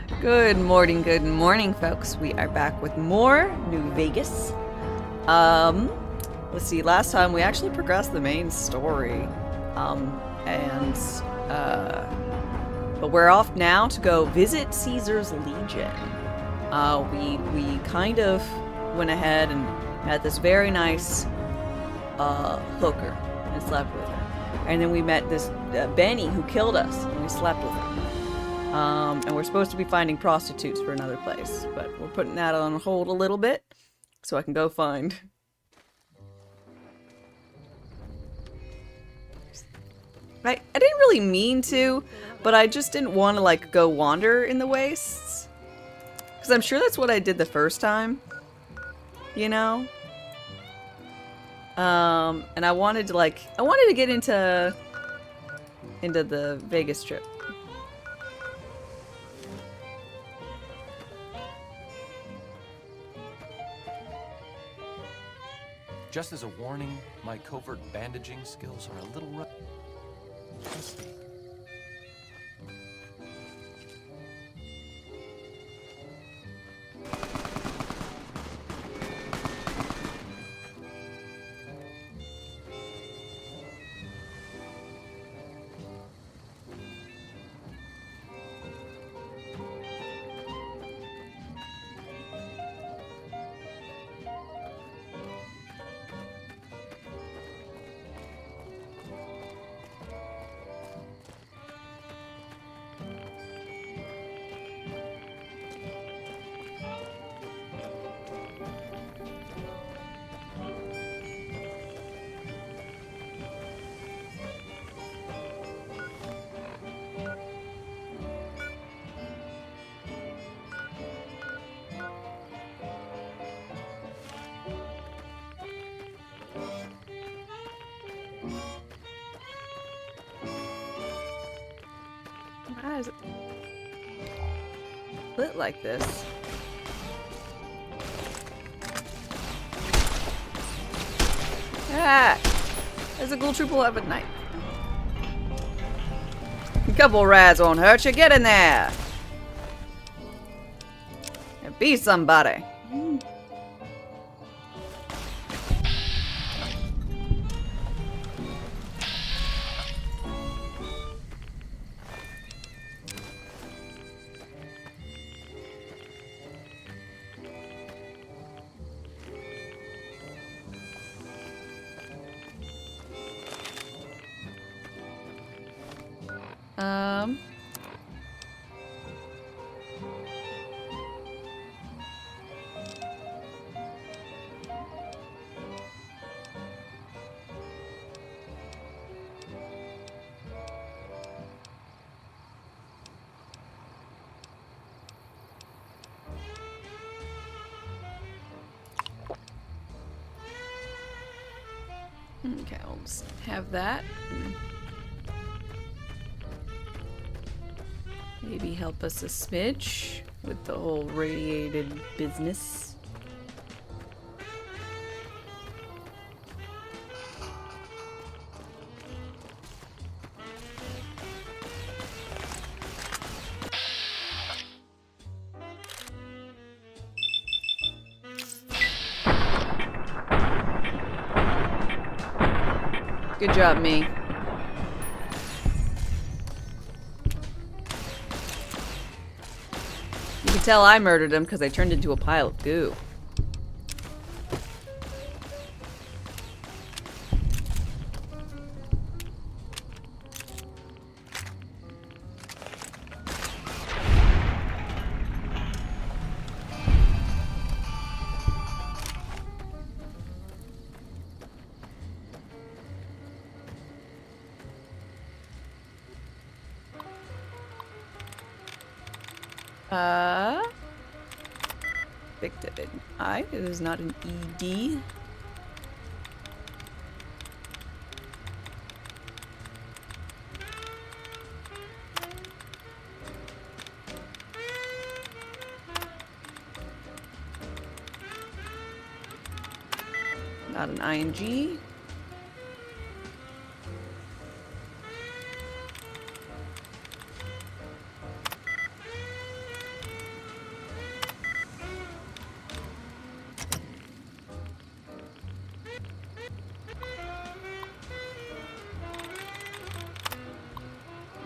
Good morning, folks. We are back with more New Vegas. Let's see. Last time we actually progressed the main story, and but we're off now to go visit Caesar's Legion. We kind of went ahead and met this very nice hooker and slept with her, and then we met this Benny who killed us, and we slept with her. And we're supposed to be finding prostitutes for another place, but we're putting that on hold a little bit so I can go find. I didn't really mean to, but I just didn't want to like go wander in the wastes. Because I'm sure that's what I did the first time. You know? And I wanted to get into the Vegas trip. Just as a warning, my covert bandaging skills are a little rusty. Why is it lit like this? Ah! There's a ghoul troop will have a knife. A couple rads won't hurt you. Get in there! And be somebody. Um. Okay, I'll just have that. Maybe help us a smidge with the whole radiated business. Good job, me. You can tell I murdered him because I turned into a pile of goo. Victim. It is not an ED. Not an ING.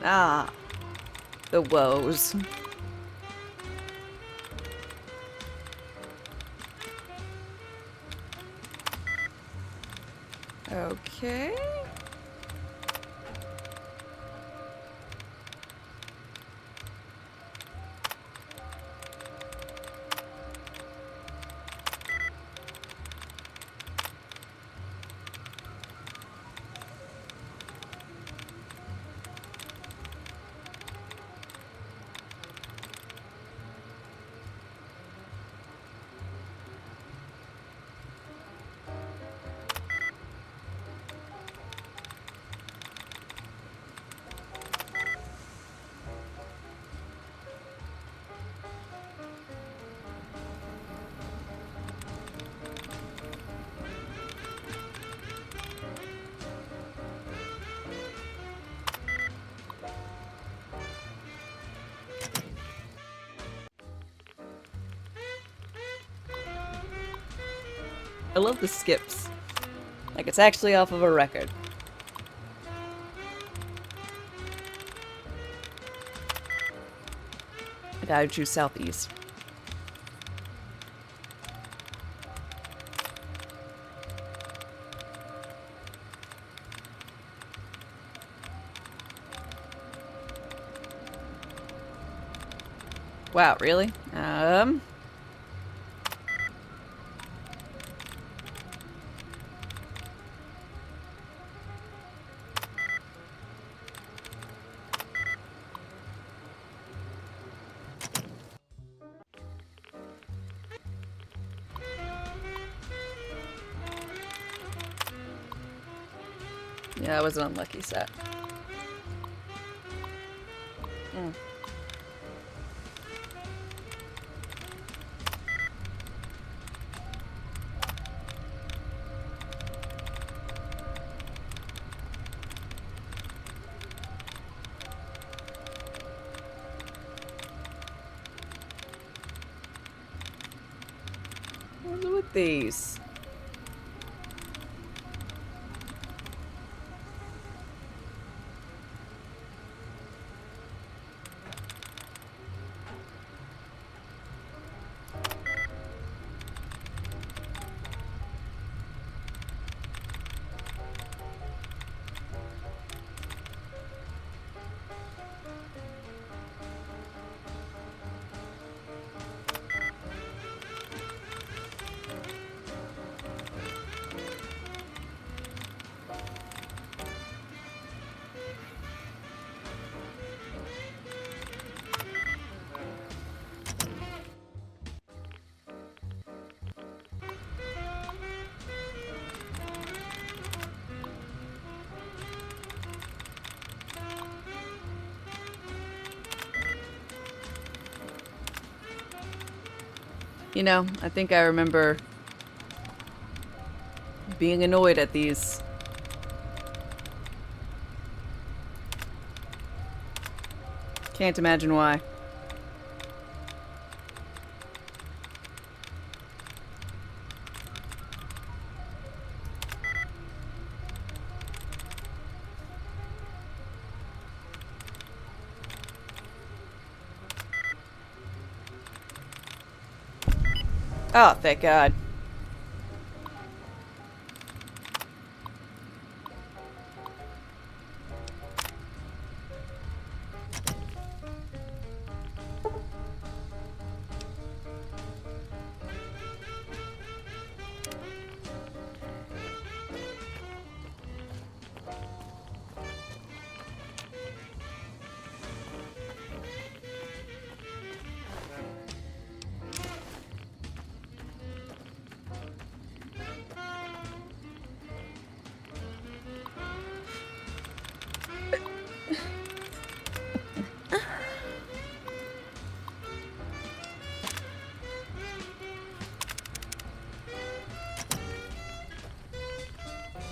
Ah, the woes. Okay. I love the skips. Like it's actually off of a record. I gotta choose southeast. Wow, really? Yeah, that was an unlucky set. Mm. What's with these? You know, I think I remember being annoyed at these. Can't imagine why. Oh, thank God.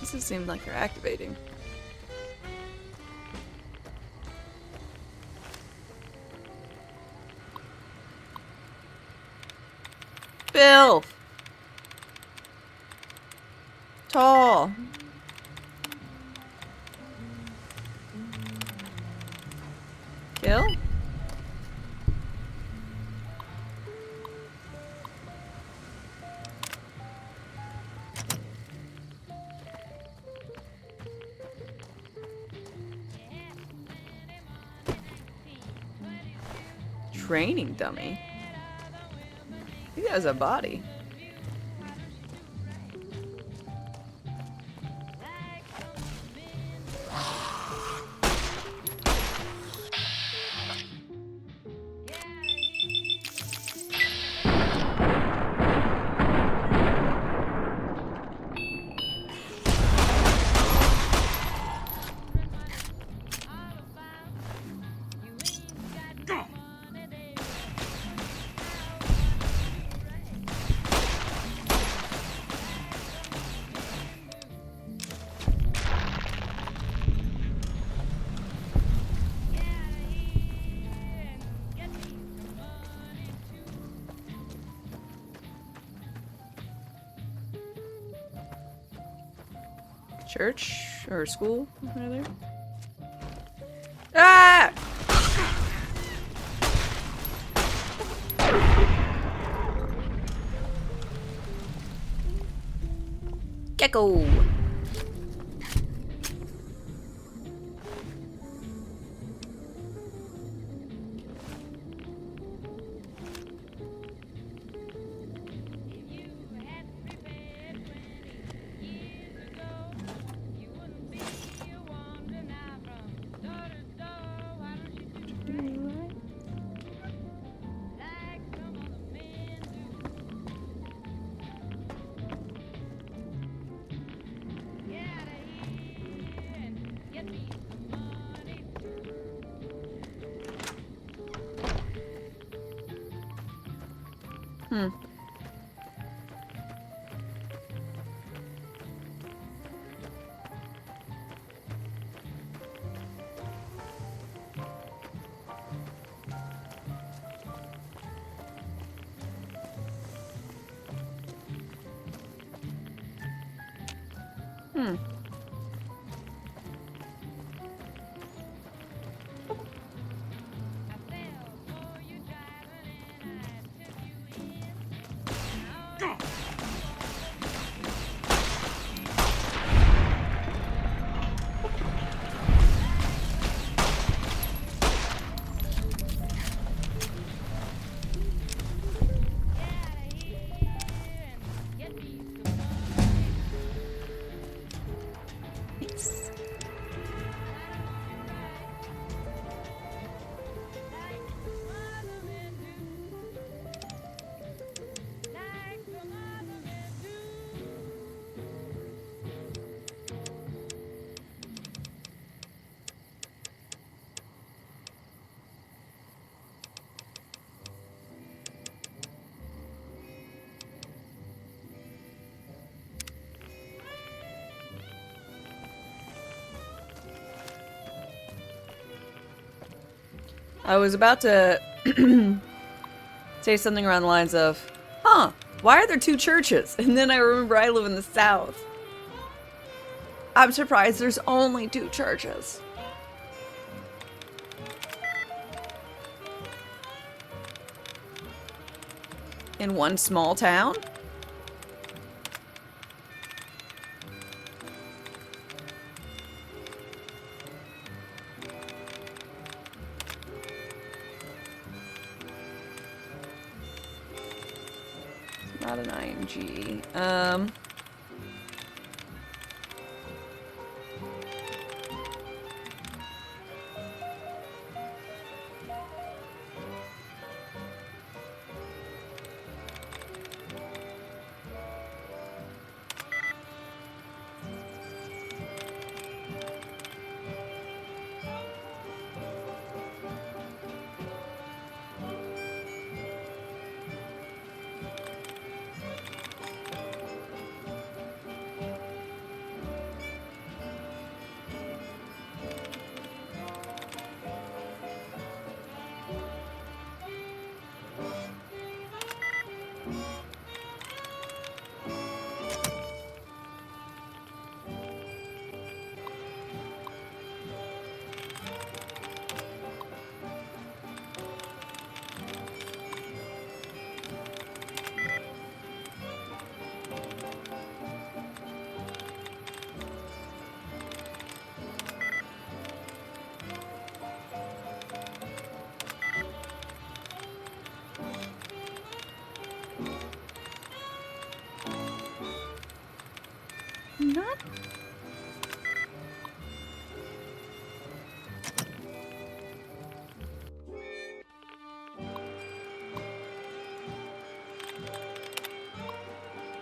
This just seems like they're activating. Bill! Tall! Kill? Training dummy? He has a body. Church or school, rather. Ah! Gecko. Hmm. Hmm. Nice. I was about to say something around the lines of, huh, why are there two churches? And then I remember I live in the South. I'm surprised there's only two churches. In one small town? Not an IMG. not?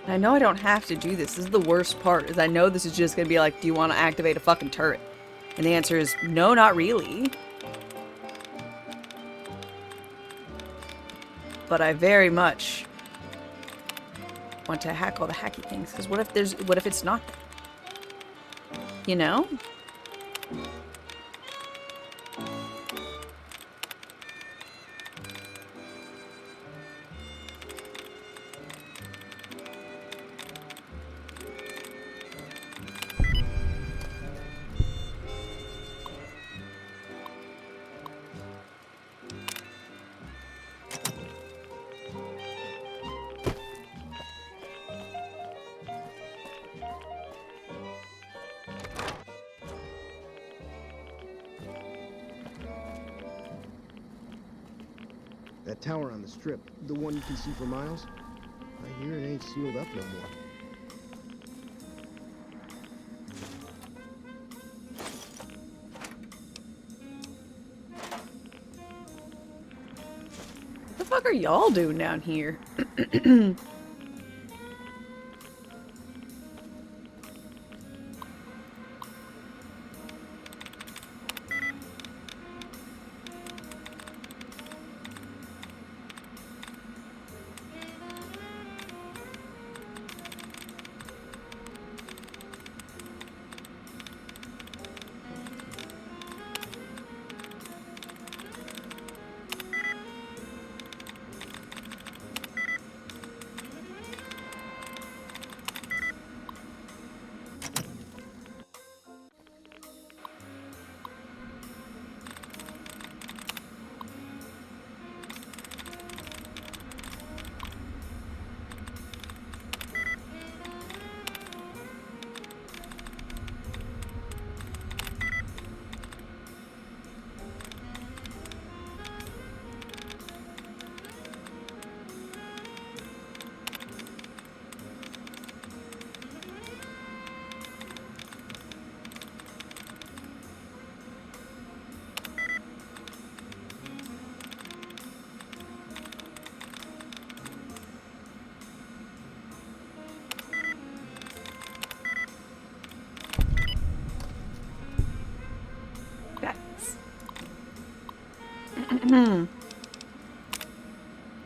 I know I don't have to do this. This is the worst part, is I know this is just gonna be like, do you want to activate a fucking turret? And the answer is, no, not really. But I very much want to hack all the hacky things, because what if it's not there? You know? That tower on the strip, the one you can see for miles, I hear it ain't sealed up no more. What the fuck are y'all doing down here?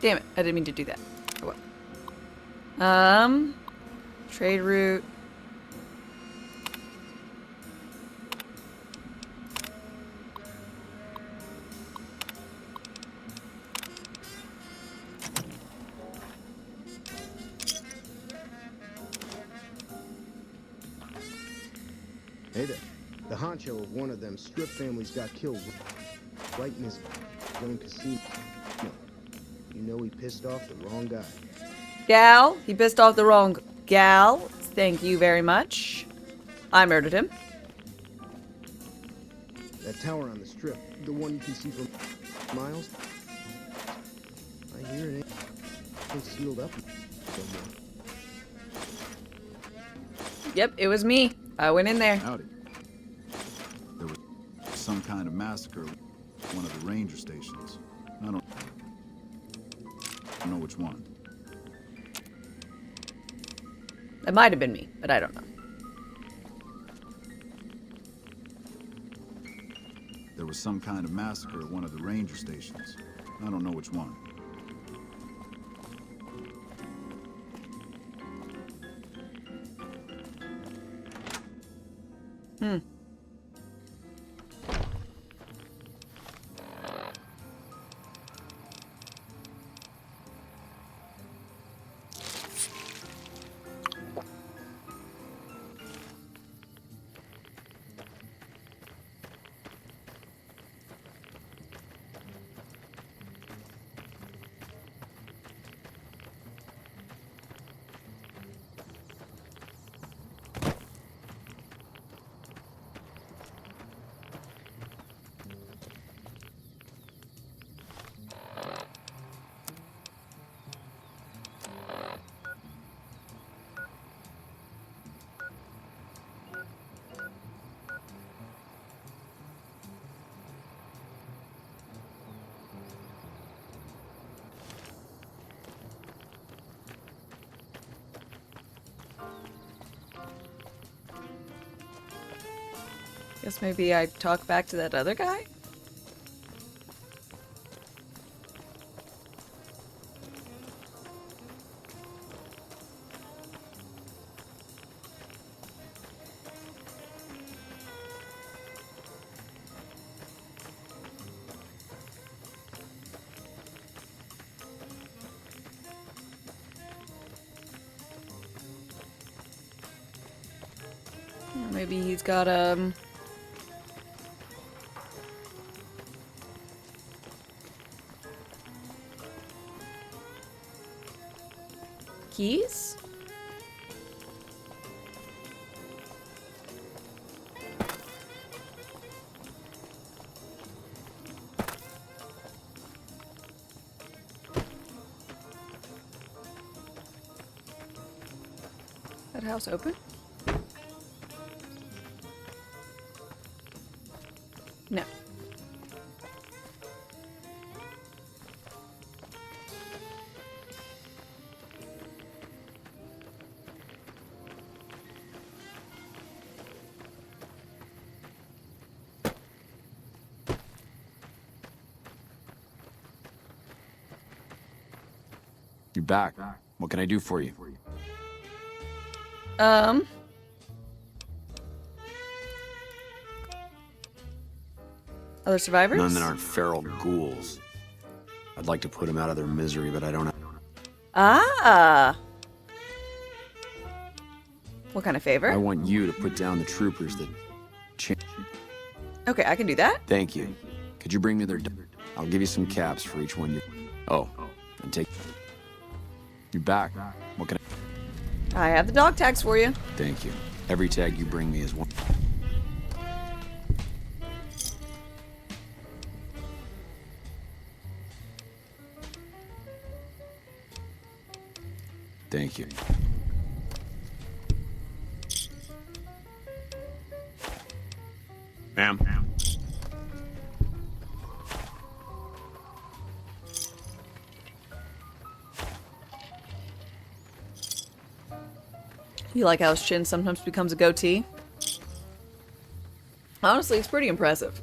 Damn it, I didn't mean to do that. Oh well. Trade route. Hey there. The honcho of one of them strip families got killed right in his own casino. You know he pissed off the wrong guy. Gal, he pissed off the wrong gal. Thank you very much. I murdered him. That tower on the strip, the one you can see from miles, I hear it ain't sealed up no more. Yep, it was me. I went in there. Howdy. There was some kind of massacre at one of the ranger stations. I don't know which one. It might have been me, but I don't know. There was some kind of massacre at one of the ranger stations. I don't know which one. Guess maybe I talk back to that other guy? Maybe he's got keys? That house open? No. You're back. What can I do for you? Other survivors? None that aren't feral ghouls. I'd like to put them out of their misery, but I don't have... Ah! What kind of favor? I want you to put down the troopers that... Okay, I can do that. Thank you. Could you bring me their... I'll give you some caps for each one you... Oh, and take... You're back. What can I have the dog tags for you. Thank you. Every tag you bring me is one... Thank you. Ma'am. You like how his chin sometimes becomes a goatee? Honestly, it's pretty impressive.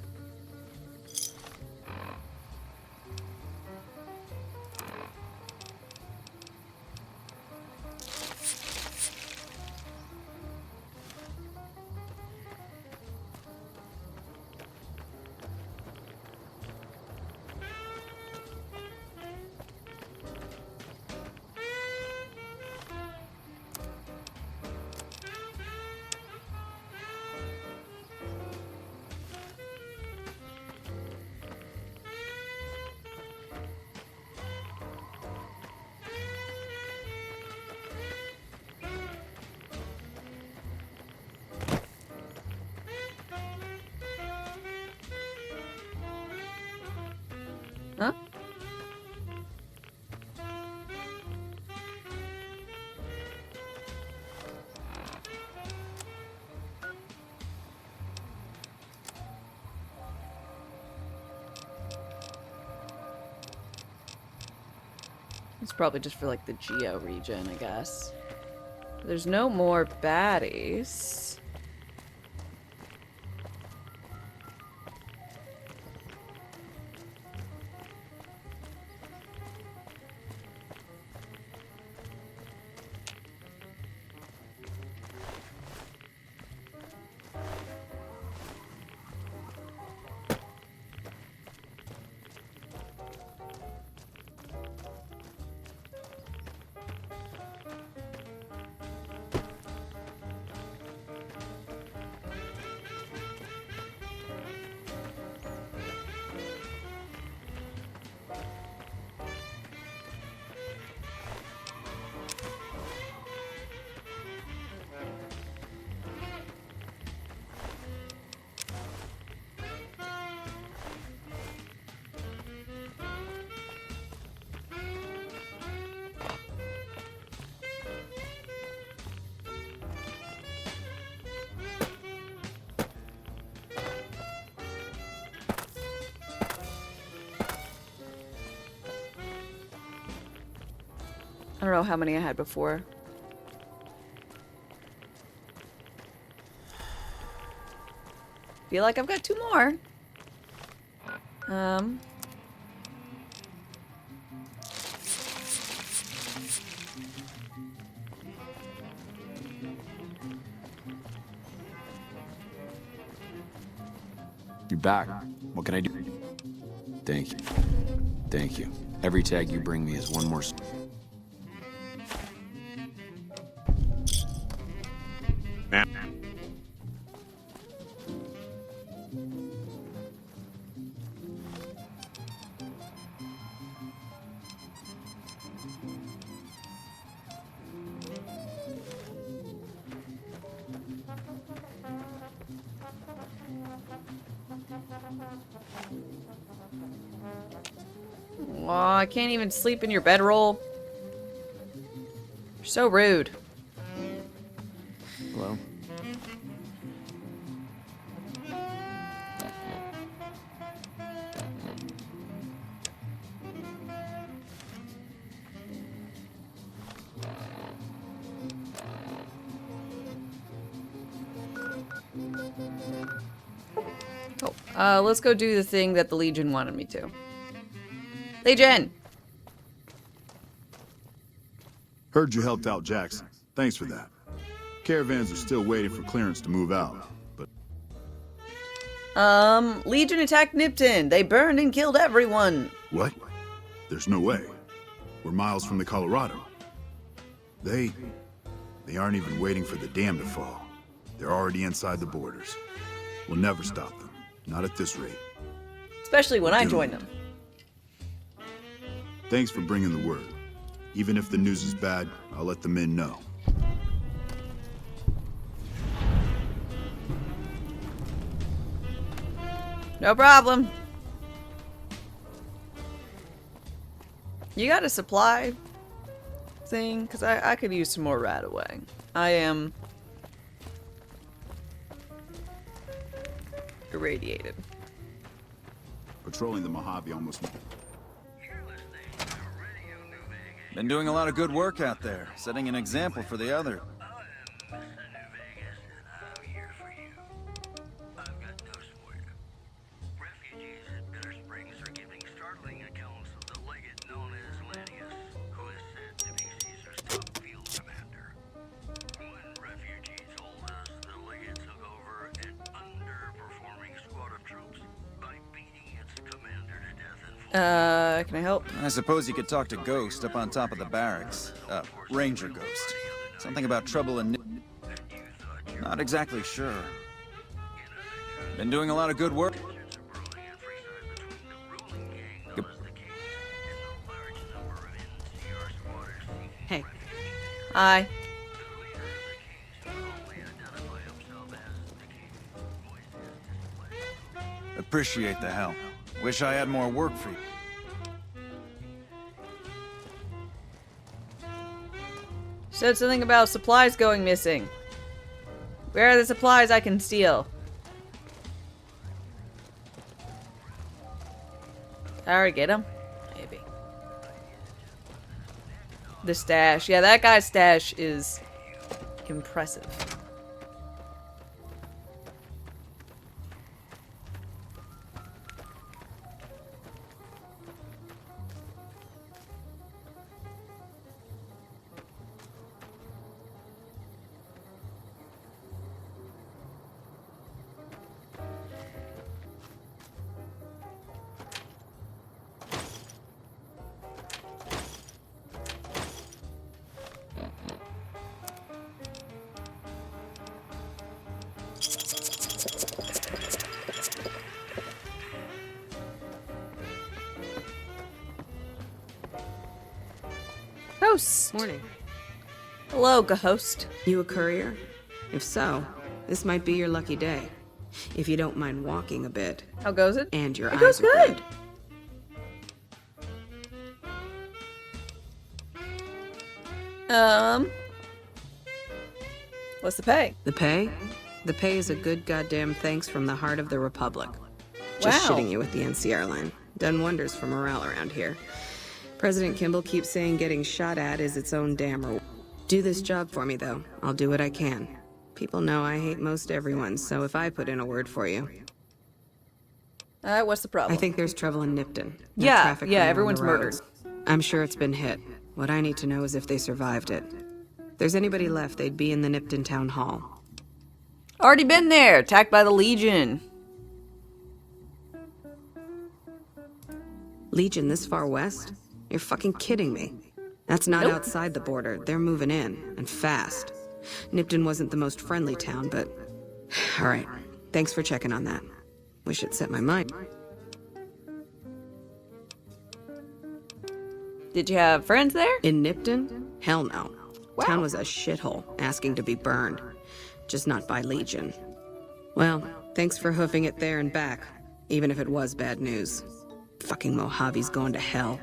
Huh? It's probably just for like the Geo region, I guess. There's no more baddies. I don't know how many I had before. Feel like I've got 2 more. You're back. What can I do? Thank you. Thank you. Every tag you bring me is one more. Aw, I can't even sleep in your bedroll. You're so rude. Hello? Oh, let's go do the thing that the Legion wanted me to. Legion! Heard you helped out Jackson. Thanks for that. Caravans are still waiting for clearance to move out, but... Legion attacked Nipton. They burned and killed everyone. What? There's no way. We're miles from the Colorado. They aren't even waiting for the dam to fall. They're already inside the borders. We'll never stop them. Not at this rate. Especially when I join them. Thanks for bringing the word. Even if the news is bad, I'll let the men know. No problem. You got a supply thing? Because I could use some more right away. I am irradiated. Patrolling the Mojave almost... Been doing a lot of good work out there, setting an example for the other. Can I help? I suppose you could talk to Ghost up on top of the barracks. Ranger Ghost. Something about trouble and... Not exactly sure. Been doing a lot of good work. Hey. Hi. Appreciate the help. Wish I had more work for you. Said something about supplies going missing. Where are the supplies I can steal? I already get them? Maybe. The stash. Yeah, that guy's stash is impressive. Ghost. Morning. Hello, Ghost. You a courier? If so, this might be your lucky day. If you don't mind walking a bit. How goes it? And your It eyes goes are good. What's the pay? The pay? The pay is a good goddamn thanks from the heart of the Republic. Just Wow. shitting you with the NCR line. Done wonders for morale around here. President Kimball keeps saying getting shot at is its own damn reward. Do this job for me, though. I'll do what I can. People know I hate most everyone, so if I put in a word for you. What's the problem? I think there's trouble in Nipton. No Yeah, traffic yeah, running on everyone's the roads. murdered. I'm sure it's been hit. What I need to know is if they survived it. If there's anybody left, they'd be in the Nipton Town Hall. Already been there. Attacked by the Legion. Legion this far west? You're fucking kidding me. That's not Nope. outside the border. They're moving in, and fast. Nipton wasn't the most friendly town, but... Alright, thanks for checking on that. Wish it set my mind. Did you have friends there? In Nipton? Hell no. Wow. Town was a shithole, asking to be burned. Just not by Legion. Well, thanks for hoofing it there and back, even if it was bad news. Fucking Mojave's going to hell.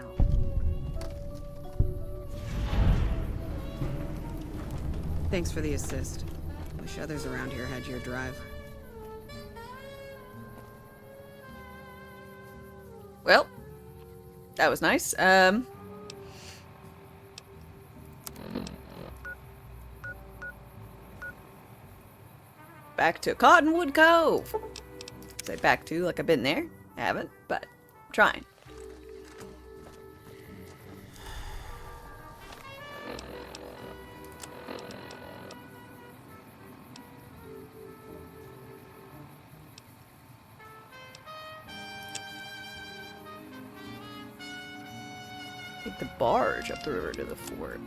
Thanks for the assist. Wish others around here had your drive. Well, that was nice. Back to Cottonwood Cove. Say back to, like I've been there. Haven't, but I'm trying. Take the barge up the river to the fort.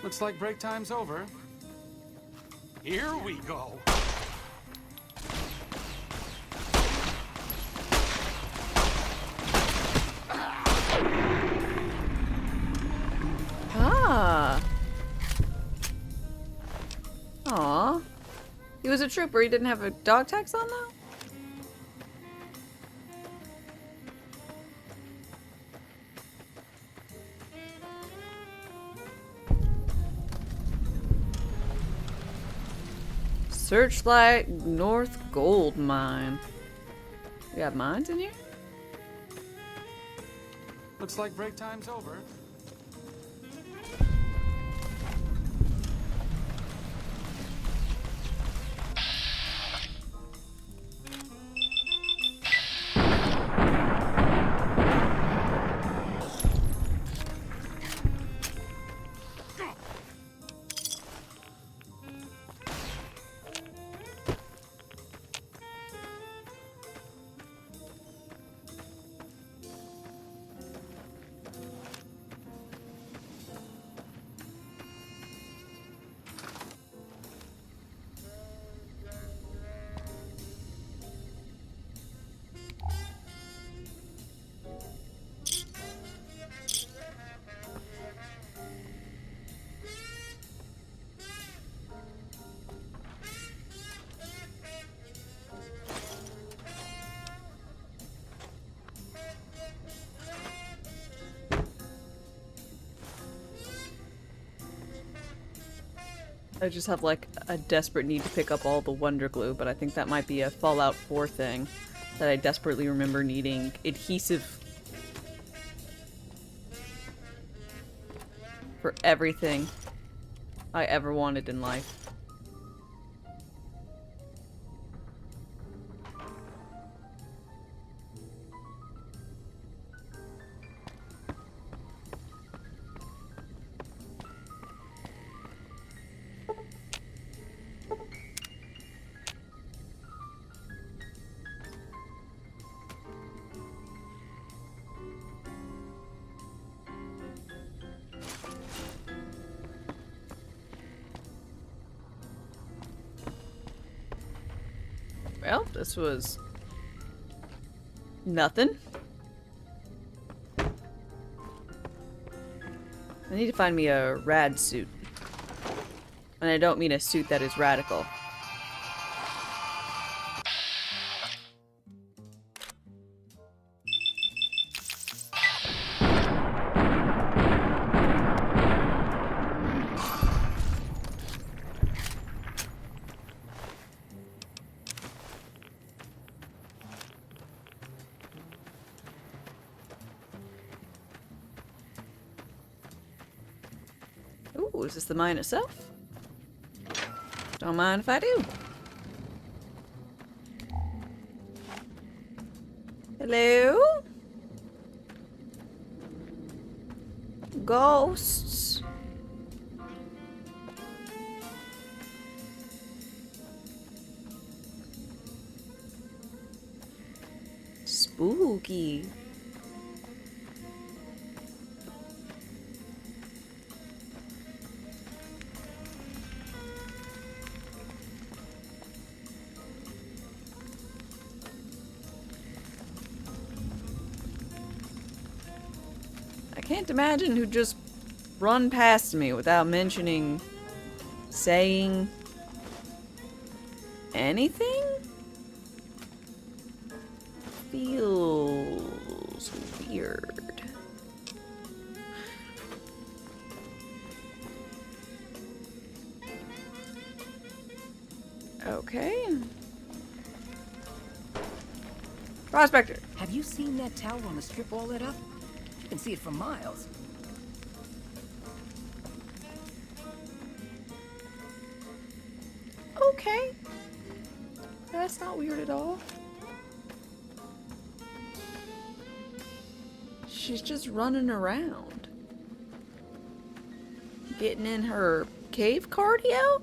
Looks like break time's over. Here we go. Ah. Aw. He was a trooper. He didn't have a dog tags on, though? Searchlight North Gold Mine. We have mines in here? Looks like break time's over. I just have like a desperate need to pick up all the Wonder Glue, but I think that might be a Fallout 4 thing. That I desperately remember needing adhesive for everything I ever wanted in life. Well, this was nothing. I need to find me a rad suit. And I don't mean a suit that is radical. Ooh, is this the mine itself? Don't mind if I do. Hello? Ghosts? Spooky. I can't imagine who'd just run past me without mentioning, saying anything? Feels weird. Okay. Prospector. Have you seen that tower on the strip all lit up? You can see it from miles. Okay. That's not weird at all. She's just running around. Getting in her cave cardio?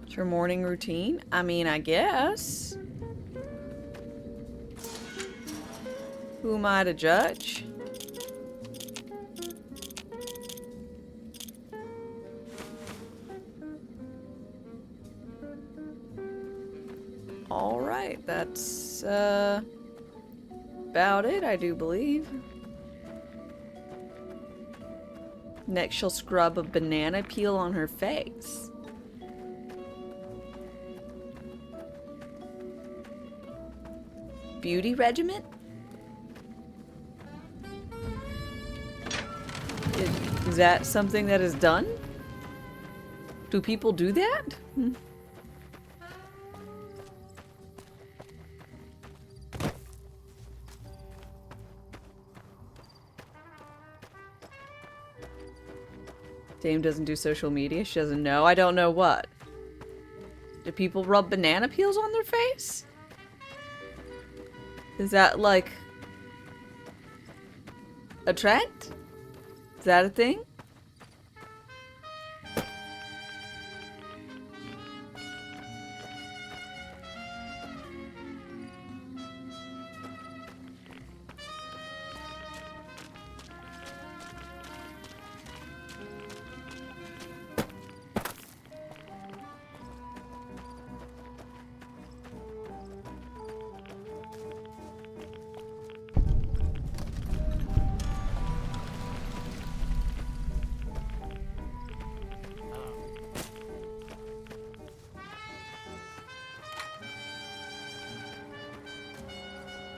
It's her morning routine? I mean, I guess. Who am I to judge? Alright, that's about it, I do believe. Next, she'll scrub a banana peel on her face. Beauty regimen? Is that something that is done? Do people do that? Dame doesn't do social media. She doesn't know. I don't know what. Do people rub banana peels on their face? Is that like a trend? Is that a thing?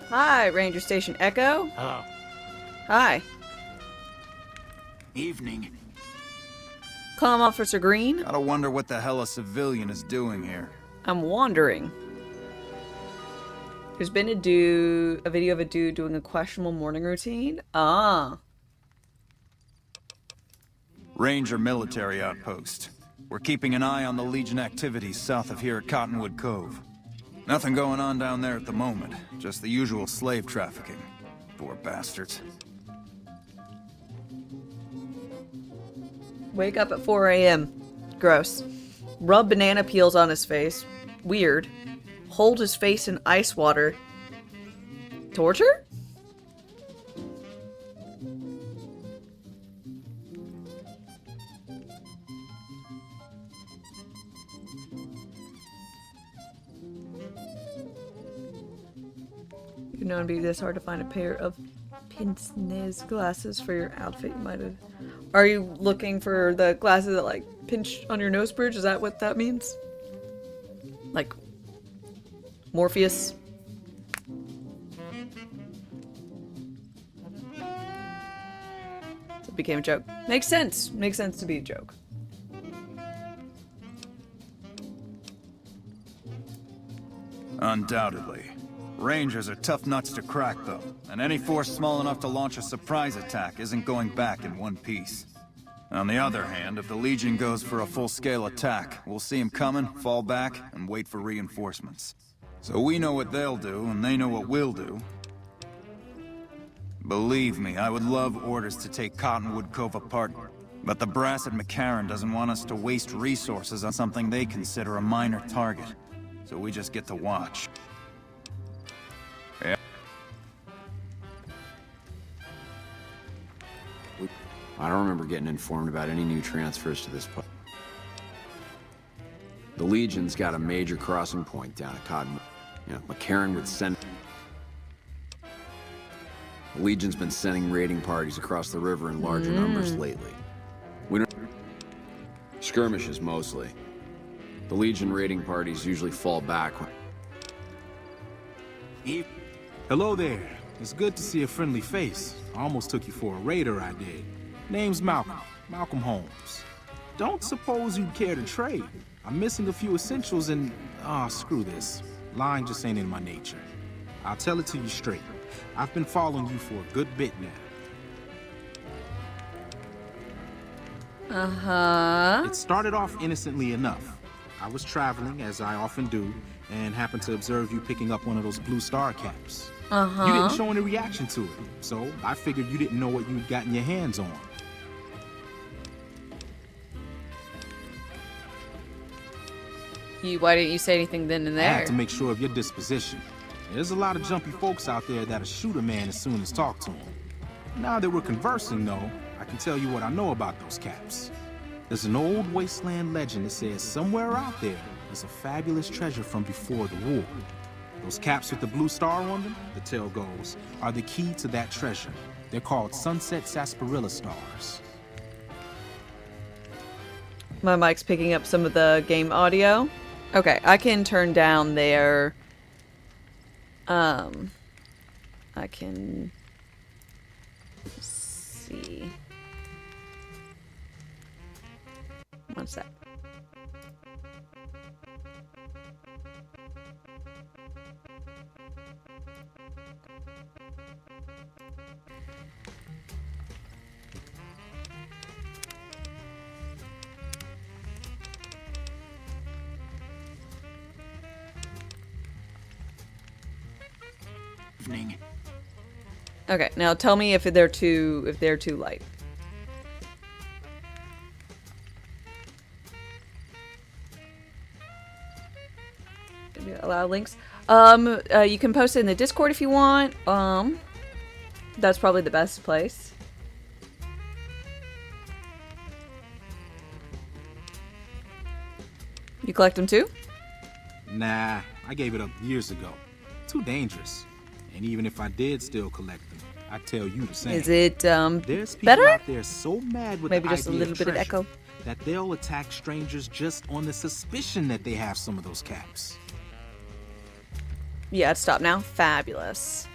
Hi, Ranger Station Echo. Hello. Hi. Evening. Calm Officer Green. Gotta wonder what the hell a civilian is doing here. I'm wandering. There's been a video of a dude doing a questionable morning routine. Ah. Ranger military outpost. We're keeping an eye on the Legion activities south of here at Cottonwood Cove. Nothing going on down there at the moment. Just the usual slave trafficking. Poor bastards. Wake up at 4 a.m. Gross. Rub banana peels on his face. Weird. Hold his face in ice water. Torture? You know it'd be this hard to find a pair of pince-nez glasses for your outfit. You might have. Are you looking for the glasses that like pinch on your nose bridge? Is that what that means? Like Morpheus? It became a joke. Makes sense. Makes sense to be a joke. Undoubtedly. Rangers are tough nuts to crack, though, and any force small enough to launch a surprise attack isn't going back in one piece. On the other hand, if the Legion goes for a full-scale attack, we'll see them coming, fall back, and wait for reinforcements. So we know what they'll do, and they know what we'll do. Believe me, I would love orders to take Cottonwood Cove apart, but the brass at McCarran doesn't want us to waste resources on something they consider a minor target. So we just get to watch. I don't remember getting informed about any new transfers to this place. The Legion's got a major crossing point down at Cottonwood. You know, McCarran would send... The Legion's been sending raiding parties across the river in larger numbers lately. We don't... Skirmishes, mostly. The Legion raiding parties usually fall back when... Hello there. It's good to see a friendly face. I almost took you for a raider, I did. Name's Malcolm. Malcolm Holmes. Don't suppose you'd care to trade. I'm missing a few essentials and... screw this. Lying just ain't in my nature. I'll tell it to you straight. I've been following you for a good bit now. Uh-huh. It started off innocently enough. I was traveling, as I often do, and happened to observe you picking up one of those blue star caps. Uh-huh. You didn't show any reaction to it, so I figured you didn't know what you'd gotten your hands on. Why didn't you say anything then and I there? had to make sure of your disposition. There's a lot of jumpy folks out there that'll shoot a man as soon as talk to him. Now that we're conversing, though, I can tell you what I know about those caps. There's an old wasteland legend that says somewhere out there is a fabulous treasure from before the war. Those caps with the blue star on them, the tale goes, are the key to that treasure. They're called Sunset Sarsaparilla Stars. My mic's picking up some of the game audio. Okay, I can turn down their... I can... see... One sec. Okay, now tell me if they're too light. Allow links. You can post it in the Discord if you want. That's probably the best place. You collect them too? Nah, I gave it up years ago. Too dangerous. And even if I did still collect them, I'd tell you the same. Is it There's people better? out there so mad with Maybe the just a idea little of bit of treasure echo. that they'll attack strangers just on the suspicion that they have some of those caps. Yeah, stop now. Fabulous.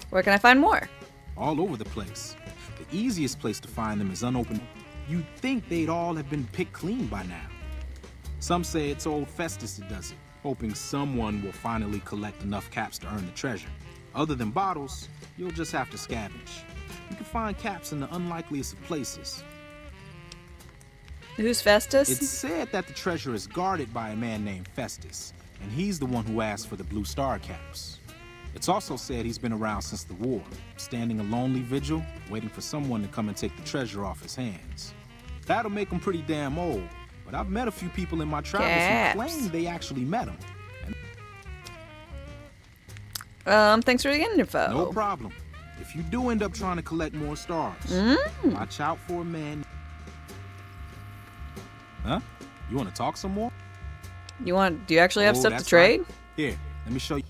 Where can I find more? All over the place. The easiest place to find them is unopened. You'd think they'd all have been picked clean by now. Some say it's old Festus that does it, hoping someone will finally collect enough caps to earn the treasure. Other than bottles, you'll just have to scavenge. You can find caps in the unlikeliest of places. Who's Festus? It's said that the treasure is guarded by a man named Festus, and he's the one who asked for the blue star caps. It's also said he's been around since the war, standing a lonely vigil, waiting for someone to come and take the treasure off his hands. That'll make them pretty damn old. But I've met a few people in my travels Caps. who claim they actually met them. Thanks for the info. No problem. If you do end up trying to collect more stars, watch out for a man. Huh? You want to talk some more? Do you actually have stuff to That's trade? right. Here, let me show you.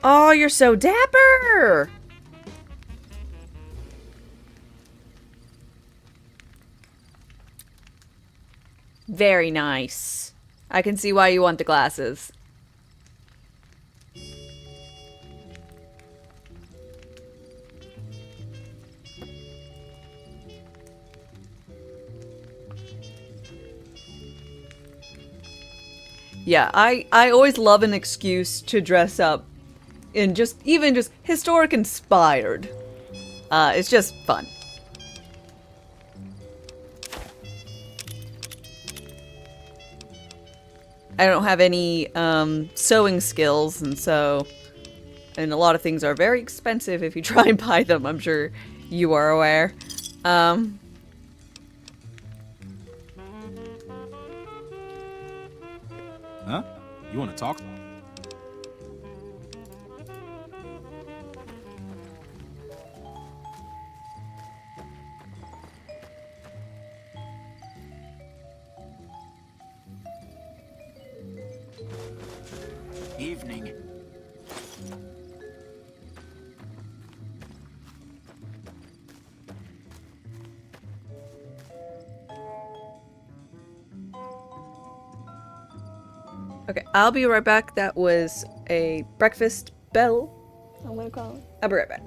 Oh, you're so dapper! Very nice. I can see why you want the glasses. Yeah, I always love an excuse to dress up in even just historic inspired. It's just fun. I don't have any sewing skills, and a lot of things are very expensive if you try and buy them. I'm sure you are aware. Huh? You want to talk? Evening. Okay, I'll be right back. That was a breakfast bell, I'm gonna call it. I'll be right back.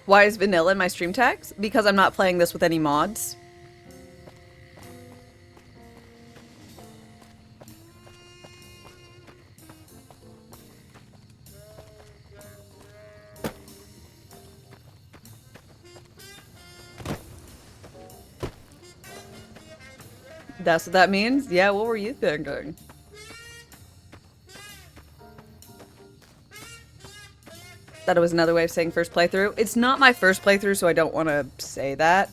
Why is vanilla in my stream tags? Because I'm not playing this with any mods. That's what that means? Yeah, what were you thinking? That it was another way of saying first playthrough. It's not my first playthrough, so I don't want to say that.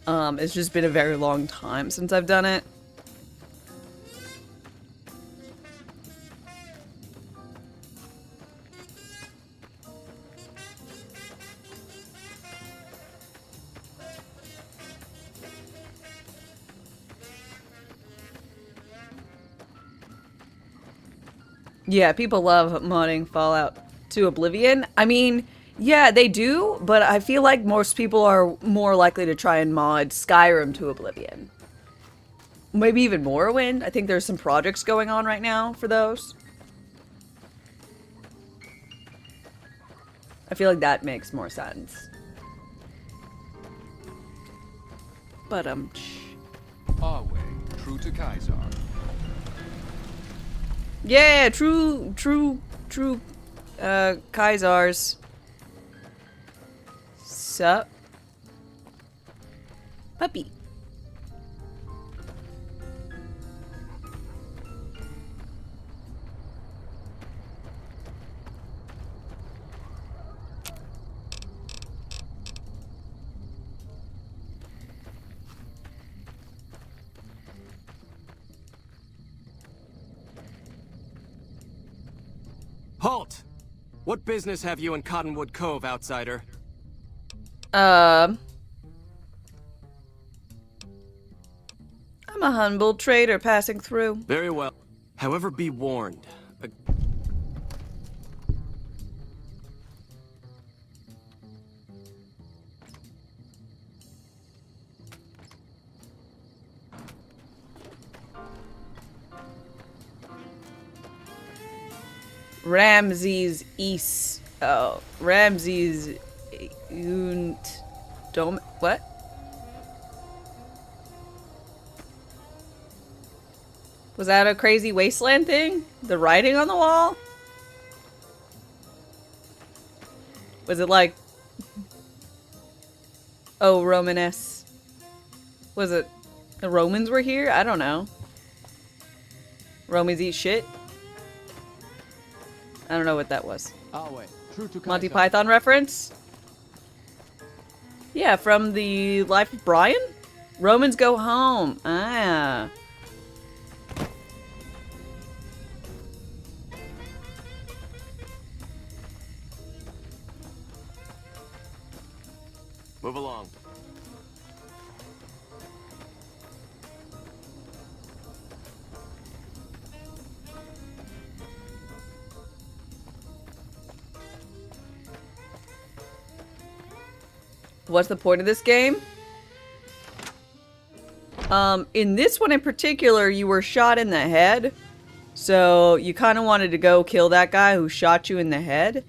It's just been a very long time since I've done it. Yeah, people love modding Fallout to Oblivion. I mean, yeah, they do, but I feel like most people are more likely to try and mod Skyrim to Oblivion. Maybe even Morrowind. I think there's some projects going on right now for those. I feel like that makes more sense. But, Our way, true to Kaiser. yeah, true, Kaisars. Sup? Puppy. Halt! What business have you in Cottonwood Cove, outsider? I'm a humble trader passing through. Very well. However, be warned. Ramses East. Oh, Ramses Dome. What? Was that a crazy wasteland thing? The writing on the wall? Was it like... Oh, Romanesque. Was it... The Romans were here? I don't know. Romans eat shit? I don't know what that was. Oh, wait. True to Monty Python reference? Yeah, from the Life of Brian? Romans go home. Ah. Move along. What's the point of this game? In this one in particular, you were shot in the head. So you kind of wanted to go kill that guy who shot you in the head.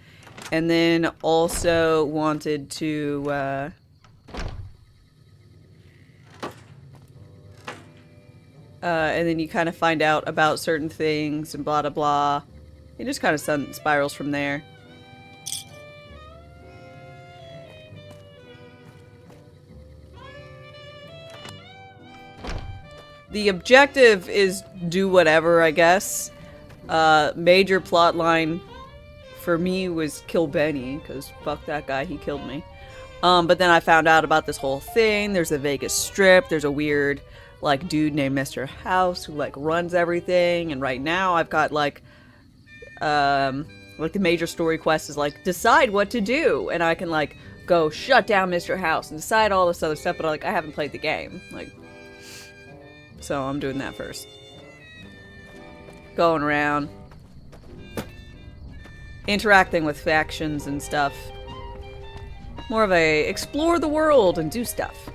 And then also wanted to, and then you kind of find out about certain things and blah, blah, blah. It just kind of spirals from there. The objective is do whatever, I guess. Major plot line for me was kill Benny, because fuck that guy, he killed me. But then I found out about this whole thing. There's a Vegas Strip. There's a weird, like, dude named Mr. House who, like, runs everything. And right now I've got, like the major story quest is, like, decide what to do. And I can, like, go shut down Mr. House and decide all this other stuff. But, like, I haven't played the game. Like... So I'm doing that first. Going around. Interacting with factions and stuff. More of a explore the world and do stuff.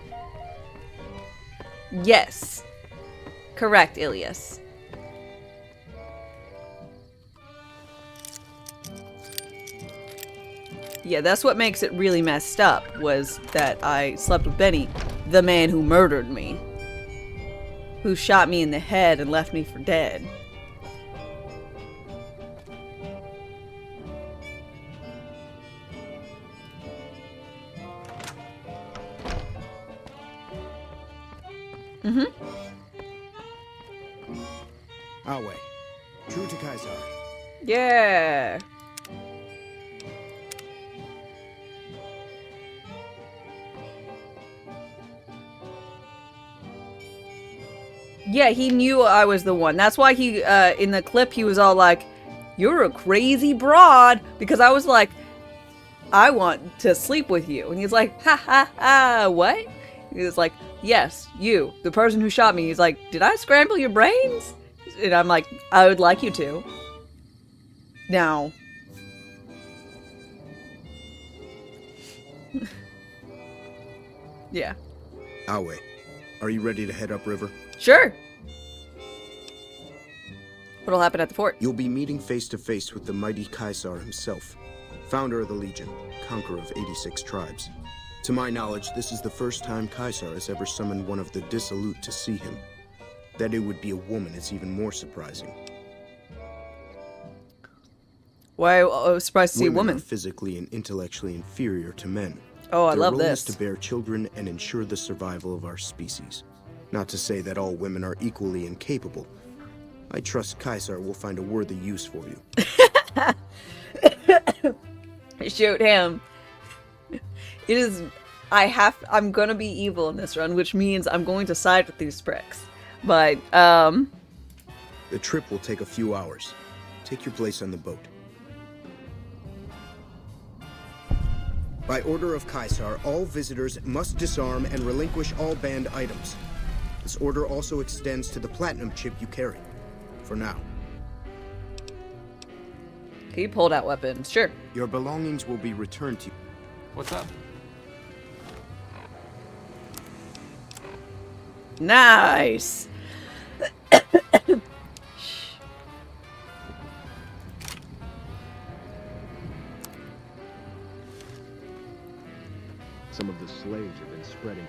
Yes. Correct, Ilias. Yeah, that's what makes it really messed up, was that I slept with Benny, the man who murdered me. Who shot me in the head and left me for dead. Mm-hmm. Our way. True to Kaiser. Yeah. Yeah, he knew I was the one. That's why he, in the clip, he was all like, "You're a crazy broad," because I was like, "I want to sleep with you." And he's like, "Ha ha ha, what?" He was like, "Yes, you, the person who shot me." He's like, "Did I scramble your brains?" And I'm like, "I would like you to." Now. Yeah. Awe, are you ready to head upriver? Sure. What'll happen at the fort? You'll be meeting face to face with the mighty Kaiser himself, founder of the Legion, conqueror of 86 tribes. To my knowledge, this is the first time Kaiser has ever summoned one of the dissolute to see him. That it would be a woman is even more surprising. Why I was surprised to see a Women woman? are physically and intellectually inferior to men. Oh, I Their love role this. is to bear children and ensure the survival of our species. Not to say that all women are equally incapable. I trust Kaiser will find a worthy use for you. Shoot him. It is... I'm gonna be evil in this run, which means I'm going to side with these pricks. But, The trip will take a few hours. Take your place on the boat. By order of Caesar, all visitors must disarm and relinquish all banned items. This order also extends to the platinum chip you carry. For now. He pulled out weapons. Sure. Your belongings will be returned to you. What's up? Nice. Some of the slaves have been spreading.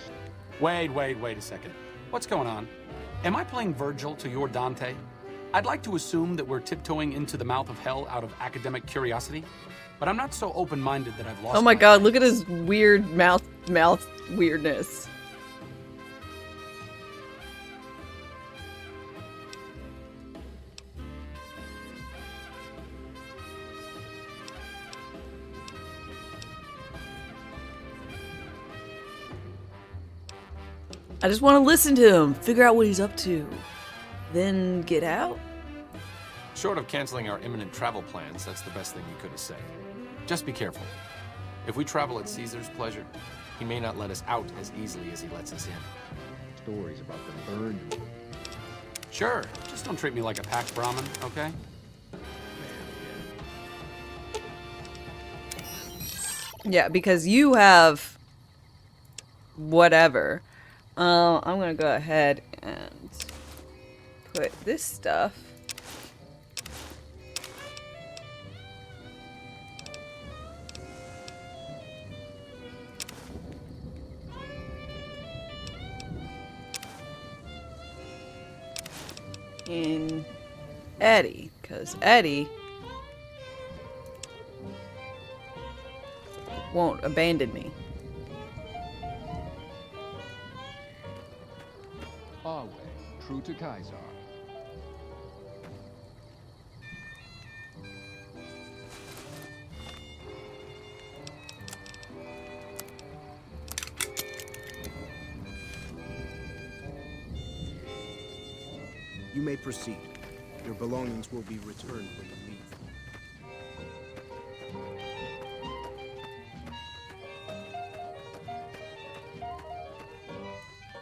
Wait a second. What's going on? Am I playing Virgil to your Dante? I'd like to assume that we're tiptoeing into the mouth of hell out of academic curiosity, but I'm not so open-minded that I've lost. Oh my god, look at his weird mouth weirdness. I just want to listen to him, figure out what he's up to, then get out. Short of canceling our imminent travel plans, that's the best thing you could have said. Just be careful. If we travel at Caesar's pleasure, he may not let us out as easily as he lets us in. Stories about them burned. Sure, just don't treat me like a pack Brahmin, okay? Yeah, because you have whatever. I'm gonna go ahead and put this stuff in Eddie, because Eddie won't abandon me. Our way, true to Caesar. You may proceed. Your belongings will be returned when you leave.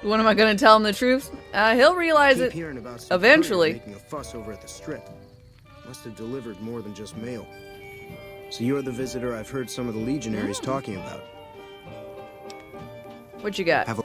When am I gonna tell him the truth? He'll realize Keep it hearing about some eventually. courier making a fuss over at the strip. Must have delivered more than just mail. So you're the visitor I've heard some of the legionaries talking about. What you got? Have a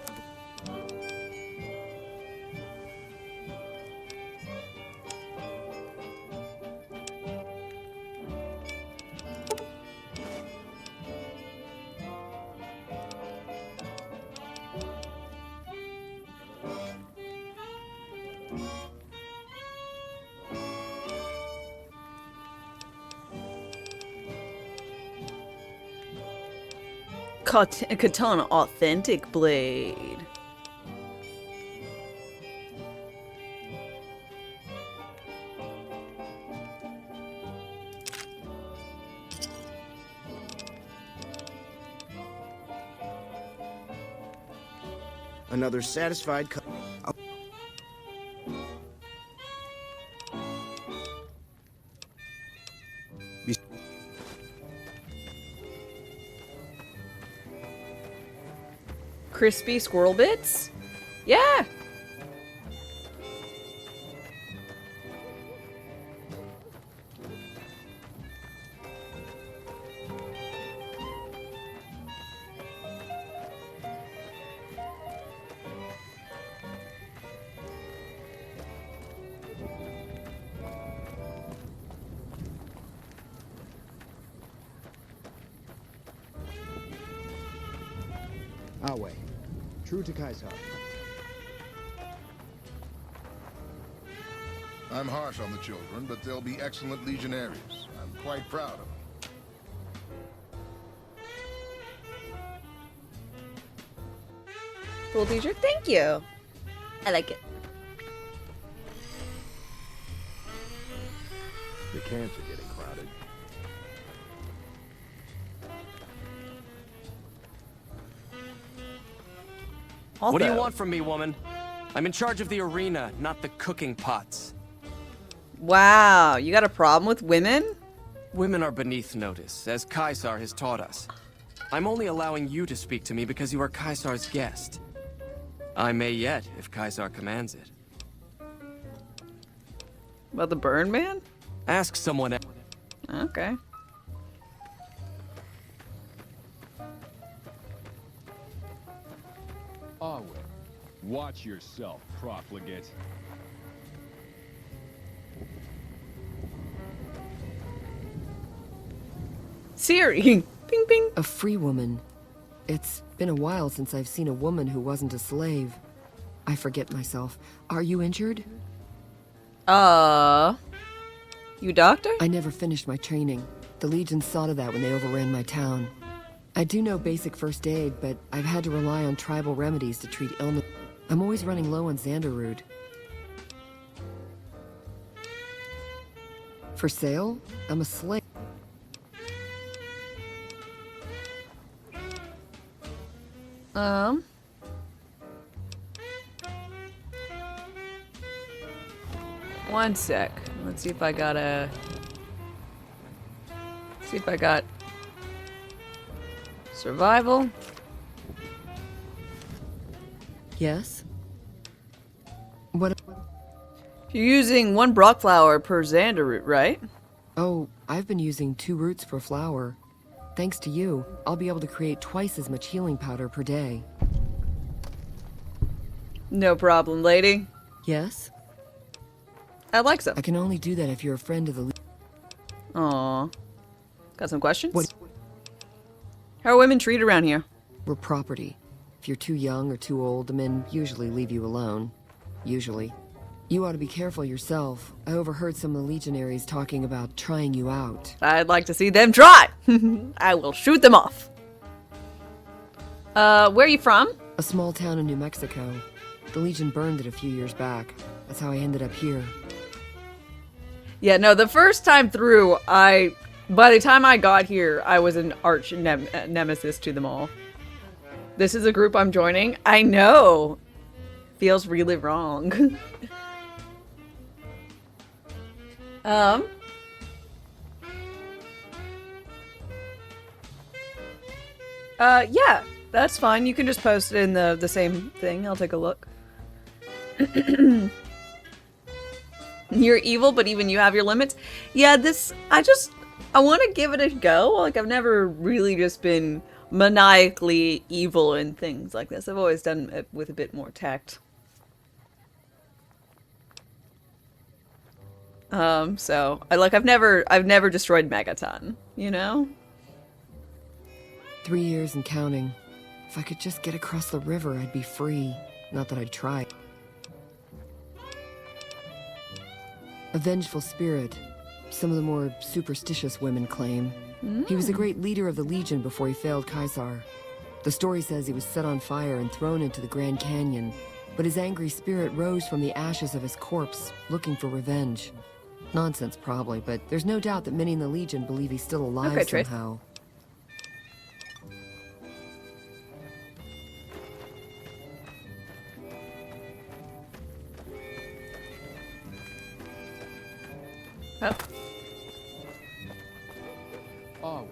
Katana authentic blade. another satisfied Crispy squirrel bits? Yeah. Our way. True to Caesar. I'm harsh on the children, but they'll be excellent legionaries. I'm quite proud of them. Cool t-shirt, thank you. I like it. The camps are getting crowded. What do you want from me, woman? I'm in charge of the arena, not the cooking pots. Wow, you got a problem with women? Women are beneath notice, as Caesar has taught us. I'm only allowing you to speak to me because you are Caesar's guest. I may yet, if Caesar commands it. About the burn man? Ask someone else. Okay. Awe. Watch yourself, profligate. Siri! Ping ping! A free woman. It's been a while since I've seen a woman who wasn't a slave. I forget myself. Are you injured? You doctor? I never finished my training. The Legion saw to that when they overran my town. I do know basic first aid, but I've had to rely on tribal remedies to treat illness. I'm always running low on Xanderroot. For sale? I'm a slave. One sec. Let's see if I got a... See if I got... Survival? Yes? What? You're using 1 Brock flower per Xanderroot, right? Oh, I've been using 2 roots per flower. Thanks to you, I'll be able to create twice as much healing powder per day. No problem, lady. Yes? I'd like some. I can only do that if you're a friend of the Aww. Got some questions? What? How are women treated around here? We're property. If you're too young or too old, the men usually leave you alone. Usually. You ought to be careful yourself. I overheard some of the legionaries talking about trying you out. I'd like to see them try! I will shoot them off. Where are you from? A small town in New Mexico. The Legion burned it a few years back. That's how I ended up here. Yeah, no, the first time through, by the time I got here, I was an arch nemesis to them all. This is a group I'm joining. I know. Feels really wrong. Yeah, that's fine. You can just post it in the same thing. I'll take a look. You're evil, but even you have your limits. Yeah, I want to give it a go. Like, I've never really just been maniacally evil in things like this. I've always done it with a bit more tact. So I've never destroyed Megaton, you know? 3 years and counting. If I could just get across the river, I'd be free. Not that I'd try. A vengeful spirit. Some of the more superstitious women claim. He was a great leader of the Legion before he failed Caesar. The story says he was set on fire and thrown into the Grand Canyon, but his angry spirit rose from the ashes of his corpse, looking for revenge. Nonsense, probably, but there's no doubt that many in the Legion believe he's still alive somehow. Oh. Awe,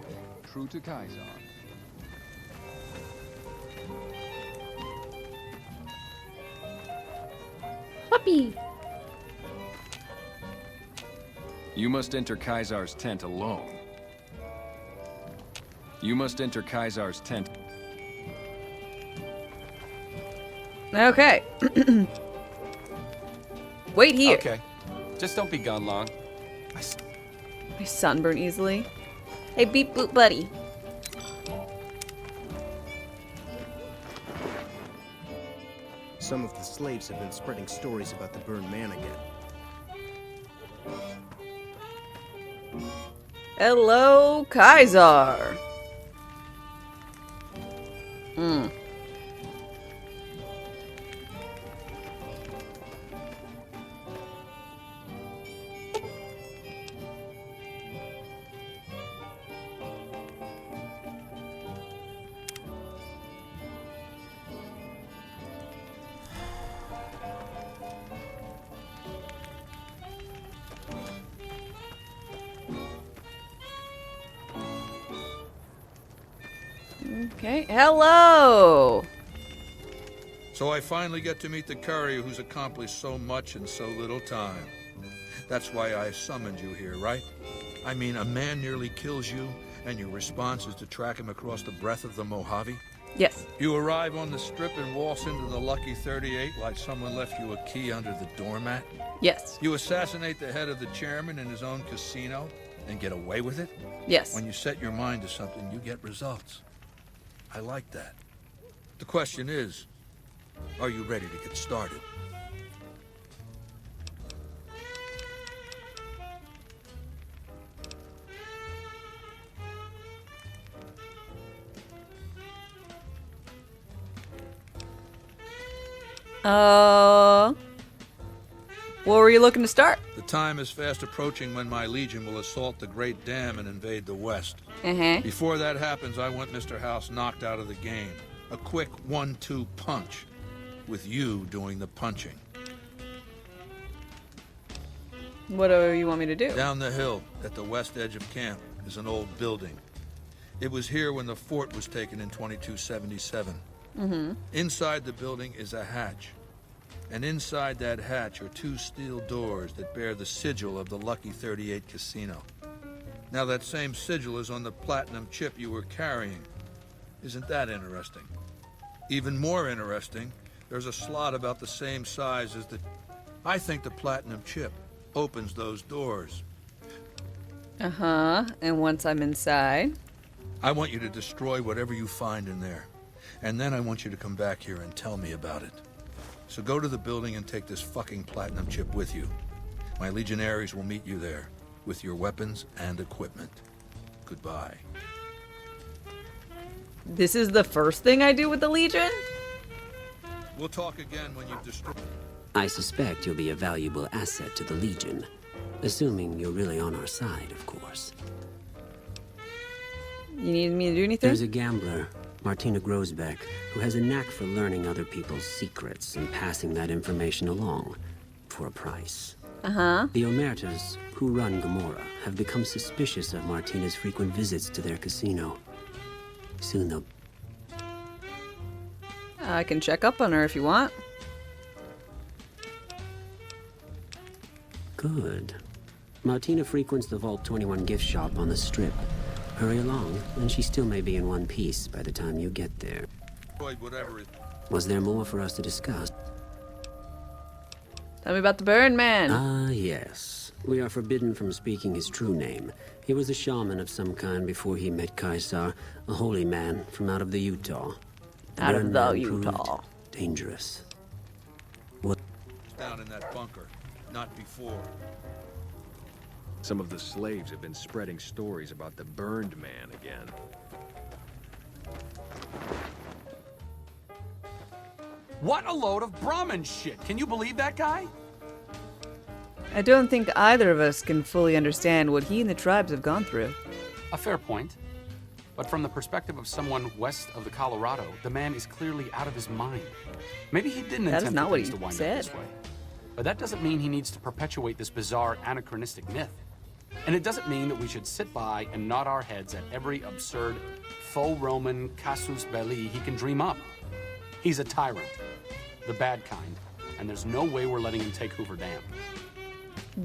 true to Caesar. Puppy! You must enter Caesar's tent alone. You must enter Caesar's tent. Okay. Wait here. Okay. Just don't be gone long. I sunburn easily. Hey, beep boop buddy. Some of the slaves have been spreading stories about the burned man again. Hello, Kaiser. Okay. Hello. So I finally get to meet the courier who's accomplished so much in so little time. That's why I summoned you here, right? I mean, a man nearly kills you, and your response is to track him across the breadth of the Mojave? Yes. You arrive on the strip and waltz into the Lucky 38 like someone left you a key under the doormat? Yes. You assassinate the head of the chairman in his own casino and get away with it? Yes. When you set your mind to something, you get results. I like that. The question is, are you ready to get started? Where were you looking to start? The time is fast approaching when my legion will assault the Great Dam and invade the West. Before that happens, I want Mr. House knocked out of the game. A quick 1-2 punch, with you doing the punching. What do you want me to do? Down the hill, at the west edge of camp, is an old building. It was here when the fort was taken in 2277. Inside the building is a hatch. And inside that hatch are 2 steel doors that bear the sigil of the Lucky 38 casino. Now that same sigil is on the platinum chip you were carrying. Isn't that interesting? Even more interesting, there's a slot about the same size as the... I think the platinum chip opens those doors. And once I'm inside? I want you to destroy whatever you find in there. And then I want you to come back here and tell me about it. So go to the building and take this fucking platinum chip with you. My legionaries will meet you there, with your weapons and equipment. Goodbye. This is the first thing I do with the Legion? We'll talk again when you've destroyed... I suspect you'll be a valuable asset to the Legion. Assuming you're really on our side, of course. You need me to do anything? There's a gambler, Martina Grosbeck, who has a knack for learning other people's secrets and passing that information along for a price. The Omertas, who run Gomorrah, have become suspicious of Martina's frequent visits to their casino. Soon they'll... I can check up on her if you want. Good. Martina frequents the Vault 21 gift shop on the Strip. Hurry along, and she still may be in one piece by the time you get there. Whatever it... Was there more for us to discuss? Tell me about the Burn Man. Ah, yes. We are forbidden from speaking his true name. He was a shaman of some kind before he met Caesar, a holy man from out of the Utah. Out of the Burn Man Utah. proved dangerous. What? Down in that bunker, not before. Some of the slaves have been spreading stories about the Burned Man again. What a load of Brahmin shit! Can you believe that guy? I don't think either of us can fully understand what he and the tribes have gone through. A fair point. But from the perspective of someone west of the Colorado, the man is clearly out of his mind. Maybe he didn't That is intend not for what things he to wind said. up this way. But that doesn't mean he needs to perpetuate this bizarre anachronistic myth. And it doesn't mean that we should sit by and nod our heads at every absurd faux Roman casus belli he can dream up. He's a tyrant, the bad kind, and there's no way we're letting him take Hoover Dam.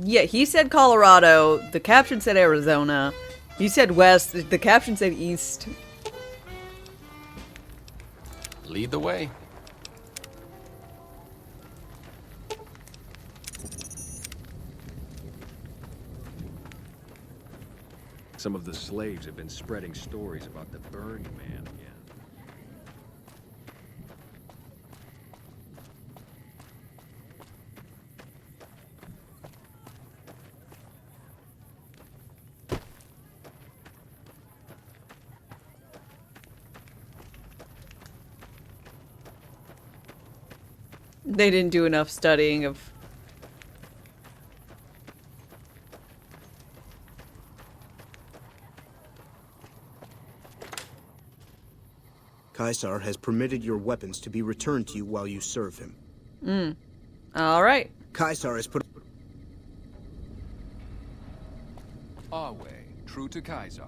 Yeah, he said Colorado, the caption said Arizona, he said west, the caption said east. Lead the way. Some of the slaves have been spreading stories about the Burned Man again. They didn't do enough studying of... Caesar has permitted your weapons to be returned to you while you serve him. All right. Caesar has put... Our way, true to Caesar.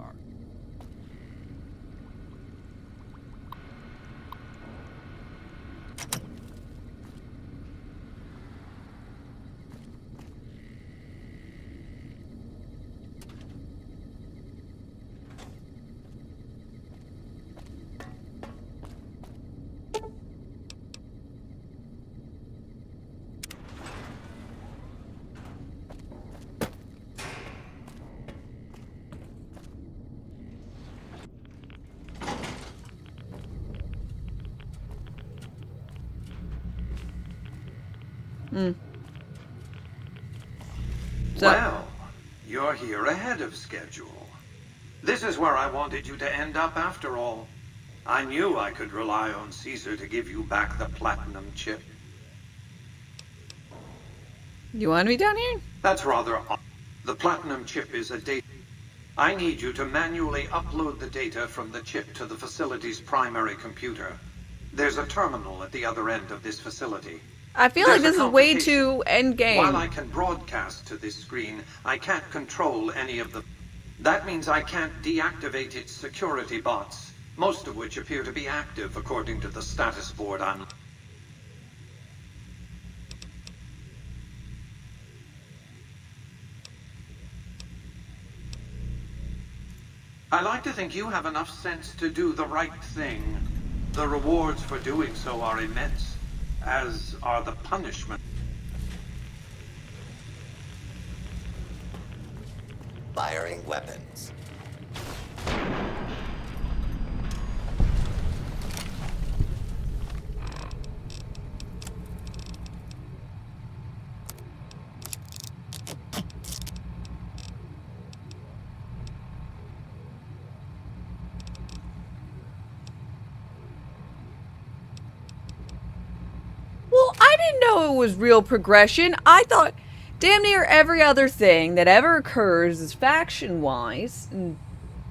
Well, you're here ahead of schedule. This is where I wanted you to end up after all. I knew I could rely on Caesar to give you back the platinum chip. You want me down here? That's rather odd. The platinum chip is a data. I need you to manually upload the data from the chip to the facility's primary computer. There's a terminal at the other end of this facility. I feel like this is way too endgame. While I can broadcast to this screen, I can't control any of the... That means I can't deactivate its security bots, most of which appear to be active according to the status board I'm... I like to think you have enough sense to do the right thing. The rewards for doing so are immense, as are the punishments. Firing weapons. Well, I didn't know it was real progression. I thought damn near every other thing that ever occurs is faction-wise in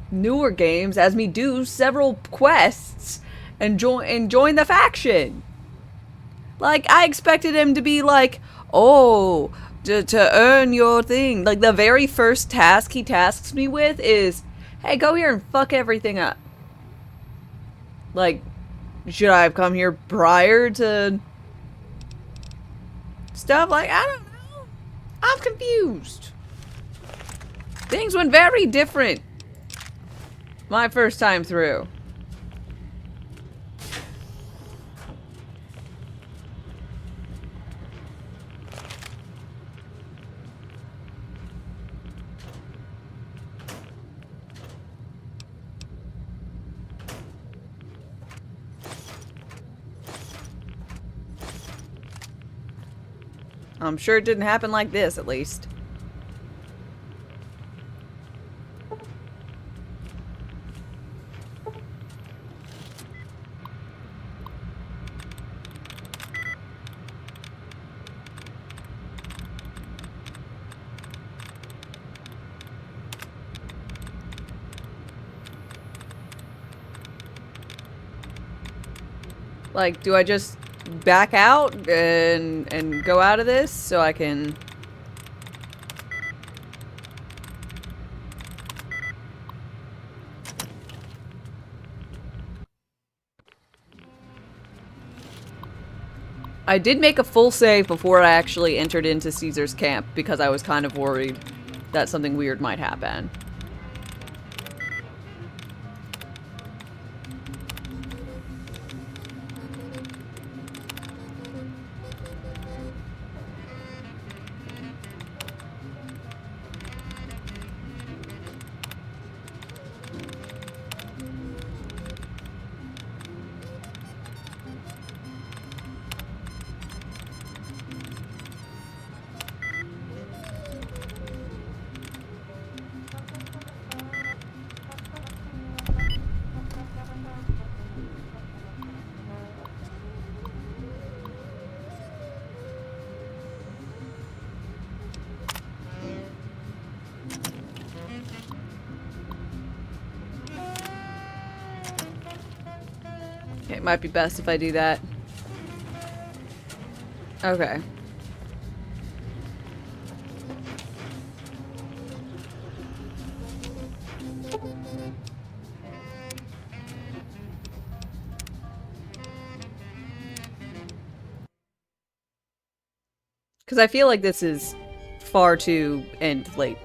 newer games as me do several quests and join the faction. Like, I expected him to be like, oh, to earn your thing. Like, the very first task he tasks me with is, hey, go here and fuck everything up. Like, should I have come here prior to... stuff? Like, I don't know. I'm confused. Things went very different my first time through. I'm sure it didn't happen like this, at least. Like, do I just back out and go out of this so I can... I did make a full save before I actually entered into Caesar's camp because I was kind of worried that something weird might happen. It might be best if I do that. Okay. Because I feel like this is far too late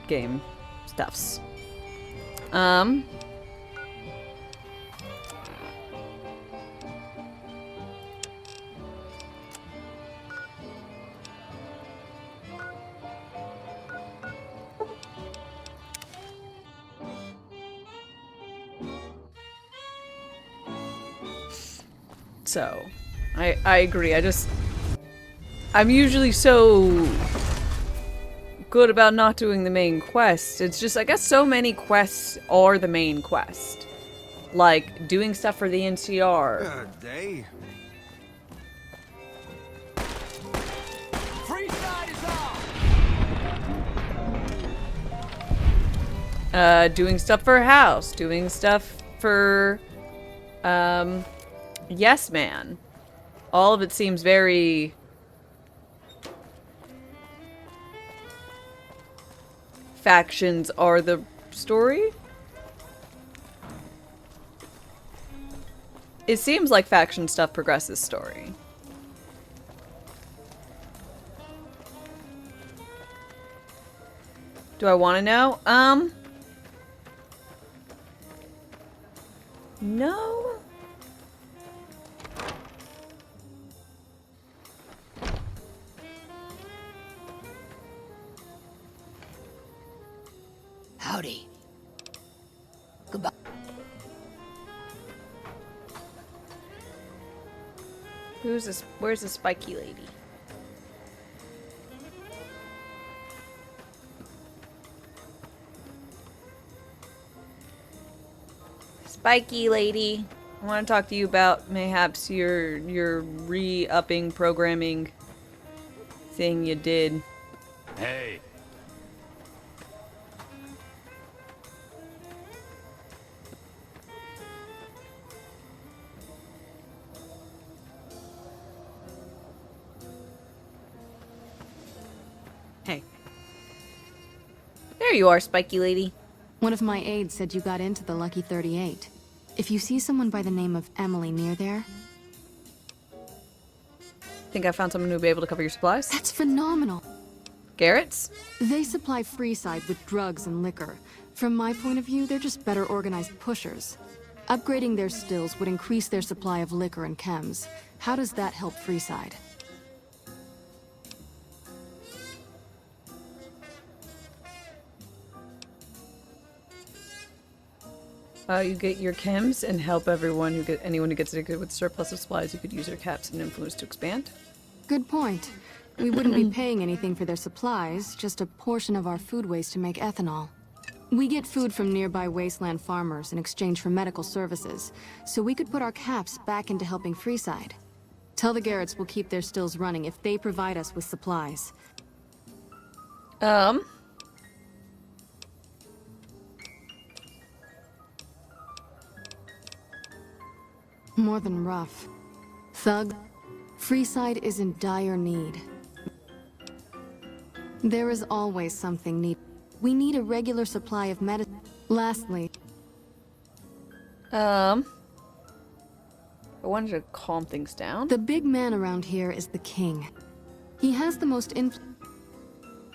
game stuffs. So, I agree. I'm usually so good about not doing the main quest. It's just, I guess so many quests are the main quest. Like, doing stuff for the NCR. Good day. Free side is on! Doing stuff for House. Doing stuff for, Yes Man. All of it seems very... factions are the story? It seems like faction stuff progresses story. Do I want to know? No. Howdy. Goodbye. Who's this? Where's the spiky lady? Spiky lady. I want to talk to you about mayhaps your re-upping programming thing you did. Hey. Hey. There you are, spiky lady. One of my aides said you got into the Lucky 38. If you see someone by the name of Emily near there... Think I found someone who'll be able to cover your supplies? That's phenomenal. Garrett's? They supply Freeside with drugs and liquor. From my point of view, they're just better organized pushers. Upgrading their stills would increase their supply of liquor and chems. How does that help Freeside? You get your chems and help anyone who gets addicted with surplus of supplies. You could use their caps and influence to expand. Good point. We wouldn't be paying anything for their supplies, just a portion of our food waste to make ethanol. We get food from nearby wasteland farmers in exchange for medical services, so we could put our caps back into helping Freeside. Tell the Garretts we'll keep their stills running if they provide us with supplies. More than rough. Thug, Freeside is in dire need. There is always something needed. We need a regular supply of medicine. Lastly... I wanted to calm things down. The big man around here is the king. He has the most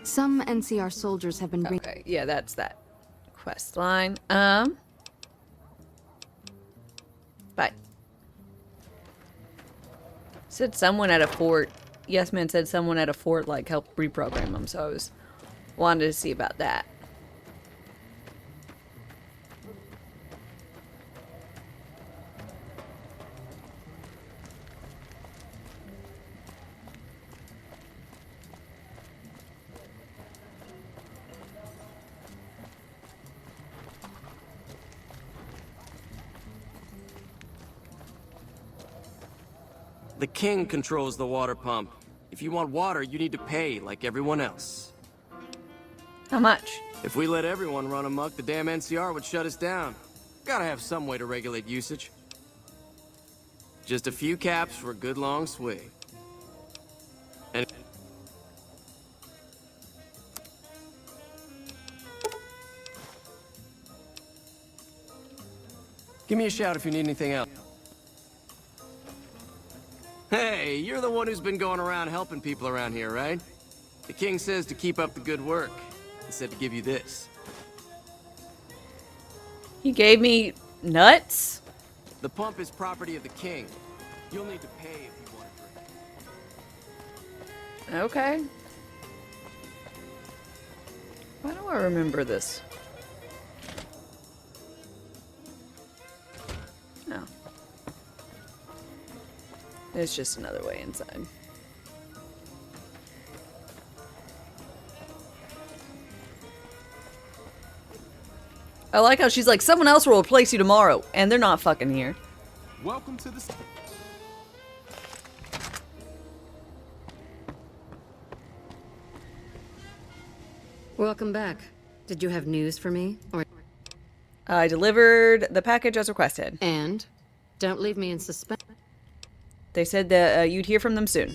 Some NCR soldiers have been bringing... Okay, yeah, that's that quest line. Bye. Said someone at a fort. Yes Man said someone at a fort like helped reprogram them, so I wanted to see about that. The king controls the water pump. If you want water, you need to pay like everyone else. How much? If we let everyone run amok, the damn NCR would shut us down. Gotta have some way to regulate usage. Just a few caps for a good long swig. And give me a shout if you need anything else. Hey, you're the one who's been going around helping people around here, right? The king says to keep up the good work. He said to give you this. He gave me nuts? The pump is property of the king. You'll need to pay if you want to drink. Okay. Why do I remember this? Oh. It's just another way inside. I like how she's like, someone else will replace you tomorrow, and they're not fucking here. Welcome to the... Welcome back. Did you have news for me? Or I delivered the package as requested. And? Don't leave me in suspense. They said that you'd hear from them soon.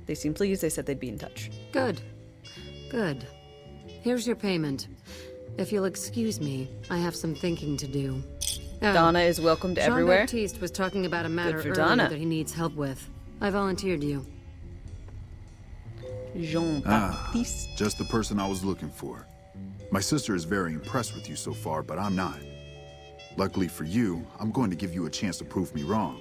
They seemed pleased. They said they'd be in touch. Good. Good. Here's your payment. If you'll excuse me, I have some thinking to do. Donna is welcomed everywhere. Jean-Baptiste was talking about a matter earlier Donna. that he needs help with. I volunteered you. Jean-Baptiste. Just the person I was looking for. My sister is very impressed with you so far, but I'm not. Luckily for you, I'm going to give you a chance to prove me wrong.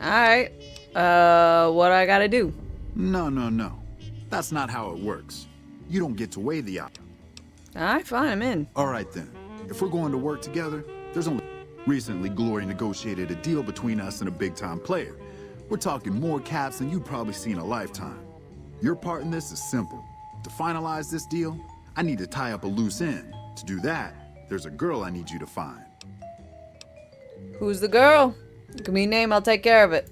Alright. What I gotta do? No. That's not how it works. You don't get to weigh the outcome. Alright, fine, I'm in. Alright then. If we're going to work together, there's only... Recently, Glory negotiated a deal between us and a big-time player. We're talking more caps than you'd probably see in a lifetime. Your part in this is simple. To finalize this deal, I need to tie up a loose end. To do that, there's a girl I need you to find. Who's the girl? Give me a name, I'll take care of it.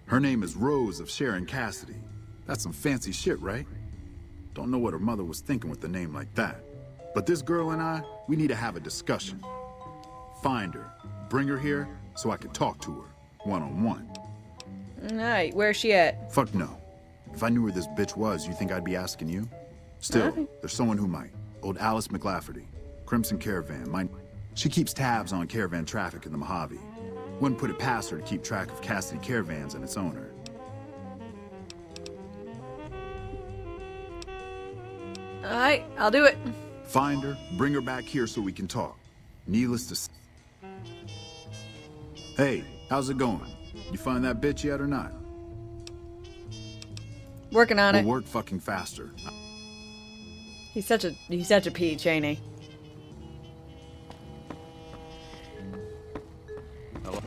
Her name is Rose of Sharon Cassidy. That's some fancy shit, right? Don't know what her mother was thinking with a name like that. But this girl and I, we need to have a discussion. Find her, bring her here, so I can talk to her, one-on-one. Alright, where's she at? Fuck no. If I knew where this bitch was, you think I'd be asking you? Still, there's someone who might. Old Alice McLafferty, Crimson Caravan. She keeps tabs on caravan traffic in the Mojave. Wouldn't put it past her to keep track of Cassidy Caravans and its owner. Alright, I'll do it. Find her, bring her back here so we can talk. Needless to say. Hey, how's it going? You find that bitch yet or not? Working on it. We'll work fucking faster. He's such a peach, ain't he? Hello?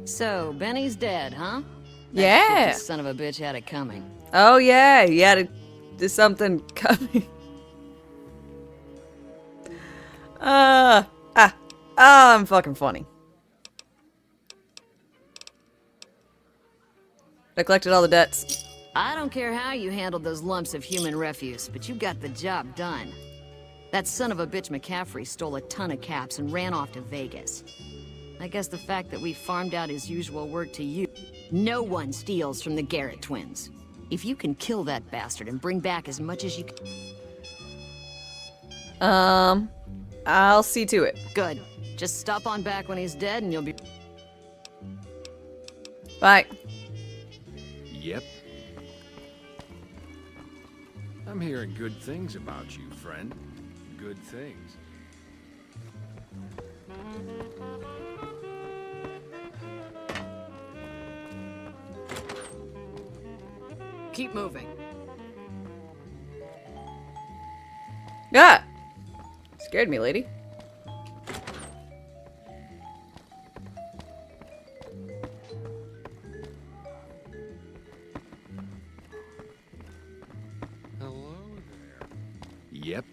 So, Benny's dead, huh? Yeah. That son of a bitch had it coming. Oh yeah, he had something coming. I'm fucking funny. I collected all the debts. I don't care how you handled those lumps of human refuse, but you got the job done. That son of a bitch McCaffrey stole a ton of caps and ran off to Vegas. I guess the fact that we farmed out his usual work to you... No one steals from the Garrett twins. If you can kill that bastard and bring back as much as you can... I'll see to it. Good. Just stop on back when he's dead and you'll be... Bye. Yep. I'm hearing good things about you, friend. Good things. Keep moving. Ah! Scared me, lady. Hello there. Yep.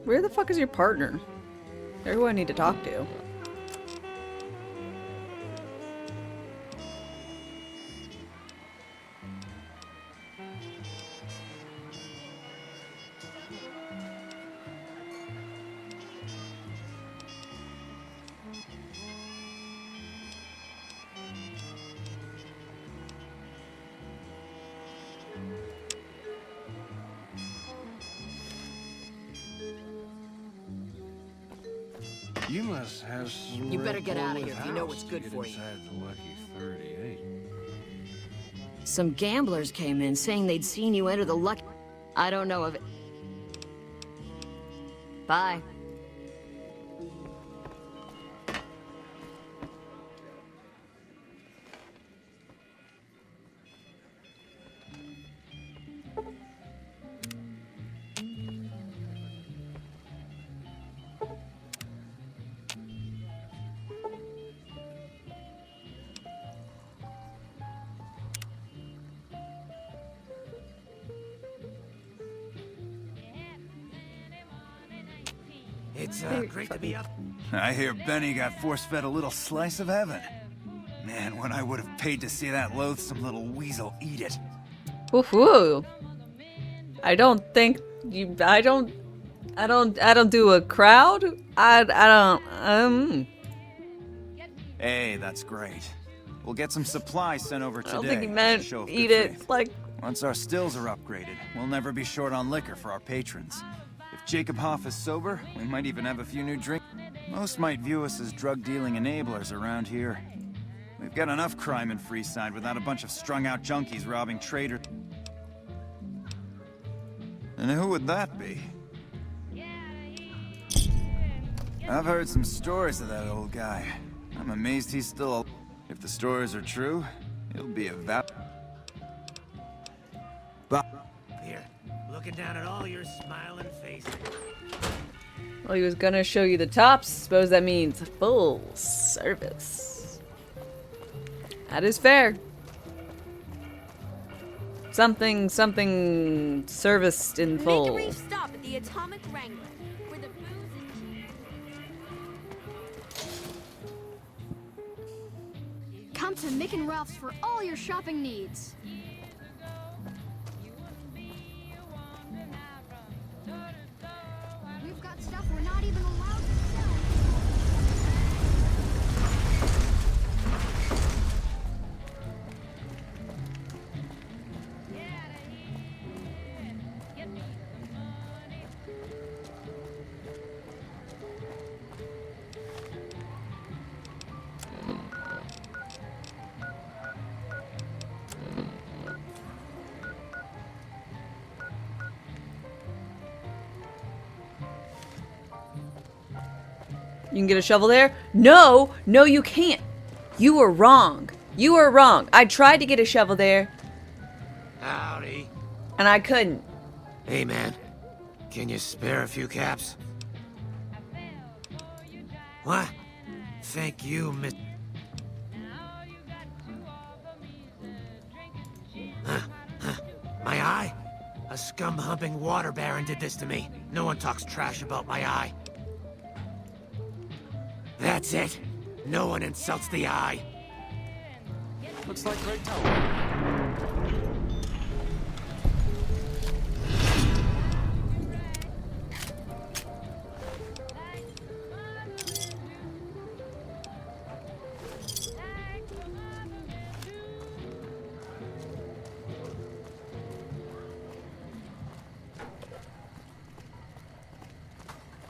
Where the fuck is your partner? They're who I need to talk to. You must have some. You better get rapport out of with here if you know House what's to good get for you. inside the Lucky 38. Some gamblers came in saying they'd seen you enter the lucky... I don't know of it. Bye. It's great to be up. I hear Benny got force-fed a little slice of heaven. Man, when I would have paid to see that loathsome little weasel eat it. Woohoo! I don't think you. I don't do a crowd. I don't. Hey, that's great. We'll get some supplies sent over today. I don't think he as a meant show of eat good it. faith. Like, Once our stills are upgraded, we'll never be short on liquor for our patrons. If Jacob Hoff is sober, we might even have a few new drinks. Most might view us as drug-dealing enablers around here. We've got enough crime in Freeside without a bunch of strung-out junkies robbing traders. And who would that be? I've heard some stories of that old guy. I'm amazed he's still alive. If the stories are true, he'll be a Here, looking down at all your smiling faces. well, he was gonna show you the tops. Suppose that means full service. That is fair. Something serviced in full. Make a brief stop at the Atomic Wrangler, where the booze is. Come to Mick and Ralph's for all your shopping needs. We've got stuff we're not even allowed to sell. You can get a shovel there? No, no, you can't. You were wrong. You were wrong. I tried to get a shovel there, Howdy. and I couldn't. Hey, man. Can you spare a few caps? What? Thank you, Miss... My eye? A scum-humping water baron did this to me. No one talks trash about my eye. That's it. No one insults the eye. Looks like great television.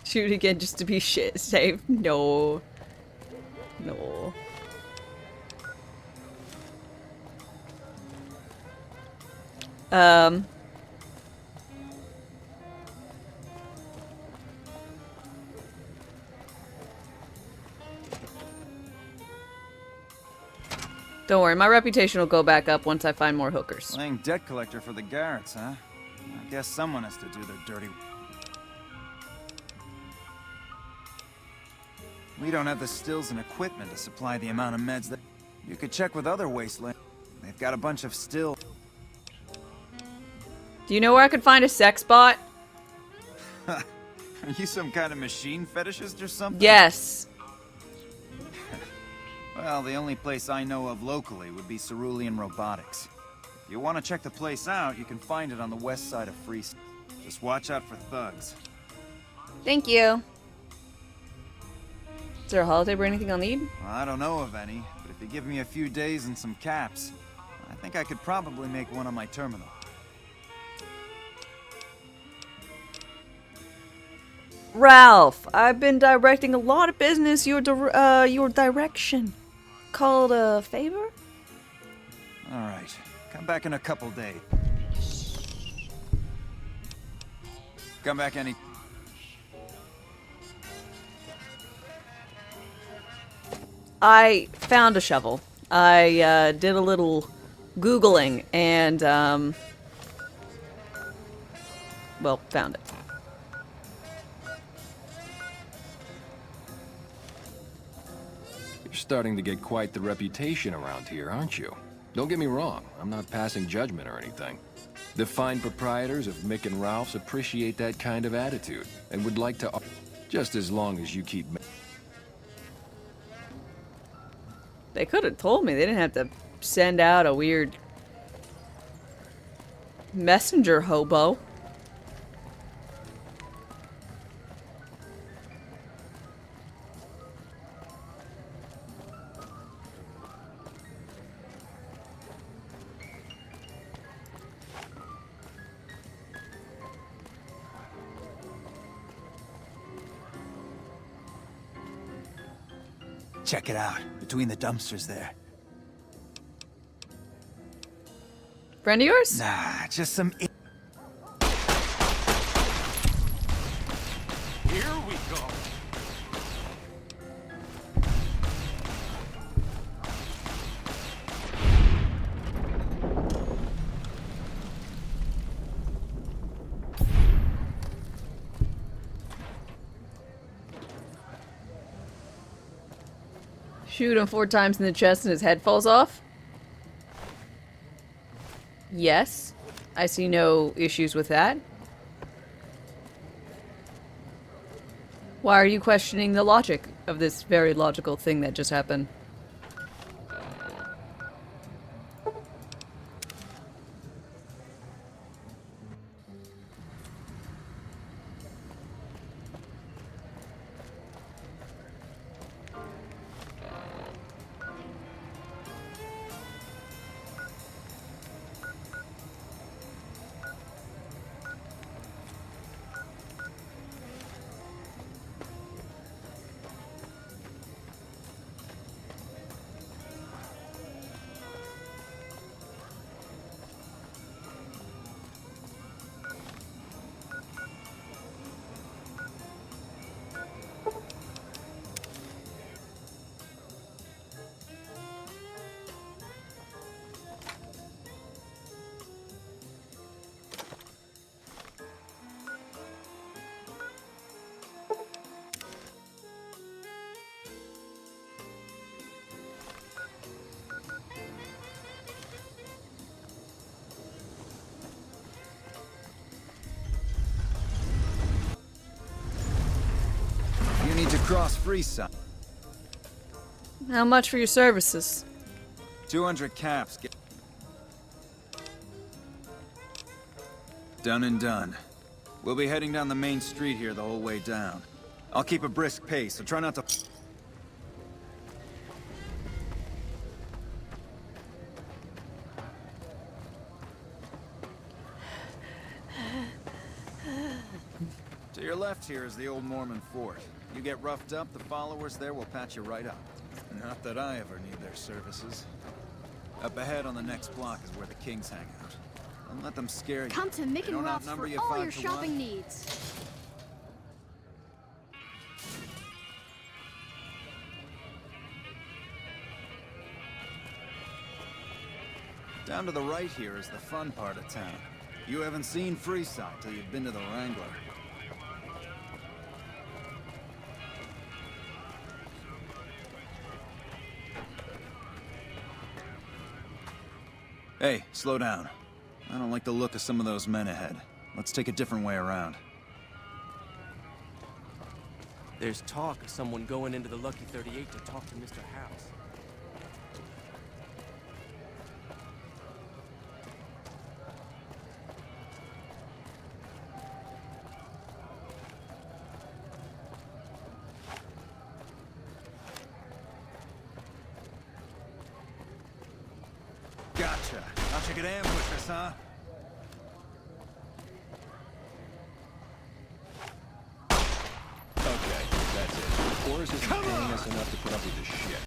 Shoot again just to be shit safe. No. No. Don't worry, my reputation will go back up once I find more hookers. Playing debt collector for the Garretts, huh? I guess someone has to do their dirty... We don't have the stills and equipment to supply the amount of meds that... You could check with other wastelands. They've got a bunch of stills. Do you know where I could find a sex bot? Are you some kind of machine fetishist or something? Yes. Well, the only place I know of locally would be Cerulean Robotics. If you want to check the place out, you can find it on the west side of Freeside. Just watch out for thugs. Thank you. Is there a holotape or anything I'll need? Well, I don't know of any, but if you give me a few days and some caps, I think I could probably make one on my terminal. Ralph, I've been directing a lot of business your direction. Called a favor? All right. Come back in a couple days. Come back any... I found a shovel. I did a little Googling and, well, found it. You're starting to get quite the reputation around here, aren't you? Don't get me wrong, I'm not passing judgment or anything. The fine proprietors of Mick and Ralph's appreciate that kind of attitude and would like to... just as long as you keep... They could have told me. They didn't have to send out a weird messenger hobo. Check it out, between the dumpsters there. Friend of yours? Nah, just some... Here we go. Shoot him 4 times in the chest and his head falls off? Yes. I see no issues with that. Why are you questioning the logic of this very logical thing that just happened? Need to cross Wed-Sun. How much for your services? 200 caps. Done and done. We'll be heading down the main street here the whole way down. I'll keep a brisk pace, so try not to... To your left here is the old Mormon fort. You get roughed up, the followers there will patch you right up. Not that I ever need their services. Up ahead on the next block is where the kings hang out. Don't let them scare you. Come to Mick and Ralph's for all your shopping needs. Down to the right here is the fun part of town. You haven't seen Wed-Sun till you've been to the Wrangler. Hey, slow down. I don't like the look of some of those men ahead. Let's take a different way around. There's talk of someone going into the Lucky 38 to talk to Mr. House. Gotcha. Thought you could ambush us, huh? force isn't paying us enough to put up with this shit.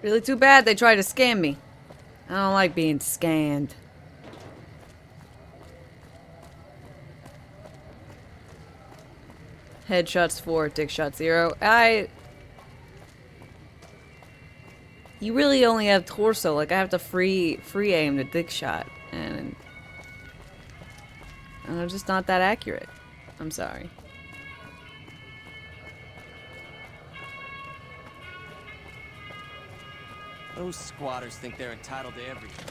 Really too bad they tried to scam me. I don't like being scanned. Headshots 4, dick shot 0. You really only have torso. Like, I have to free aim the dick shot. And I'm just not that accurate. I'm sorry. Those squatters think they're entitled to everything.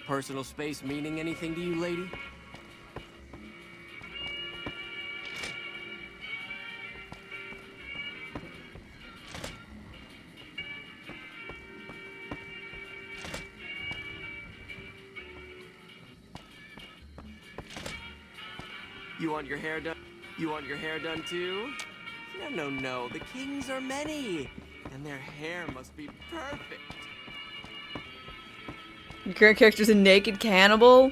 Personal space meaning anything to you, lady? You want your hair done? You want your hair done too? No. The kings are many, and their hair must be perfect. Your current character's a naked cannibal?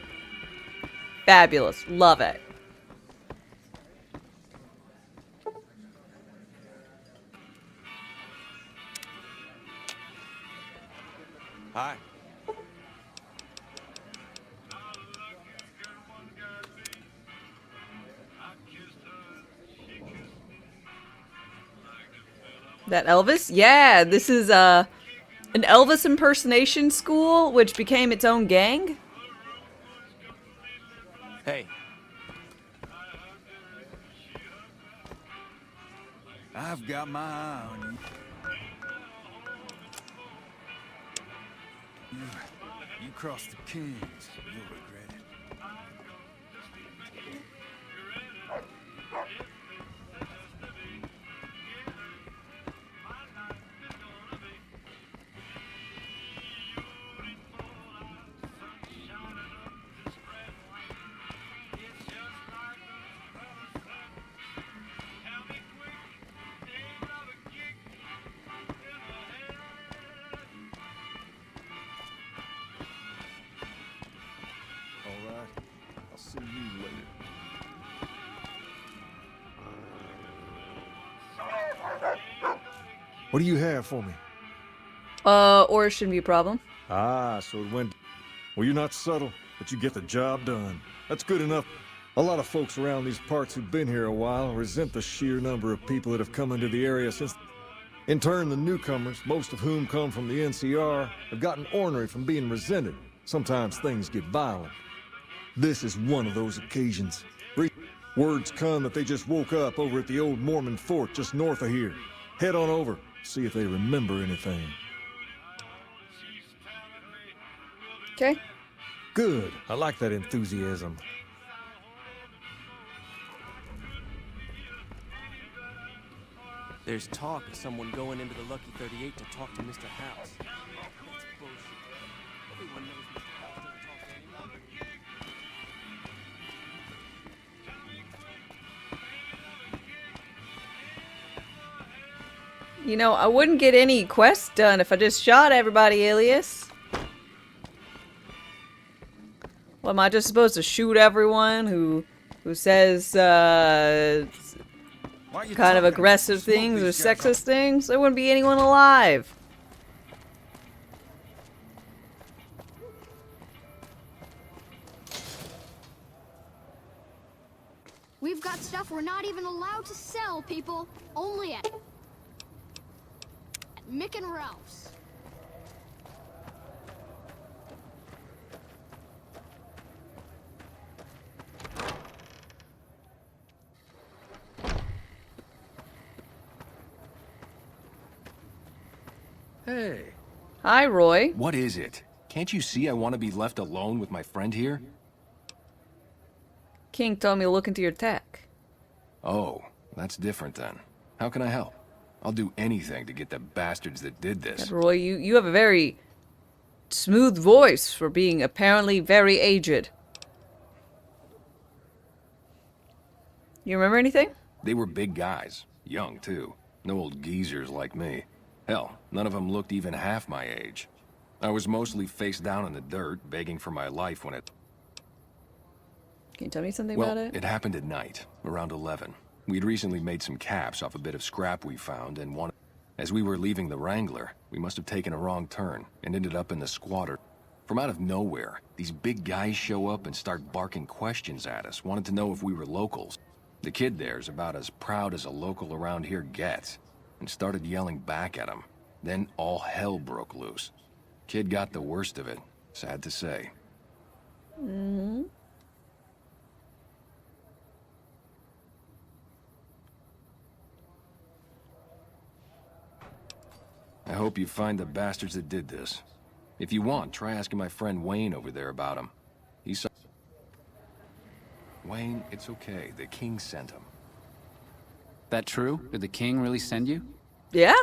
Fabulous. Love it. Hi. That Elvis? Yeah, this is an Elvis impersonation school, which became its own gang. Hey. I've got my eye on you. You cross the kings, you'll regret it. All right. I'll see you later. What do you have for me? Or shouldn't be a problem. Ah, so it went... Well, you're not subtle, but you get the job done. That's good enough. A lot of folks around these parts who've been here a while resent the sheer number of people that have come into the area since... In turn, the newcomers, most of whom come from the NCR, have gotten ornery from being resented. Sometimes things get violent. This is one of those occasions. Words come that they just woke up over at the old Mormon fort just north of here. Head on over, see if they remember anything. Okay. Good. I like that enthusiasm. There's talk of someone going into the Lucky 38 to talk to Mr. House. That's bullshit. Everyone knows Mr. House doesn't talk to anyone. You know, I wouldn't get any quests done if I just shot everybody, Alias. Well, am I just supposed to shoot everyone who says kind of aggressive things or sexist things? There wouldn't be anyone alive. We've got stuff we're not even allowed to sell, people. Only at Mick and Ralph's. Hey. Hi, Roy. What is it? Can't you see I want to be left alone with my friend here? King told me to look into your tech. Oh, that's different then. How can I help? I'll do anything to get the bastards that did this. God, Roy, you have a very smooth voice for being apparently very aged. You remember anything? They were big guys. Young, too. No old geezers like me. Hell, none of them looked even half my age. I was mostly face down in the dirt, begging for my life when it... Can you tell me something Well, about it? it happened at night, around 11. We'd recently made some caps off a bit of scrap we found, and one... As we were leaving the Wrangler, we must have taken a wrong turn, and ended up in the squatter. From out of nowhere, these big guys show up and start barking questions at us, wanted to know if we were locals. The kid there's about as proud as a local around here gets, and started yelling back at him. Then all hell broke loose. Kid got the worst of it, sad to say. Mm-hmm. I hope you find the bastards that did this. If you want, try asking my friend Wayne over there about him. He's... Wayne, it's okay. The king sent him. That true? Did the king really send you? Yeah.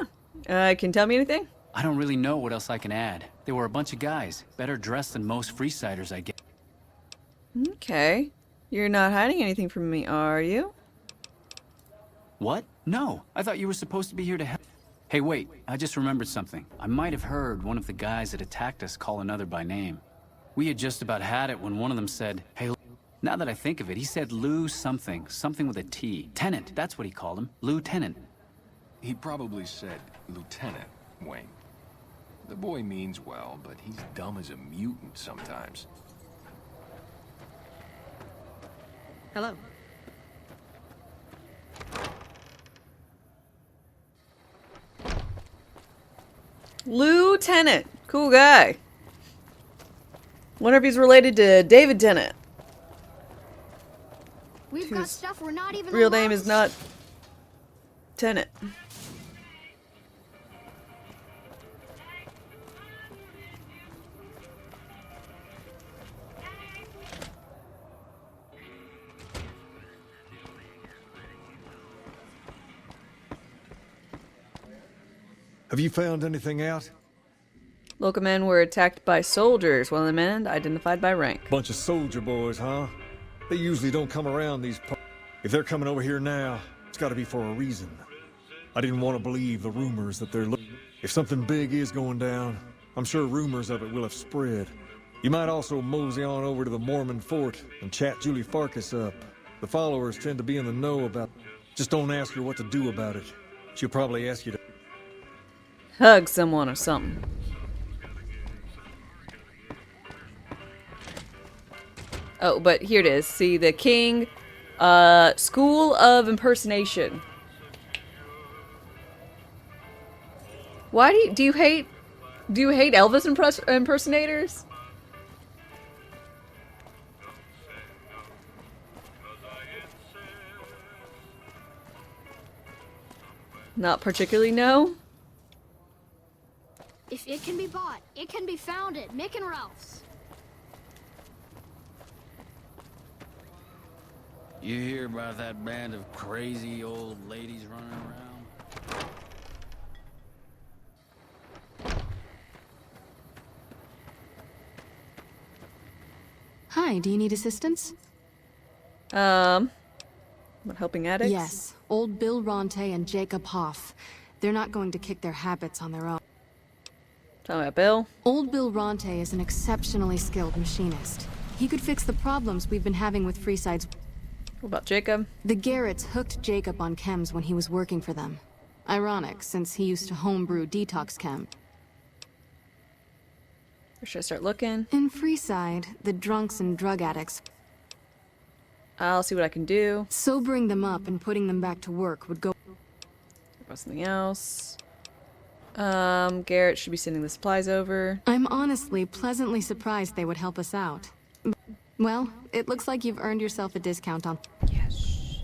Can you tell me anything? I don't really know what else I can add. They were a bunch of guys, better dressed than most Freesiders, I guess. Okay. You're not hiding anything from me, are you? What? No. I thought you were supposed to be here to help. Hey, wait. I just remembered something. I might have heard one of the guys that attacked us call another by name. We had just about had it when one of them said, hey, now that I think of it, he said Lou something. Something with a T. Tenant, that's what he called him. Lieutenant. He probably said Lieutenant, Wayne. The boy means well, but he's dumb as a mutant sometimes. Hello. Lieutenant. Cool guy. Wonder if he's related to David Tennant. We've got stuff we're not even Real allowed name is not Tennant. Have you found anything out? Local men were attacked by soldiers. One of the men identified by rank. Bunch of soldier boys, huh? They usually don't come around these parts. If they're coming over here now, it's gotta be for a reason. I didn't want to believe the rumors that they're looking. If something big is going down, I'm sure rumors of it will have spread. You might also mosey on over to the Mormon fort and chat Julie Farkas up. The followers tend to be in the know about... Just don't ask her what to do about it. She'll probably ask you to... Hug someone or something. Oh, but here it is. See, the king, School of Impersonation. Why do you hate Elvis impersonators? Not particularly, no. If it can be bought, it can be found at Mick and Ralph's. You hear about that band of crazy old ladies running around? Hi, do you need assistance? What, helping addicts? Yes. Old Bill Ronte and Jacob Hoff. They're not going to kick their habits on their own. Talking about Bill? Old Bill Ronte is an exceptionally skilled machinist. He could fix the problems we've been having with Freeside's... What about Jacob? The Garretts hooked Jacob on chems when he was working for them. Ironic, since he used to homebrew detox chem. Or should I start looking? In Freeside, the drunks and drug addicts... I'll see what I can do. Sobering them up and putting them back to work would go... What about something else? Garrett should be sending the supplies over. I'm honestly pleasantly surprised they would help us out. Well, it looks like you've earned yourself a discount on... Yes.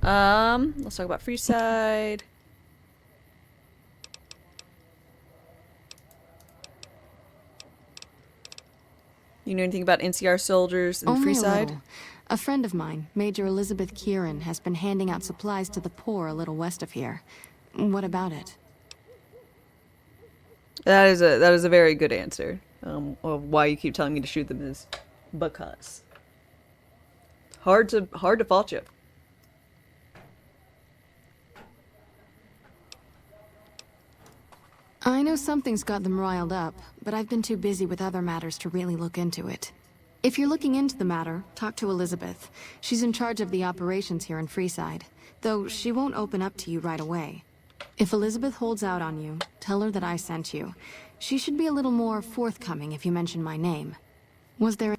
Let's talk about Freeside. You know anything about NCR soldiers in Only a Freeside? little. A friend of mine, Major Elizabeth Kieran, has been handing out supplies to the poor a little west of here. What about it? That is a very good answer. Of why you keep telling me to shoot them is because hard to fault you. I know something's got them riled up, but I've been too busy with other matters to really look into it. If you're looking into the matter, talk to Elizabeth. She's in charge of the operations here in Freeside, though she won't open up to you right away. If Elizabeth holds out on you, tell her that I sent you. She should be a little more forthcoming if you mention my name. Was there...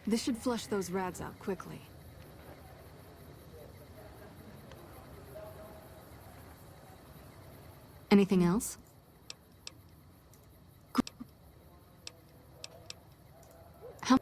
This should flush those rads out quickly. Anything else? How...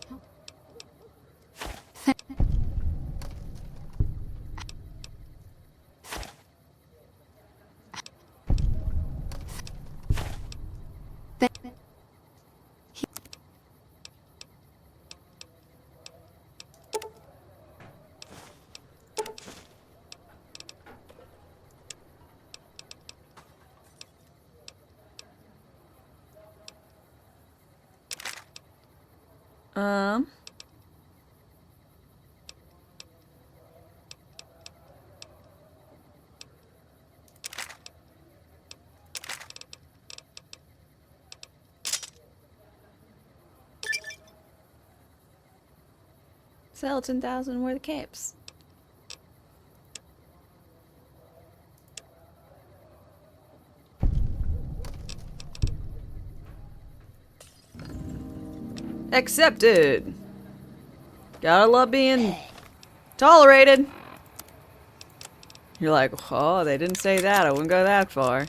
Sell 10,000 worth of capes. Accepted. Gotta love being tolerated. You're like, oh, they didn't say that. I wouldn't go that far.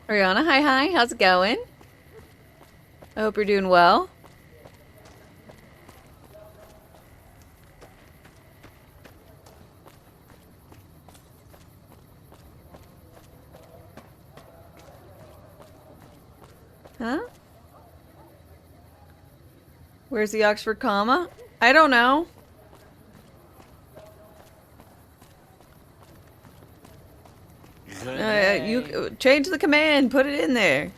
Ariana, hi, how's it going? I hope you're doing well. Huh? Where's the Oxford comma? I don't know. You change the command, put it in there.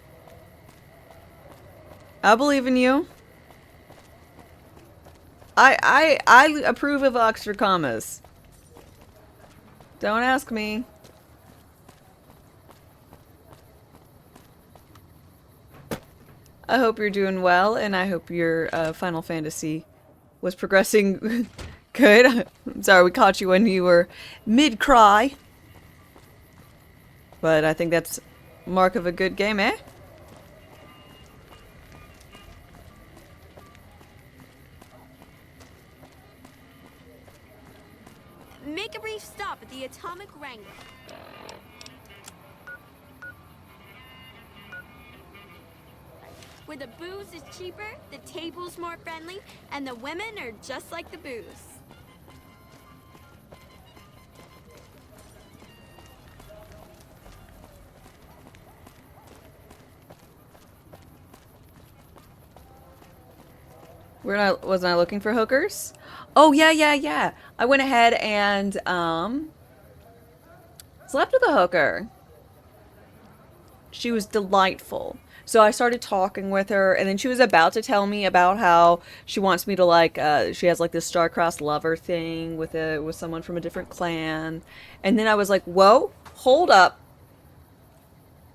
I believe in you. I approve of Oxford commas. Don't ask me. I hope you're doing well, and I hope your Final Fantasy was progressing good. I'm sorry we caught you when you were mid-cry. But I think that's mark of a good game, eh? Make a brief stop at the Atomic Wrangler. Where the booze is cheaper, the table's more friendly, and the women are just like the booze. Wasn't I looking for hookers? Oh yeah. I went ahead and slept with a hooker. She was delightful. So I started talking with her, and then she was about to tell me about how she wants me to like. She has like this star-crossed lover thing with someone from a different clan, and then I was like, "Whoa, hold up!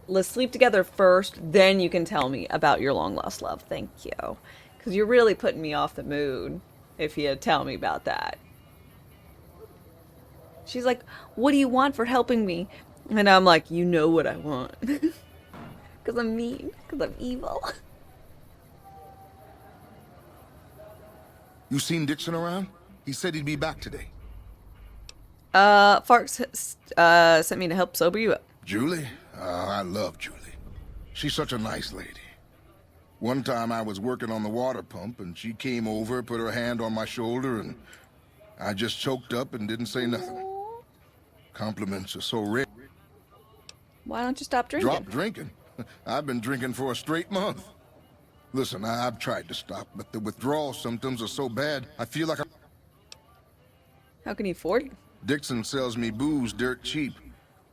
Let's sleep together first, then you can tell me about your long-lost love. Thank you, because you're really putting me off the mood if you tell me about that." She's like, "What do you want for helping me?" And I'm like, "You know what I want." Because I'm mean. Because I'm evil. You seen Dixon around? He said he'd be back today. Farks sent me to help sober you up. Julie? I love Julie. She's such a nice lady. One time I was working on the water pump, and she came over, put her hand on my shoulder, and I just choked up and didn't say nothing. Compliments are so rare. Why don't you stop drinking? Drop drinking? I've been drinking for a straight month. Listen, I've tried to stop, but the withdrawal symptoms are so bad, I feel like I'm... How can you afford it? Dixon sells me booze dirt cheap.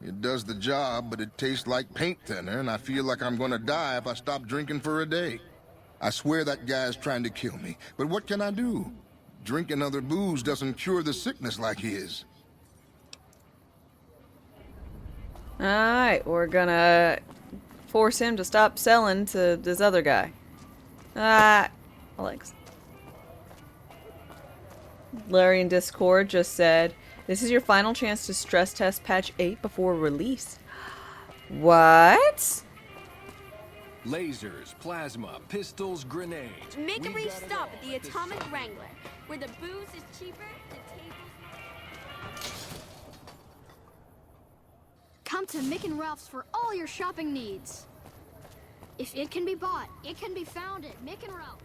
It does the job, but it tastes like paint thinner, and I feel like I'm gonna die if I stop drinking for a day. I swear that guy's trying to kill me, but what can I do? Drinking other booze doesn't cure the sickness like his. Alright, we're gonna force him to stop selling to this other guy. Alex. Larry in Discord just said, "This is your final chance to stress test patch 8 before release." What? Lasers, plasma, pistols, grenades. Make a brief stop at the Atomic Wrangler, where the booze is cheaper, the tables... Come to Mick and Ralph's for all your shopping needs. If it can be bought, it can be found at Mick and Ralph's.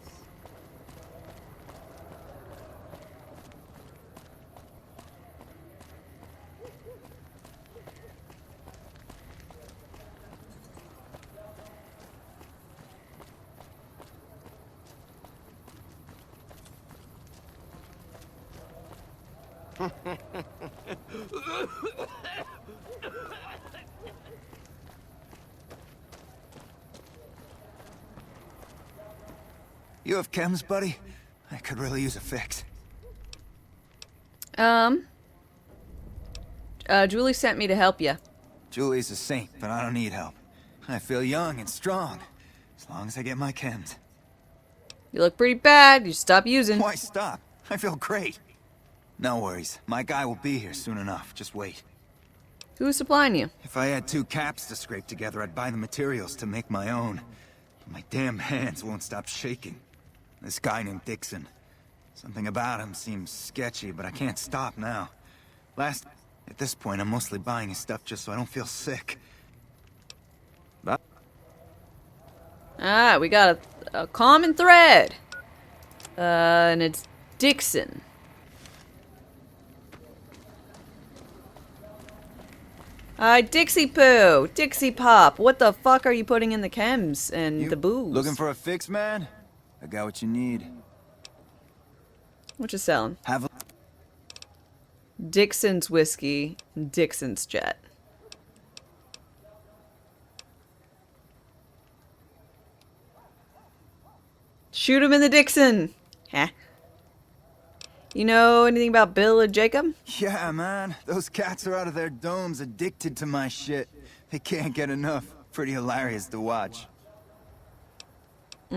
You have chems, buddy? I could really use a fix. Julie sent me to help you. Julie's a saint, but I don't need help. I feel young and strong, as long as I get my chems. You look pretty bad. You stop using. Why stop? I feel great. No worries. My guy will be here soon enough. Just wait. Who's supplying you? If I had 2 caps to scrape together, I'd buy the materials to make my own. But my damn hands won't stop shaking. This guy named Dixon. Something about him seems sketchy, but I can't stop now. At this point, I'm mostly buying his stuff just so I don't feel sick. But... We got a common thread. And it's Dixon. Dixie Poo, Dixie Pop, what the fuck are you putting in the chems and the booze? Looking for a fix, man? I got what you need. What you selling? Have a... Dixon's whiskey, Dixon's jet. Shoot him in the Dixon! Huh? You know anything about Bill and Jacob? Yeah, man. Those cats are out of their domes addicted to my shit. They can't get enough. Pretty hilarious to watch. Are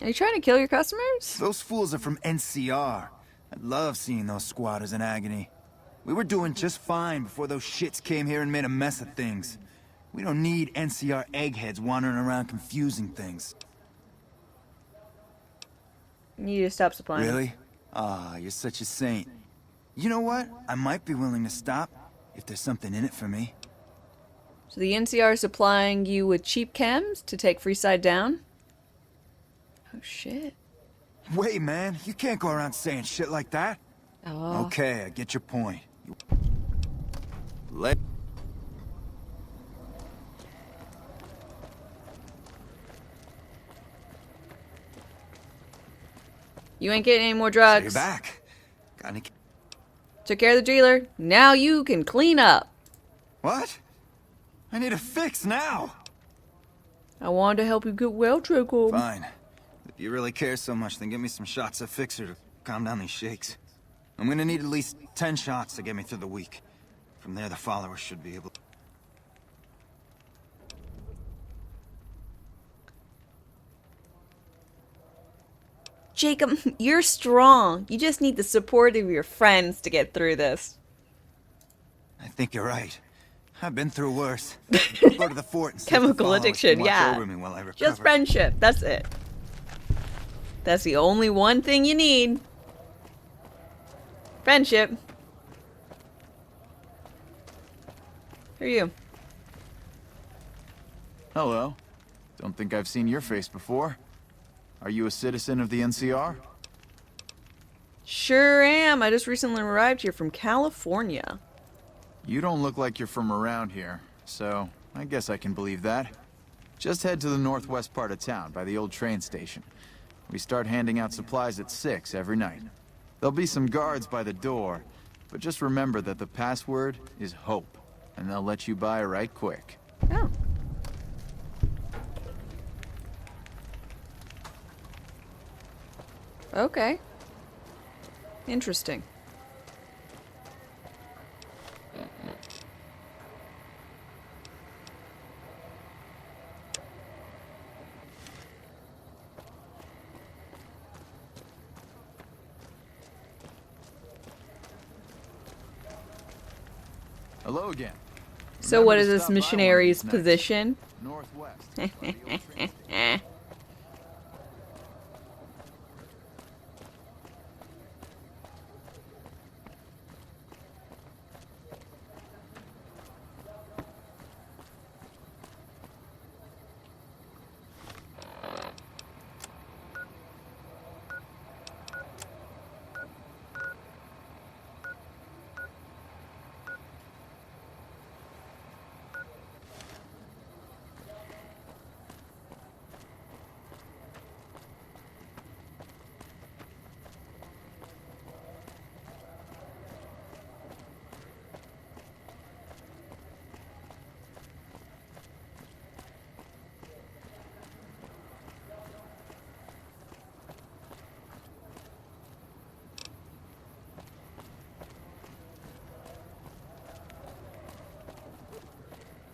you trying to kill your customers? Those fools are from NCR. I love seeing those squatters in agony. We were doing just fine before those shits came here and made a mess of things. We don't need NCR eggheads wandering around confusing things. You need to stop supplying. Really? Ah, you're such a saint. You know what? I might be willing to stop if there's something in it for me. So the NCR is supplying you with cheap chems to take Freeside down? Oh, shit. Wait, man. You can't go around saying shit like that. Oh. Okay, I get your point. You ain't getting any more So drugs. you're back. Got any... Took care of the dealer. Now you can clean up. What? I need a fix now. I wanted to help you get well, Jacob. Fine. If you really care so much, then give me some shots of Fixer to calm down these shakes. I'm gonna need at least 10 shots to get me through the week. From there, the followers should be able... Jacob, you're strong. You just need the support of your friends to get through this. I think you're right. I've been through worse. Go to the fort and see if the Chemical followers addiction, can watch yeah. over me while I recover. Just friendship. That's it. That's the only one thing you need. Friendship. Who are you? Hello. Don't think I've seen your face before. Are you a citizen of the NCR? Sure am. I just recently arrived here from California. You don't look like you're from around here, so I guess I can believe that. Just head to the northwest part of town, by the old train station. We start handing out supplies at 6 every night. There'll be some guards by the door, but just remember that the password is HOPE, and they'll let you by right quick. Oh. Okay. Interesting. Hello again. So what is this missionary's position? Northwest.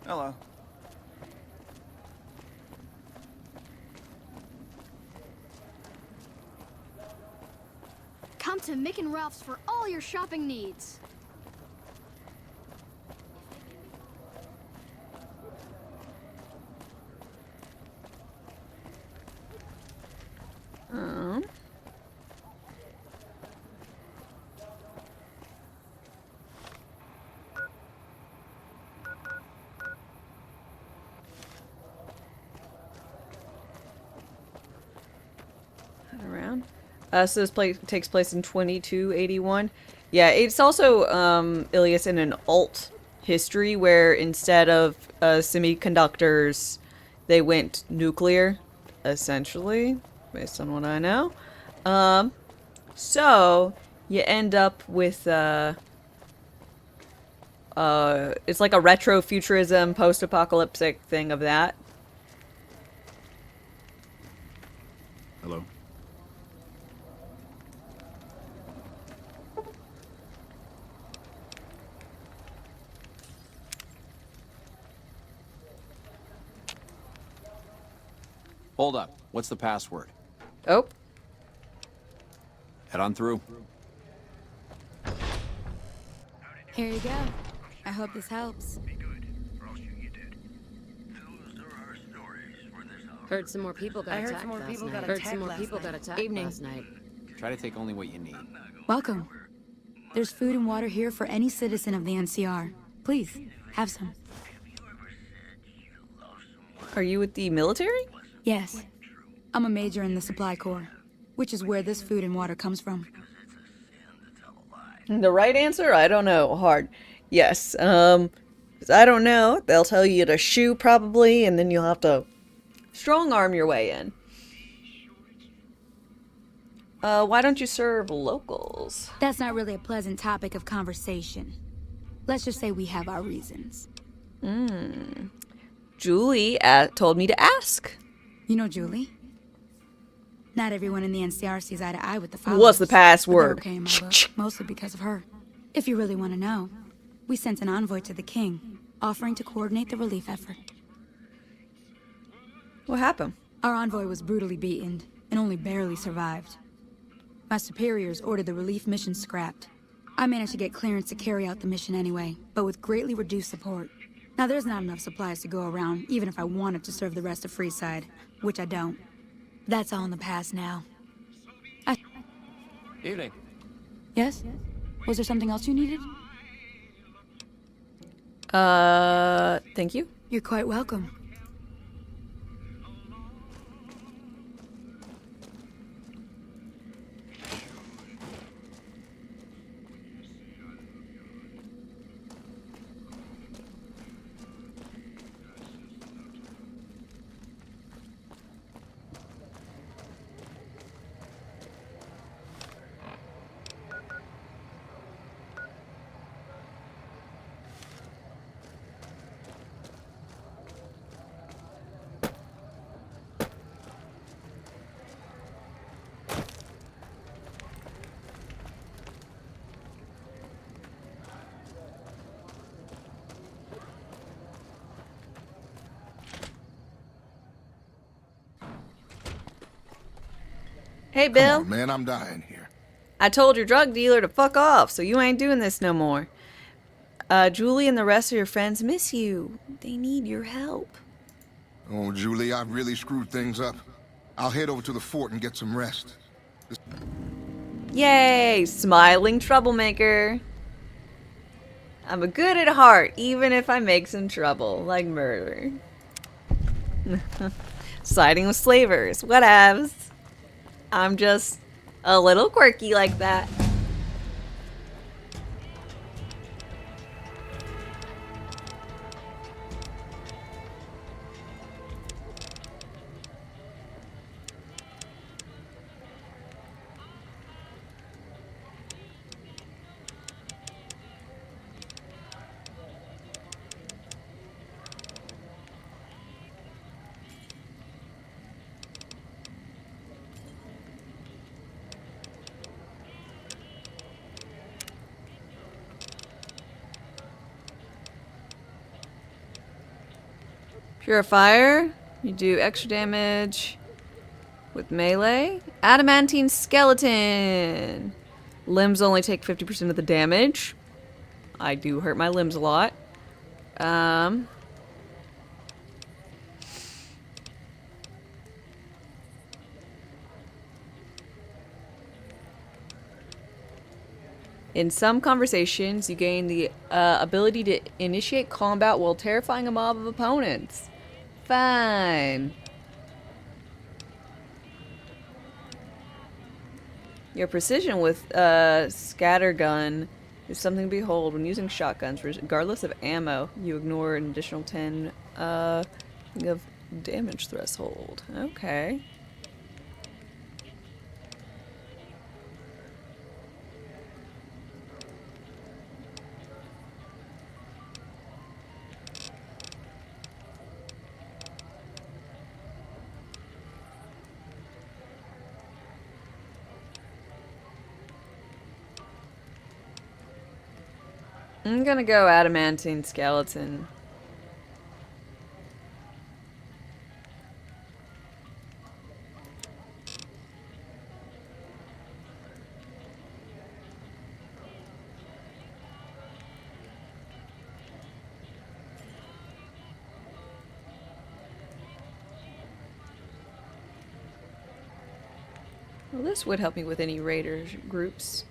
Hello. Come to Mick and Ralph's for all your shopping needs. Around. So this takes place in 2281. Yeah, it's also Ilias in an alt history where instead of semiconductors, they went nuclear, essentially, based on what I know. So you end up with it's like a retro futurism, post-apocalyptic thing of that. Hello? Hold up. What's the password? Oh. Head on through. Here you go. I hope this helps. Heard some more people got attacked last night. Evening. Last night. Try to take only what you need. Welcome. There's food and water here for any citizen of the NCR. Please, have some. Are you with the military? Yes. I'm a major in the Supply Corps, which is where this food and water comes from. The right answer? I don't know. Hard. Yes. 'Cause I don't know. They'll tell you to shoot probably, and then you'll have to strong arm your way in. Why don't you serve locals? That's not really a pleasant topic of conversation. Let's just say we have our reasons. Julie told me to ask. You know Julie? Not everyone in the NCR sees eye to eye with the followers. What's the password? But they're okay in my book, mostly because of her. If you really want to know, we sent an envoy to the king, offering to coordinate the relief effort. What happened? Our envoy was brutally beaten and only barely survived. My superiors ordered the relief mission scrapped. I managed to get clearance to carry out the mission anyway, but with greatly reduced support. Now there's not enough supplies to go around, even if I wanted to serve the rest of Freeside, which I don't. That's all in the past now. Evening. Yes? Was there something else you needed? Thank you. You're quite welcome. Hey, Bill. Come on, man, I'm dying here. I told your drug dealer to fuck off, so you ain't doing this no more. Julie and the rest of your friends miss you. They need your help. Oh, Julie, I've really screwed things up. I'll head over to the fort and get some rest. Yay, smiling troublemaker. I'm a good at heart, even if I make some trouble, like murder. Siding with slavers, whatevs. I'm just a little quirky like that. Purifier, you do extra damage with melee. Adamantine skeleton. Limbs only take 50% of the damage. I do hurt my limbs a lot. In some conversations, you gain the ability to initiate combat while terrifying a mob of opponents. Fine. Your precision with scattergun is something to behold. When using shotguns, regardless of ammo, you ignore an additional 10 of damage threshold. Okay. I'm gonna go adamantine skeleton. Well, this would help me with any raiders groups.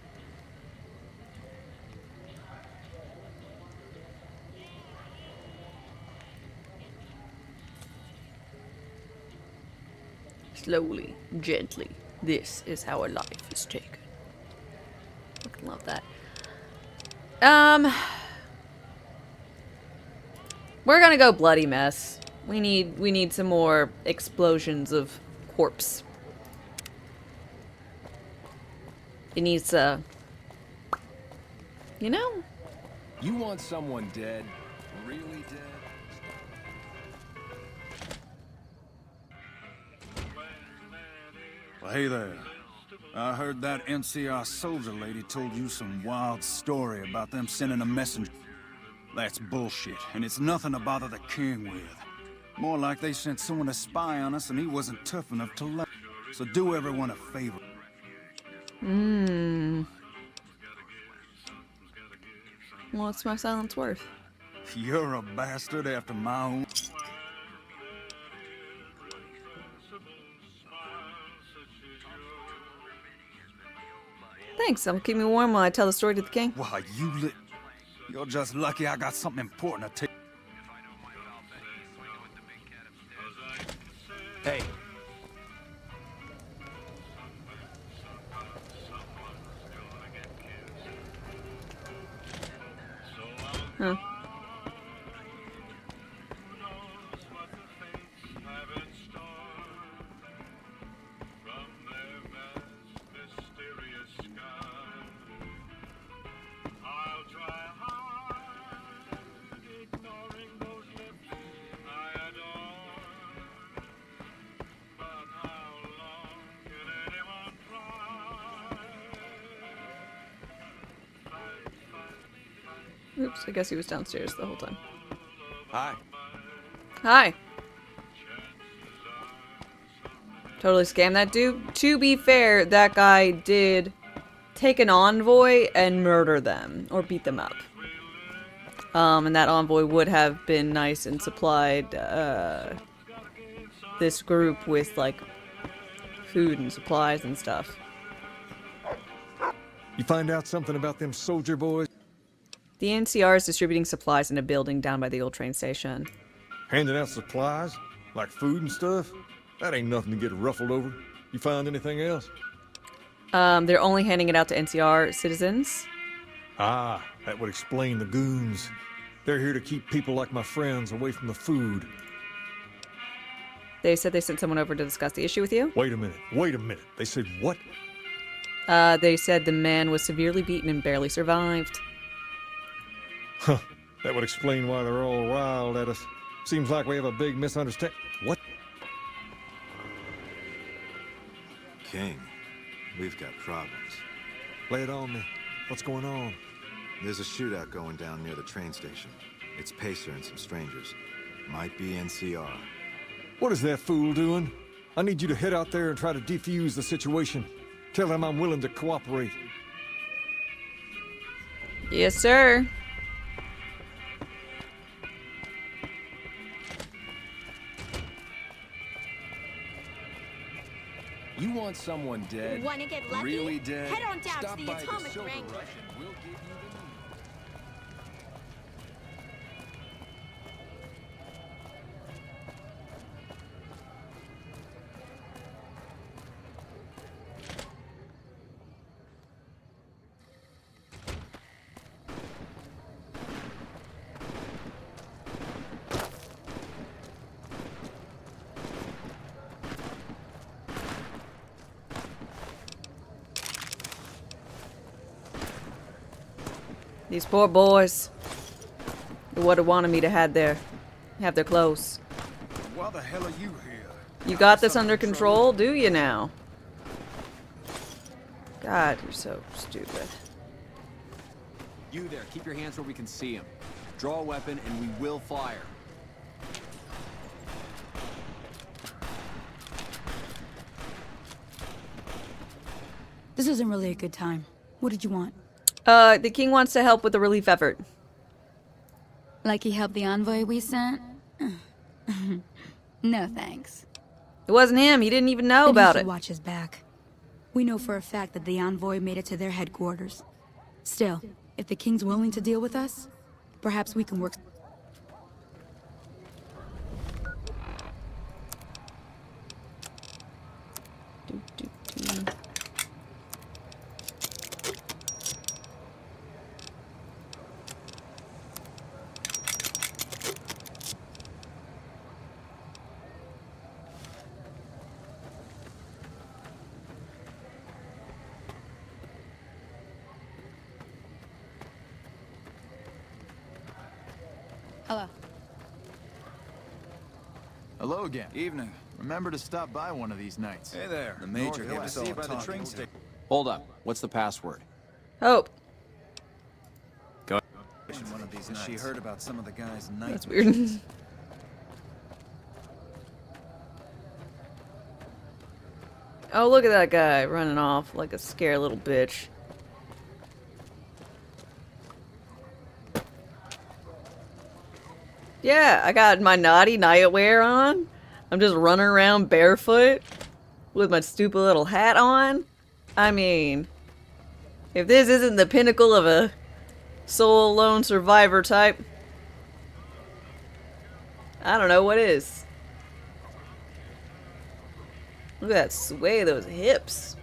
Slowly, gently. This is how a life is taken. Fucking love that. We're gonna go bloody mess. We need some more explosions of corpse. He needs, you know? You want someone dead? Really dead? Well, hey there. I heard that NCR soldier lady told you some wild story about them sending a messenger. That's bullshit, and it's nothing to bother the king with. More like they sent someone to spy on us and he wasn't tough enough to let. So do everyone a favor. What's my silence worth? You're a bastard after my own... Thanks, that'll keep me warm while I tell the story to the king. Why, you're just lucky I got something important to tell. Hey. Huh. Oops, I guess he was downstairs the whole time. Hi. Hi. Totally scammed that dude. To be fair, that guy did take an envoy and murder them, or beat them up. And that envoy would have been nice and supplied this group with, like, food and supplies and stuff. You find out something about them soldier boys? The NCR is distributing supplies in a building down by the old train station. Handing out supplies? Like food and stuff? That ain't nothing to get ruffled over. You find anything else? They're only handing it out to NCR citizens. Ah, that would explain the goons. They're here to keep people like my friends away from the food. They said they sent someone over to discuss the issue with you? Wait a minute. They said what? They said the man was severely beaten and barely survived. Huh. That would explain why they're all riled at us. Seems like we have a big misunderstanding. What? King, we've got problems. Lay it on me. What's going on? There's a shootout going down near the train station. It's Pacer and some strangers. Might be NCR. What is that fool doing? I need you to head out there and try to defuse the situation. Tell them I'm willing to cooperate. Yes, sir. You want someone dead? Wanna get lucky? Really dead? Head on down Stop to the by Atomic Silver Wrangler. Rush and we'll give you the news. These poor boys. They would have wanted me to have their clothes. Why the hell are you here? You got this under control, do you now? God, you're so stupid. You there, keep your hands where we can see him. Draw a weapon and we will fire. This isn't really a good time. What did you want? The king wants to help with the relief effort. Like he helped the envoy we sent? No thanks. It wasn't him. He didn't even know Then about he it. should watch his back. We know for a fact that the envoy made it to their headquarters. Still, if the king's willing to deal with us, perhaps we can work... Hello. Hello again. Evening. Remember to stop by one of these nights. Hey there. The major gave us all a by the talking train to. station. Hold up. What's the password? Hope. Go. One of these nights. She heard about some of the guys' That's nightmares. weird. Oh, look at that guy running off like a scared little bitch. Yeah, I got my naughty nightwear on. I'm just running around barefoot with my stupid little hat on. I mean, if this isn't the pinnacle of a solo lone survivor type, I don't know what is. Look at that sway, those hips.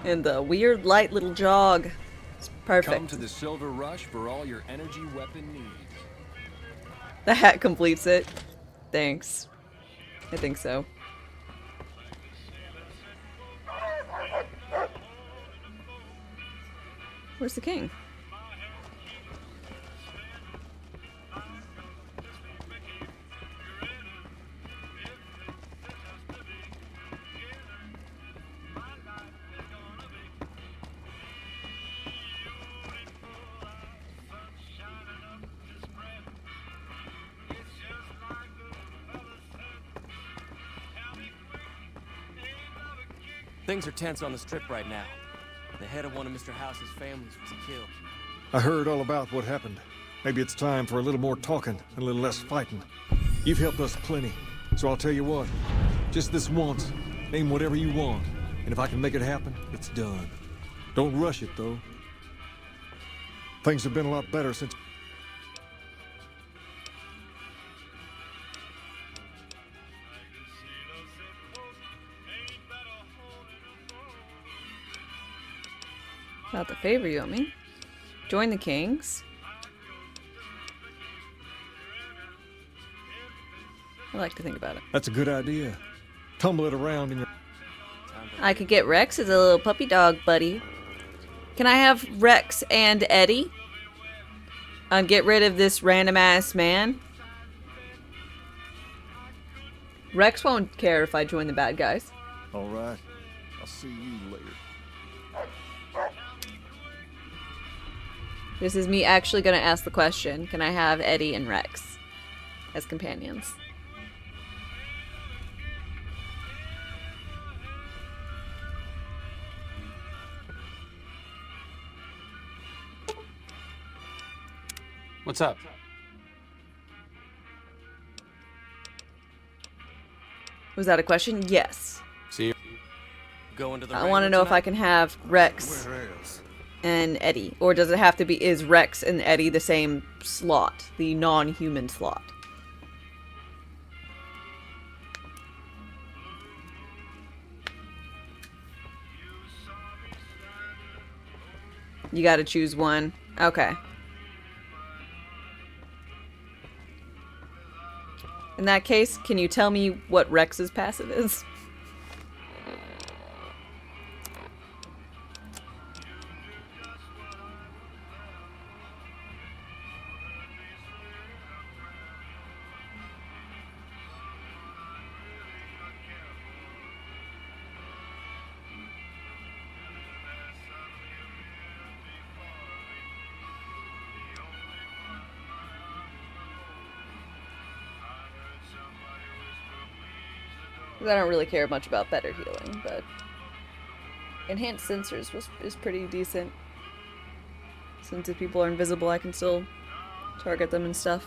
And the weird light little jog. It's perfect. Come to the Silver Rush for all your energy weapon needs. The hat completes it. Thanks. I think so. Where's the king? Things are tense on the strip right now. The head of one of Mr. House's families was killed. I heard all about what happened. Maybe it's time for a little more talking and a little less fighting. You've helped us plenty, so I'll tell you what. Just this once, name whatever you want, and if I can make it happen, it's done. Don't rush it, though. Things have been a lot better since... Not the favor you owe me. Join the kings. I like to think about it. That's a good idea. Tumble it around in your... I could get Rex as a little puppy dog buddy. Can I have Rex and Eddie? Get rid of this random ass man. Rex won't care if I join the bad guys. All right. I'll see you later. This is me actually gonna ask the question. Can I have Eddie and Rex as companions? What's up? Was that a question? Yes. See you. Going to the I want to know if I can have Rex and Eddie. Or does it have to be, is Rex and Eddie the same slot? The non-human slot? You gotta choose one. Okay. In that case, can you tell me what Rex's passive is? I don't really care much about better healing, but enhanced sensors is pretty decent. Since if people are invisible, I can still target them and stuff.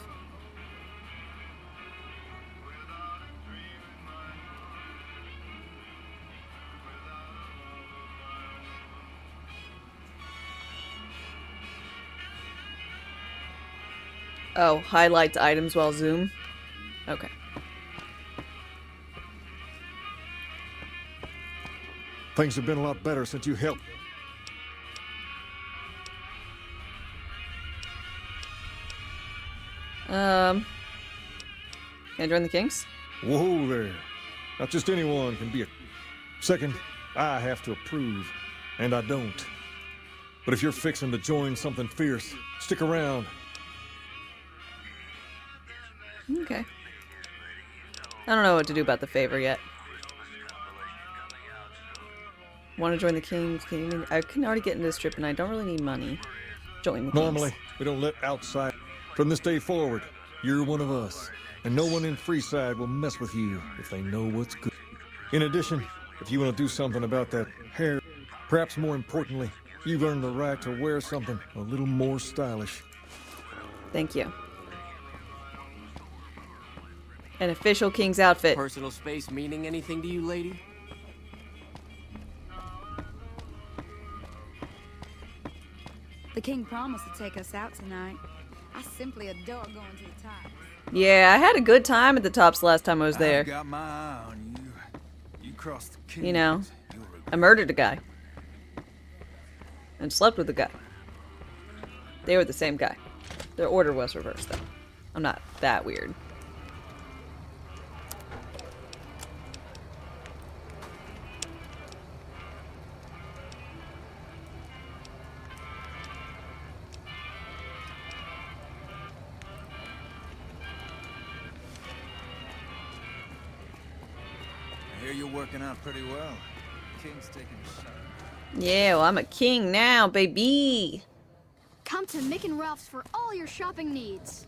Oh, highlights items while zoom? Okay. Things have been a lot better since you helped. Can I join the Kings? Whoa there. Not just anyone can be a... Second, I have to approve, and I don't. But if you're fixing to join something fierce, stick around. Okay. I don't know what to do about the favor yet. Want to join the King's Gaming? I can already get into this trip and I don't really need money. Join the Kings. Normally, we don't let outside. From this day forward, you're one of us. And no one in Freeside will mess with you if they know what's good. In addition, if you want to do something about that hair, perhaps more importantly, you've earned the right to wear something a little more stylish. Thank you. An official King's outfit. Personal space meaning anything to you, lady? The king promised to take us out tonight. I simply adore going to the top. Yeah, I had a good time at the Tops last time I was there. I've got my eye on you. You crossed the king. You know, I murdered a guy. And slept with a guy. They were the same guy. Their order was reversed, though. I'm not that weird. I hear you're working out pretty well. King's taking a shot. Yeah, well, I'm a king now, baby. Come to Mick and Ralph's for all your shopping needs.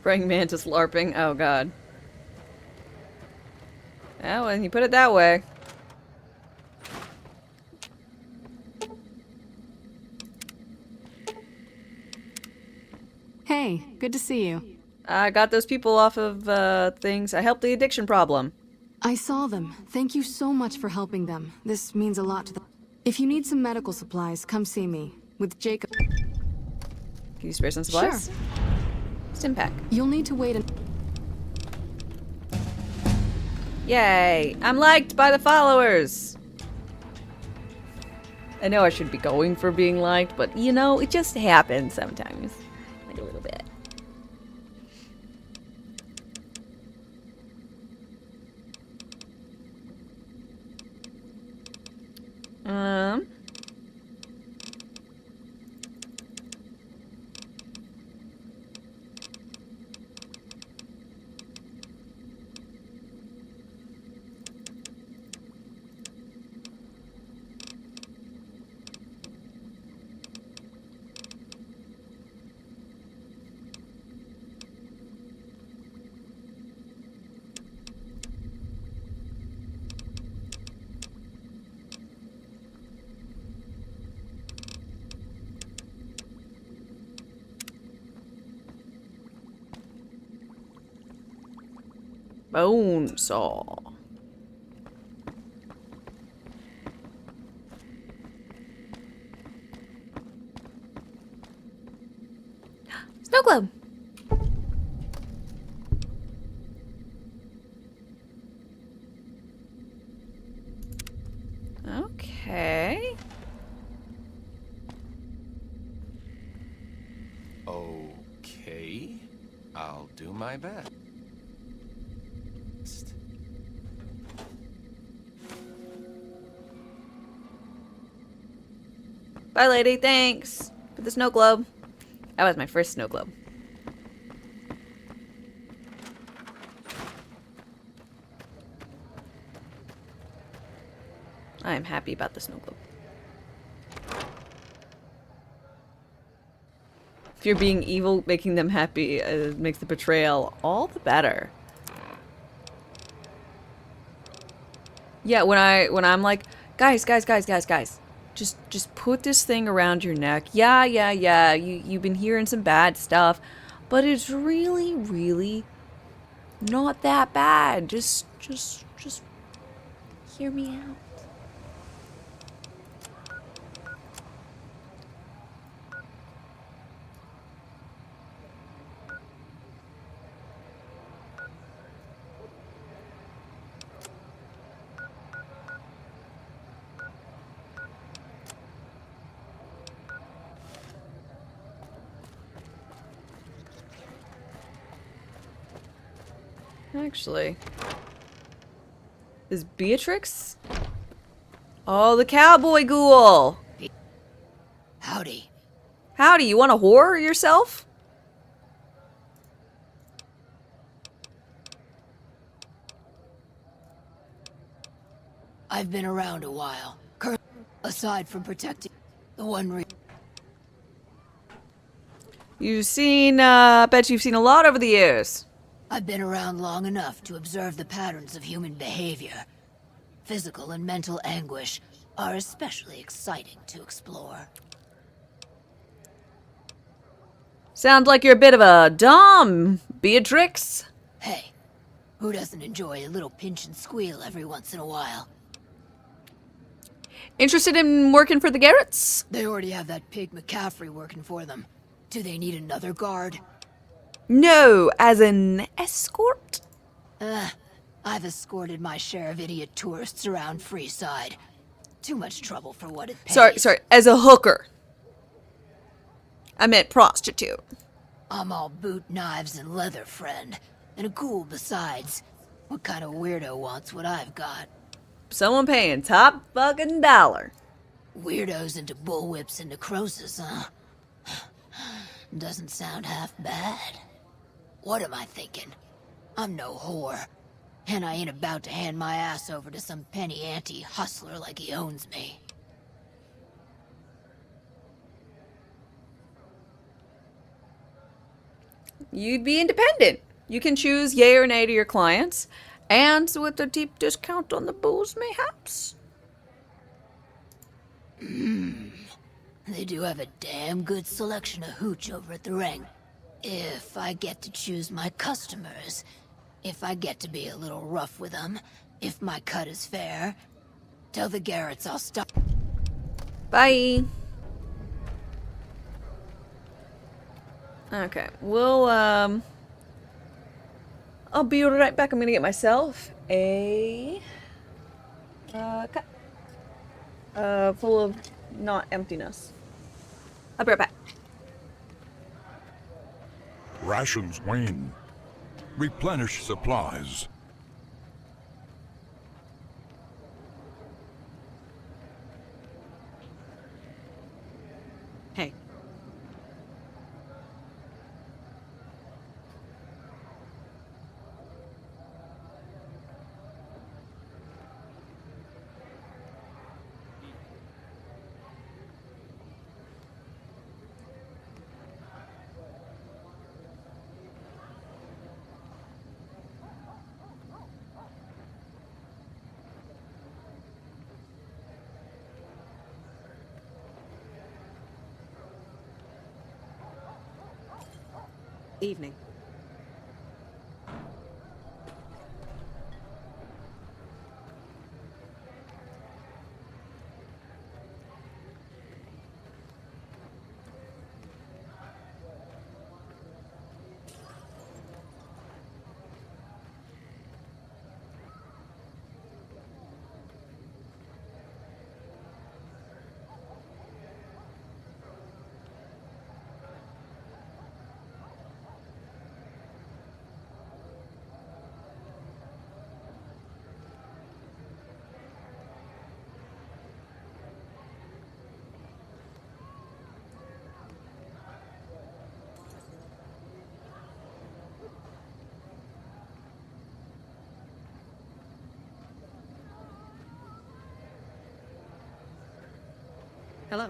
Praying mantis LARPing. Oh, God. Oh, when you put it that way. Hey, good to see you. I got those people off of, things. I helped the addiction problem. I saw them. Thank you so much for helping them. This means a lot to them. If you need some medical supplies, come see me. With Jacob. Can you spare some supplies? Sure. Stimpack. You'll need to wait Yay! I'm liked by the followers! I know I should be going for being liked, but you know, it just happens sometimes. Like a little bit. Bone saw. Snow globe. Okay. Okay. I'll do my best. Bye, lady. Thanks for the snow globe. That was my first snow globe. I am happy about the snow globe. If you're being evil, making them happy makes the betrayal all the better. Yeah, when I'm like, guys, just put this thing around your neck. Yeah. You've been hearing some bad stuff, but it's really, really not that bad. Just hear me out. Actually. Is Beatrix? Oh, the cowboy ghoul! Howdy. Howdy, you want to whore yourself? I've been around a while. Aside from protecting the one You've seen, bet you've seen a lot over the years. I've been around long enough to observe the patterns of human behavior. Physical and mental anguish are especially exciting to explore. Sounds like you're a bit of a dom, Beatrix. Hey, who doesn't enjoy a little pinch and squeal every once in a while? Interested in working for the Garretts? They already have that pig McCaffrey working for them. Do they need another guard? No, as an escort? I've escorted my share of idiot tourists around Freeside. Too much trouble for what it pays. Sorry, as a hooker. I meant prostitute. I'm all boot, knives, and leather, friend. And a ghoul besides. What kind of weirdo wants what I've got? Someone paying top fucking dollar. Weirdos into bullwhips and necrosis, huh? Doesn't sound half bad. What am I thinking? I'm no whore. And I ain't about to hand my ass over to some penny ante hustler like he owns me. You'd be independent. You can choose yay or nay to your clients, and with a deep discount on the booze, mayhaps. They do have a damn good selection of hooch over at the ring. If I get to choose my customers, if I get to be a little rough with them, if my cut is fair, tell the Garretts I'll stop. Bye. Okay, well, I'll be right back. I'm gonna get myself a cup full of not emptiness. I'll be right back. Rations wane. Replenish supplies. Hey. Evening. Hello.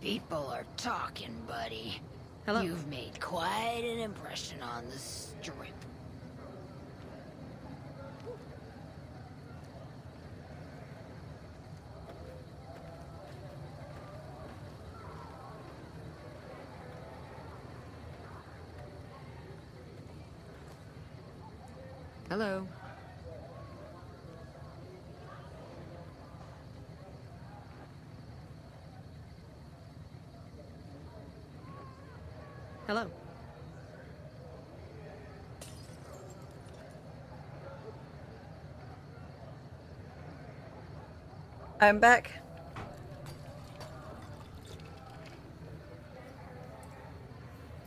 People are talking, buddy. Hello. You've made quite an impression on the Strip. Hello. Hello. I'm back.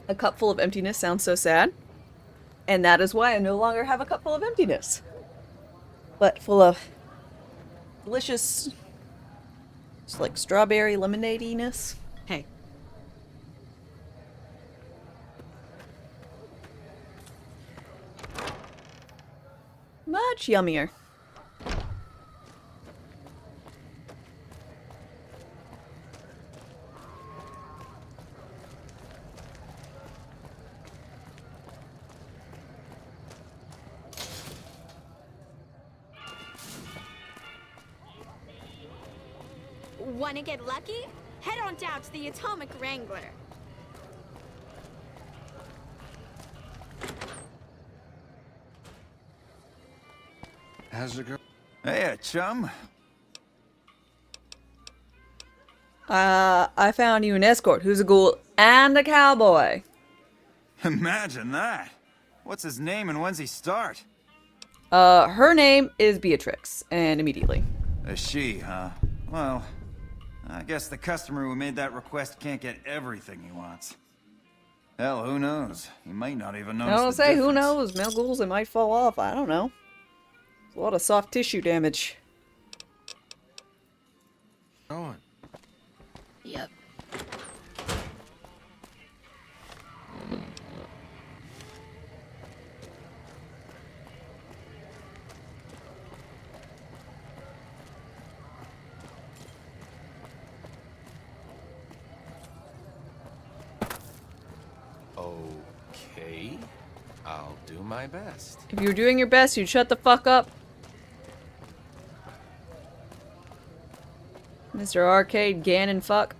A cup full of emptiness sounds so sad. And that is why I no longer have a cup full of emptiness. But full of delicious, just like strawberry lemonade-iness. Hey. Much yummier. Wanna get lucky? Head on down to the Atomic Wrangler. How's it go? Hey, chum. I found you an escort who's a ghoul and a cowboy. Imagine that. What's his name and when's he start? Her name is Beatrix, and immediately. A she, huh? Well, I guess the customer who made that request can't get everything he wants. Hell, who knows? He might not even notice I don't the say, who difference. knows? Male ghouls, it might fall off. I don't know. There's a lot of soft tissue damage. On. Yep. Okay. I'll do my best. If you were doing your best, you'd shut the fuck up. Mr. Arcade Ganon fuck.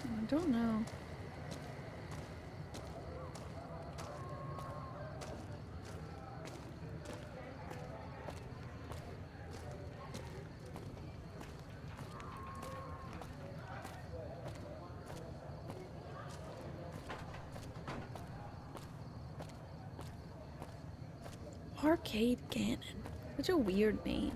I don't know. Arcade Ganon. Such a weird name.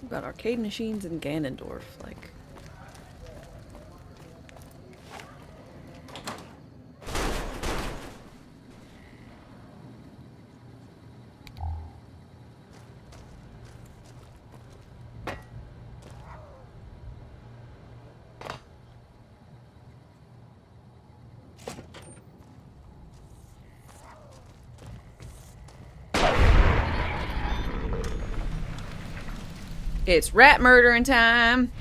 We've got arcade machines in Ganondorf, like. It's rat murdering time.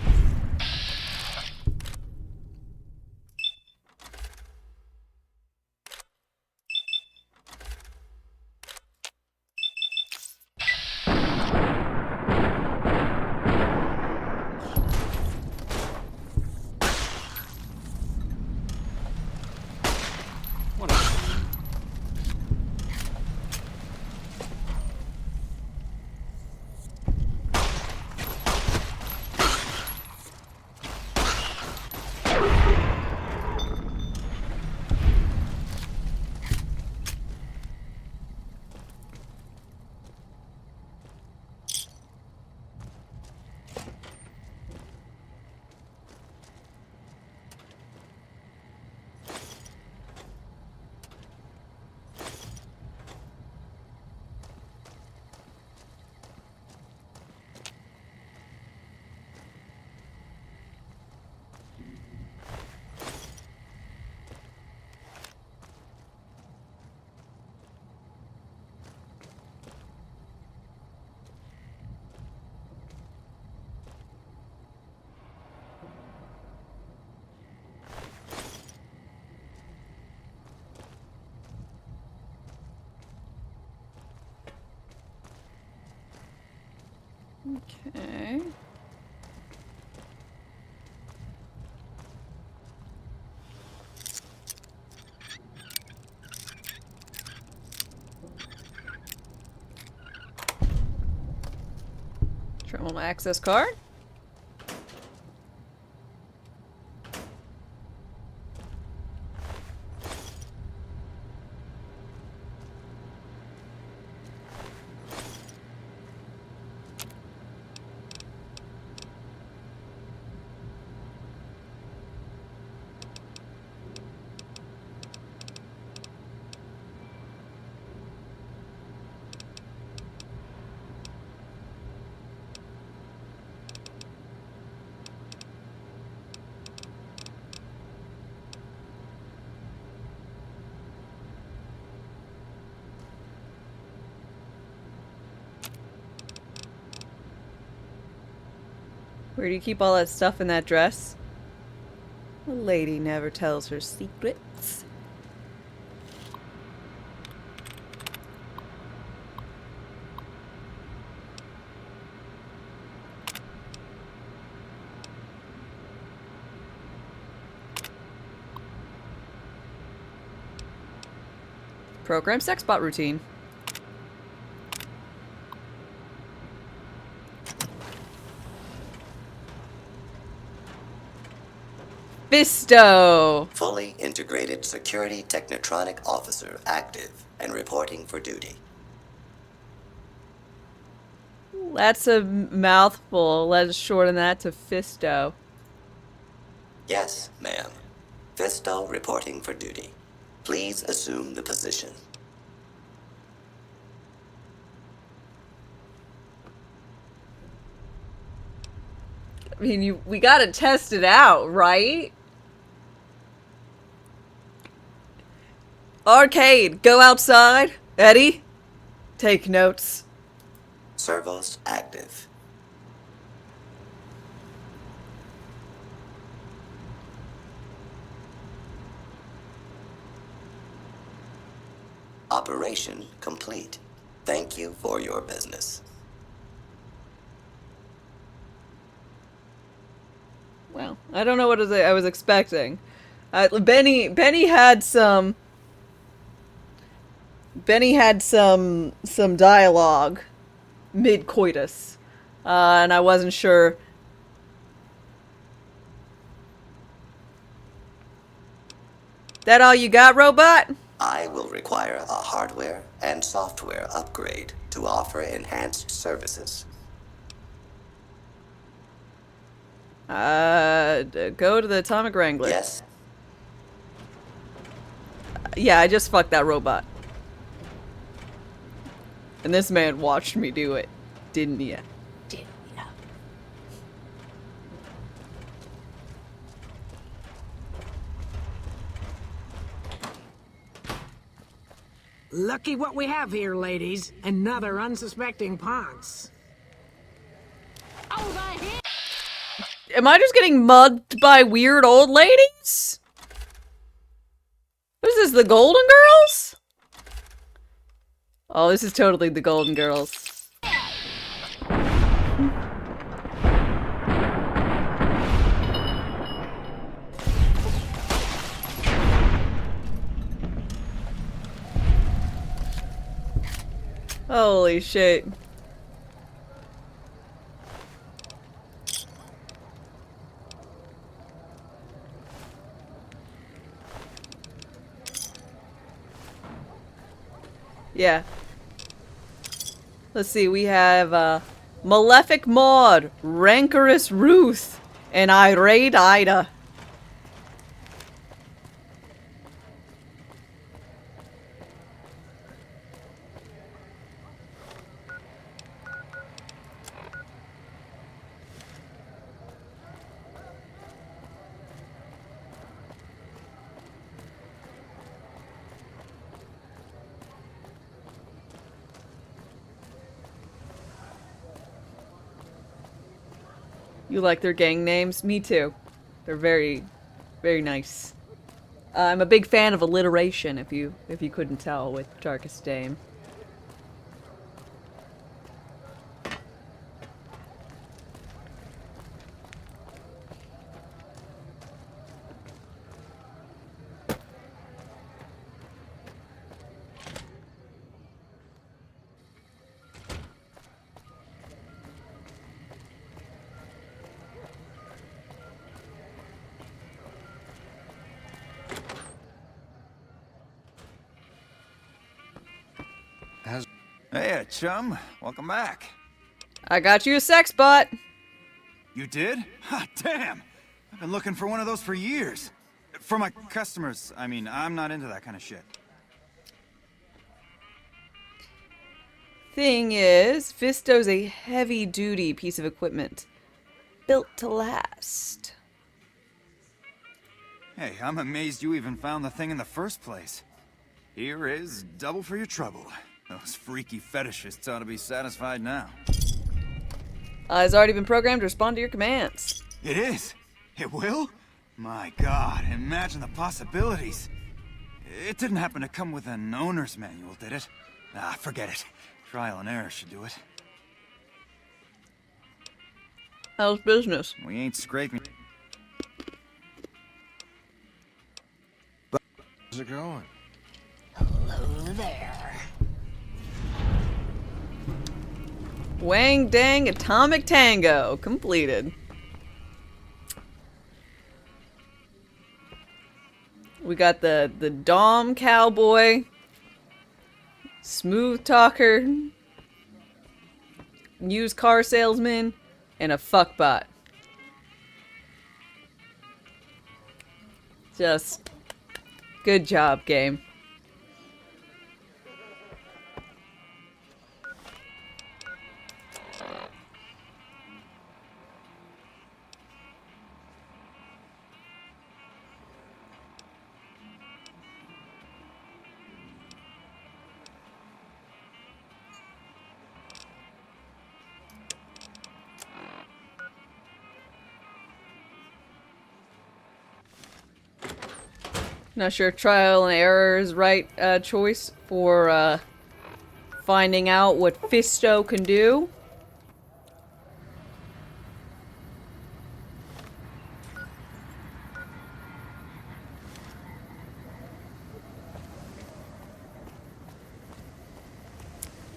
Okay. Terminal access card. Where do you keep all that stuff in that dress? A lady never tells her secrets. Program sex bot routine. Fisto! Fully integrated security technotronic officer active and reporting for duty. That's a mouthful. Let's shorten that to Fisto. Yes, ma'am. Fisto reporting for duty. Please assume the position. I mean, we gotta test it out, right? Arcade, go outside. Eddie, take notes. Servos active. Operation complete. Thank you for your business. Well, I don't know what I was expecting. Benny had some dialogue mid-coitus, and I wasn't sure. That all you got, robot? I will require a hardware and software upgrade to offer enhanced services. Go to the Atomic Wrangler. Yes. Yeah, I just fucked that robot. And this man watched me do it, didn't ya? Didn't ya? Lucky what we have here, ladies. Another unsuspecting Ponce. Am I just getting mugged by weird old ladies? What is this, the Golden Girls? Oh, this is totally the Golden Girls. Holy shit. Yeah. Let's see, we have, Malefic Maud, Rancorous Ruth, and Irate Ida. You like their gang names? Me too. They're very, very nice. I'm a big fan of alliteration, if you couldn't tell, with Darkest Dame. Hey, chum. Welcome back. I got you a sex bot. You did? Ha, damn! I've been looking for one of those for years. For my customers, I mean, I'm not into that kind of shit. Thing is, Fisto's a heavy-duty piece of equipment. Built to last. Hey, I'm amazed you even found the thing in the first place. Here is double for your trouble. Those freaky fetishists ought to be satisfied now. It's already been programmed to respond to your commands. It is? It will? My God, imagine the possibilities. It didn't happen to come with an owner's manual, did it? Ah, forget it. Trial and error should do it. How's business? We ain't scraping. How's it going? Hello there. Wang Dang Atomic Tango completed. We got the Dom Cowboy, Smooth Talker, Used Car Salesman, and a Fuckbot. Just good job, game. Not sure if trial and error is right choice for finding out what Fisto can do.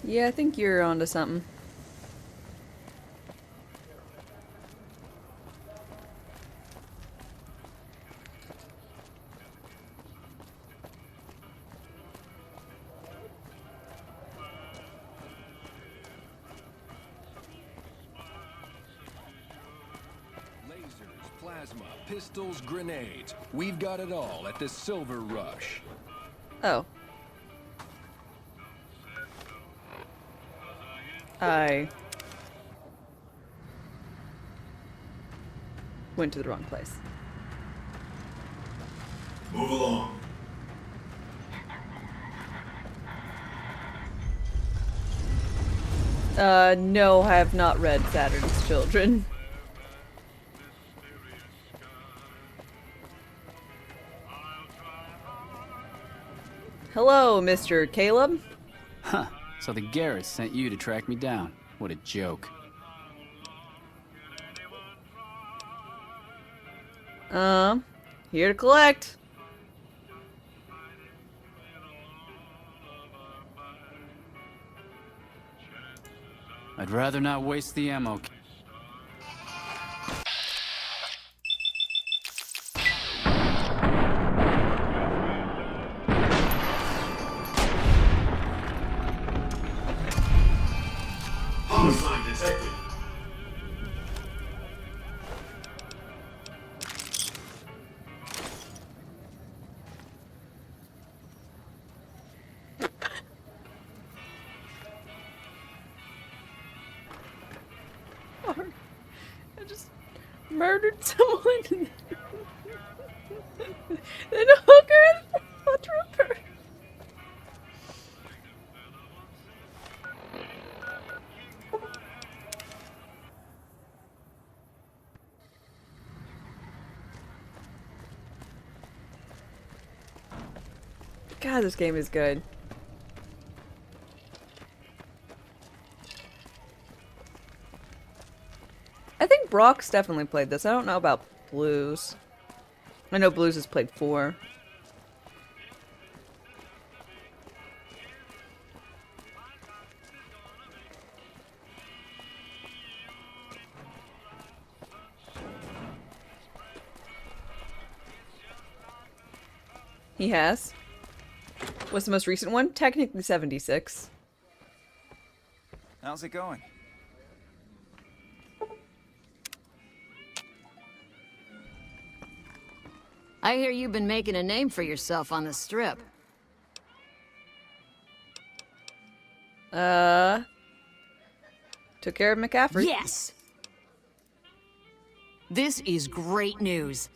Yeah, I think you're onto something. Plasma, pistols, grenades. We've got it all at the Silver Rush. Oh. I went to the wrong place. Move along. No, I have not read Saturn's Children. Hello, Mr. Caleb. Huh. So the Garrets sent you to track me down. What a joke. Here to collect. I'd rather not waste the ammo. Homicide detected. I just murdered someone. Then a hooker and a trooper. God, this game is good. I think Brock's definitely played this. I don't know about Blues. I know Blues has played 4. He has. What's the most recent one? Technically 76. How's it going? I hear you've been making a name for yourself on the Strip. Took care of McCaffrey. Yes! This is great news.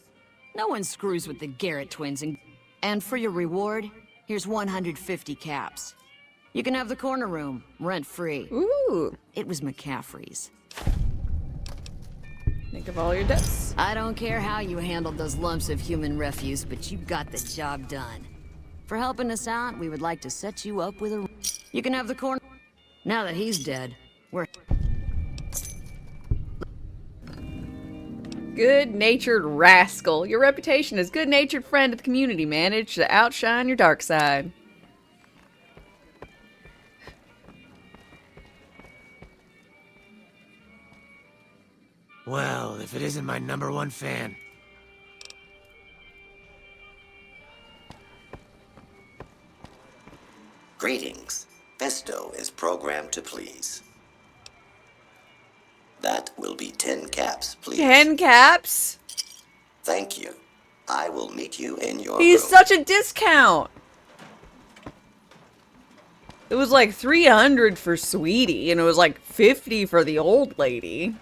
No one screws with the Garrett twins, and for your reward, here's 150 caps. You can have the corner room, rent-free. Ooh. It was McCaffrey's. Think of all your debts. I don't care how you handled those lumps of human refuse, but you got the job done. For helping us out, we would like to set you up with a... You can have the corner... Now that he's dead, we're... Good-natured rascal. Your reputation as good-natured friend of the community managed to outshine your dark side. Well, if it isn't my #1 fan. Greetings. Fisto is programmed to please. That will be 10 caps, please. 10 caps? Thank you. I will meet you in your He's room. such a discount. It was like 300 for Sweetie, and it was like 50 for the old lady.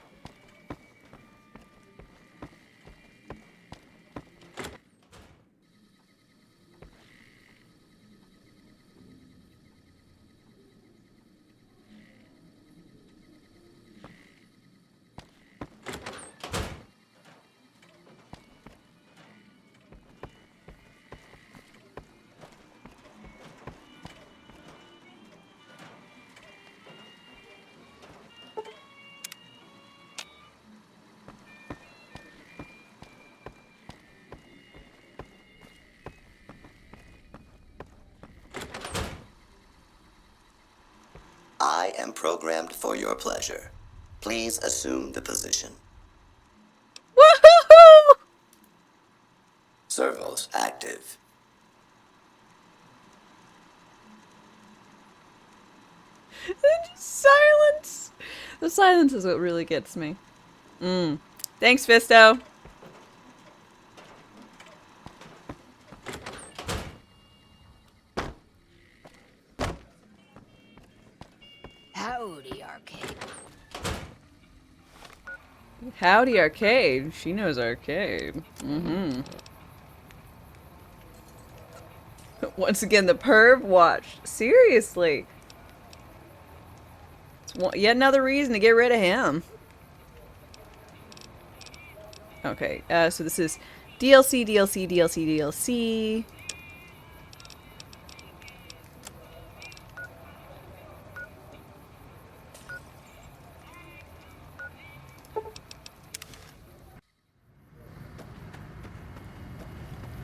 I am programmed for your pleasure. Please assume the position. Woohoo! Servos active. Silence. The silence is what really gets me. Thanks, Fisto. Howdy, Arcade. Howdy, Arcade. She knows Arcade. Once again, the perv watch. Seriously. It's yet another reason to get rid of him. Okay, so this is DLC, DLC, DLC, DLC.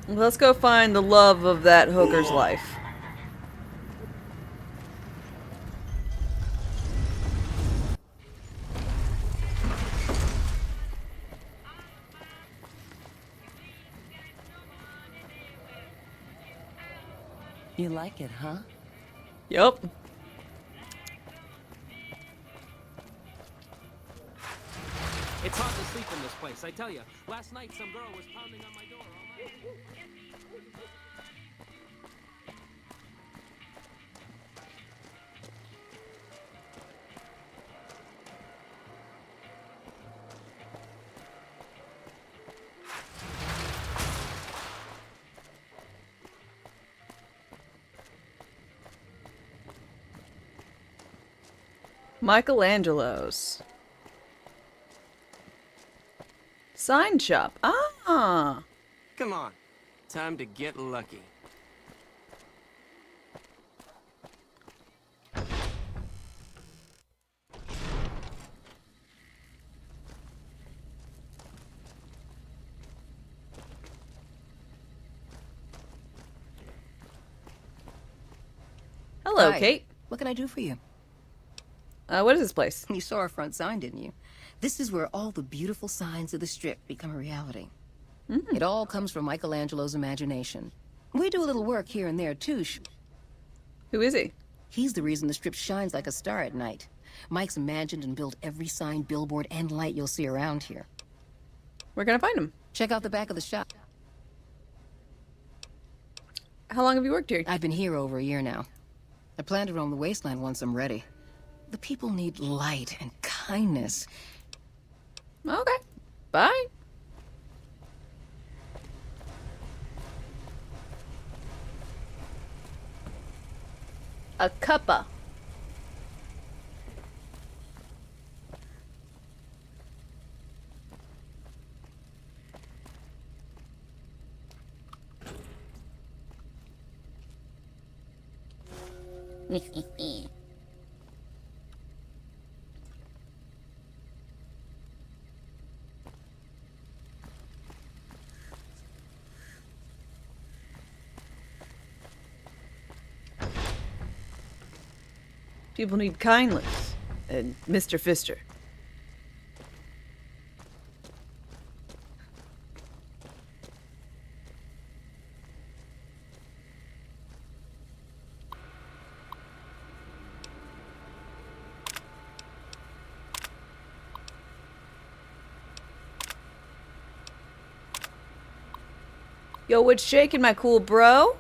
Let's go find the love of that hooker's life. You like it, huh? Yup. It's hard to sleep in this place, I tell you. Last night, some girl was pounding on my door all night. Michelangelo's. Sign shop. Ah. Come on. Time to get lucky. Hello, Hi. Kate. What can I do for you? What is this place? You saw our front sign, didn't you? This is where all the beautiful signs of the Strip become a reality. It all comes from Michelangelo's imagination. We do a little work here and there, too. Who is he? He's the reason the Strip shines like a star at night. Mike's imagined and built every sign, billboard, and light you'll see around here. Where can I find him? Check out the back of the shop. How long have you worked here? I've been here over a year now. I plan to roam the wasteland once I'm ready. The people need light and kindness. Okay. Bye. A cuppa. People need kindness. And Mr. Pfister. Yo, what's shaking, my cool bro?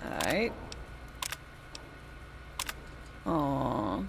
Alright. Aww.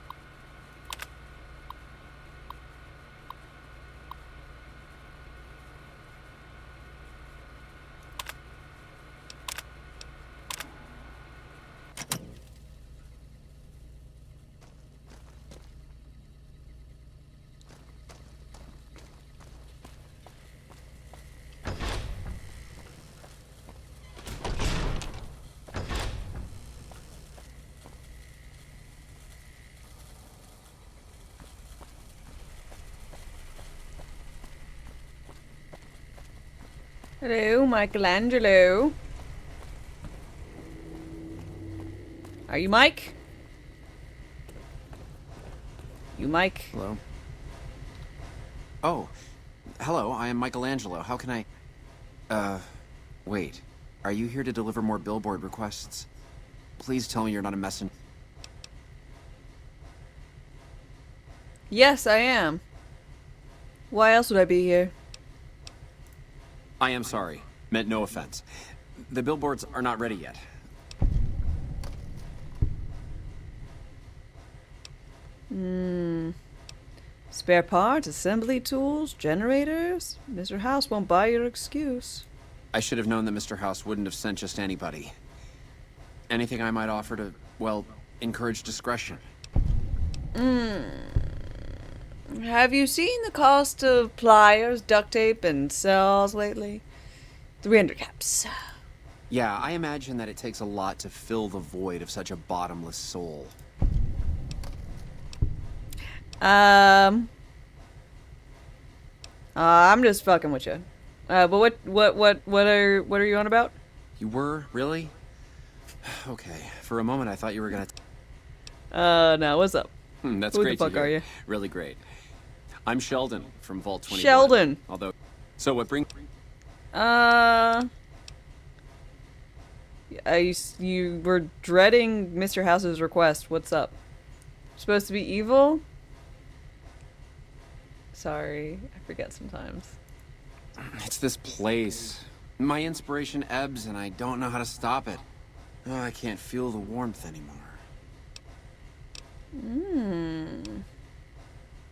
Hello, Michelangelo. Are you Mike? You Mike? Hello. Oh, hello, I am Michelangelo. How can I... wait. Are you here to deliver more billboard requests? Please tell me you're not a messenger. Yes, I am. Why else would I be here? I am sorry. Meant no offense. The billboards are not ready yet. Spare parts, assembly tools, generators? Mr. House won't buy your excuse. I should have known that Mr. House wouldn't have sent just anybody. Anything I might offer to, well, encourage discretion. Have you seen the cost of pliers, duct tape, and cells lately? 300 caps. Yeah, I imagine that it takes a lot to fill the void of such a bottomless soul. I'm just fucking with you. But what are you on about? You were? Really? Okay, for a moment I thought you were gonna... No, what's up? That's Who great the fuck to hear. are you? Really great. I'm Sheldon from Vault 21. Sheldon! Although... So what brings... You were dreading Mr. House's request. What's up? Supposed to be evil? Sorry, I forget sometimes. It's this place. My inspiration ebbs and I don't know how to stop it. Oh, I can't feel the warmth anymore.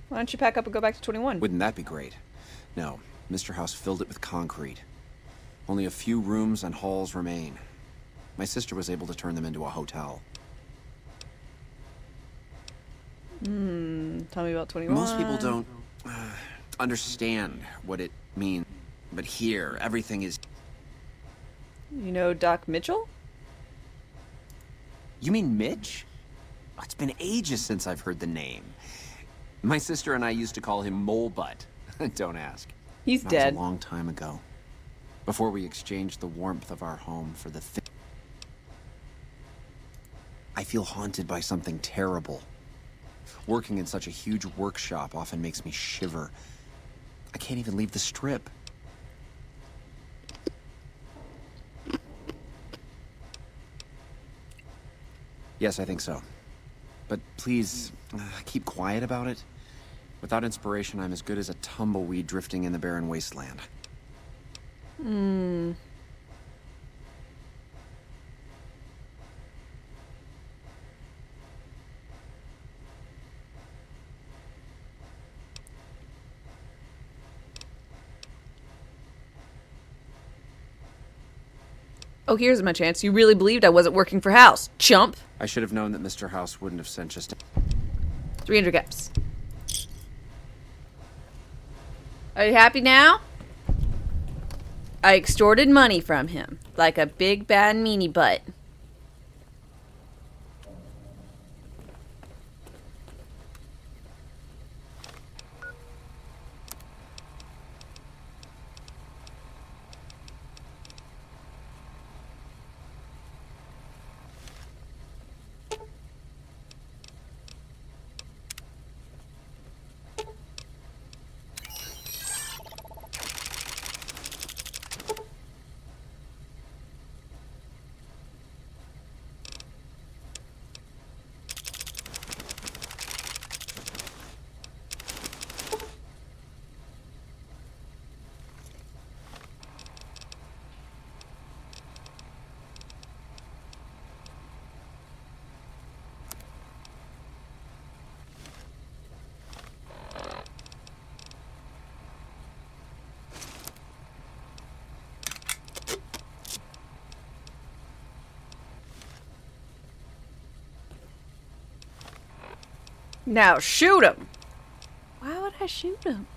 Why don't you pack up and go back to 21? Wouldn't that be great? No, Mr. House filled it with concrete. Only a few rooms and halls remain. My sister was able to turn them into a hotel. Tell me about 21. Most people don't understand what it means, but here, everything is... You know Doc Mitchell? You mean Mitch? Oh, it's been ages since I've heard the name. My sister and I used to call him Mole Butt. Don't ask. He's That dead. was a long time ago. Before we exchanged the warmth of our home for the I feel haunted by something terrible. Working in such a huge workshop often makes me shiver. I can't even leave the strip. Yes, I think so. But please, keep quiet about it. Without inspiration, I'm as good as a tumbleweed drifting in the barren wasteland. Hmm. Oh, here's my chance. You really believed I wasn't working for House, chump. I should have known that Mr. House wouldn't have sent just 300 caps. Are you happy now? I extorted money from him, like a big bad meanie butt. Now shoot him. Why would I shoot him?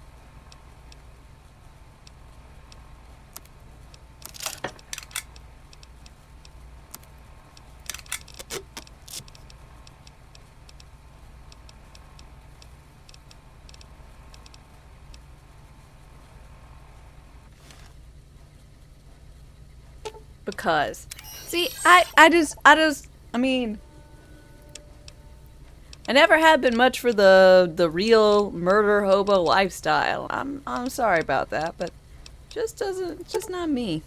Because, see, I mean, I never have been much for the real murder hobo lifestyle. I'm sorry about that, but just not me.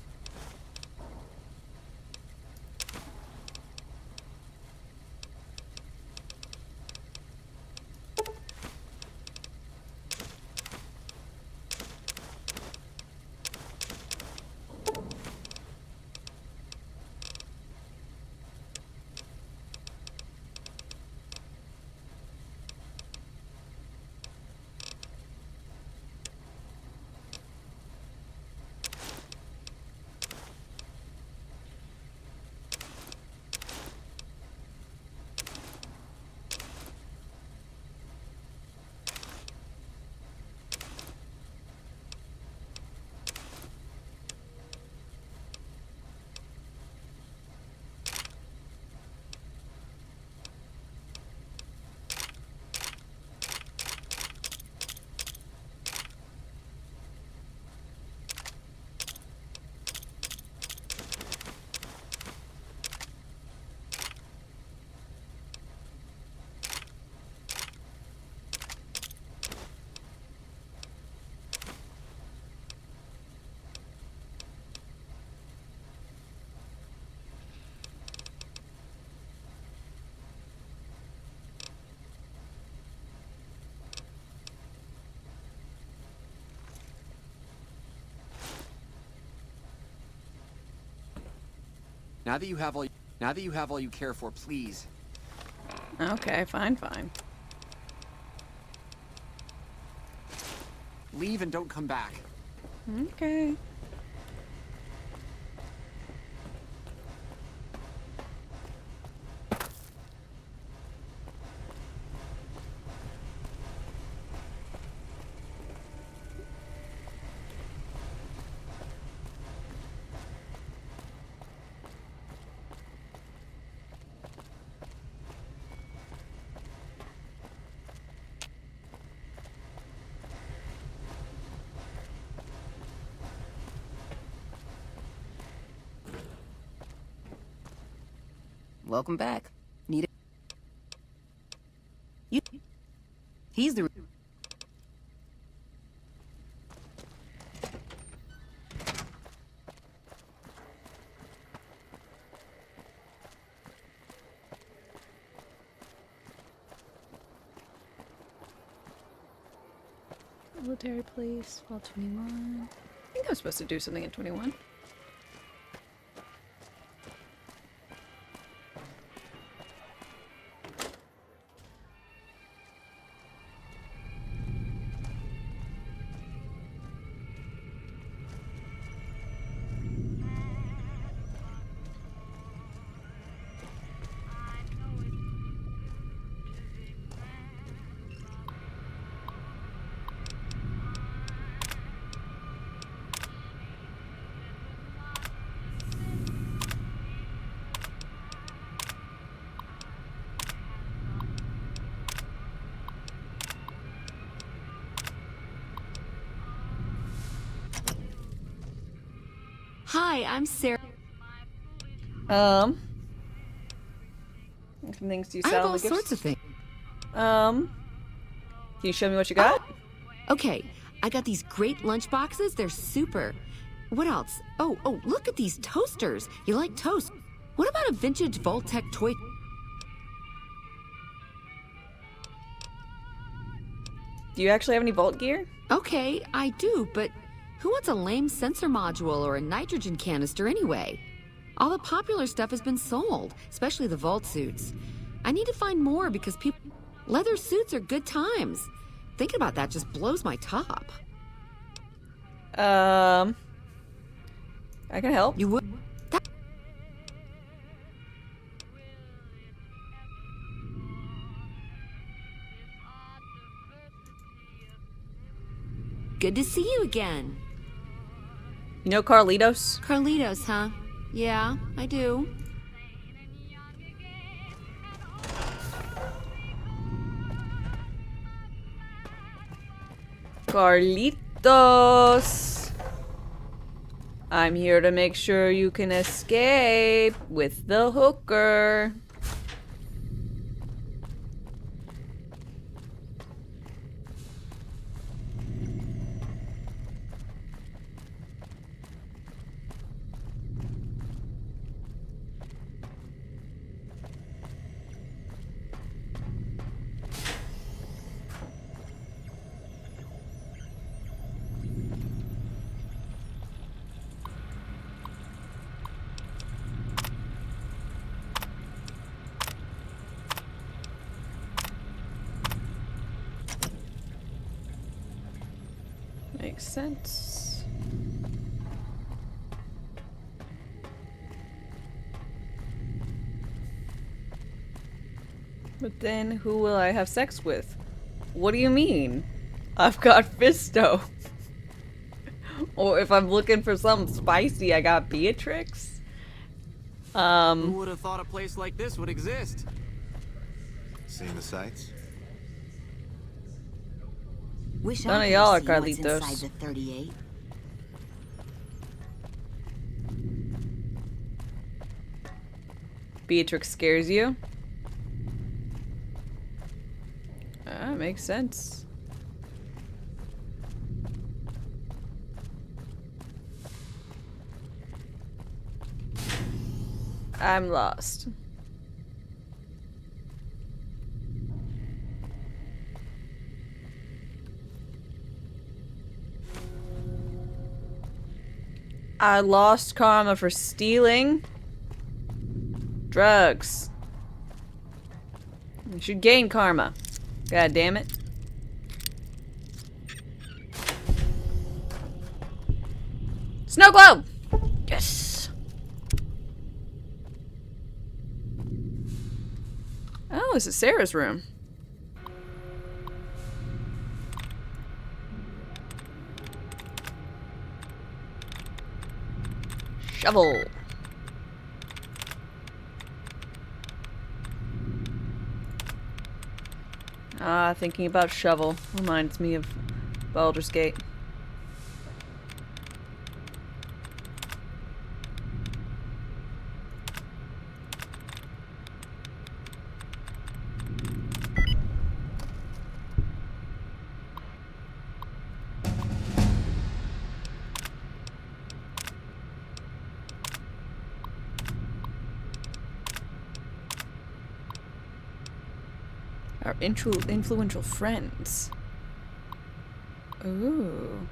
Now that you have all you care for, please. Okay, fine. Leave and don't come back. Okay. Welcome back. Need it? You. He's the. Military police, fall 21. I think I'm supposed to do something at 21. Hi, I'm Sarah. Some things do you I sell have in all the gift sorts of things. Can you show me what you got? Okay, I got these great lunch boxes. They're super. What else? Oh, look at these toasters. You like toast? What about a vintage Vault-Tec toy? Do you actually have any vault gear? Okay, I do, but who wants a lame sensor module or a nitrogen canister anyway? All the popular stuff has been sold, especially the vault suits. I need to find more because leather suits are good times. Thinking about that just blows my top. I can help. You would? Good to see you again. You know Carlitos? Carlitos, huh? Yeah, I do. Carlitos! I'm here to make sure you can escape with the hooker. Makes sense. But then who will I have sex with? What do you mean? I've got Fisto. Or if I'm looking for something spicy, I got Beatrix. Who would have thought a place like this would exist? Seeing the sights? Wish None I of y'all are could have seen what's Carlitos. inside the 38. Beatrix scares you? Ah, makes sense. I'm lost. I lost karma for stealing drugs. You should gain karma. God damn it. Snow globe! Yes! Oh, this is Sarah's room. Shovel. Ah, thinking about shovel reminds me of Baldur's Gate. Our influential friends. Ooh.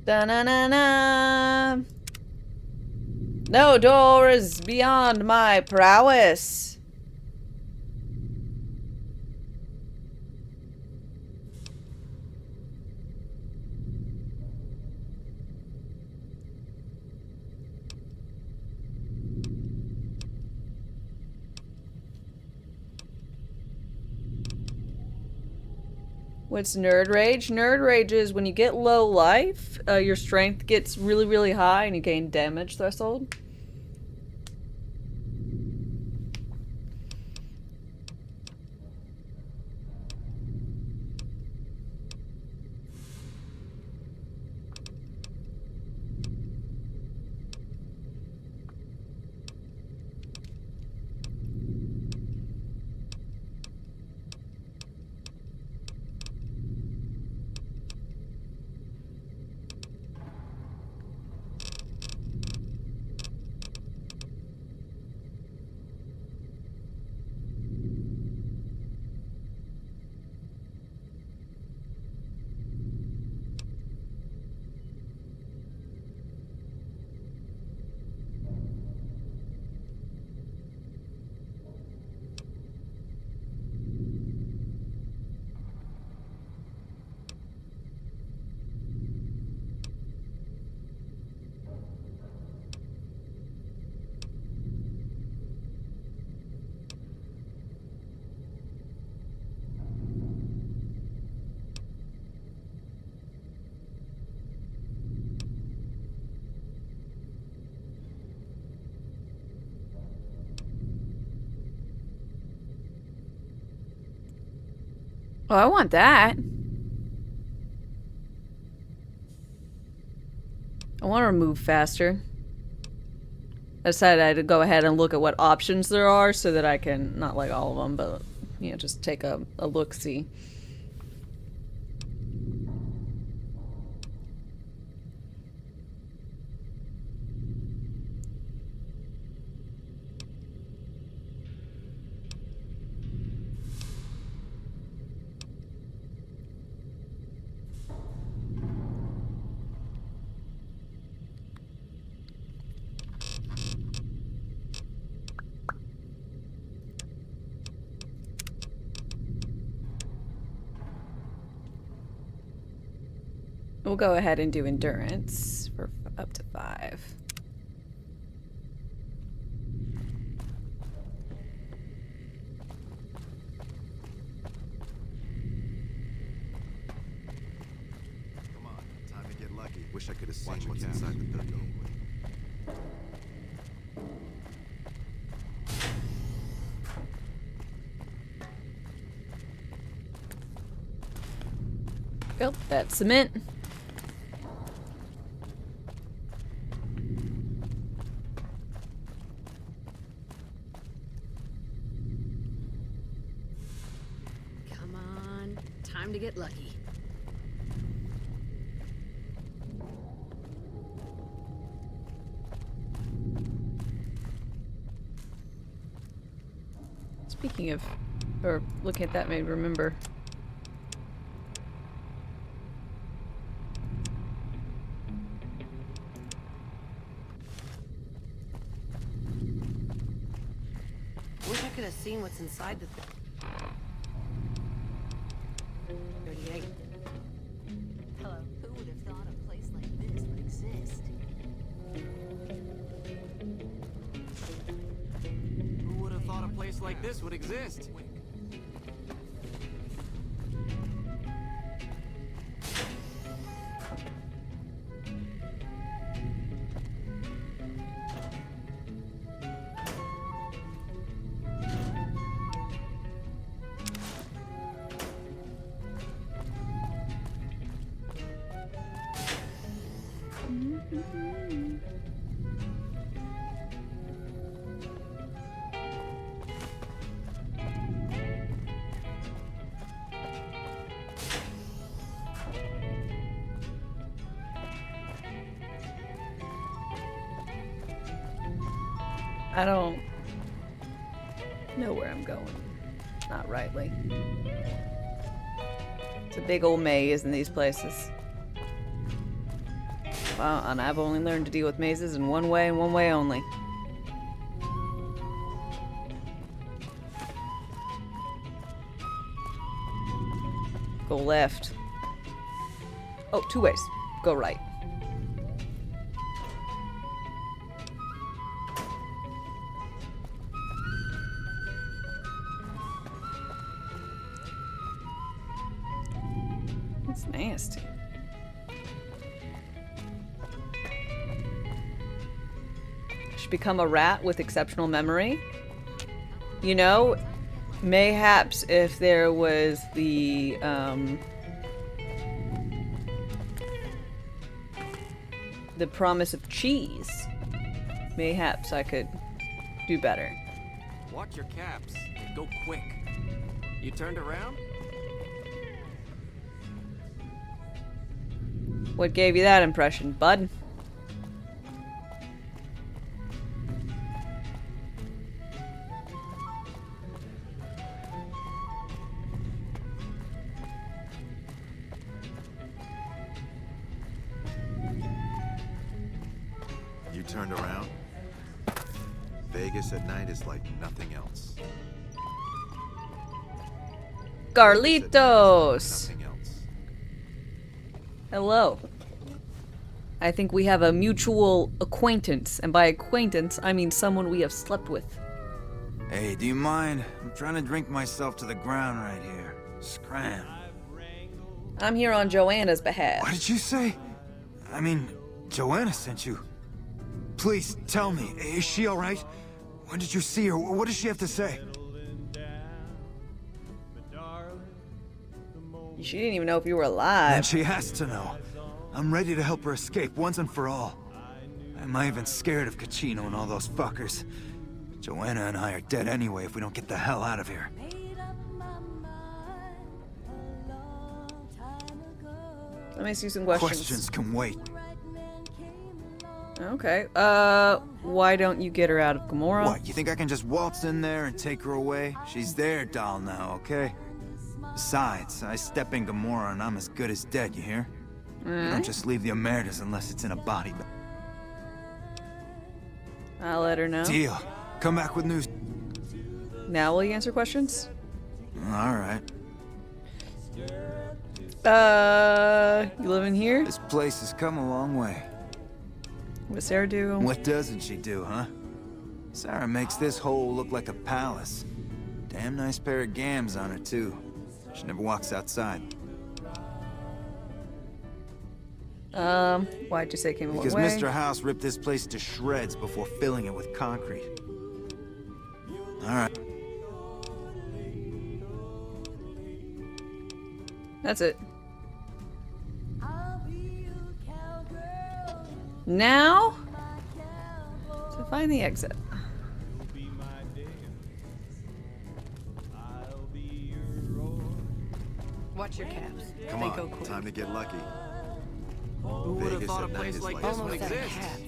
Da-na-na-na. No door is beyond my prowess. What's nerd rage? Nerd rage is when you get low life, your strength gets really, really high and you gain damage threshold. Oh, I want that. I want to move faster. I decided I had to go ahead and look at what options there are so that I can, not like all of them, but, you know, just take a look-see. We'll go ahead and do endurance for up to 5. Come on, time to get lucky. Wish I could have seen what's inside the building. Well, that's cement. Come on, time to get lucky. Speaking of, or looking at that made me remember. Wish I could have seen what's inside the 38. Hello. Who would have thought a place like this would exist? Who would have thought a place like this would exist? I don't know where I'm going. Not rightly. It's a big old maze in these places. Wow, and I've only learned to deal with mazes in one way and one way only. Go left. Oh, two ways. Go right. That's nasty. Should become a rat with exceptional memory. You know, mayhaps if there was the promise of cheese, mayhaps I could do better. Watch your caps and go quick. You turned around? What gave you that impression, bud? You turned around? Vegas at night is like nothing else. Carlitos! Nothing else. Hello. I think we have a mutual acquaintance, and by acquaintance, I mean someone we have slept with. Hey, do you mind? I'm trying to drink myself to the ground right here. Scram. I'm here on Joanna's behalf. What did you say? I mean, Joanna sent you. Please, tell me, is she alright? When did you see her? What does she have to say? She didn't even know if you were alive. And she has to know. I'm ready to help her escape once and for all. I'm not even scared of Cachino and all those fuckers. Joanna and I are dead anyway if we don't get the hell out of here. Let me ask you some questions. Questions can wait. Okay. Why don't you get her out of Gamora? What, you think I can just waltz in there and take her away? She's their doll now, okay? Besides, I step in Gamora and I'm as good as dead, you hear? You don't just leave the Emeritus unless it's in a body bag. I'll let her know. Deal. Come back with news. Now will you answer questions? Alright. You living here? This place has come a long way. What's Sarah do? What doesn't she do, huh? Sarah makes this hole look like a palace. Damn nice pair of gams on her, too. She never walks outside. Why'd you say it came a long Because way? Mr. House ripped this place to shreds before filling it with concrete. Alright. That's it. Now, to find the exit. Watch your caps. Come They on, go quick. time to get lucky. Who would have Vegas thought a at night place is like like this would Almost out of exist? caps.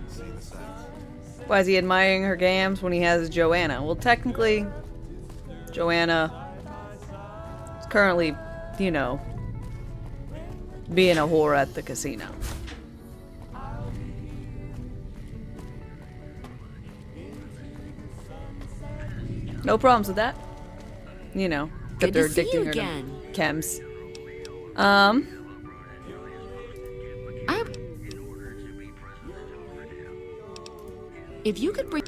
See the sights. Why is he admiring her gams when he has Joanna? Well, technically, Joanna is currently, you know, being a whore at the casino. No problems with that. You know, Good they're to see you addicting her again. to chems. If you could bring...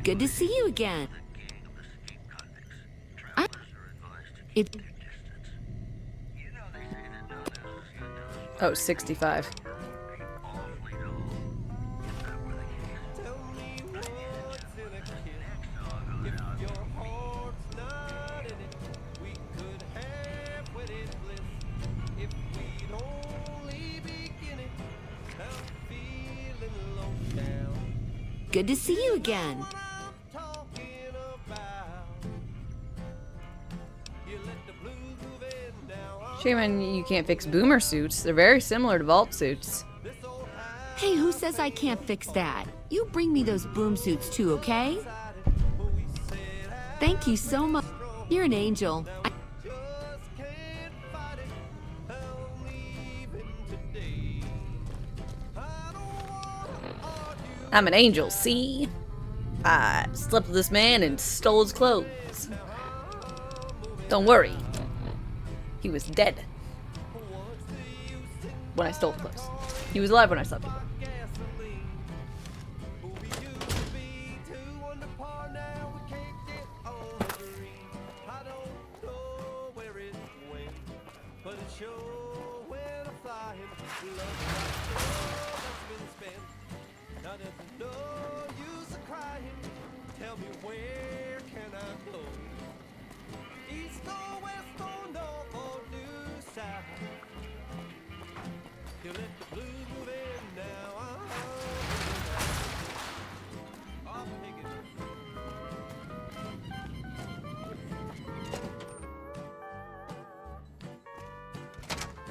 Good to see you again. If... Oh, 65. Good to see you again. Shame you can't fix boomer suits. They're very similar to vault suits. Hey, who says I can't fix that? You bring me those boom suits too, okay? Thank you so much. You're an angel. I'm an angel, see? I slept with this man and stole his clothes. Don't worry. He was dead when I stole the clothes. He was alive when I slept with him.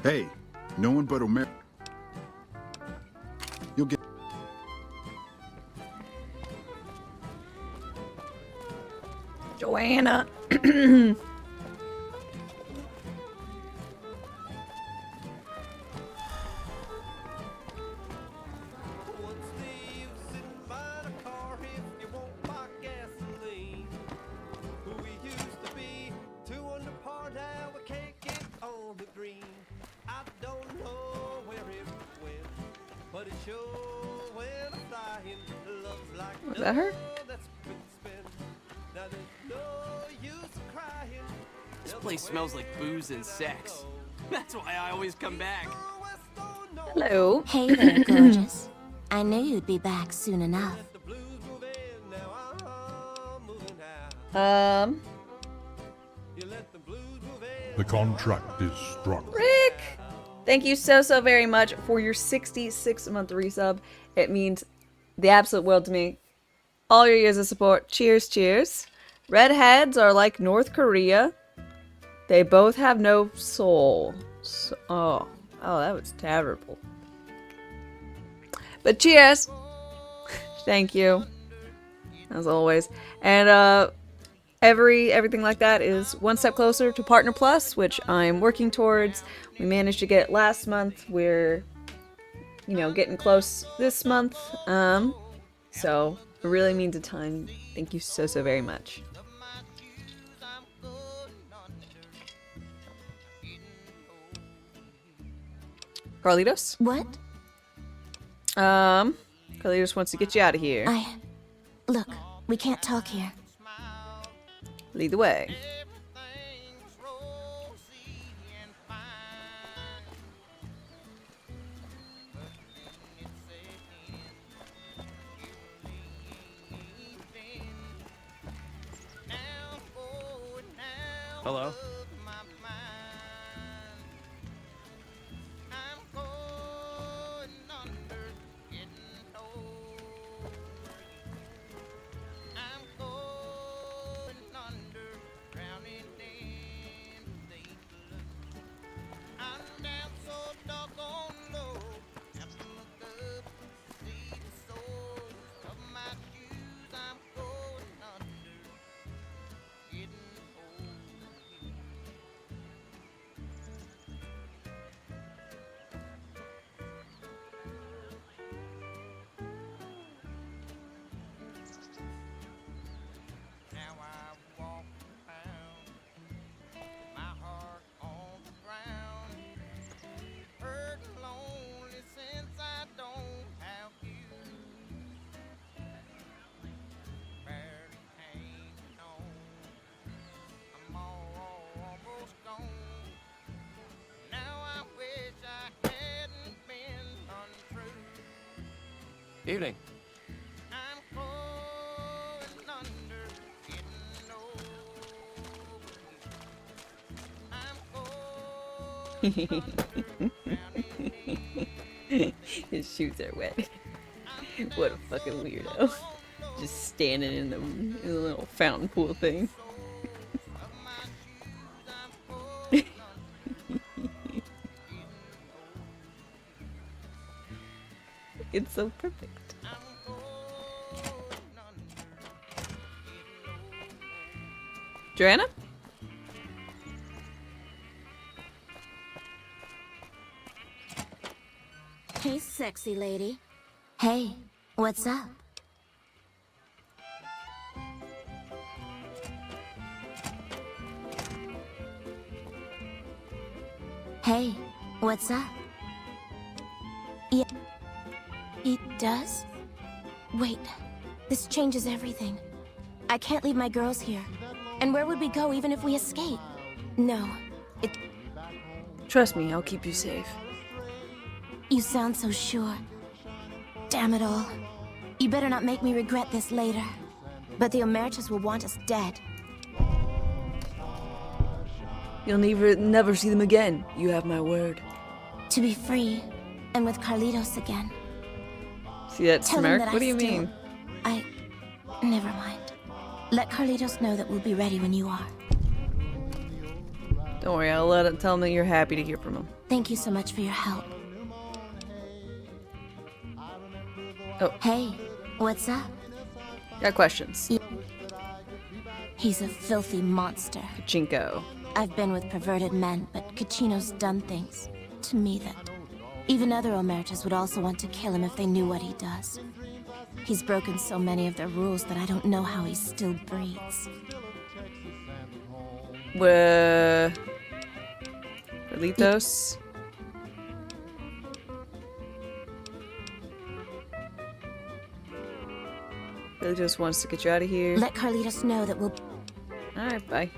Hey, no one but Omer. You'll get. Joanna. Was that her? This place smells like booze and sex. That's why I always come back. Hello. Hey there, gorgeous. I knew you'd be back soon enough. The contract is struck. Rick! Thank you so very much for your 66-month resub. It means the absolute world to me. All your years of support. Cheers, cheers. Redheads are like North Korea. They both have no soul. So, oh, that was terrible. But cheers! Thank you. As always. And everything like that is one step closer to Partner Plus, which I'm working towards. We managed to get it last month. We're, getting close this month. So it really means a ton. Thank you so very much. Carlitos? What? Carlitos wants to get you out of here. Look, we can't talk here. Lead the way. Hello? Evening. His shoes are wet. What a fucking weirdo. Just standing in the little fountain pool thing. It's so perfect. Joanna? Hey, sexy lady. Hey, what's up? Hey, what's up? Yeah. It does? Wait, this changes everything. I can't leave my girls here. And where would we go even if we escape? No, it... Trust me, I'll keep you safe. You sound so sure. Damn it all. You better not make me regret this later. But the Emeritus will want us dead. You'll never see them again. You have my word. To be free, and with Carlitos again. See that Tell him smirk? that What do you mean? Never mind. Let Carlitos know that we'll be ready when you are. Don't worry, I'll tell him that you're happy to hear from him. Thank you so much for your help. Oh. Hey, what's up? Got questions. He's a filthy monster. Pachinko. I've been with perverted men, but Kachino's done things to me that even other Emeritus would also want to kill him if they knew what he does. He's broken so many of their rules that I don't know how he still breathes. Carlitos? Carlitos wants to get you out of here. Let Carlitos know that we'll... Alright, bye.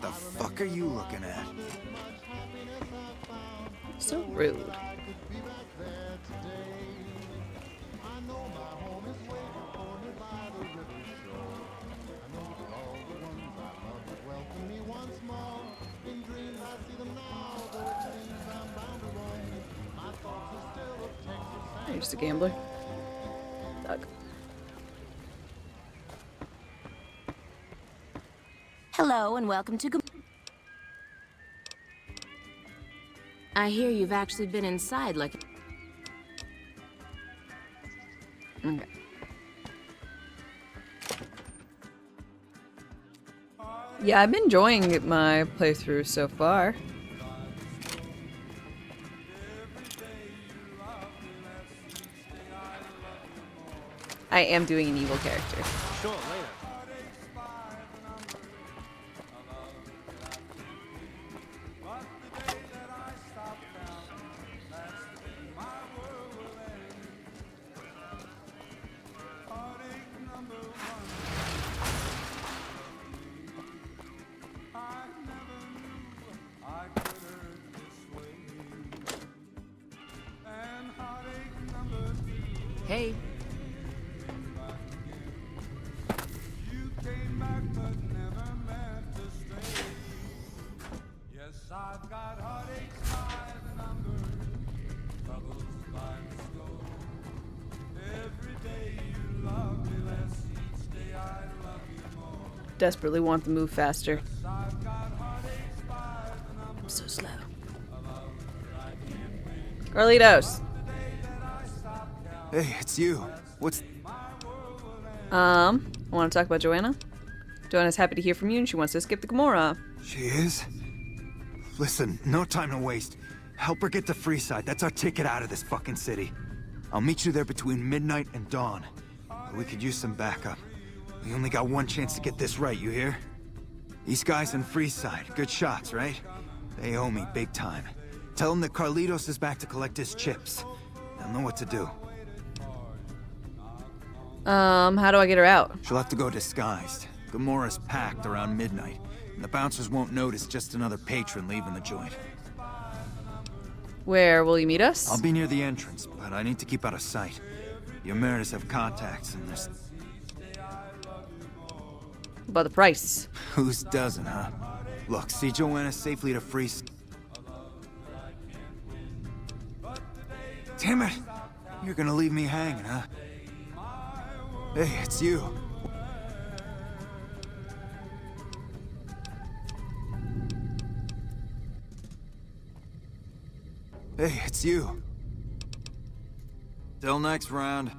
The fuck are you looking at? So rude. You're just a gambler. Doug. Hello and welcome to... I hear you've actually been inside like... Okay. Yeah, I've been enjoying my playthrough so far. I am doing an evil character. Sure, later. Hey. Desperately want to move faster. I'm so slow. Carlitos. Hey, it's you. What's... I want to talk about Joanna. Joanna's happy to hear from you and she wants to skip the Gamora. She is? Listen, no time to waste. Help her get to Freeside. That's our ticket out of this fucking city. I'll meet you there between midnight and dawn. We could use some backup. We only got one chance to get this right, you hear? These guys in Freeside, good shots, right? They owe me big time. Tell them that Carlitos is back to collect his chips. They'll know what to do. How do I get her out? She'll have to go disguised. Gamora's packed around midnight, and the bouncers won't notice just another patron leaving the joint. Where will you meet us? I'll be near the entrance, but I need to keep out of sight. The Emeritus have contacts, and there's... About the price. Whose doesn't, huh? Look, see Joanna safely to free... Damn it! You're gonna leave me hanging, huh? Hey, it's you. Hey, it's you. Till next round.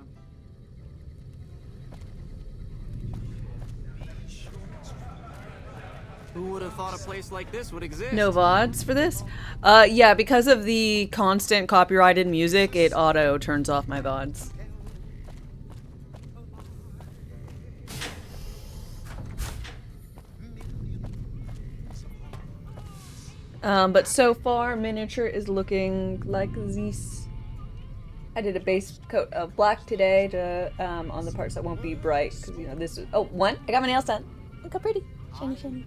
Who would have thought a place like this would exist? No VODs for this? Yeah, because of the constant copyrighted music, it auto turns off my VODs. But so far, miniature is looking like this. I did a base coat of black today to on the parts that won't be bright, because you know this is. Oh, one! I got my nails done. Look how pretty, shiny, shiny.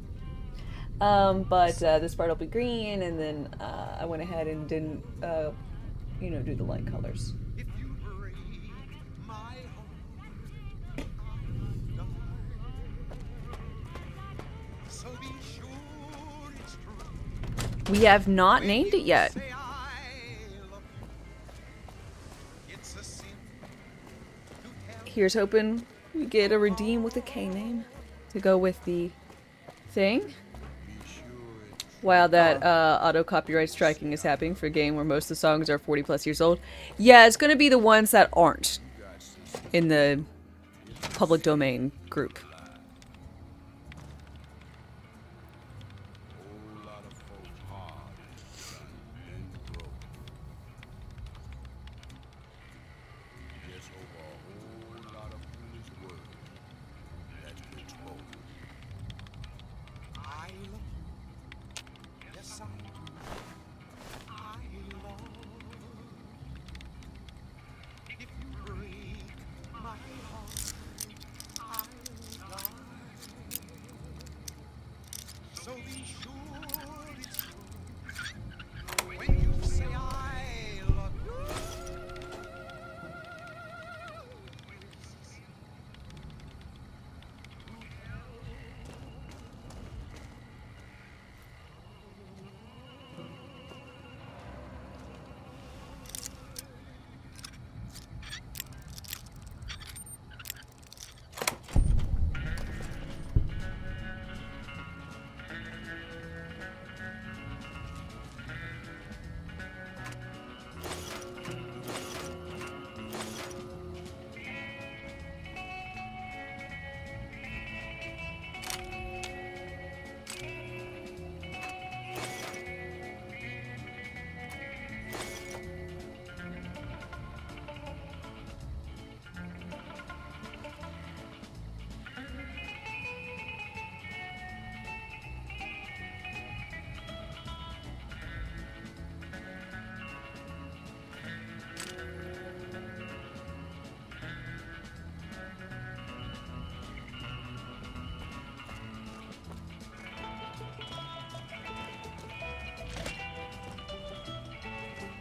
But this part will be green, and then I went ahead and didn't, you know, do the light colors. We have not named it yet. Here's hoping we get a redeem with a K name to go with the thing. Wow, that auto copyright striking is happening for a game where most of the songs are 40+ years old. Yeah, it's going to be the ones that aren't in the public domain group.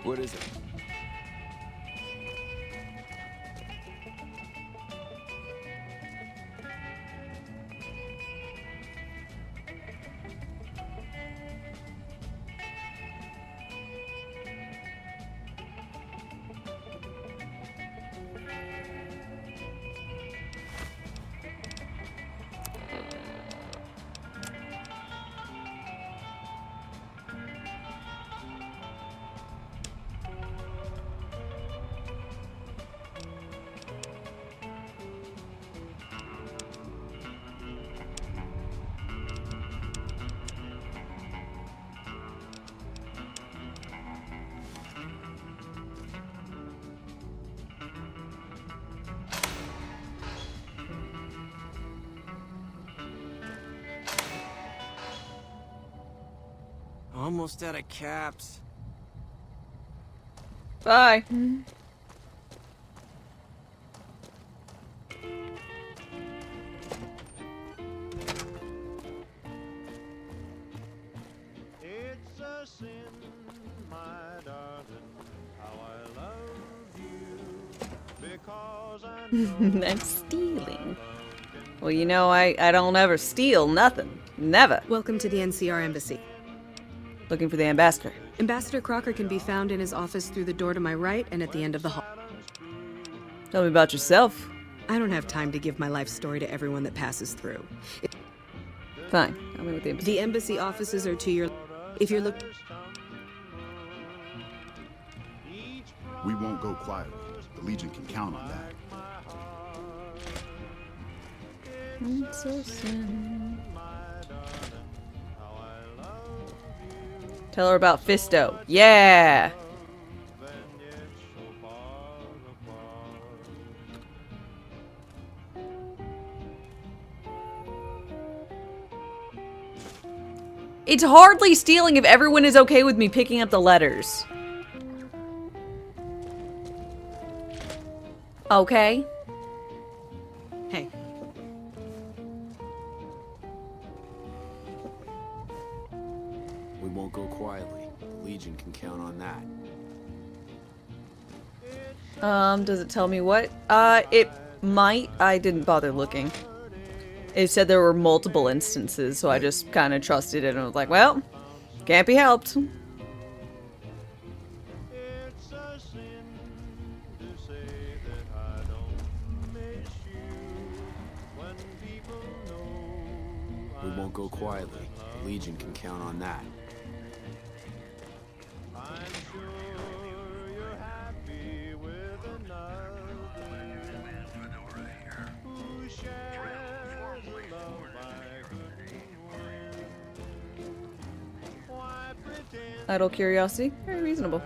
What is it? Almost out of caps. Bye. I'm stealing. Well, you know, I don't ever steal nothing. Never. Welcome to the NCR Embassy. Looking for the ambassador. Ambassador Crocker can be found in his office through the door to my right and at the end of the hall. Tell me about yourself. I don't have time to give my life story to everyone that passes through. Fine. Tell me what the embassy. The embassy offices are to your... If you're looking... We won't go quietly. The Legion can count on that. I'm so sad. Tell her about Fisto. Yeah! It's hardly stealing if everyone is okay with me picking up the letters. Okay. Hey. We won't go quietly. The Legion can count on that. Does it tell me what? It might. I didn't bother looking. It said there were multiple instances, so I just kind of trusted it and was like, well, can't be helped. We won't go quietly. The Legion can count on that. Idle curiosity. Very reasonable.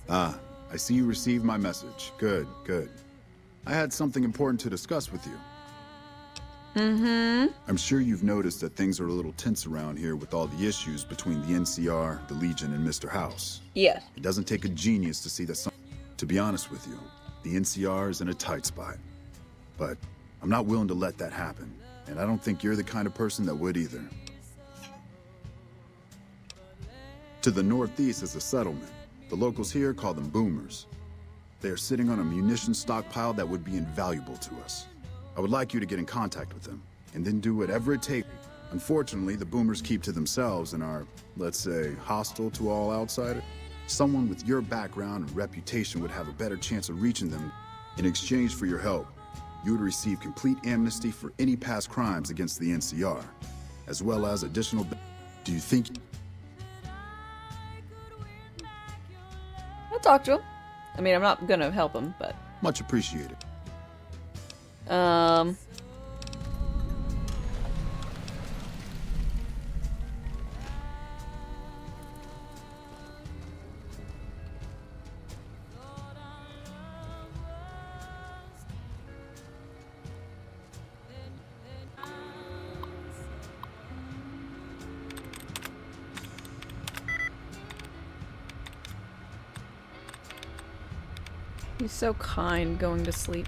Ah, I see you received my message. Good, good. I had something important to discuss with you. Mm-hmm. I'm sure you've noticed that things are a little tense around here with all the issues between the NCR, the Legion, and Mr. House. Yeah. It doesn't take a genius to see that To be honest with you, the NCR is in a tight spot. But I'm not willing to let that happen, and I don't think you're the kind of person that would either. To the northeast is a settlement. The locals here call them boomers. They are sitting on a munitions stockpile that would be invaluable to us. I would like you to get in contact with them, and then do whatever it takes. Unfortunately, the boomers keep to themselves and are, let's say, hostile to all outsiders. Someone with your background and reputation would have a better chance of reaching them. In exchange for your help, you would receive complete amnesty for any past crimes against the NCR, as well as additional... Do you think... I'll talk to him. I mean, I'm not gonna help him, but... Much appreciated. He's so kind going to sleep.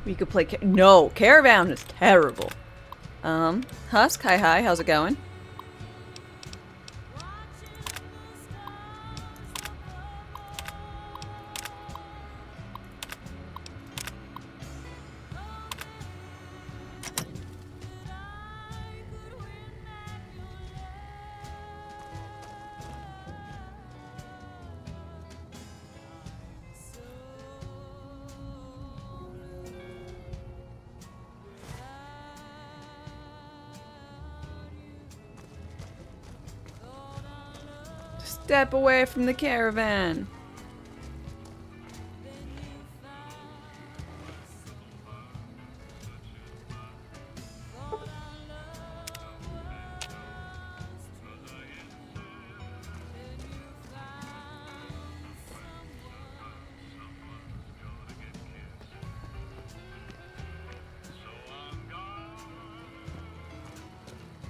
We could play no, Caravan is terrible. Husk, hi, how's it going? Step away from the caravan.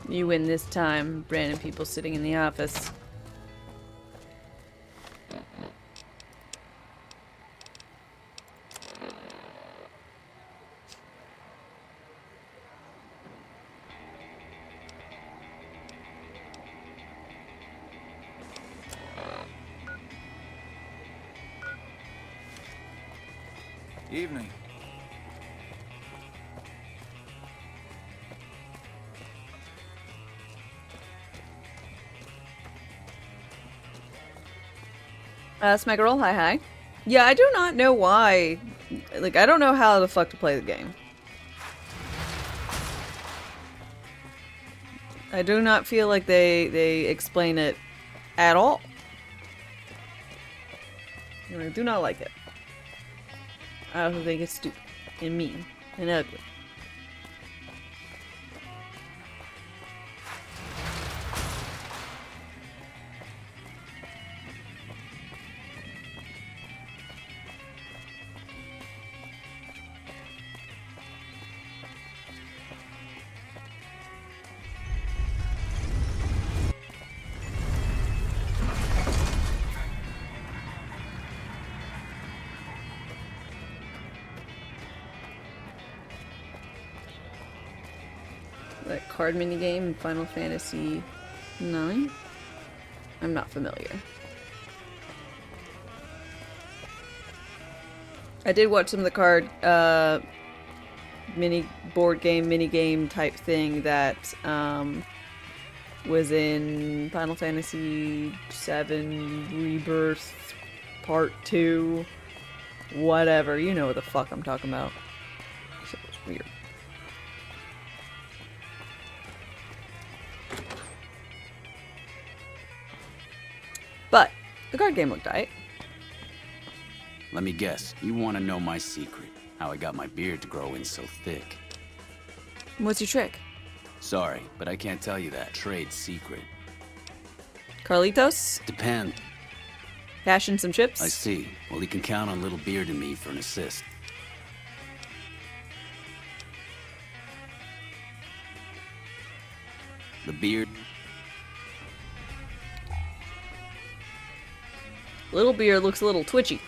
You win this time, random people sitting in the office. Evening. Smeggerl, hi. Yeah, I do not know why. Like, I don't know how the fuck to play the game. I do not feel like they explain it at all. And I do not like it. I also think it's stupid and mean and ugly. That card minigame in Final Fantasy IX? I'm not familiar. I did watch some of the card board game minigame type thing that was in Final Fantasy VII Rebirth Part 2. Whatever, you know what the fuck I'm talking about. Shit was weird. But the card game looked aight. Let me guess. You want to know my secret? How I got my beard to grow in so thick. What's your trick? Sorry, but I can't tell you that. Trade secret. Carlitos? Depend. Cash in some chips? I see. Well, he can count on Little Beard and me for an assist. The beard. Little Beard looks a little twitchy.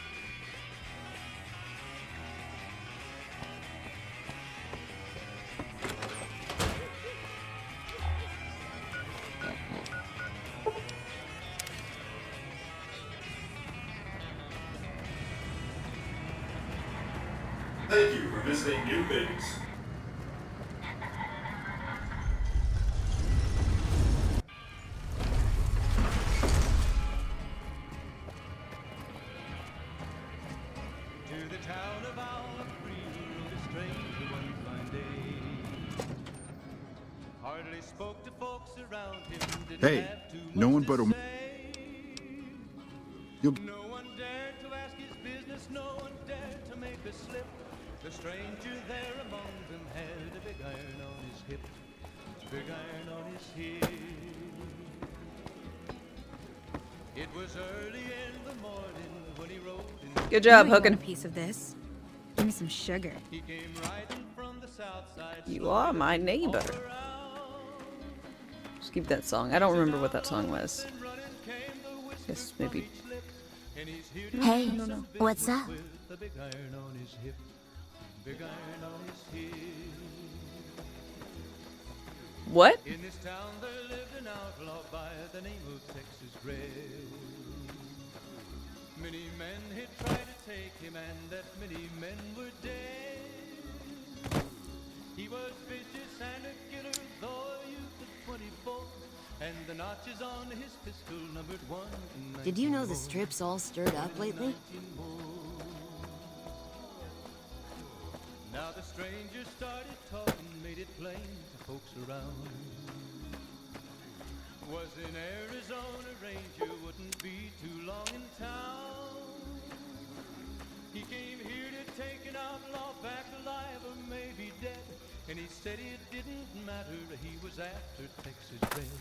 Thank you for visiting New Things. Hey, no one but a... You'll... No one dared to ask his business, no one dared to make a slip. The stranger there among them had a big iron on his hip. Big iron on his hip. It was early in the morning when he rode in. Good job, You want hooking. a piece of this. Give me some sugar. He came riding from the south side. You are my neighbor. Just keep that song. I don't remember what that song was. Guess maybe. Hey, what's up? The big iron on his hip. Big iron on his hip. What? In this town there lived an outlaw by the name of Texas Red. Many men had tried to take him, and that many men were dead. He was vicious and a killer, though a youth of 24, and the notches on his pistol numbered 1 and Did you know the strip's all stirred up lately? Now the stranger started talking, made it plain to folks around. Was in Arizona, Ranger wouldn't be too long in town. He came here to take an outlaw back alive or maybe dead. And he said it didn't matter, he was after Texas Red.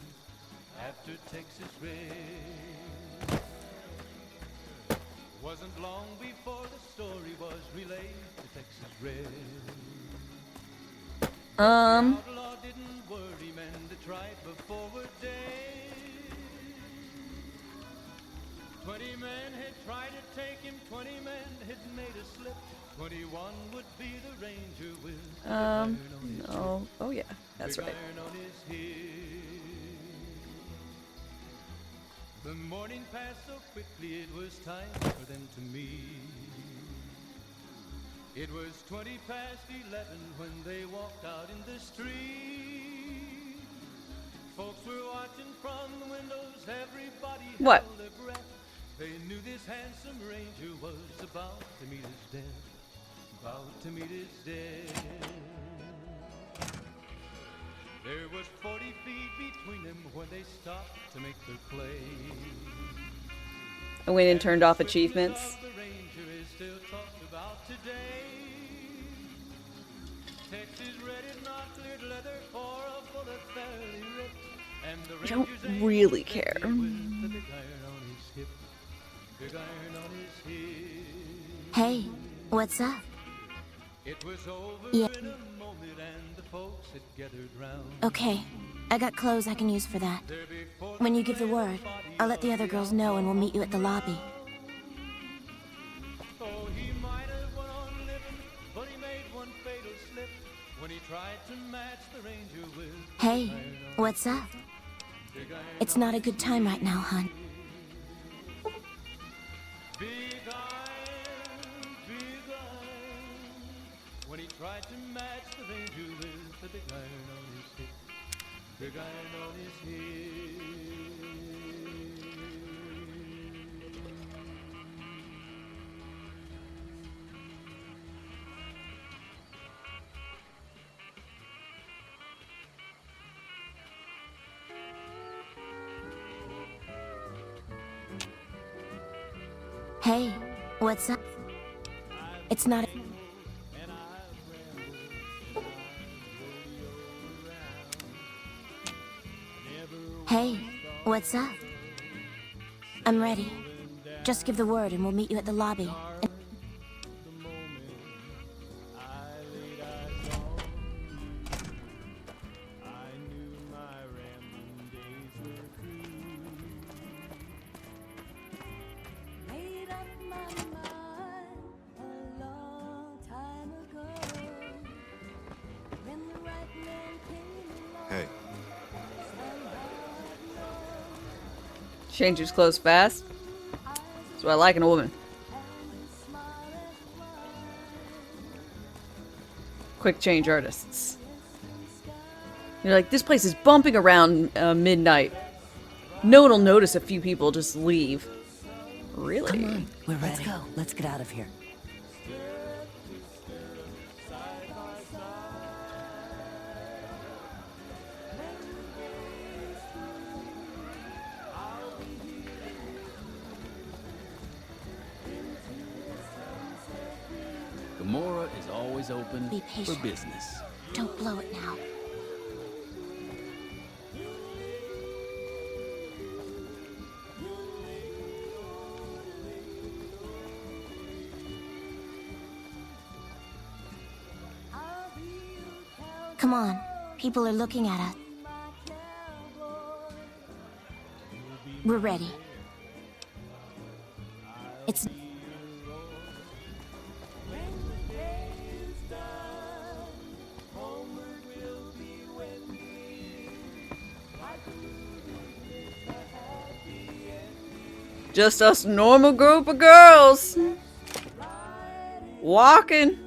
After Texas Red. Wasn't long before the story was relayed to Texas Red. The outlaw didn't worry men that tried before were dead. 20 men had tried to take him, 20 men had made a slip. 21 would be the ranger with the iron on his no. hip. Oh yeah, that's Big right. iron on his hip. The morning passed so quickly it was time for them to meet. It was 20 past 11 when they walked out in the street. Folks were watching from the windows, everybody What? held their breath. They knew this handsome ranger was about to meet his death. About to meet his death. There was 40 feet between them when they stopped to make their play. I went and turned off achievements. The ranger is still talked about today. Texas Red is not cleared leather for a bullet fairly ripped. And the I don't ranger's really care. with the big iron on his hip. Big iron on his hip. Hey, what's up? It was over Yeah. in a moment and the folks had gathered round. Okay, I got clothes I can use for that. When you give the word, I'll let the other girls know and we'll meet you at the lobby. Oh, he might have went on living, but he made one fatal slip when he tried to match the ranger with Hey, what's up? It's not a good time right now, hon. big iron, when he tried to match the ranger with the big iron on his hip. Big iron on his hip. Hey, what's up? It's not. Hey, what's up? I'm ready. Just give the word and we'll meet you at the lobby. Hey, Changes clothes fast. That's what I like in a woman. Quick change artists. You're like, this place is bumping around midnight. No one will notice a few people just leave. Really? Come on, we're ready. Let's go. Let's get out of here. Gamora is always open Be for patient. business. Don't blow it now. Come on. People are looking at us. We're ready. It's... Just us normal group of girls. Walking.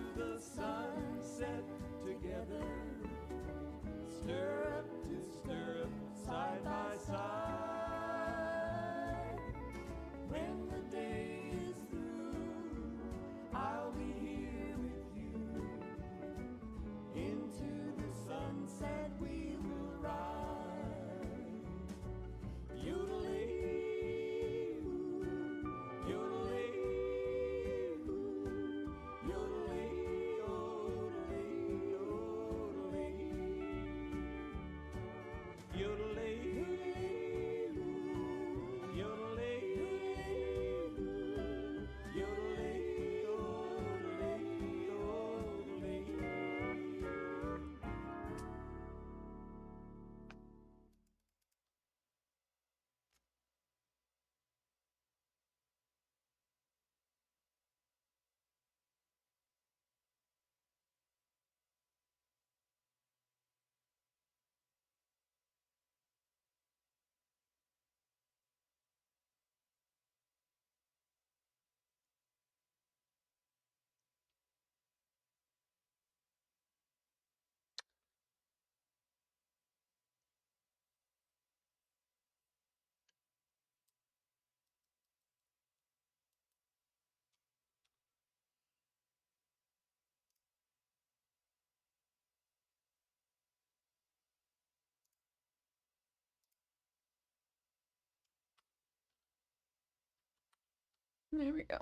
There we go.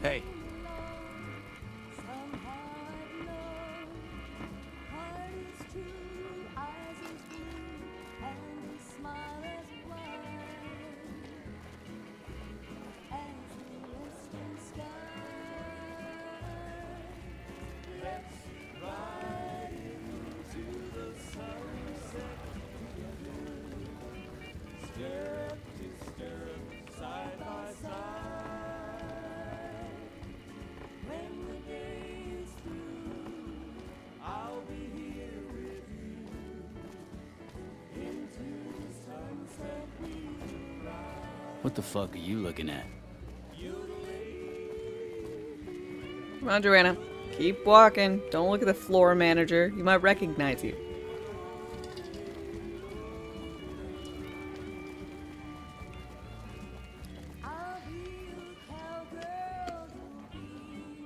Hey. What the fuck are you looking at? Come on, Joanna. Keep walking. Don't look at the floor manager. You might recognize you.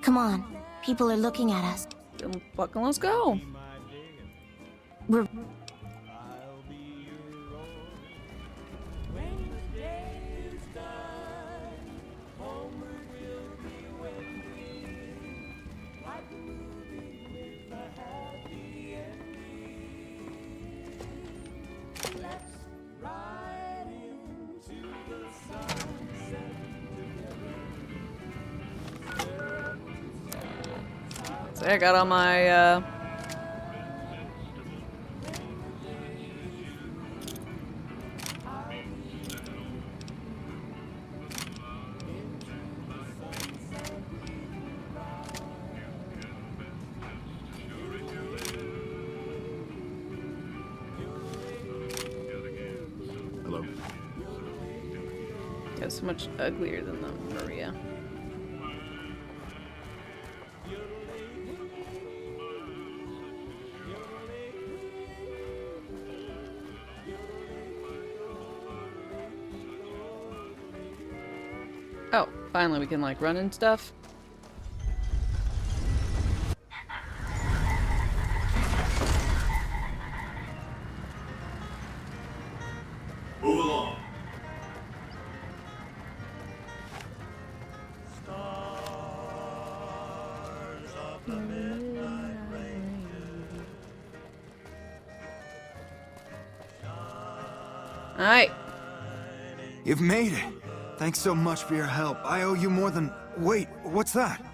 Come on. People are looking at us. Then fucking let's go. We're... So I got all my Hello. That's so much uglier than the Maria. Oh, finally we can like run and stuff. Move along. Alright. You've made it. Thanks so much for your help. I owe you more than... Wait, what's that?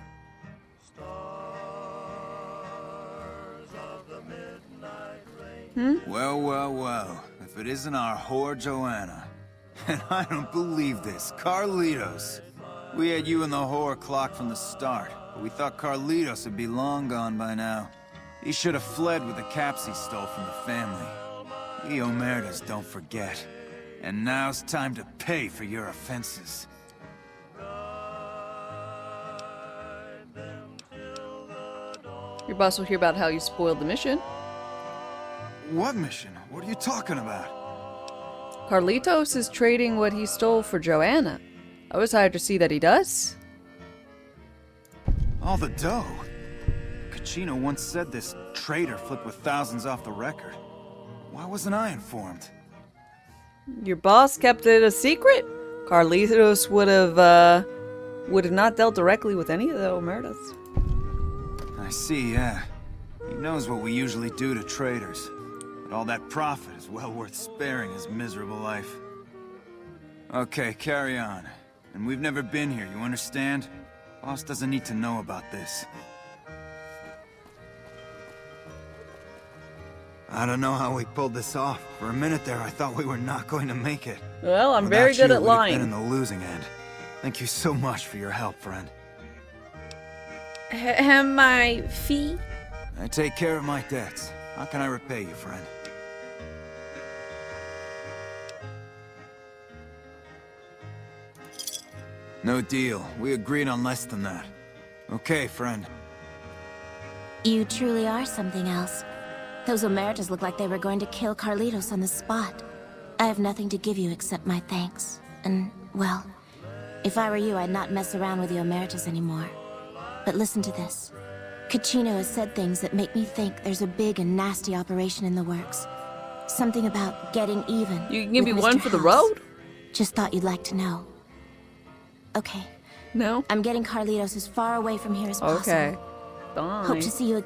Well, well, well. If it isn't our whore Joanna. And I don't believe this. Carlitos. We had you and the whore clocked from the start, but we thought Carlitos would be long gone by now. He should have fled with the caps he stole from the family. We Omertas don't forget. And now's time to pay for your offenses. Your boss will hear about how you spoiled the mission. What mission? What are you talking about? Carlitos is trading what he stole for Joanna. I was hired to see that he does. All the dough? Kachino once said this traitor flipped with thousands off the record. Why wasn't I informed? Your boss kept it a secret? Carlitos would have not dealt directly with any of the Omertas. I see, yeah. He knows what we usually do to traitors. But all that profit is well worth sparing his miserable life. Okay, carry on. And we've never been here, you understand? Boss doesn't need to know about this. I don't know how we pulled this off. For a minute there, I thought we were not going to make it. Well, I'm Without very good you, at we'd have lying. been in the losing end. Thank you so much for your help, friend. My fee? I take care of my debts. How can I repay you, friend? No deal. We agreed on less than that. Okay, friend. You truly are something else. Those Omertas look like they were going to kill Carlitos on the spot. I have nothing to give you except my thanks. And, well, if I were you, I'd not mess around with the Omertas anymore. But listen to this. Cachino has said things that make me think there's a big and nasty operation in the works. Something about getting even. You can give me with one Mr. for the House. road? Just thought you'd like to know. Okay. No? I'm getting Carlitos as far away from here as possible. Okay. Fine. Hope to see you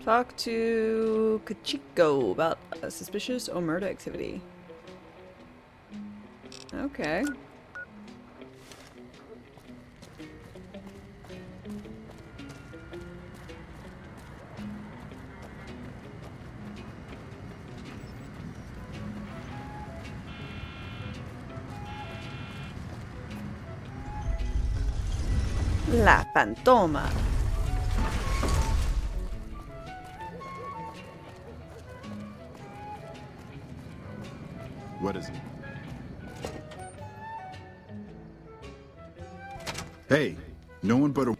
Talk to Kachiko about a suspicious Omerta activity. Okay. La Fantoma. What is it? Hey, no one but a...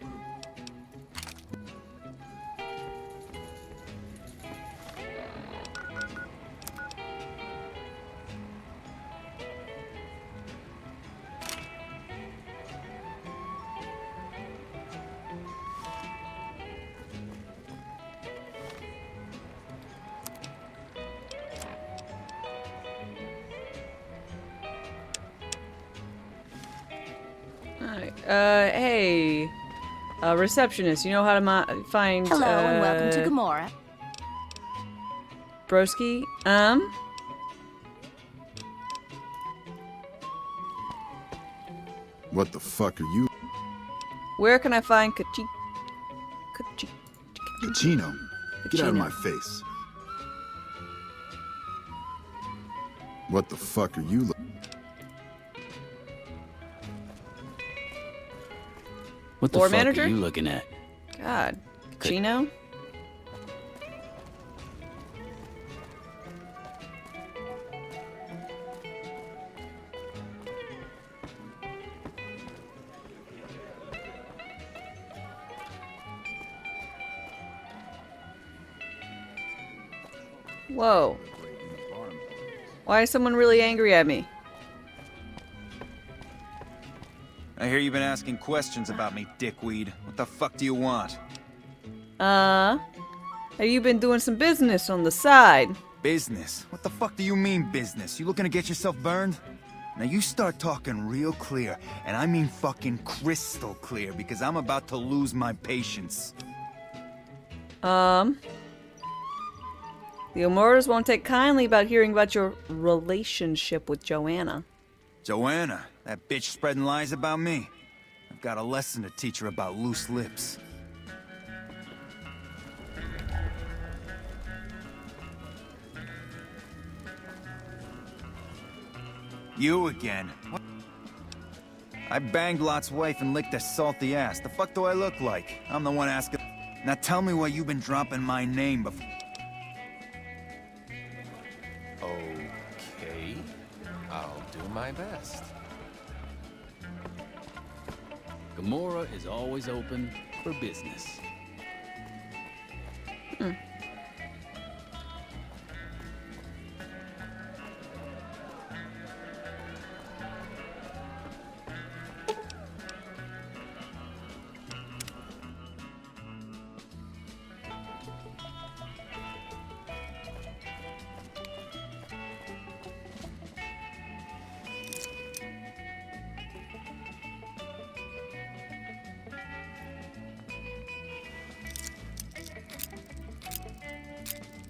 Alright, hey. Receptionist, you know how to find, Hello and welcome to Gamora. Broski? What the fuck are you? Where can I find Cachino? Get out of Cachino. my face. What the fuck are you? What the Floor fuck manager? are you looking at? God. Kachino? Whoa. Why is someone really angry at me? I hear you've been asking questions about me, dickweed. What the fuck do you want? Have you been doing some business on the side? Business? What the fuck do you mean business? You looking to get yourself burned? Now you start talking real clear, and I mean fucking crystal clear, because I'm about to lose my patience. The Omertas won't take kindly about hearing about your relationship with Joanna. Joanna, that bitch spreading lies about me. I've got a lesson to teach her about loose lips. You again? What? I banged Lot's wife and licked her salty ass. The fuck do I look like? I'm the one asking. Now tell me why you've been dropping my name before. Okay, I'll do my best. Gamora is always open for business.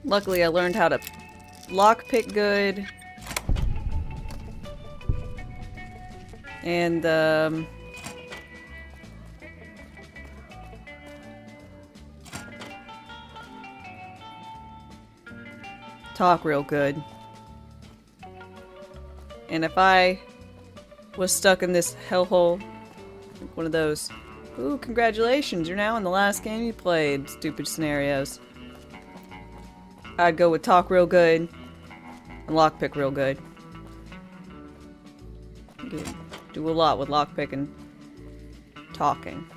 Luckily, I learned how to lockpick good. And, talk real good. And if I was stuck in this hellhole, like one of those, ooh, congratulations, you're now in the last game you played, stupid scenarios. I'd go with talk real good and lockpick real good. Do a lot with lockpick and talking.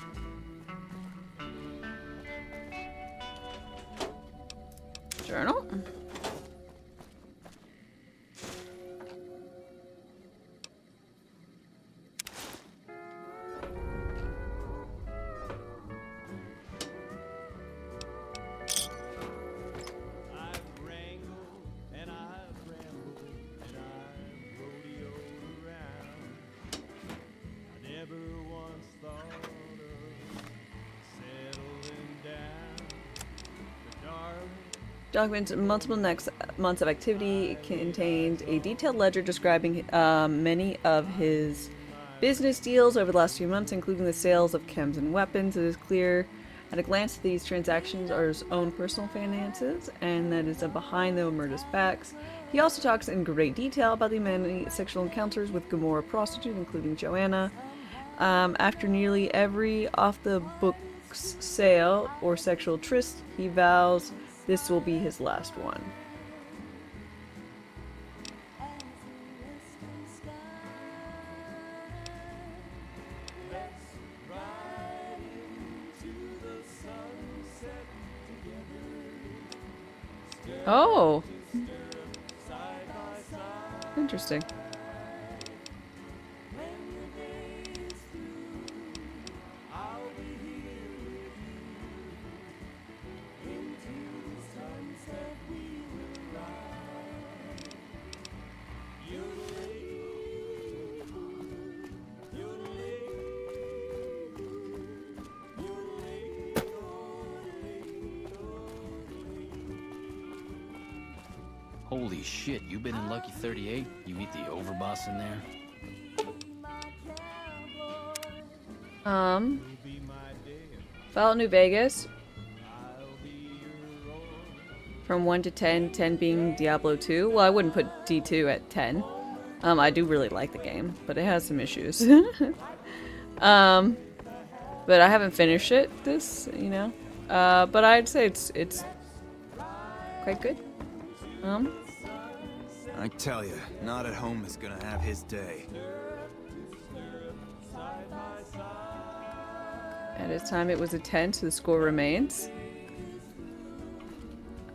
Journal? Documents multiple next months of activity. It contained a detailed ledger describing many of his business deals over the last few months, including the sales of chems and weapons. It is clear at a glance that these transactions are his own personal finances, and that is behind the murder's backs. He also talks in great detail about the many sexual encounters with Gomorrah prostitute, including Joanna. After nearly every off-the-books sale or sexual tryst, he vows this will be his last one. Oh! Interesting. Holy shit, you been in Lucky 38? You meet the overboss in there? Fallout New Vegas. From 1 to 10, 10 being Diablo 2. Well, I wouldn't put D2 at 10. I do really like the game, but it has some issues. But I haven't finished it, you know. But I'd say it's quite good. I tell you, not at home is gonna have his day. At his time, it was a 10, so the score remains.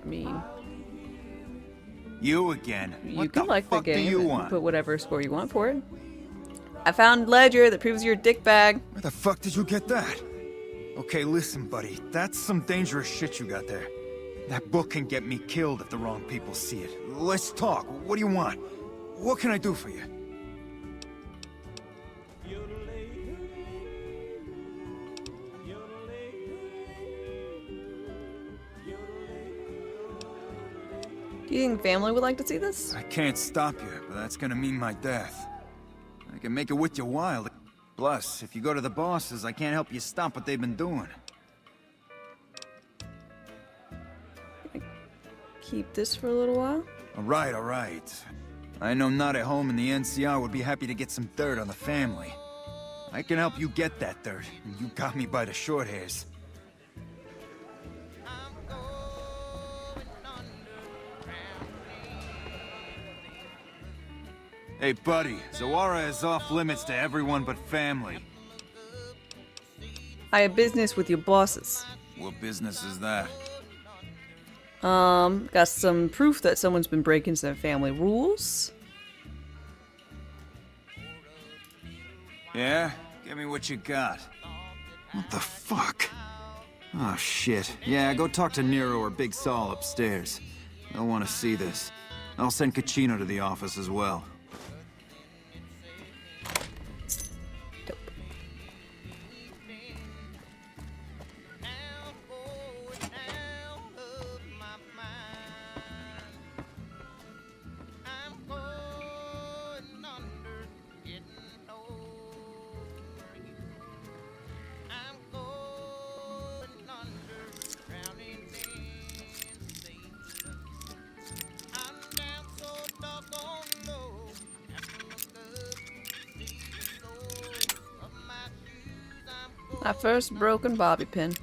I mean, you again. You can like the game. Do you want? Put whatever score you want for it. I found ledger that proves you're a dickbag. Where the fuck did you get that? Okay, listen, buddy. That's some dangerous shit you got there. That book can get me killed if the wrong people see it. Let's talk. What do you want? What can I do for you? Do you think family would like to see this? I can't stop you, but that's gonna mean my death. I can make it with you wild. Plus, if you go to the bosses, I can't help you stop what they've been doing. Keep this for a little while? Alright, alright. I know not at home in the NCR would be happy to get some dirt on the family. I can help you get that dirt, and you got me by the short hairs. Hey, buddy, Zawara is off limits to everyone but family. I have business with your bosses. What business is that? Got some proof that someone's been breaking some family rules. Yeah? Give me what you got. What the fuck? Oh, shit. Yeah, go talk to Nero or Big Saul upstairs. They'll want to see this. I'll send Kachino to the office as well. My first broken bobby pin.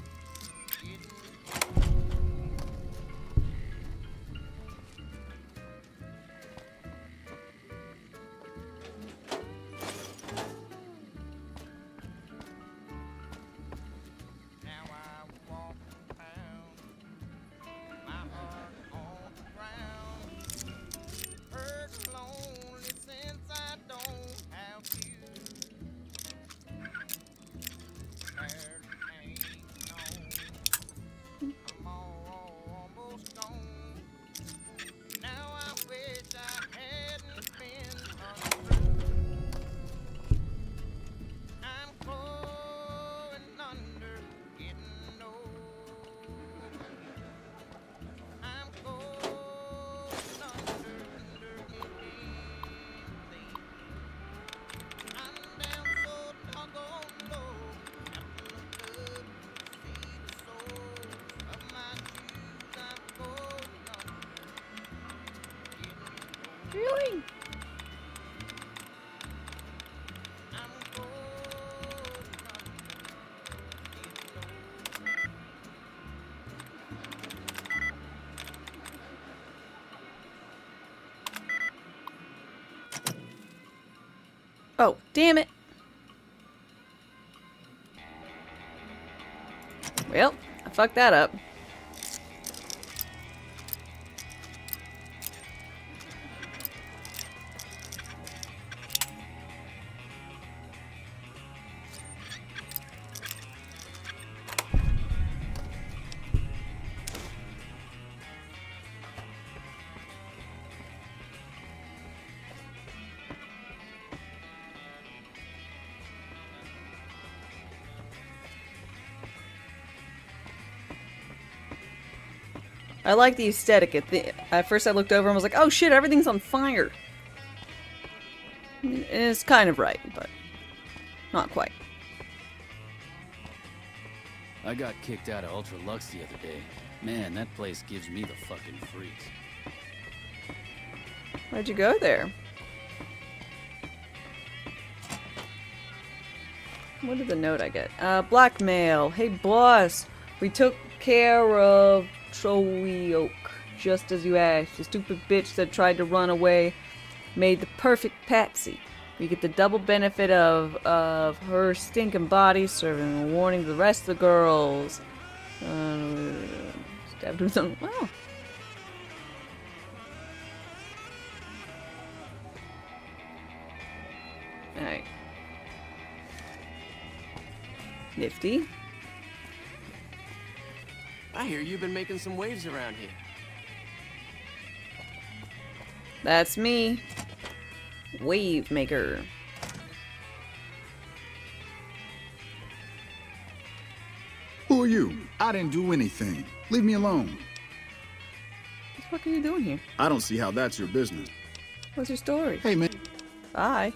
Really? Oh, damn it. Well, I fucked that up. I like the aesthetic. At first I looked over and was like, oh shit, everything's on fire. And it's kind of right, but not quite. I got kicked out of Ultra Lux the other day. Man, that place gives me the fucking freaks. Why'd you go there? What did the note I get? Blackmail. Hey boss, we took care of Troy Oak, just as you asked. The stupid bitch that tried to run away made the perfect patsy. We get the double benefit of her stinking body serving a warning to the rest of the girls. Stabbed him some. Wow. Alright. Nifty. I hear you've been making some waves around here. That's me. Wave maker. Who are you? I didn't do anything. Leave me alone. What the fuck are you doing here? I don't see how that's your business. What's your story? Hey, man. Bye.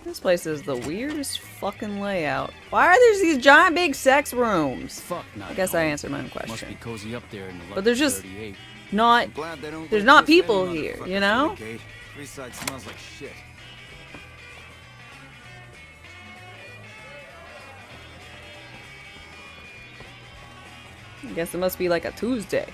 This place is the weirdest fucking layout. Why are there these giant big sex rooms? Fuck, not I guess I answered my own Must be question. cozy up there in the But there's just 38. not. There's not people here, you know? Freeside smells like shit. I guess it must be like a Tuesday.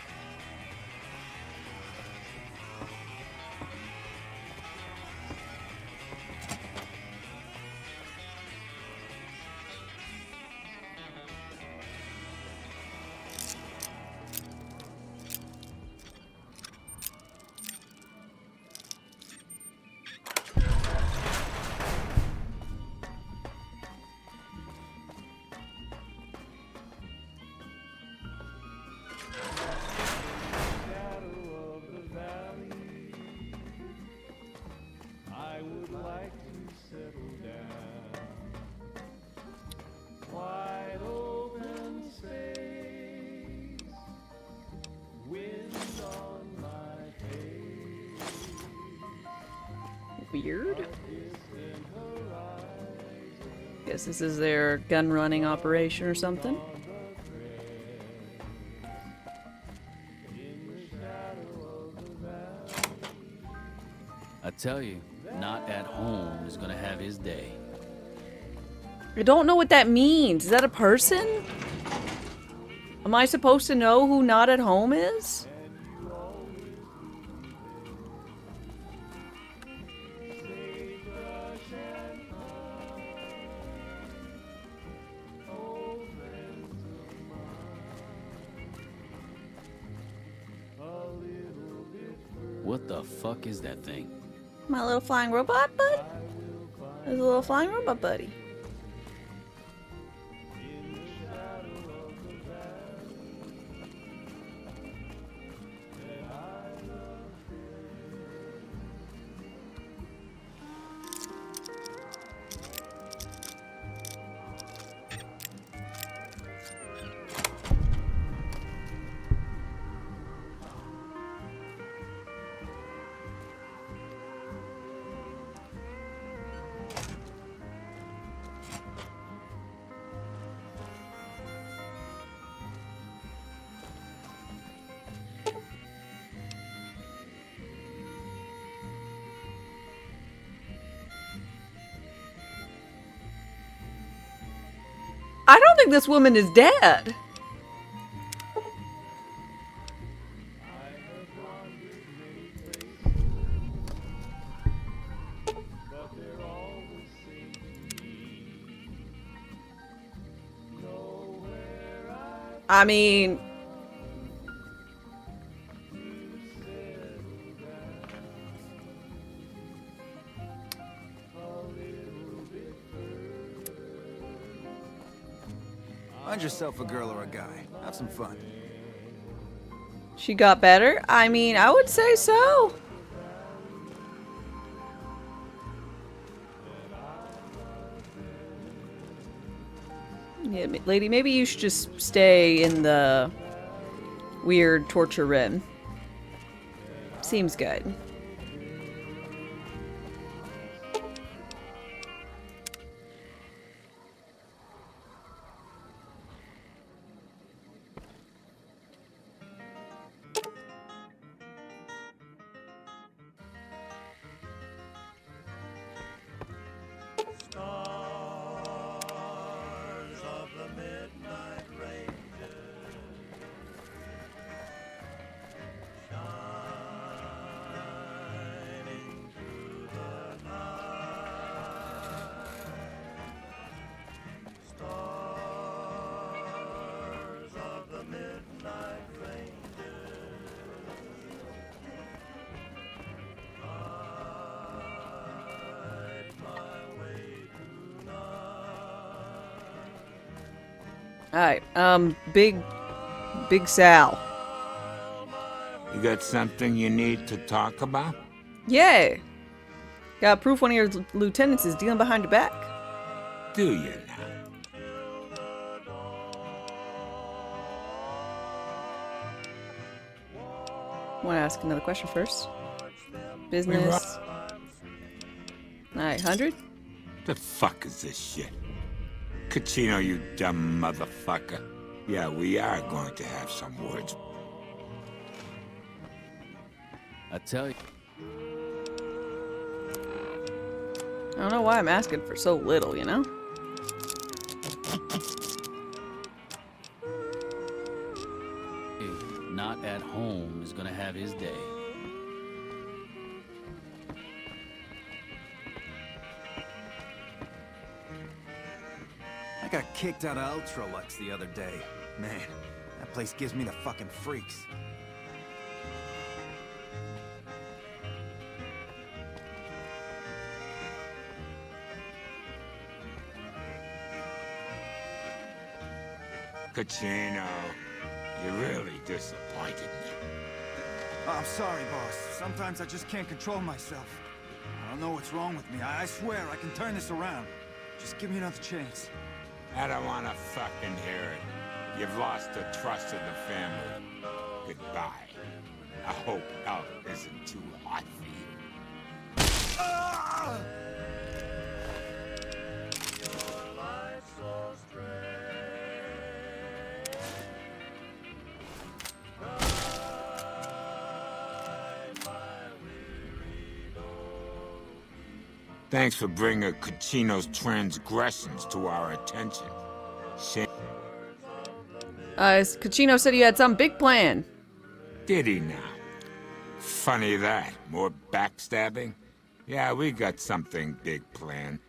Weird. Guess this is their gun running operation or something. I tell you, not at home is gonna have his day. I don't know what that means. Is that a person? Am I supposed to know who not at home is? What the fuck is that thing? My little flying robot bud? There's a little flying robot buddy. I don't think this woman is dead. I mean, Find yourself a girl or a guy. Have some fun. she got better? I mean, I would say so. Yeah, lady, maybe you should just stay in the weird torture room. Seems good. Alright, Big Sal. You got something you need to talk about? Yay! Got proof one of your lieutenants is dealing behind your back. Do you now? Want to ask another question first? Business. 900? The fuck is this shit? Kachino, you dumb motherfucker. Yeah, we are going to have some words. I tell you. I don't know why I'm asking for so little, you know? Not at home is gonna have his day. I got kicked out of Ultralux the other day. Man, that place gives me the fucking freaks. Kachino, you really disappointed me. Oh, I'm sorry, boss. Sometimes I just can't control myself. I don't know what's wrong with me. I swear I can turn this around. Just give me another chance. I don't want to fucking hear it. You've lost the trust of the family. Goodbye. I hope hell isn't too hot for you. Ah! Thanks for bringing Kachino's transgressions to our attention. Kachino said he had some big plan. Did he now? Funny that. More backstabbing? Yeah, we got something big planned.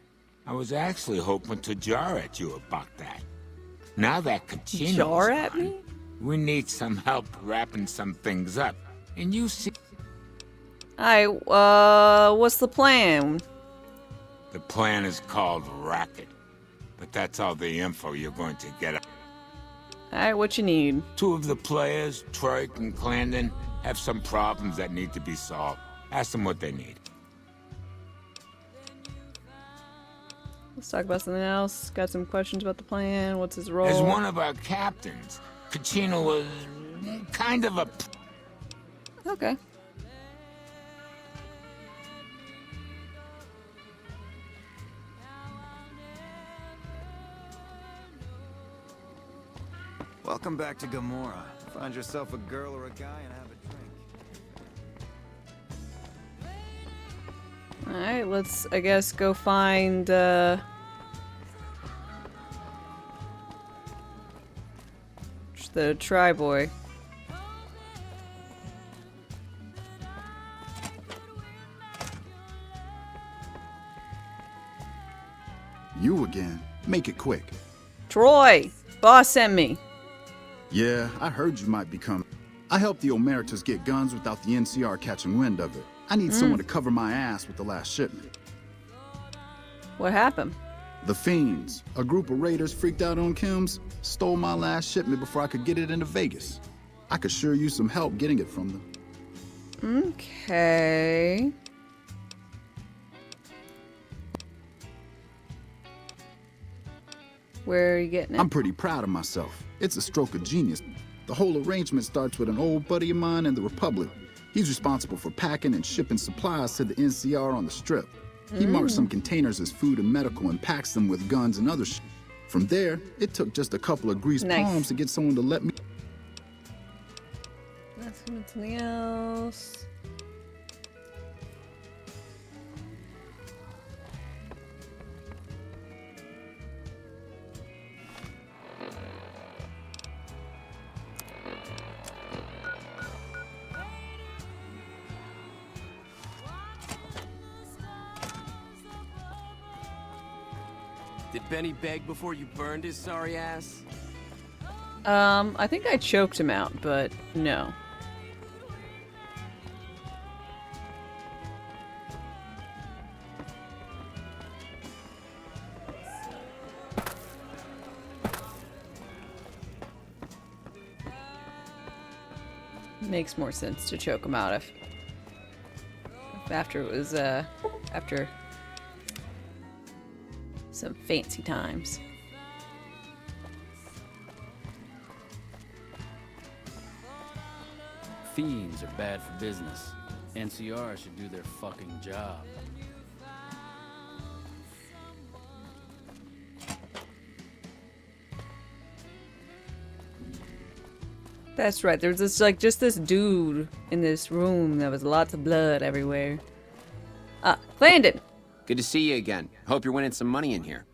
I was actually hoping to jar at you about that. Now that Kachino's jar at gone, me? we need some help wrapping some things up. And you see... What's the plan? The plan is called Racket. But that's all the info you're going to get. Alright, what you need? 2 of the players, Troik and Clandon, have some problems that need to be solved. Ask them what they need. Let's talk about something else. Got some questions about the plan. What's his role? As one of our captains, Kachino was kind of a... Okay. Welcome back to Gamora. Find yourself a girl or a guy and have a drink. Alright, let's, I guess, go find, the Tri-Boy. You again. Make it quick. Troy! Boss sent me. Yeah, I heard you might be coming. I helped the Omertas get guns without the NCR catching wind of it. I need someone to cover my ass with the last shipment. What happened? The Fiends, a group of raiders freaked out on Kim's, stole my last shipment before I could get it into Vegas. I could sure use some help getting it from them. Okay. Where are you getting it? I'm pretty proud of myself. It's a stroke of genius. The whole arrangement starts with an old buddy of mine in the Republic. He's responsible for packing and shipping supplies to the NCR on the Strip. He marks some containers as food and medical and packs them with guns and other shit. From there, it took just a couple of greased palms to get someone to let me... That's something else. Did Benny beg before you burned his sorry ass? I think I choked him out, but no. Makes more sense to choke him out if after it was, after some fancy times. Fiends are bad for business. NCR should do their fucking job. That's right. There was this, like, just this dude in this room. There was lots of blood everywhere. Clandon! Good to see you again. Hope you're winning some money in here.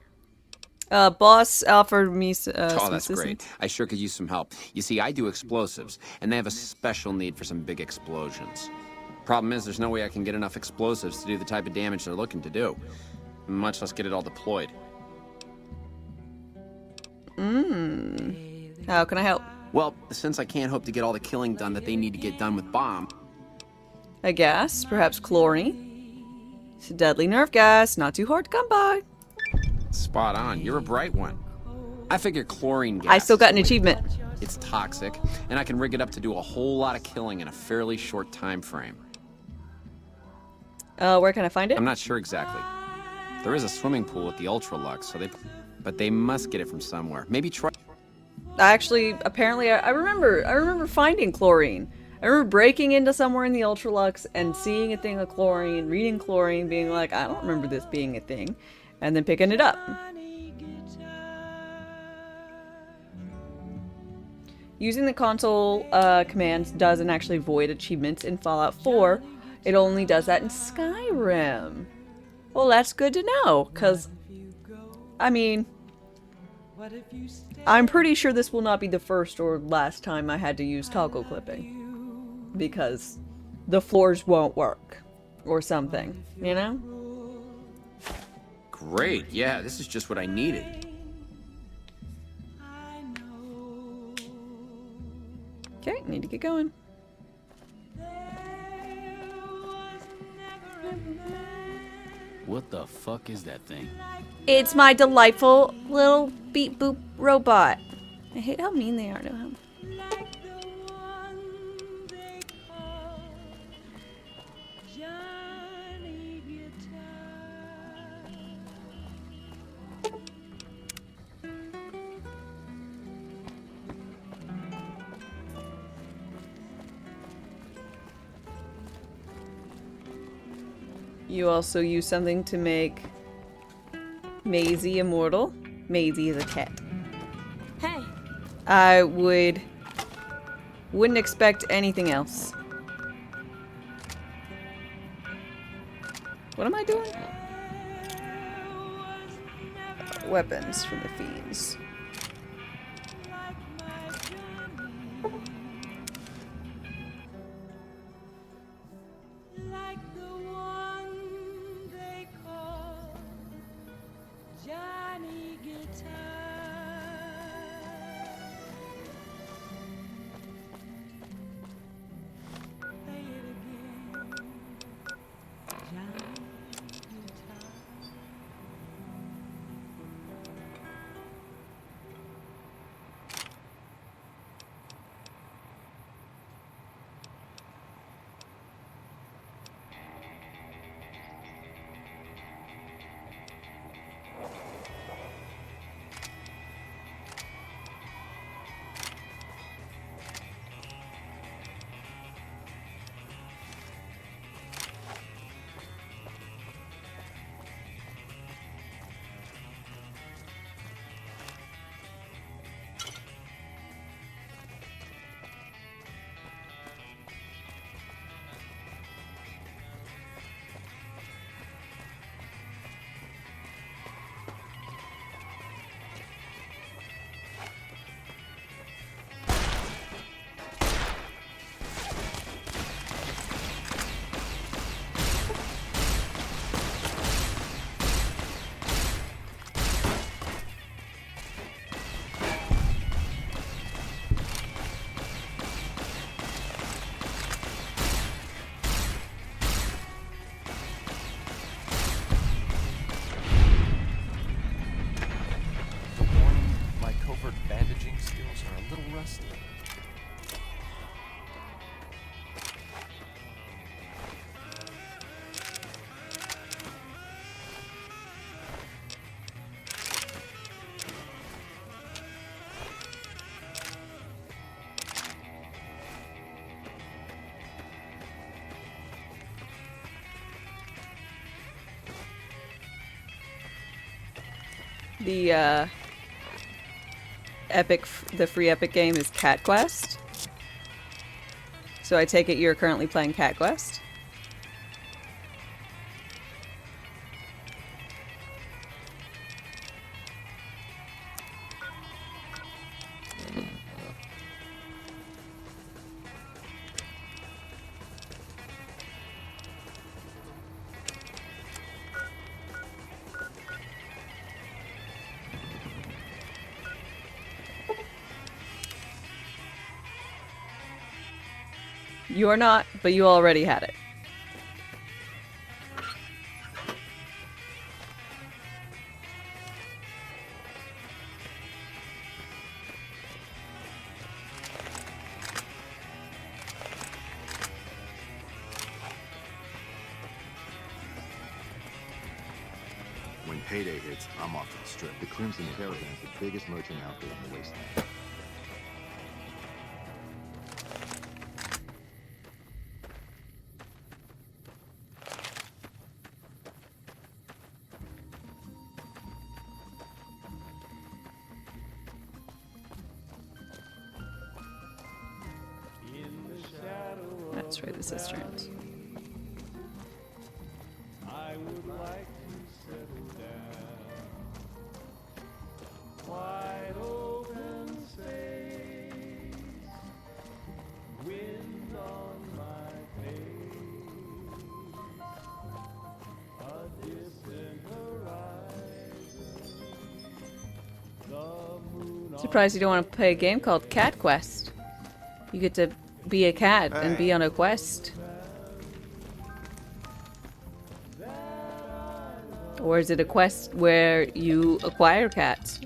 Boss offered me oh, some that's great. I sure could use some help. You see, I do explosives, and they have a special need for some big explosions. Problem is, there's no way I can get enough explosives to do the type of damage they're looking to do. Much less get it all deployed. How can I help? Well, since I can't hope to get all the killing done that they need to get done with bomb... I guess. Perhaps chlorine. It's a deadly nerve gas. Not too hard to come by. Spot on. You're a bright one. I figure chlorine gas... I still got an achievement. It's toxic, and I can rig it up to do a whole lot of killing in a fairly short time frame. Where can I find it? I'm not sure exactly. There is a swimming pool at the Ultra Lux, but they must get it from somewhere. Maybe try... Actually, apparently, I remember finding chlorine. I remember breaking into somewhere in the Ultralux and seeing a thing of chlorine, reading chlorine, being like, I don't remember this being a thing, and then picking it up. Using the console commands doesn't actually void achievements in Fallout 4. It only does that in Skyrim. Well, that's good to know, because, I mean, I'm pretty sure this will not be the first or last time I had to use toggle clipping. Because the floors won't work. Or something, you know? Great, yeah, this is just what I needed. Okay, need to get going. What the fuck is that thing? It's my delightful little beep boop robot. I hate how mean they are to him. You also use something to make Maisie immortal. Maisie is a cat. Hey. I wouldn't expect anything else. What am I doing? Weapons from the fiends. The the free Epic game is Cat Quest. So I take it you're currently playing Cat Quest? You are not, but you already had it. When payday hits, I'm off to the strip. The Crimson Caravan's the biggest merchant outfit on the wasteland. That's right, the cisterns. I would like to settle down. Wide open space, wind on my face, a distant horizon, the moon on. Surprised you don't want to play a game called Cat Quest. You get to be a cat and be on a quest. Or is it a quest where you acquire cats?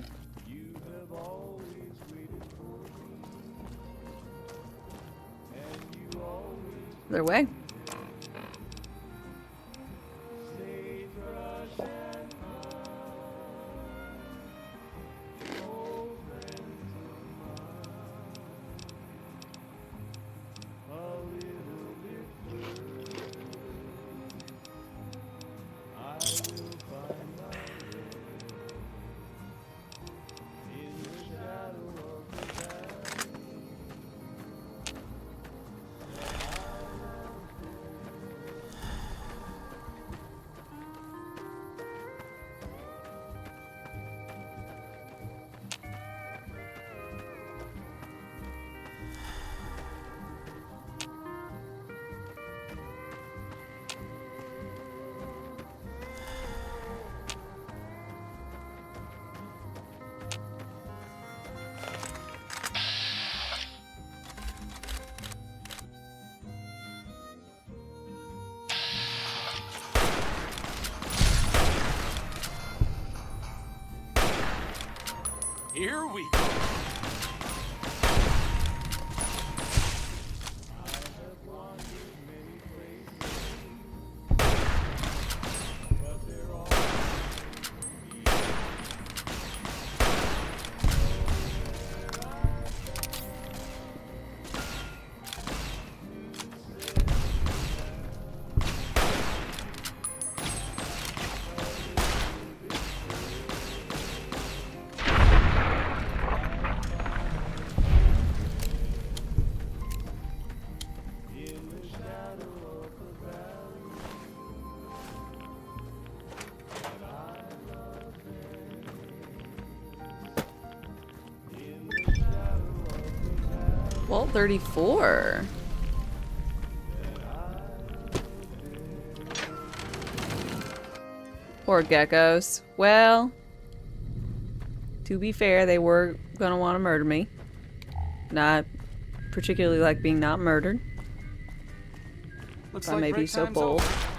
Either way. Here we go. Well, 34. Poor geckos. Well, to be fair, they were gonna want to murder me. Not particularly like being not murdered. Looks I like may be break so time's bold. over.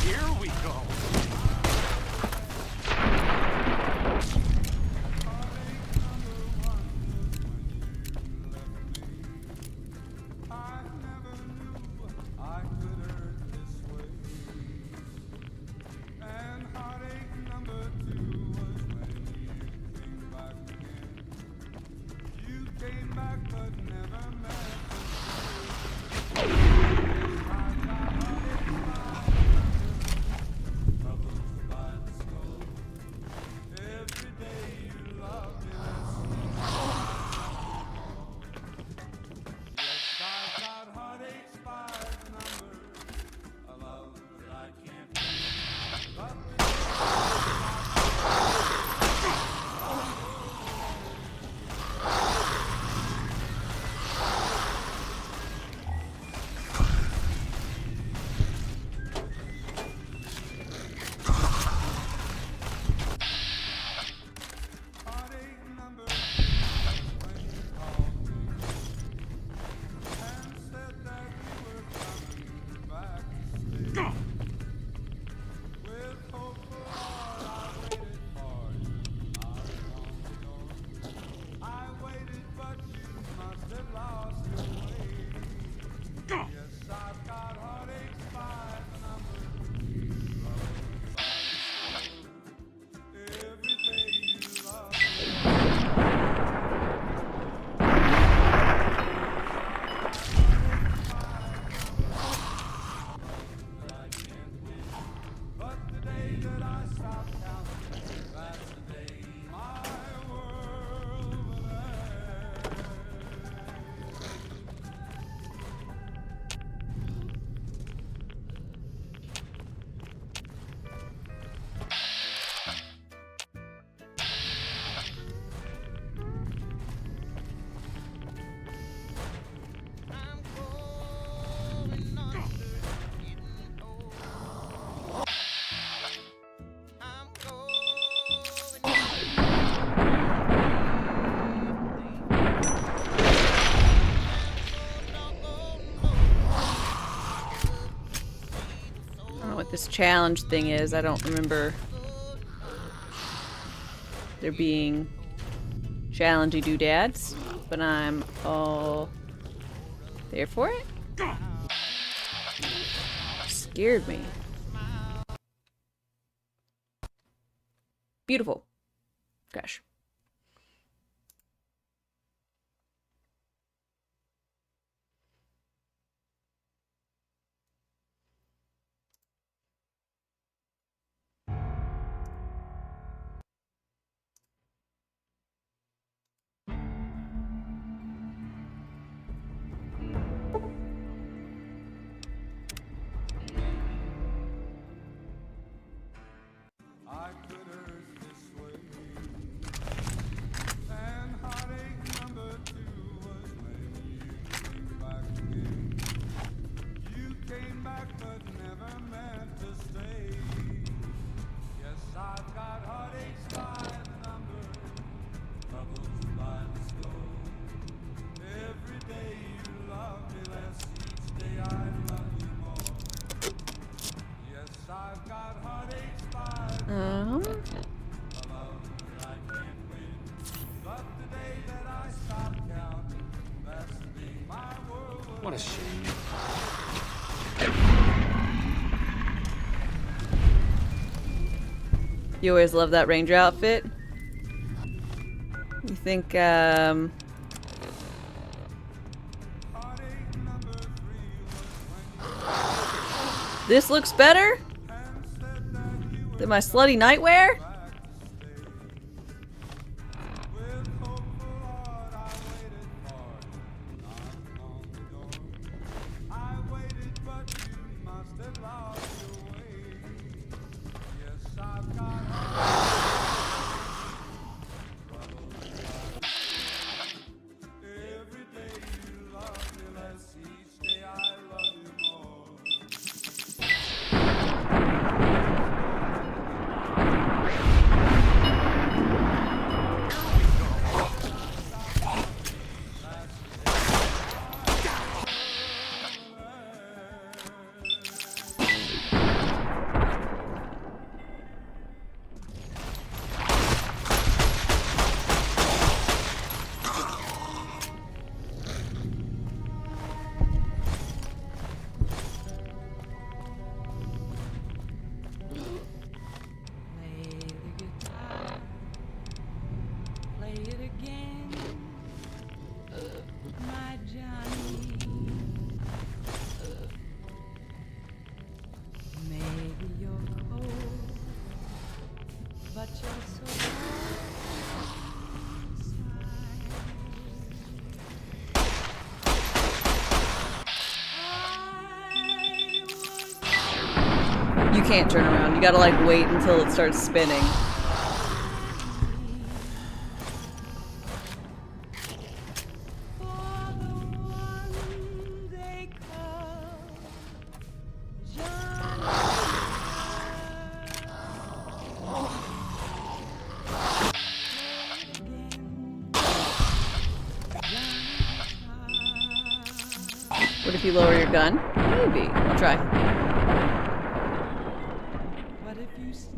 Here we go. This challenge thing is, I don't remember there being challengey doodads, but I'm all there for it. Scared me. Beautiful. Gosh. What a shame. You always love that ranger outfit. You think, this looks better than my slutty nightwear? You can't turn around. You gotta like wait until it starts spinning. What if you lower your gun? Maybe. I'll try. What if you stay?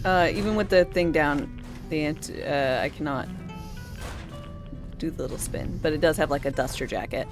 Even with the thing down, I cannot do the little spin, but it does have like a duster jacket.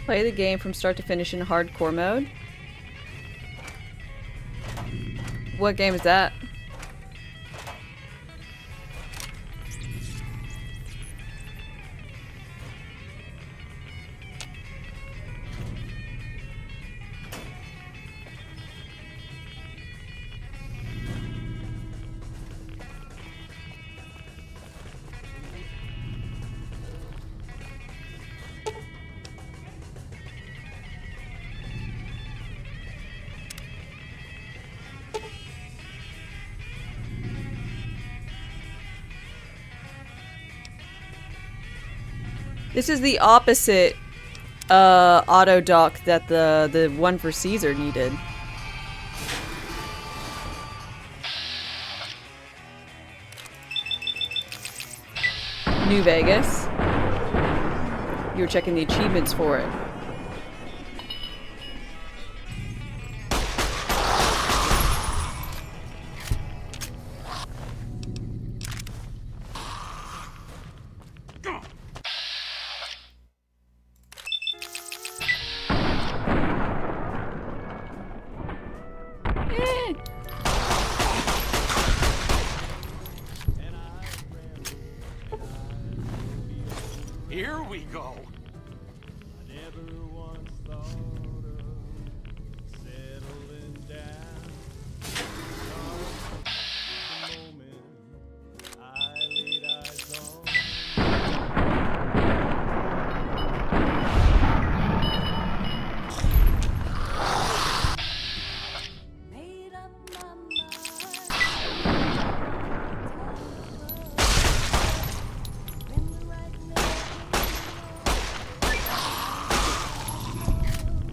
Play the game from start to finish in hardcore mode. What game is that? This is the opposite auto dock that the one for Caesar needed. New Vegas. You were checking the achievements for it. Here we go.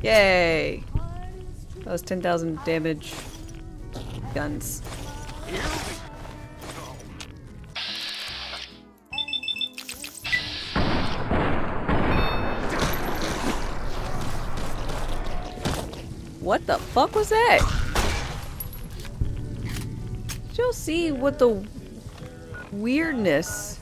Yay! That was 10,000 damage guns. What the fuck was that? Did y'all see what the weirdness?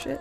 Shit.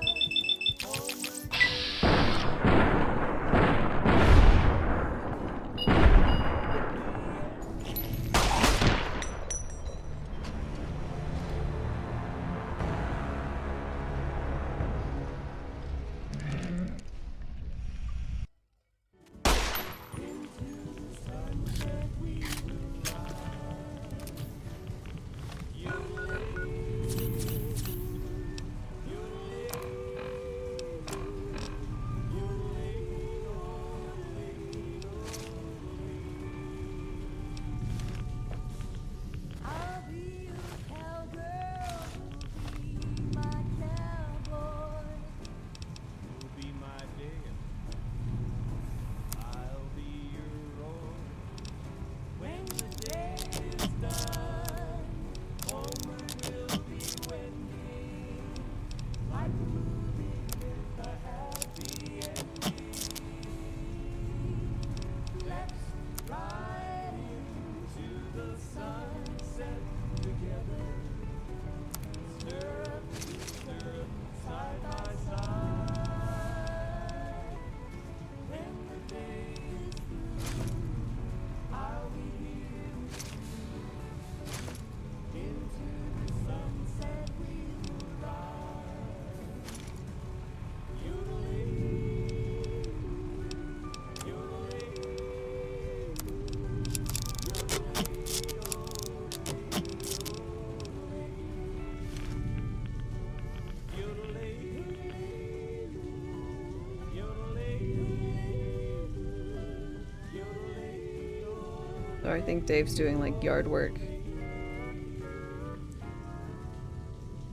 So I think Dave's doing like yard work.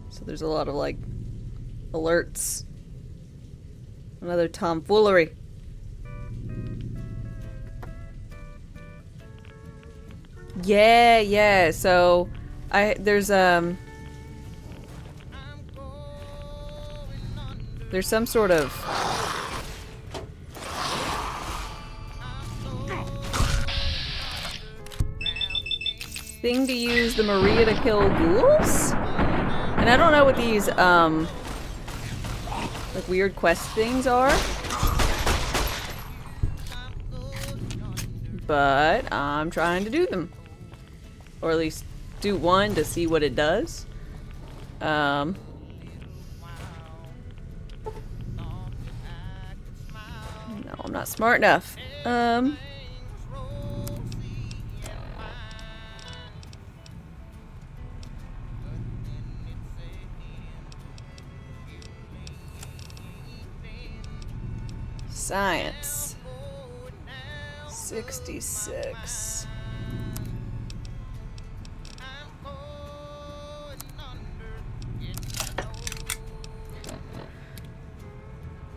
So there's a lot of like alerts. Another tomfoolery. Yeah. So there's some sort of thing to use the Maria to kill ghouls? And I don't know what these like weird quest things are. But I'm trying to do them. Or at least do one to see what it does. No, I'm not smart enough. Science. 66.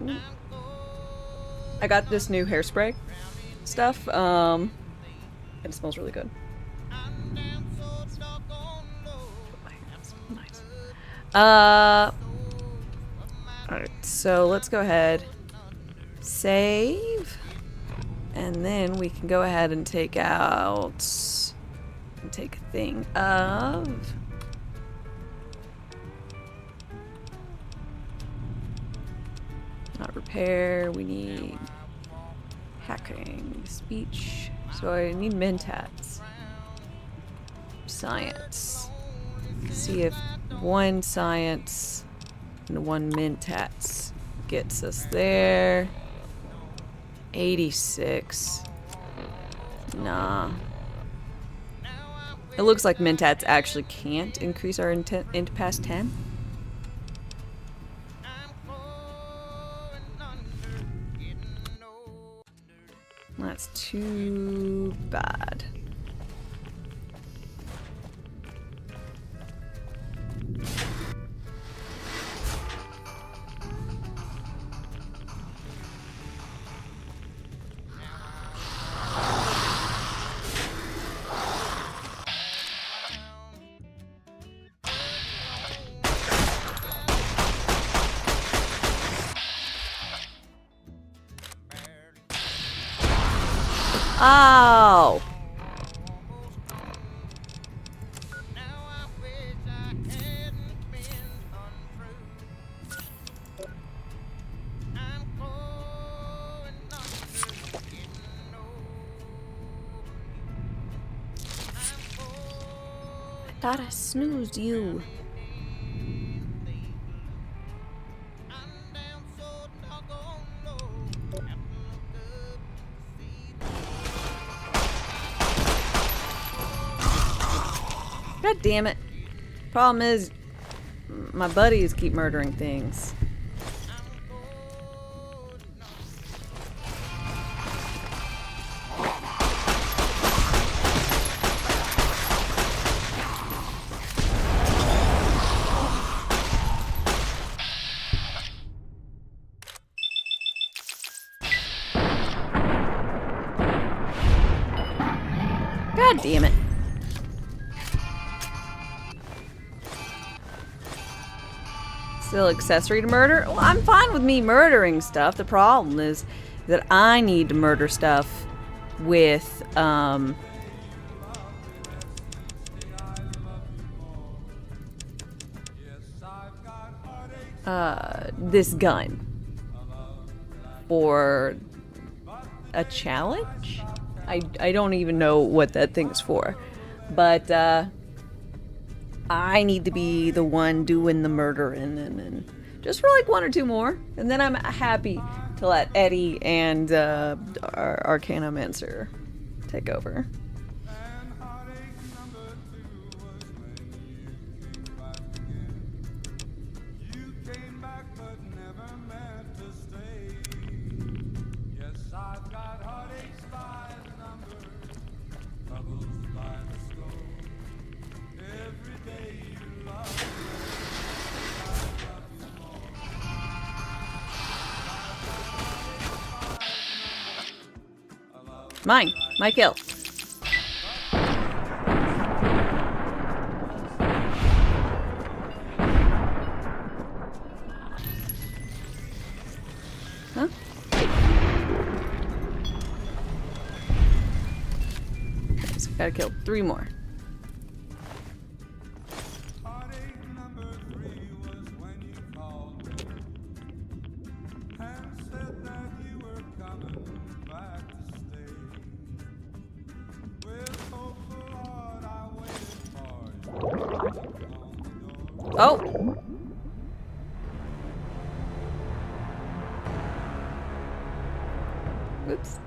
Ooh. I got this new hairspray stuff. And it smells really good. Nice. Alright, so let's go ahead. Save. And then we can go ahead and take out and take a thing of not repair, we need hacking, speech. So I need mentats. Science. See if one science and one mentats gets us there. 86. Nah. It looks like Mentats actually can't increase our int past 10. That's too bad. Oh! I thought I snoozed you. God damn it. Problem is, my buddies keep murdering things. God damn it. Still accessory to murder? Well, I'm fine with me murdering stuff. The problem is that I need to murder stuff with, this gun. For a challenge? I don't even know what that thing's for. But, I need to be the one doing the murdering and just for like 1 or 2 more. And then I'm happy to let Eddie and our Arcanomancer take over. Mine. My kill. Huh? So gotta kill 3 more. Oh! Oops.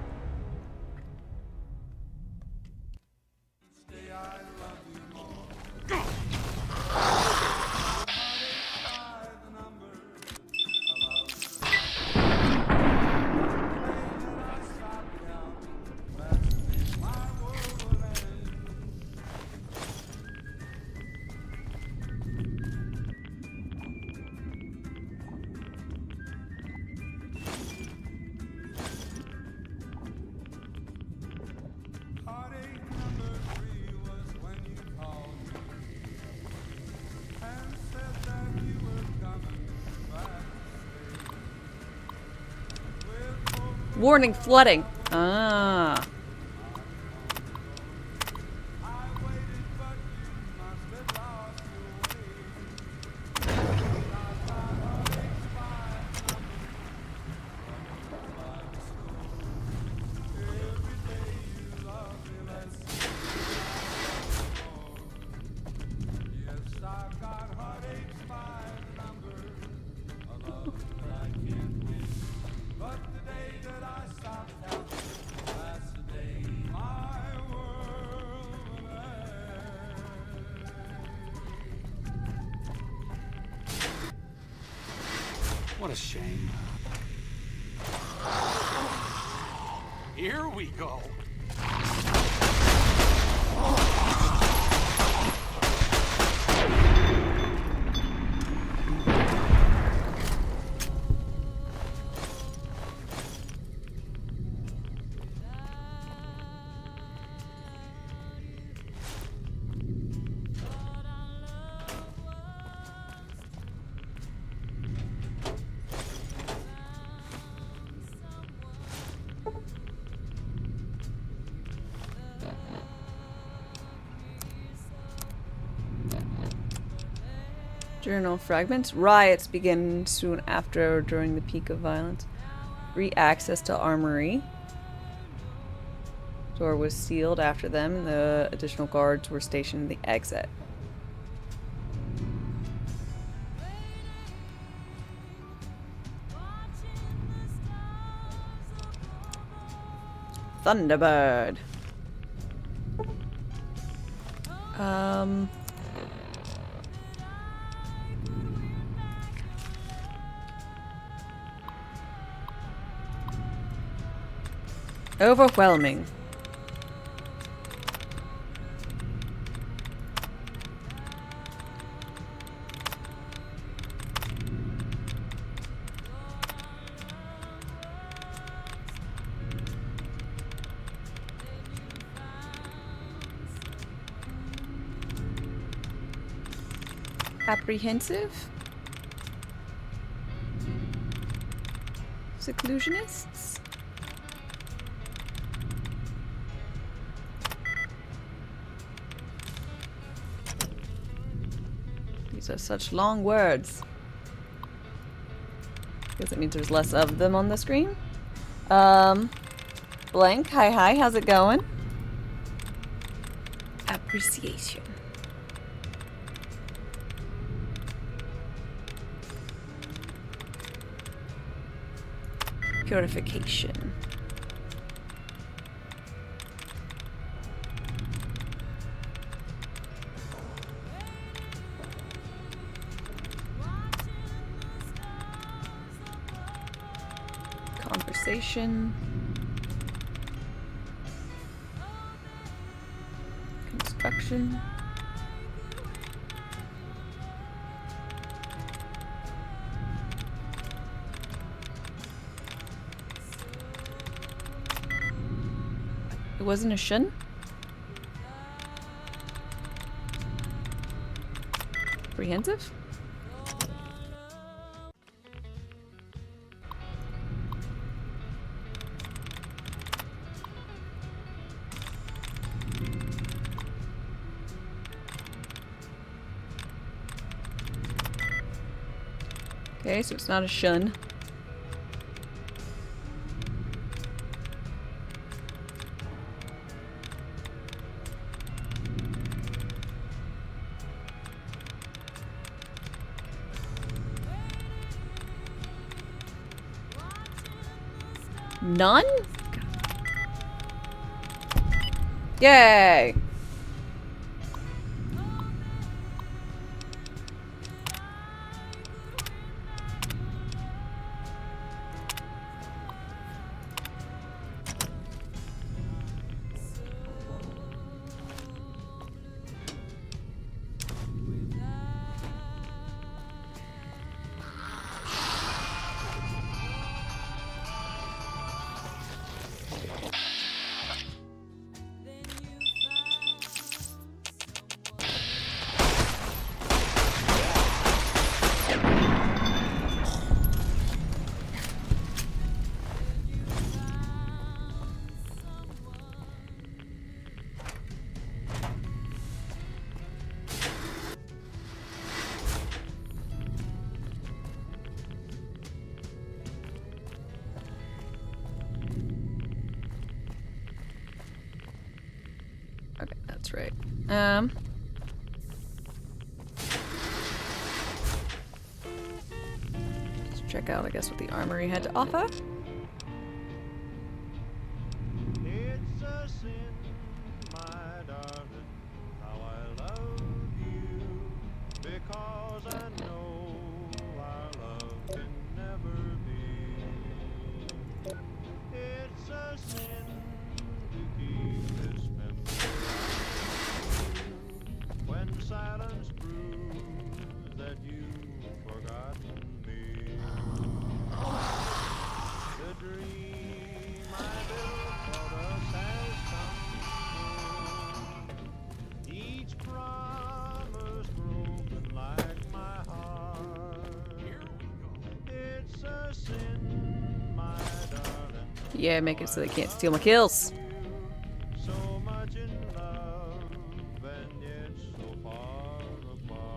Warning, flooding. Ah. What a shame. Here we go. Journal fragments. Riots begin soon after or during the peak of violence. Free access to armory. Door was sealed after them. The additional guards were stationed at the exit. Thunderbird. Overwhelming. Apprehensive? Seclusionists? These are such long words. Guess it means there's less of them on the screen. Blank, hi, how's it going? Appreciation. Purification. Conversation. Construction. It wasn't a shun? Apprehensive? Okay, so it's not a shun. None? Yay! Okay, that's right. Let's check out, I guess, what the armory had to offer. It's a sin, my darling, how I love you, because I know our love can never silence proves that you've forgotten me. The dream I built for us has come true. Each promise broken like my heart. It's a sin, my darling. Yeah, make it so they can't steal my kills. So much in love and yet so far apart.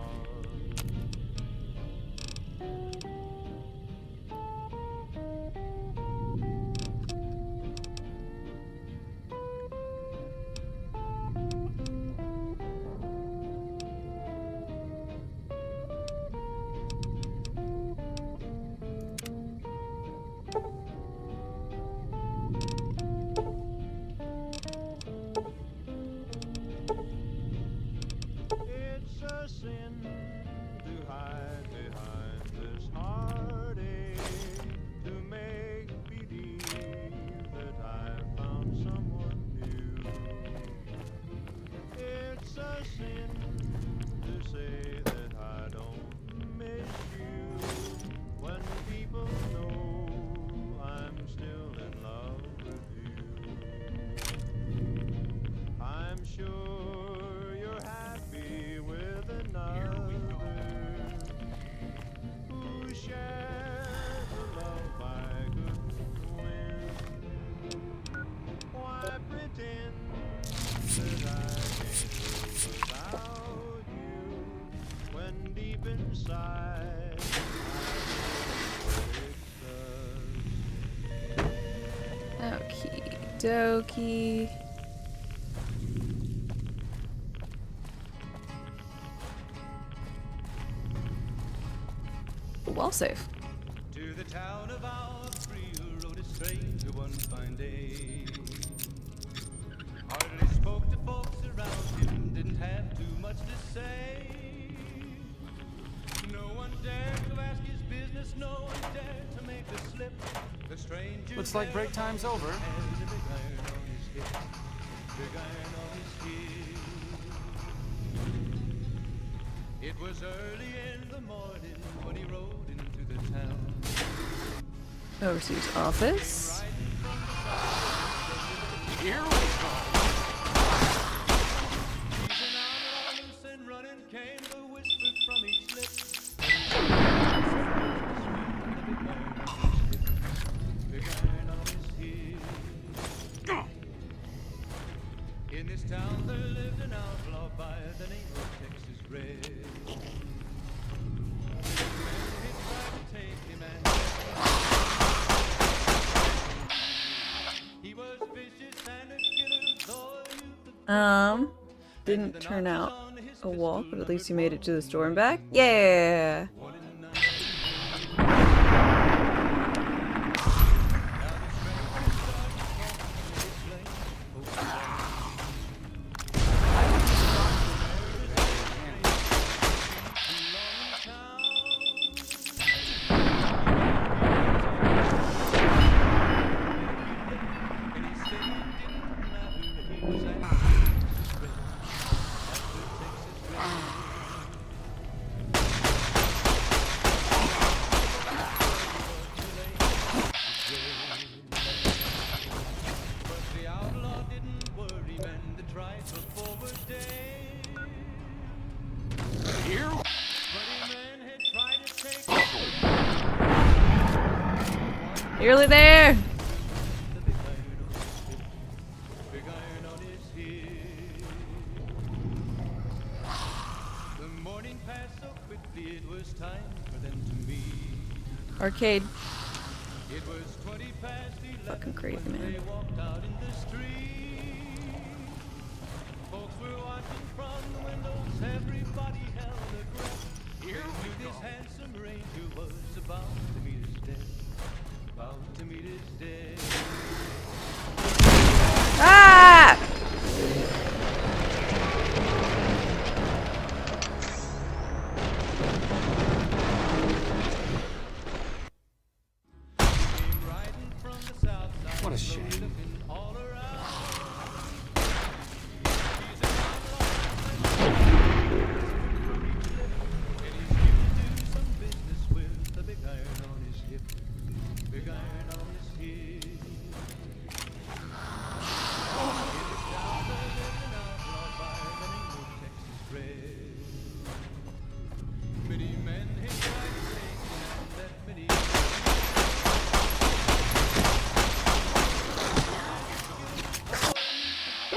It's a sin to hide behind this heartache, to make believe that I found someone new. It's a sin to say that I don't miss you, when people know I'm still in love with you. I'm sure you're happy with another who shares the love I couldn't win. Why pretend that I can't live without you, when deep inside I know Okie dokie. Wall safe. To the town of our three who rode a stranger one fine day. Hardly spoke to folks around him, didn't have too much to say. No one dared to ask his business, no one dared to make a slip. The stranger Looks like break time's over. has a big iron on his hip, big iron on his hip. It was early in the morning when he rode into the town. Overseas office. Here we go. Teasing out all loose and running came the whisper from each lip. Big iron on his hip. In this town there lived an outlaw by the name of Texas Red. Didn't turn out a walk, but at least you made it to the store and back. Yeah! Nearly there! The morning passed so quickly, it was time for them to meet. Arcade. It was 20 past 11 Fucking crazy, when man. they walked out in the street. Folks were watching from the windows, everybody held their breath. Here we go. This handsome ranger was about to meet his death. About to meet his death. Ah! What a shame.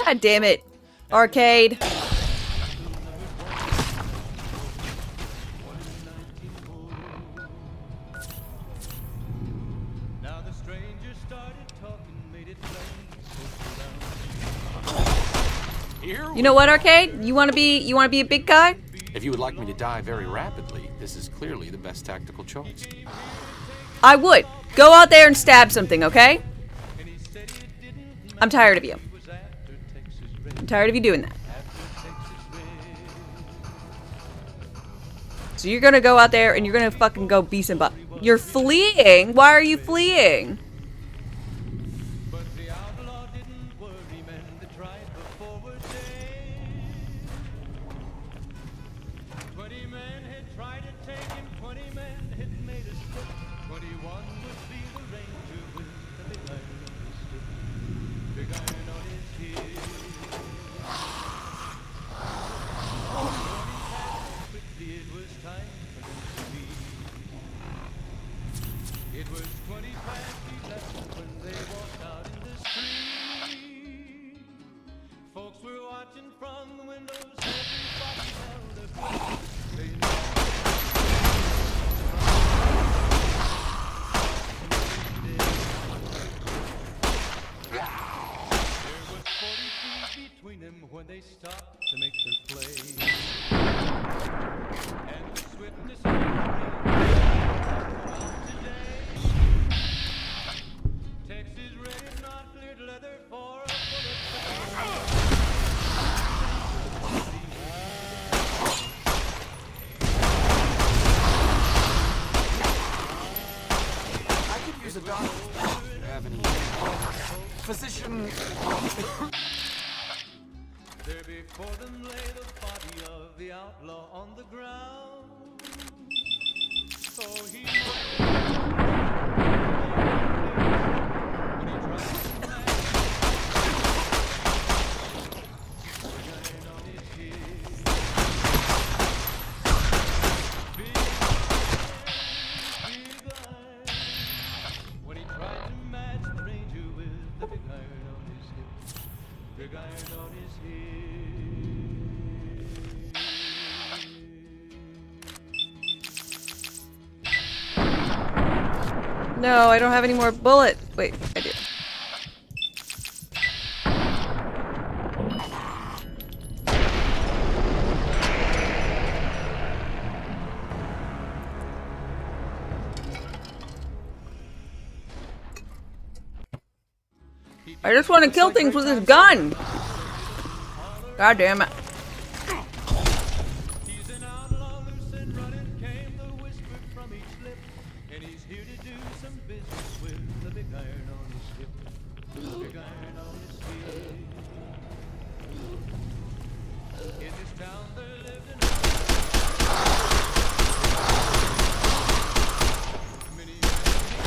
God damn it. Arcade. Now the stranger started talking, made it plain. You know what, Arcade? You wanna be a big guy? If you would like me to die very rapidly, this is clearly the best tactical choice. I would. Go out there and stab something, okay? I'm tired of you. I'm tired of you doing that. So you're gonna go out there and you're gonna fucking go be some You're fleeing? Why are you fleeing? It was 20 past 11 when they walked out in the street. Folks were watching from the windows, everybody held their breath. They There was 40 feet between them when they stopped to make their play. And the swiftness of the Texas red, not cleared leather for a bullet. I could use a doctor. Do you have any physician? There before them lay the body of the outlaw on the ground. So he when he tried to match the ranger with the big iron on his hip, big iron on his No, I don't have any more bullet. Wait, I do. I just want to kill things with this gun. God damn it. He's an outlaw loose and running, came the whisper from each lip, and he's here to do some business with the big iron on his hip, big iron on his hip. In this town there lived an many men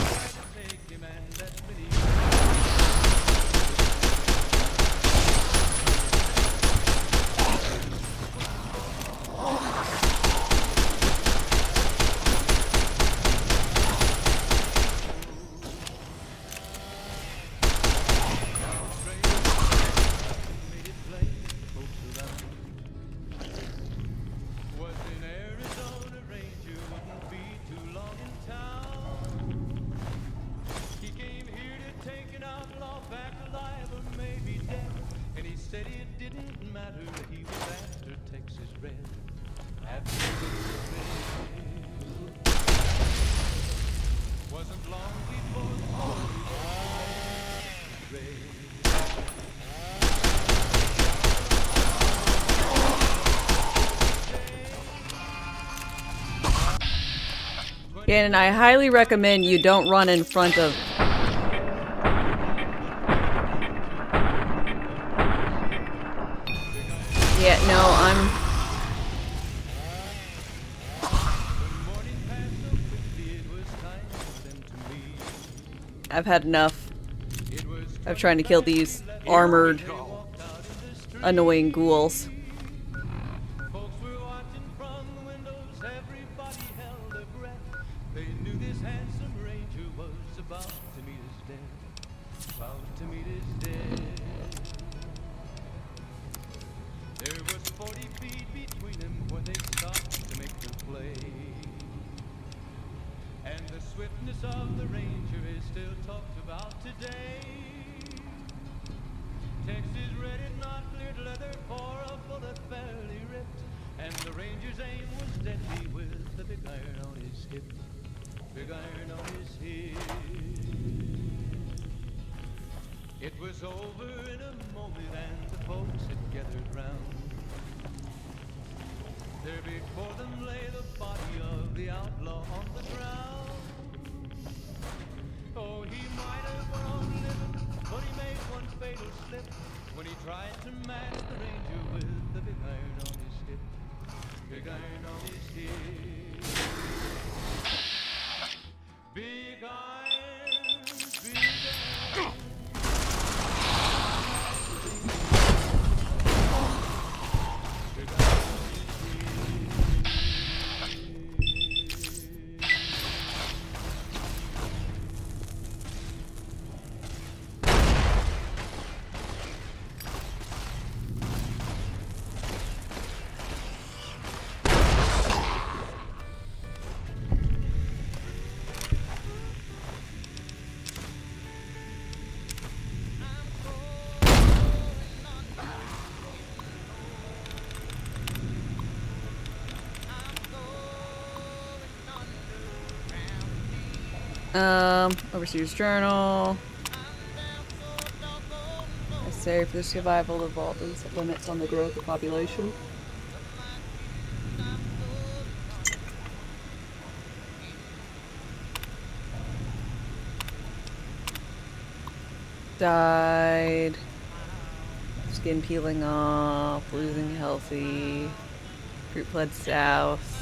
tried to take him, and that many was in Arizona, ranger wouldn't be too long in town. He came here to take an outlaw back alive or maybe dead, and he said it didn't matter, he was after Texas Red, after Texas Red. Wasn't long before the story was red. And I highly recommend you don't run in front of... Yeah, no, I've had enough of trying to kill these armored, annoying ghouls. They knew this handsome ranger was about to meet his death, about to meet his death. 40 feet between them where they stopped to make their play. And the swiftness of the Ranger is still talked about today. Texas red is not cleared leather for a bullet fairly ripped. And the Ranger's aim was deadly with the big iron on his hip. Big iron on his hip. It was over in a moment and the folks had gathered round. There before them lay the body of the outlaw on the ground. Oh, he might have went on living, but he made one fatal slip when he tried to match the Ranger with the big iron on his hip. Big iron on his hip. Big iron, big iron. Overseer's Journal. Necessary for the survival of all these limits on the growth of population. Died. Skin peeling off. Losing healthy. Fruit fled south.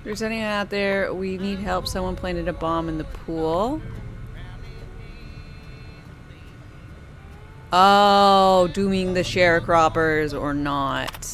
If there's anyone out there, we need help. Someone planted a bomb in the pool. Oh, dooming the sharecroppers or not.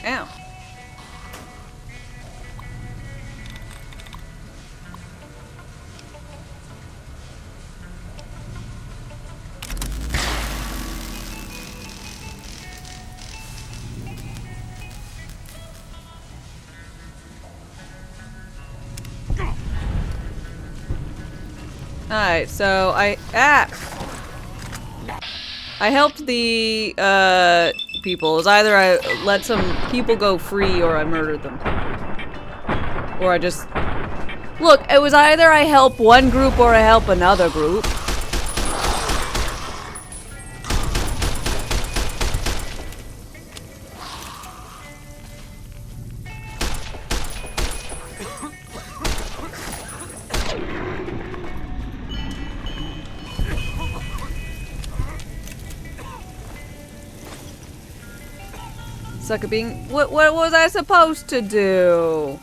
Ow. Alright, so I helped the people. It was either I let some people go free or I murdered them. Or I just... Look, it was either I help one group or I help another group. Sucker being... What was I supposed to do?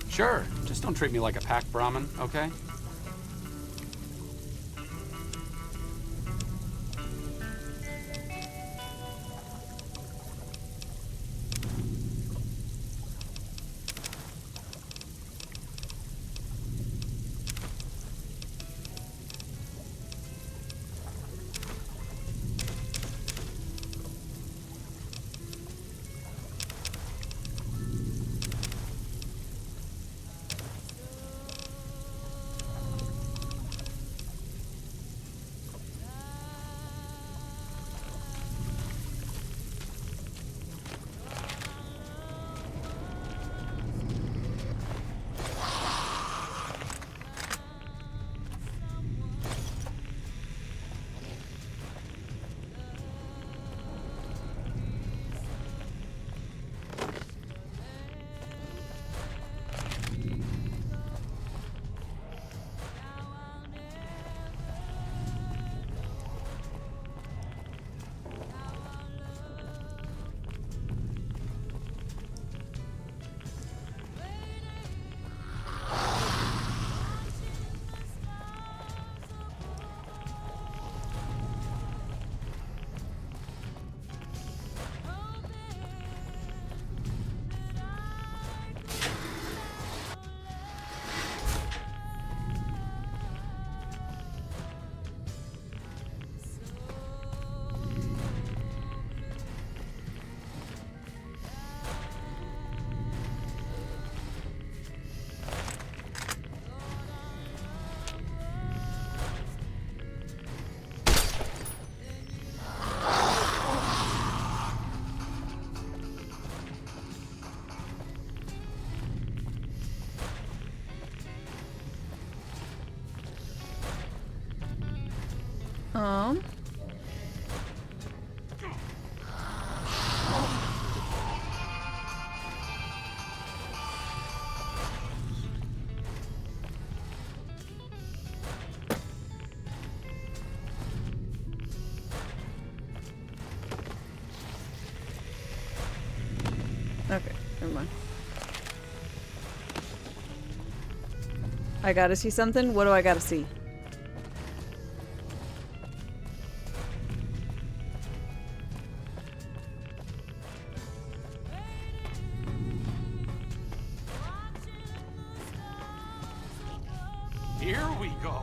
Sure, just don't treat me like a pack Brahmin, okay? Okay, never mind. I gotta see something? What do I gotta see? Here we go.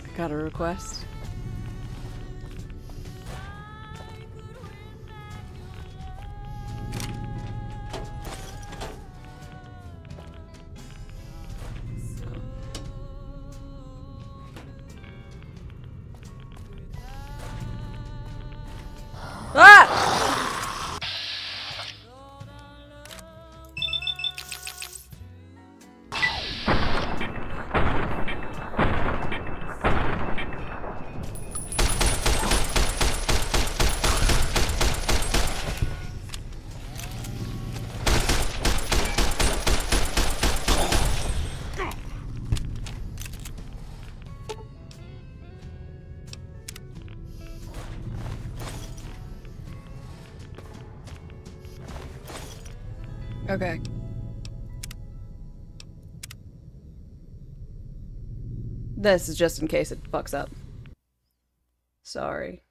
I got a request. Okay. This is just in case it fucks up. Sorry.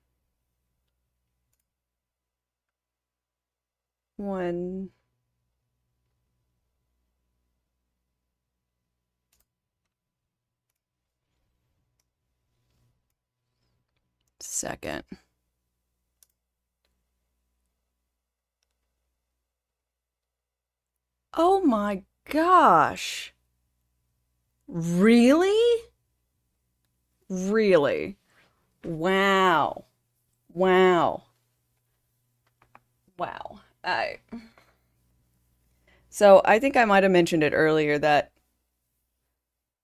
One. second. Oh my gosh. Really? Really? Wow. Wow. Wow. So I think I might have mentioned it earlier that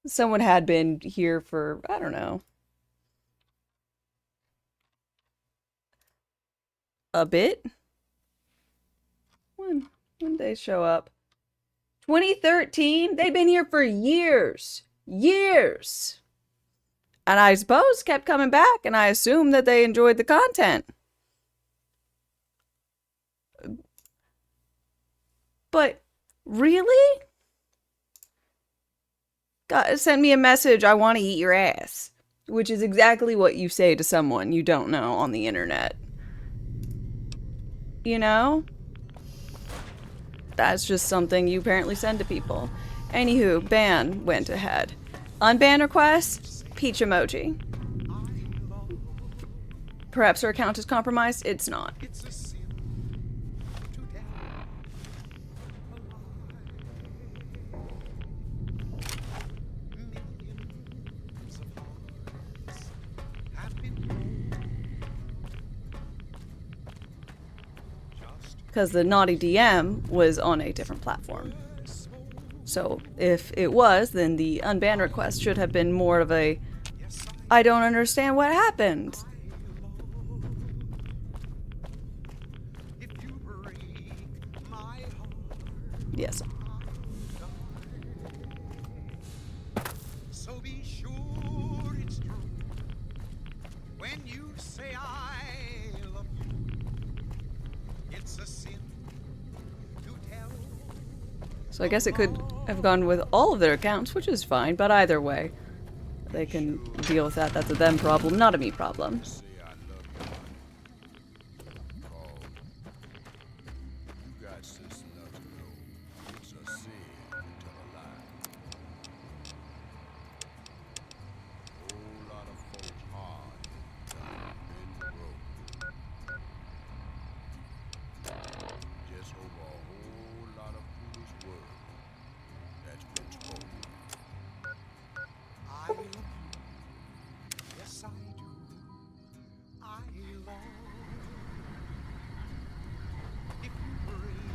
someone had been here for, I don't know, a bit. When did they show up? 2013? They've been here for years. Years. And I suppose kept coming back, and I assume that they enjoyed the content. But really? God sent me a message, I want to eat your ass. Which is exactly what you say to someone you don't know on the internet. You know? That's just something you apparently send to people. Anywho, ban went ahead. Unban request, peach emoji. Perhaps her account is compromised? It's not. Because the naughty DM was on a different platform. So if it was, then the unban request should have been more of a, I don't understand what happened. Yes. So be sure it's true when you say I love you. It's a sin to tell. So I guess it could have gone with all of their accounts, which is fine, but either way, they can deal with that. That's a them problem, not a me problem. I love you. Yes, I do. I love you. If you break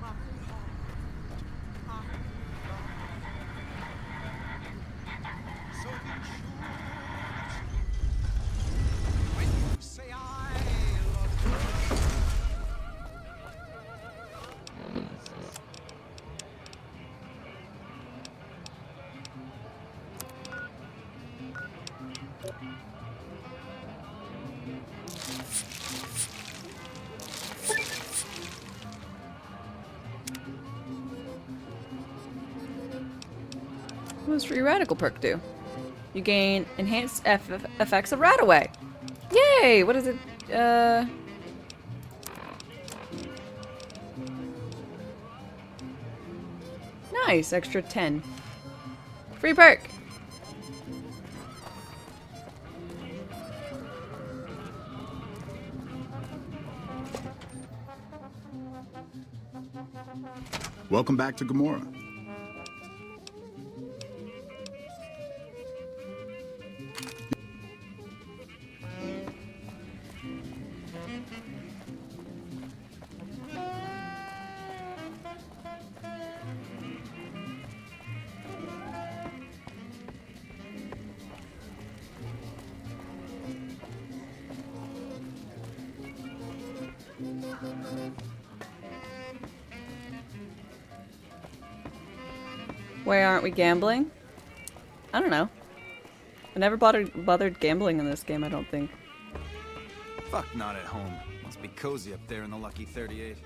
my heart, I love. So be sure it's true when you say I love you. What does Free Radical perk do? You gain enhanced effects of Radaway. Yay! What is it? Nice, extra 10. Free perk! Welcome back to Gamora. Why aren't we gambling? I don't know. I never bothered gambling in this game, I don't think. Fuck not at home. Must be cozy up there in the Lucky 38.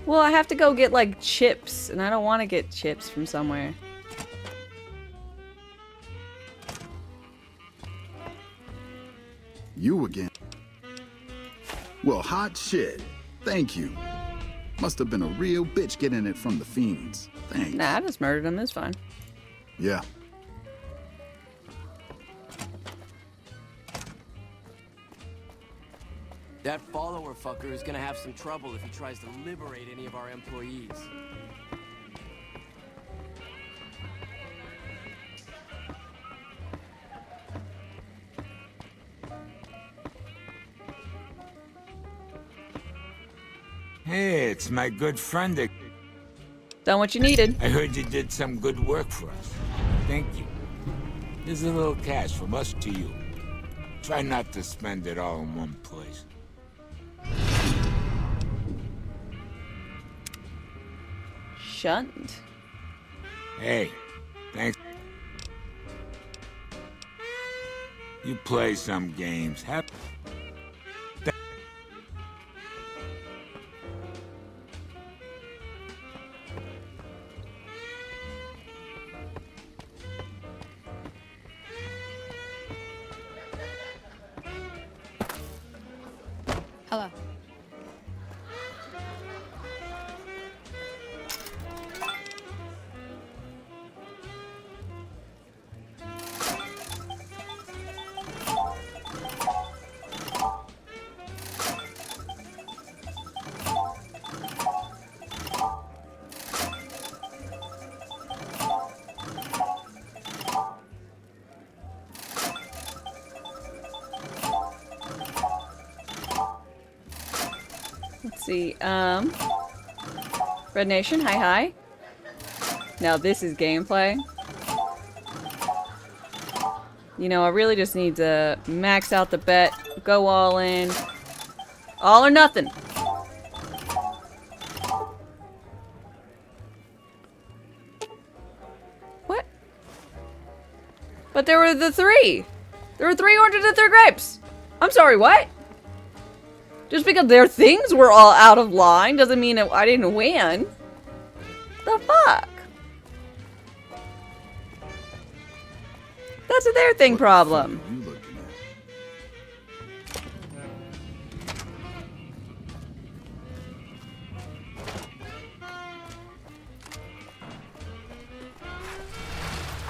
Well, I have to go get, like, chips, and I don't want to get chips from somewhere. You again? Well, hot shit. Thank you. Must have been a real bitch getting it from the fiends. Thanks. Nah, I just murdered him. It's fine. Yeah. That follower fucker is gonna have some trouble if he tries to liberate any of our employees. Hey, it's my good friend. Done what you needed. I heard you did some good work for us. Thank you. Here's a little cash from us to you. Try not to spend it all in one place. Shunned. Hey, thanks. You play some games. Hello. Let's see, Red Nation, hi. Now this is gameplay. You know, I really just need to max out the bet, go all in. All or nothing. What? But there were the three. There were 3 oranges and 3 grapes. I'm sorry, what? Just because their things were all out of line doesn't mean that I didn't win. The fuck? That's a their thing problem.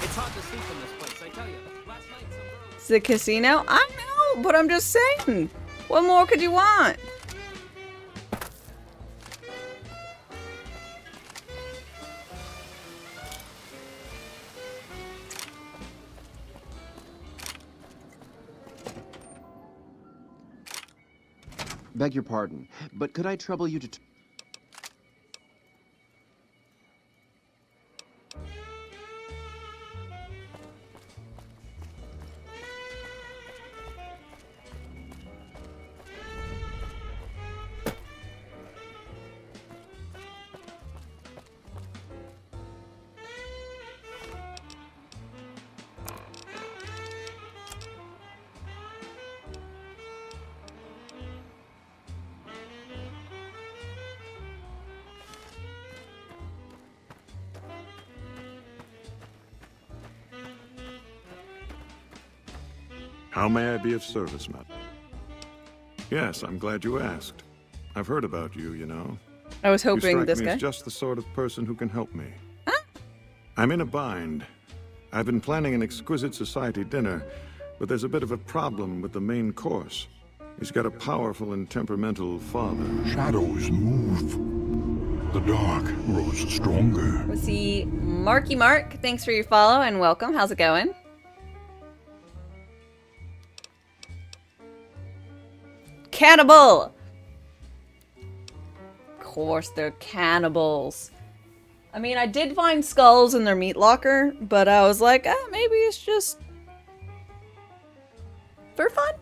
It's hard to sleep in this place, I tell you. Last night some girl... It's the casino? I know, but I'm just saying. What more could you want? Beg your pardon, but could I trouble you to... How may I be of service, madam? Yes, I'm glad you asked. I've heard about you, you know. I was hoping you this strike me guy. as just the sort of person who can help me. Huh? I'm in a bind. I've been planning an exquisite society dinner, but there's a bit of a problem with the main course. He's got a powerful and temperamental father. Shadows move. The dark grows stronger. Let's see, Marky Mark, thanks for your follow and welcome. How's it going? Cannibal! Of course they're cannibals. I mean, I did find skulls in their meat locker, but I was like, maybe it's just for fun.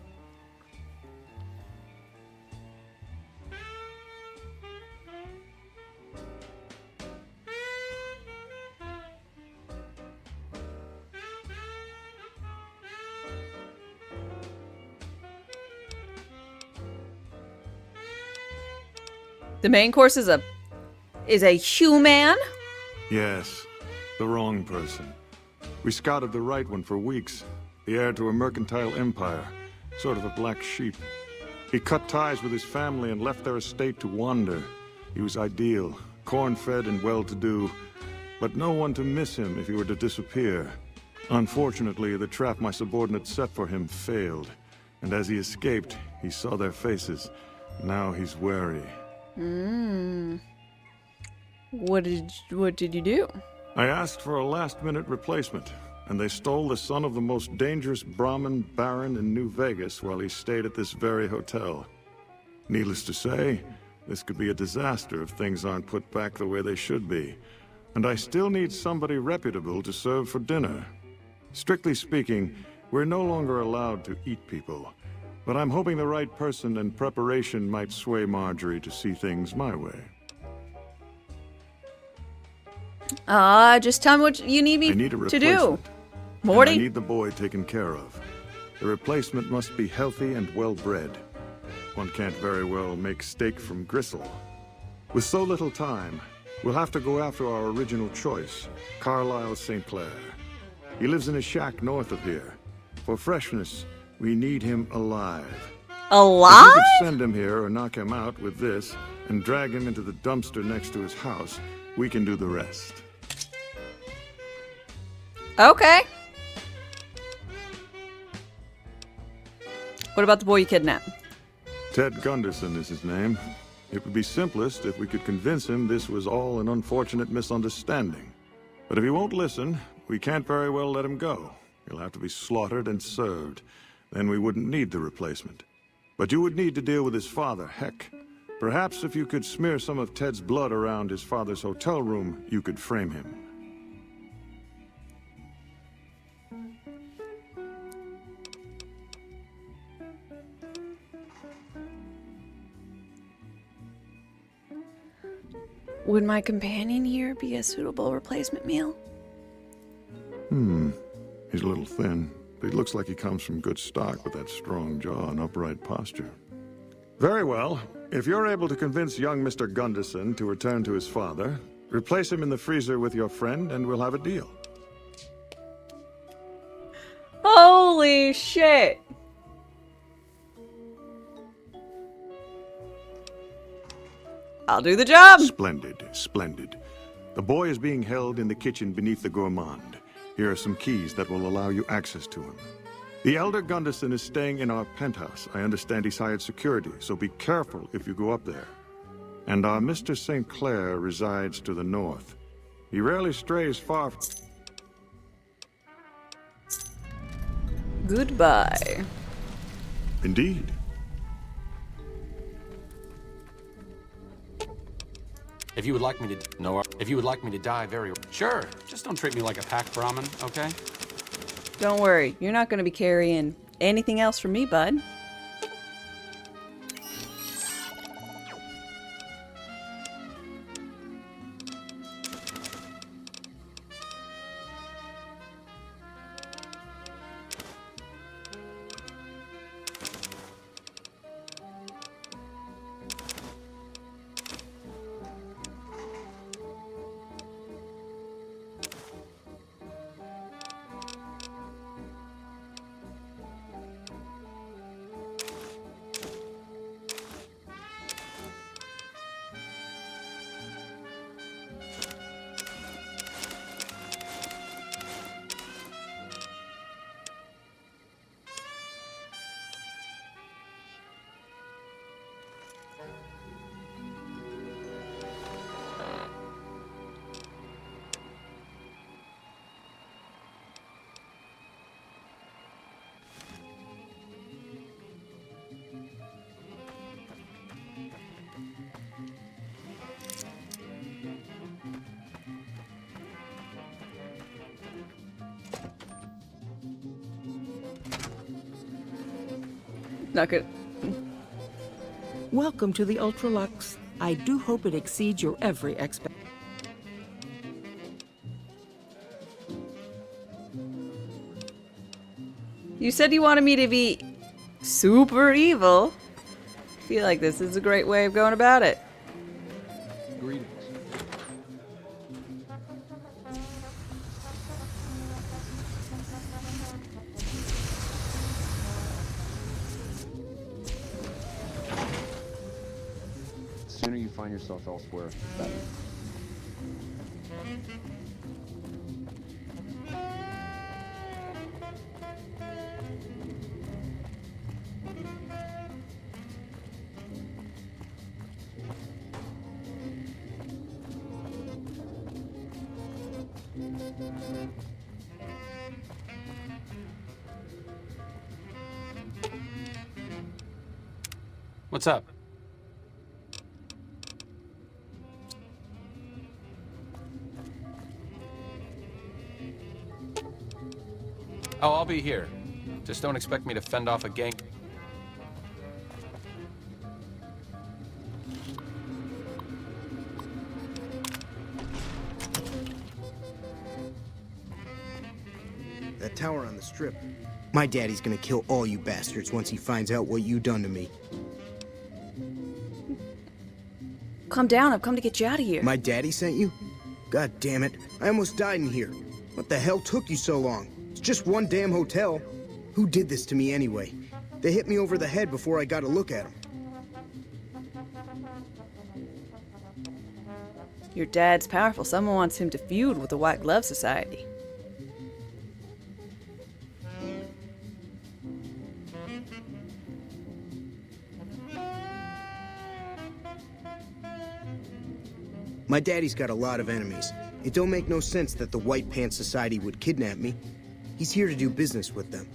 The main course is a human? Yes, the wrong person. We scouted the right one for weeks. The heir to a mercantile empire. sort of a black sheep. He cut ties with his family and left their estate to wander. He was ideal, corn-fed and well-to-do, but no one to miss him if he were to disappear. Unfortunately, the trap my subordinates set for him failed, and as he escaped, he saw their faces. Now he's wary. What did you do? I asked for a last-minute replacement, and they stole the son of the most dangerous Brahmin baron in New Vegas while he stayed at this very hotel. Needless to say, this could be a disaster if things aren't put back the way they should be. And I still need somebody reputable to serve for dinner. Strictly speaking, we're no longer allowed to eat people. But I'm hoping the right person and preparation might sway Marjorie to see things my way. Just tell me what you need me to do. Morty? I need the boy taken care of. The replacement must be healthy and well-bred. One can't very well make steak from gristle. With so little time, we'll have to go after our original choice, Carlisle St. Clair. He lives in a shack north of here. For freshness, we need him alive. Alive? If we could send him here or knock him out with this and drag him into the dumpster next to his house, we can do the rest. Okay. What about the boy you kidnapped? Ted Gunderson is his name. It would be simplest if we could convince him this was all an unfortunate misunderstanding. But if he won't listen, we can't very well let him go. He'll have to be slaughtered and served. Then we wouldn't need the replacement. But you would need to deal with his father, Heck. Perhaps if you could smear some of Ted's blood around his father's hotel room, you could frame him. Would my companion here be a suitable replacement meal? He's a little thin, but he looks like he comes from good stock with that strong jaw and upright posture. Very well. If you're able to convince young Mr. Gunderson to return to his father, replace him in the freezer with your friend and we'll have a deal. Holy shit! I'll do the job! Splendid, splendid. The boy is being held in the kitchen beneath the gourmand. Here are some keys that will allow you access to him. The elder Gunderson is staying in our penthouse. I understand he's hired security, so be careful if you go up there. And our Mr. St. Clair resides to the north. He rarely strays far from... Goodbye. Indeed. If you would like me to die very... Sure, just don't treat me like a pack Brahmin, okay? Don't worry, you're not going to be carrying anything else from me, bud. Not good. Welcome to the Ultralux. I do hope it exceeds your every expectation. You said you wanted me to be super evil. I feel like this is a great way of going about it. Greetings. sooner you find yourself elsewhere, the better. What's up? Oh, I'll be here. Just don't expect me to fend off a gang. That tower on the strip. My daddy's gonna kill all you bastards once he finds out what you done to me. Calm down, I've come to get you out of here. My daddy sent you? God damn it, I almost died in here. What the hell took you so long? It's just one damn hotel. Who did this to me anyway? They hit me over the head before I got a look at them. Your dad's powerful. Someone wants him to feud with the White Glove Society. My daddy's got a lot of enemies. It don't make no sense that the White Pants Society would kidnap me. He's here to do business with them.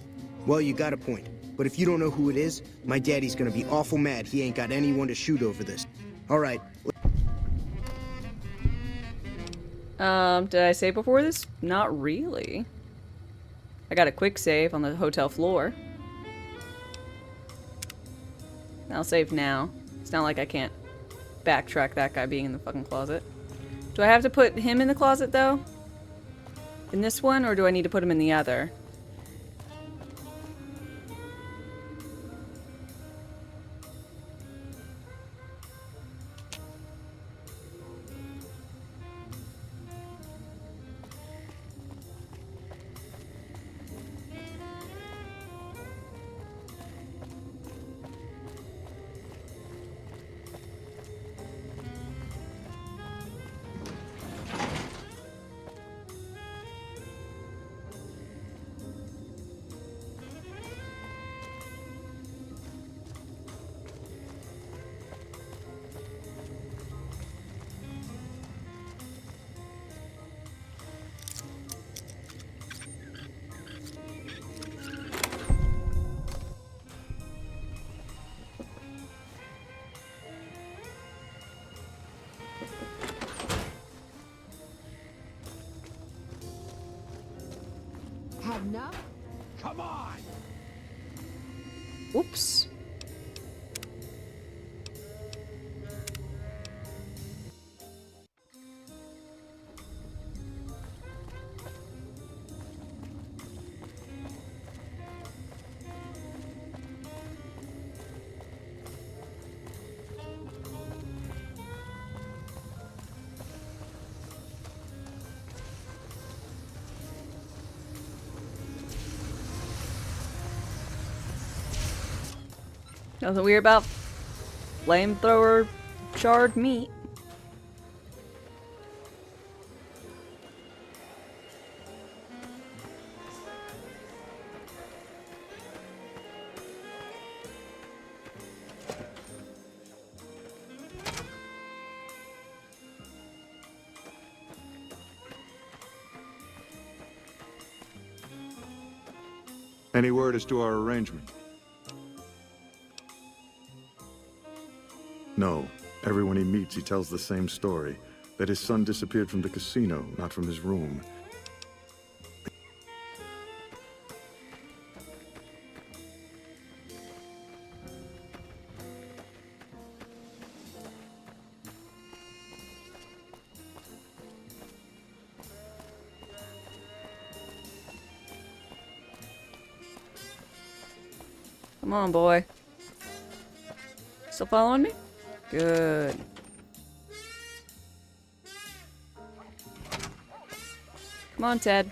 Well, you got a point. But if you don't know who it is, my daddy's gonna be awful mad he ain't got anyone to shoot over this. All right. Did I save before this? Not really. I got a quick save on the hotel floor. I'll save now. It's not like I can't backtrack that guy being in the fucking closet. Do I have to put him in the closet, though? In this one, or do I need to put him in the other? Had enough? Come on! Oops. Nothing weird about flamethrower charred meat. Any word as to our arrangement? No. Everyone he meets, he tells the same story. That his son disappeared from the casino, not from his room. Come on, boy. Still following me? Good. Come on, Ted.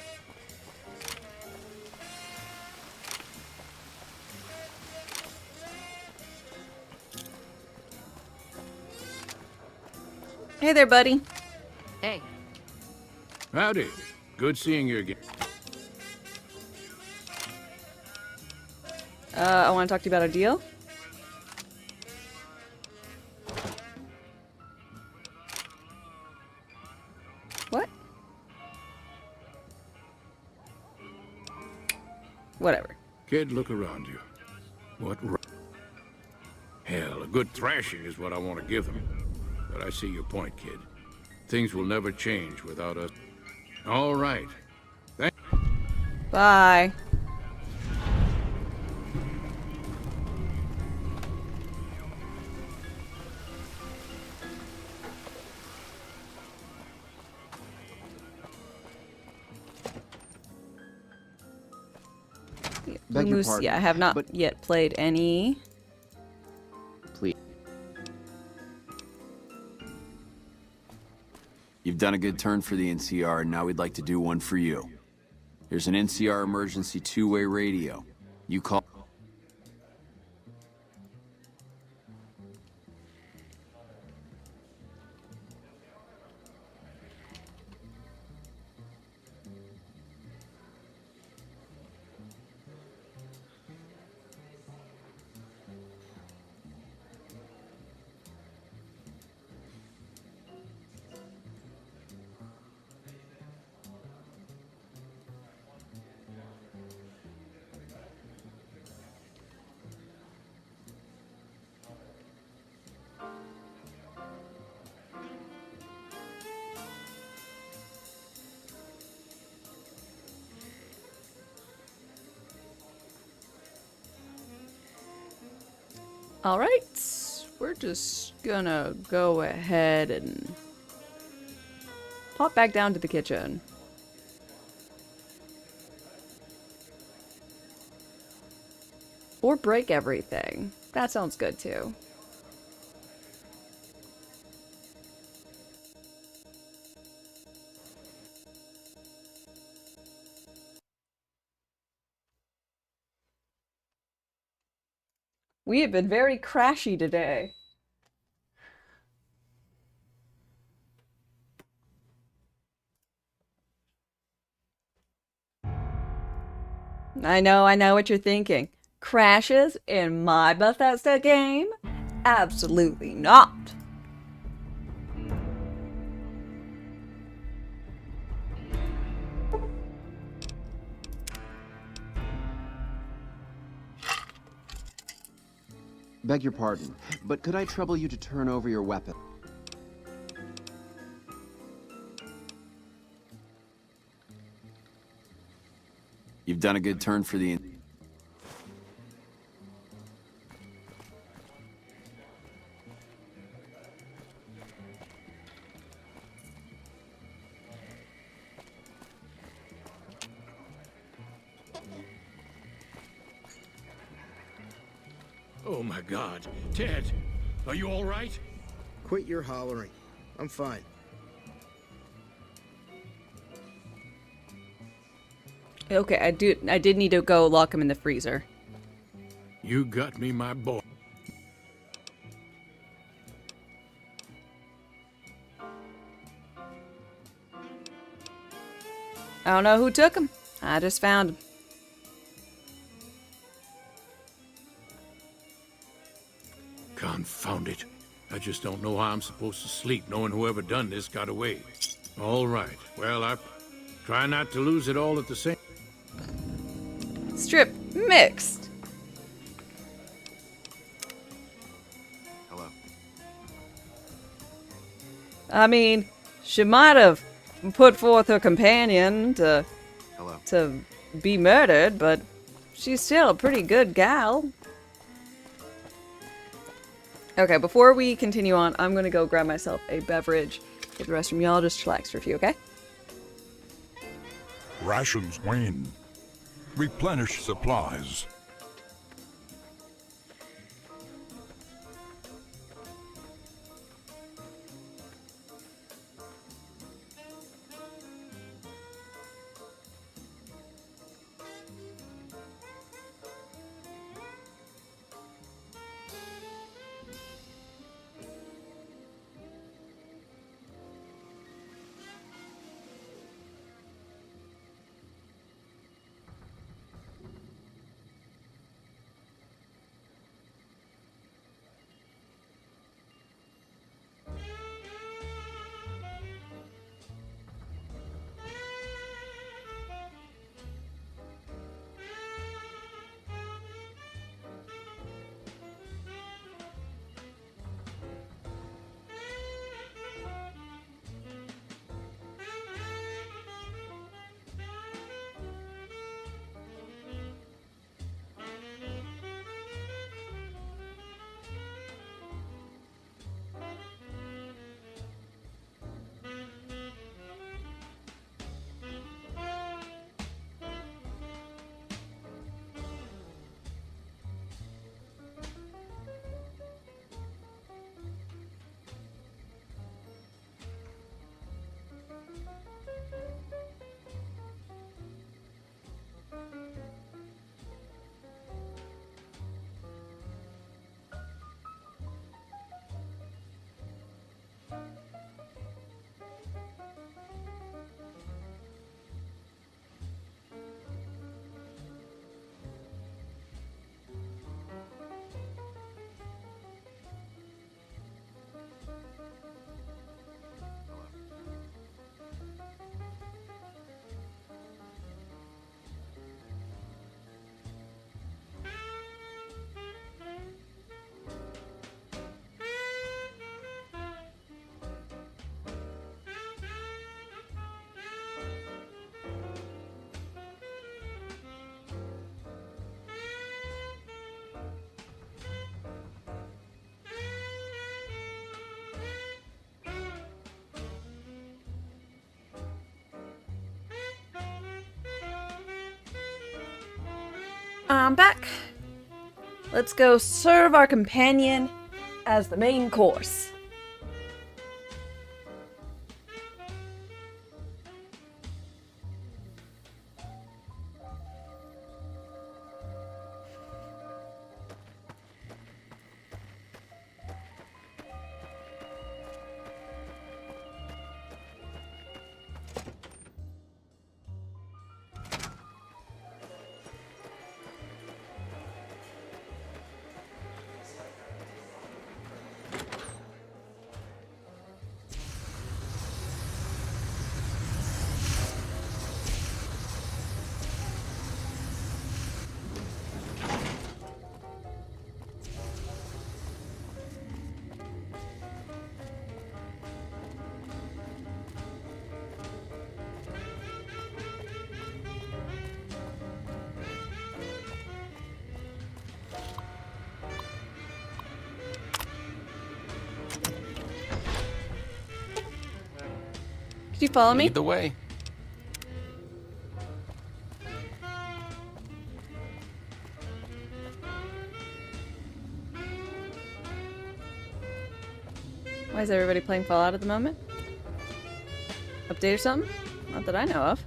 Hey there, buddy. Hey. Howdy. Good seeing you again. I want to talk to you about a deal. What? Whatever. Kid, look around you. What hell, a good thrashing is what I want to give them. But I see your point, kid. Things will never change without us. All right. Bye. Beg your Moose, pardon, yeah, I have not yet played any. Please. You've done a good turn for the NCR, and now we'd like to do one for you. There's an NCR emergency two-way radio. You call... All right, we're just gonna go ahead and pop back down to the kitchen. Or break everything. That sounds good too. We have been very crashy today. I know what you're thinking. Crashes in my Bethesda game? Absolutely not. Beg your pardon, but could I trouble you to turn over your weapon? You've done a good turn for the... Oh my God. Ted, are you all right? Quit your hollering. I'm fine. Okay, I did need to go lock him in the freezer. You got me, my boy. I don't know who took him. I just found him. Confound it. I just don't know how I'm supposed to sleep knowing whoever done this got away. All right. Well, I try not to lose it all at the same... Strip mixed. Hello. I mean, she might have put forth her companion to be murdered, but she's still a pretty good gal. Okay, before we continue on, I'm gonna go grab myself a beverage. Get the rest from y'all just chillax for a few, okay? Rations wane. Replenish supplies. I'm back. Let's go serve our companion as the main course. Could you follow me? Lead the way. Why is everybody playing Fallout at the moment? Update or something? Not that I know of.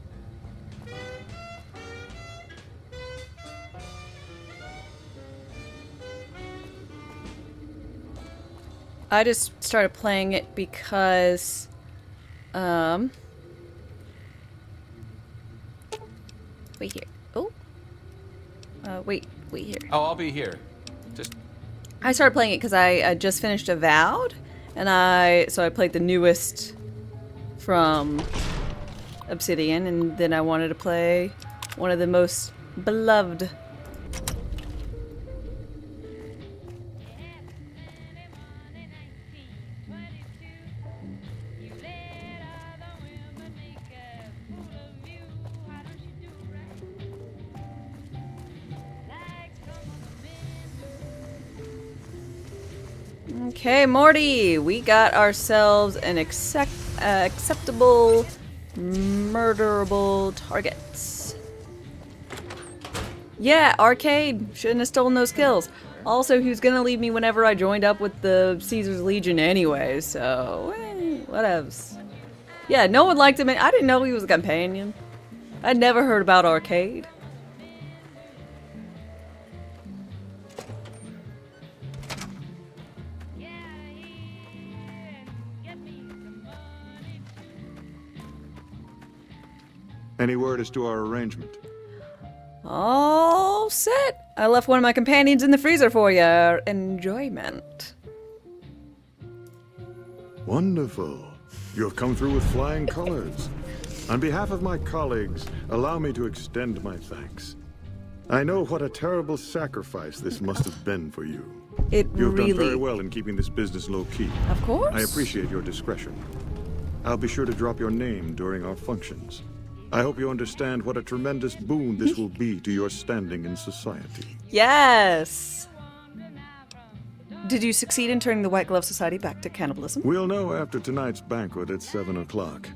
I just started playing it because, wait here. Oh. Wait here. Oh, I'll be here. Just. I started playing it because I just finished Avowed, and so I played the newest from Obsidian, and then I wanted to play one of the most beloved. Okay, Morty, we got ourselves an acceptable, murderable targets. Yeah, Arcade. Shouldn't have stolen those kills. Also, he was gonna leave me whenever I joined up with the Caesar's Legion anyway, so whatevs. Yeah, no one liked him. I didn't know he was a companion. I'd never heard about Arcade. Any word as to our arrangement? All set. I left one of my companions in the freezer for your enjoyment. Wonderful. You have come through with flying colors. On behalf of my colleagues, allow me to extend my thanks. I know what a terrible sacrifice this must have been for you. You've done very well in keeping this business low-key. Of course. I appreciate your discretion. I'll be sure to drop your name during our functions. I hope you understand what a tremendous boon this will be to your standing in society. Yes! Did you succeed in turning the White Glove Society back to cannibalism? We'll know after tonight's banquet at 7 o'clock.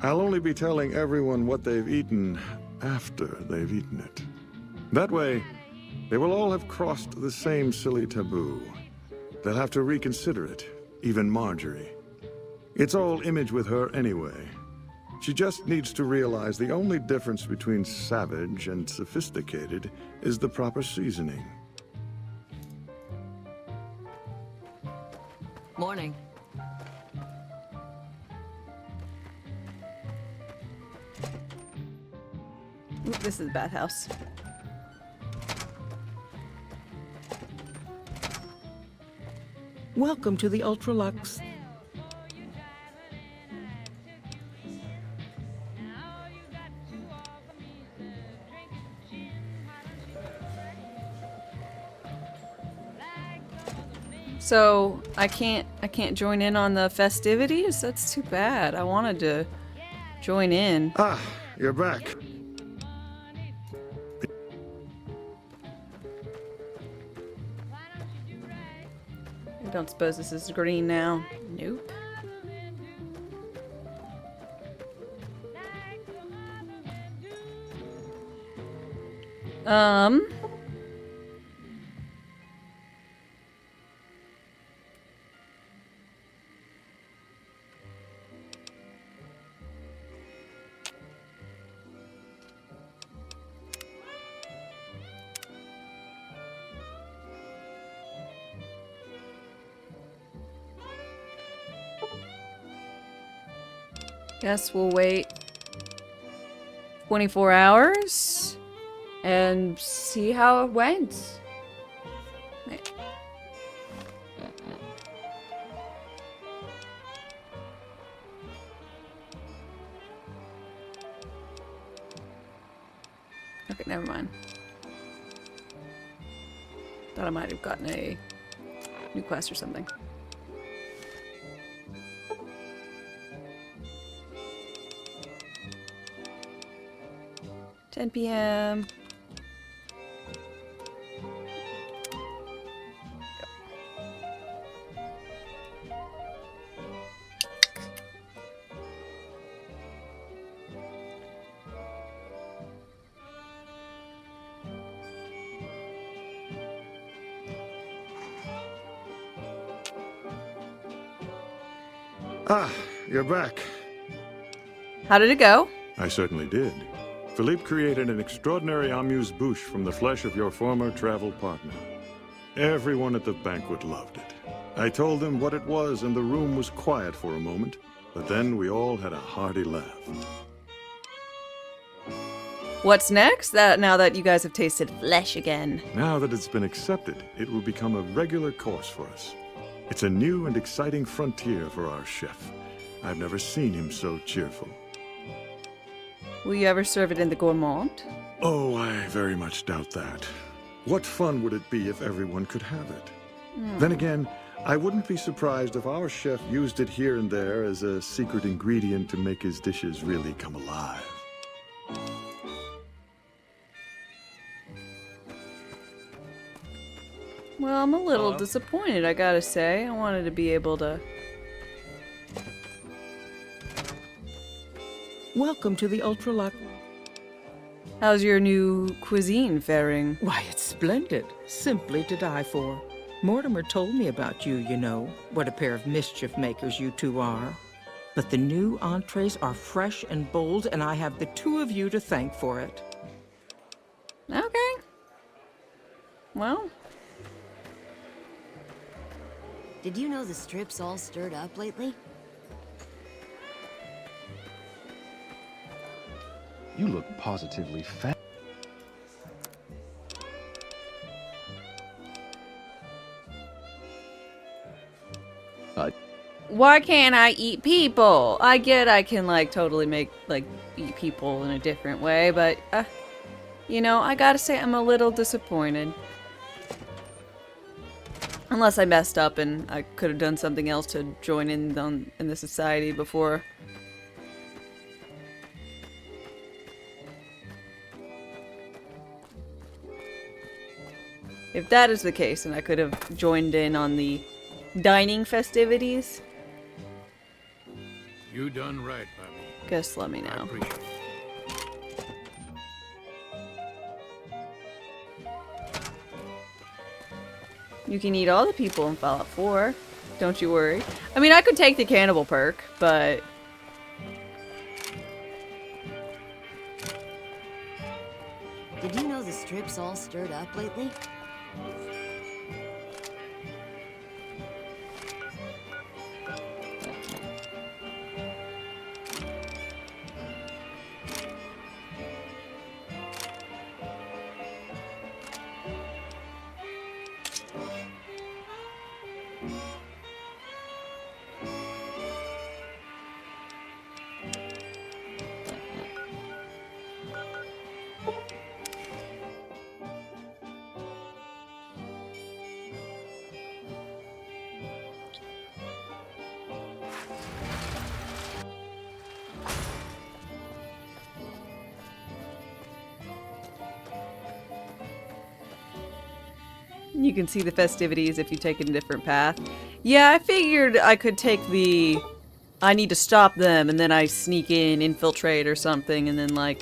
I'll only be telling everyone what they've eaten after they've eaten it. That way, they will all have crossed the same silly taboo. They'll have to reconsider it, even Marjorie. It's all image with her anyway. She just needs to realize the only difference between savage and sophisticated is the proper seasoning. Morning. Ooh, this is the bathhouse. Welcome to the Ultralux. So I can't join in on the festivities? That's too bad. I wanted to join in. Ah, you're back. I don't suppose this is green now. Nope. Guess we'll wait 24 hours and see how it went. Wait. Okay, never mind. Thought I might have gotten a new quest or something. 10 p.m. Ah, you're back. How did it go? I certainly did. Philippe created an extraordinary amuse-bouche from the flesh of your former travel partner. Everyone at the banquet loved it. I told them what it was, and the room was quiet for a moment, but then we all had a hearty laugh. What's next? Now that you guys have tasted flesh again. Now that it's been accepted, it will become a regular course for us. It's a new and exciting frontier for our chef. I've never seen him so cheerful. Will you ever serve it in the gourmand? Oh, I very much doubt that. What fun would it be if everyone could have it? Then again, I wouldn't be surprised if our chef used it here and there as a secret ingredient to make his dishes really come alive. Well, I'm a little disappointed, I gotta say. I wanted to be able to... Welcome to the Ultralux. How's your new cuisine faring? Why, it's splendid. Simply to die for. Mortimer told me about you, you know. What a pair of mischief makers you two are. But the new entrees are fresh and bold, and I have the two of you to thank for it. Okay. Well... Did you know the strip's all stirred up lately? You look positively fat. Why can't I eat people? I get I can, like, totally make, like, eat people in a different way, but, you know, I gotta say I'm a little disappointed. Unless I messed up and I could have done something else to join in the society before. If that is the case, then I could have joined in on the dining festivities. You done right, Bobby. Just let me know. I appreciate it. You can eat all the people in Fallout 4. Don't you worry. I mean, I could take the cannibal perk, but... Did you know the strip's all stirred up lately? You can see the festivities if you take a different path. Yeah, I figured I could take the... I need to stop them, and then I sneak in, infiltrate or something, and then, like,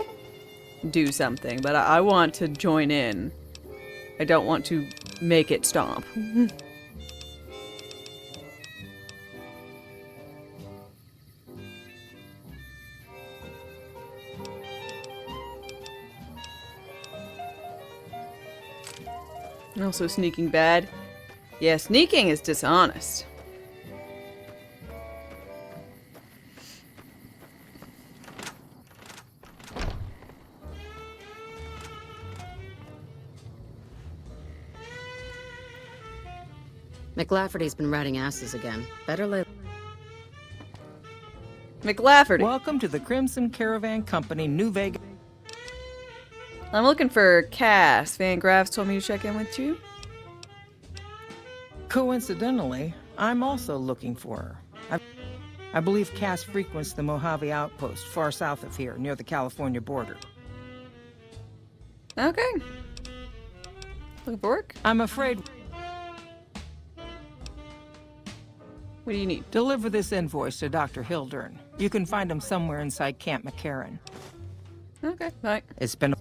do something, but I want to join in. I don't want to make it stop. Also sneaking bad. Yeah, sneaking is dishonest. McLafferty's been riding asses again. Better let... McLafferty. Welcome to the Crimson Caravan Company, New Vegas. I'm looking for Cass. Van Graff's told me to check in with you. Coincidentally, I'm also looking for her. I believe Cass frequents the Mojave Outpost, far south of here, near the California border. Okay. Looking for work? I'm afraid... What do you need? Deliver this invoice to Dr. Hildern. You can find him somewhere inside Camp McCarran. Okay, bye. It's been...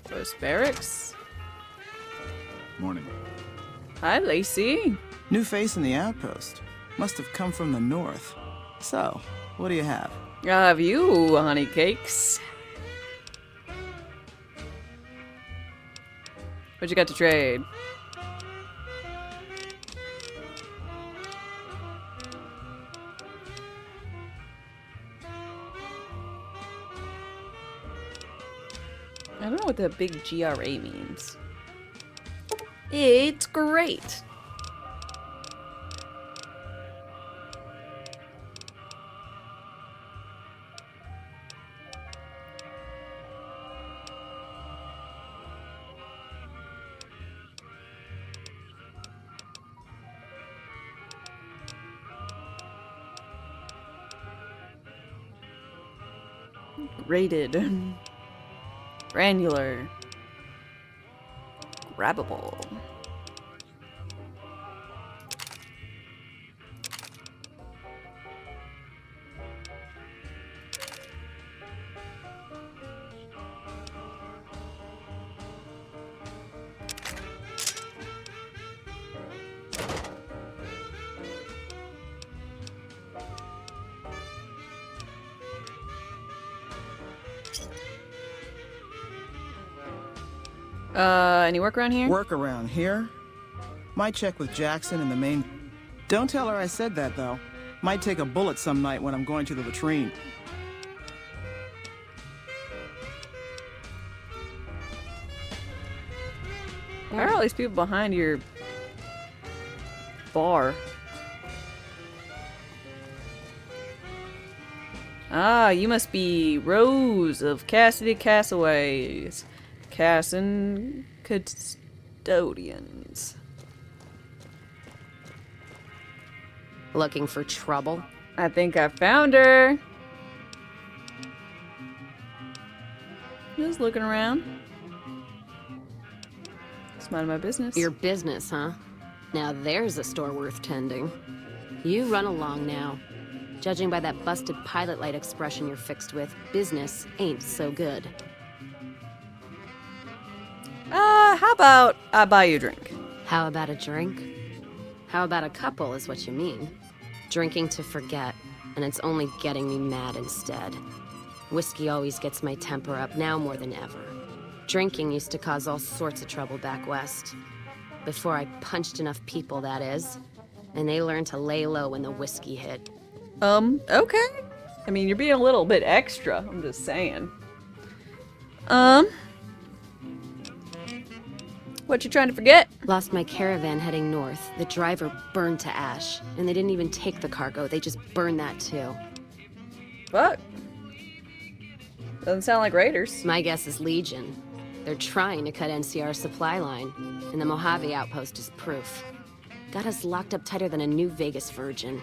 Post barracks. Morning. Hi, Lacey. New face in the outpost. Must have come from the north. So, what do you have? I have you, honey cakes. What you got to trade? I don't know what the big GRA means. It's great. Rated. Granular. Grabbable. Any work around here? Work around here? Might check with Jackson in the main... Don't tell her I said that, though. Might take a bullet some night when I'm going to the latrine. Why are all these people behind your bar? Ah, you must be Rose of Cassidy Cassaways. Cassin Custodians. Looking for trouble? I think I found her. Just looking around. It's none of my business. Your business, huh? Now there's a store worth tending. You run along now. Judging by that busted pilot light expression you're fixed with, business ain't so good. How about I buy you a drink? How about a drink? How about a couple is what you mean. Drinking to forget, and it's only getting me mad instead. Whiskey always gets my temper up, now more than ever. Drinking used to cause all sorts of trouble back west. Before I punched enough people, that is. And they learned to lay low when the whiskey hit. Okay. I mean, you're being a little bit extra, I'm just saying. What you trying to forget? Lost my caravan heading north. The driver burned to ash. And they didn't even take the cargo, they just burned that too. Fuck. Doesn't sound like raiders. My guess is Legion. They're trying to cut NCR's supply line, and the Mojave outpost is proof. Got us locked up tighter than a New Vegas virgin.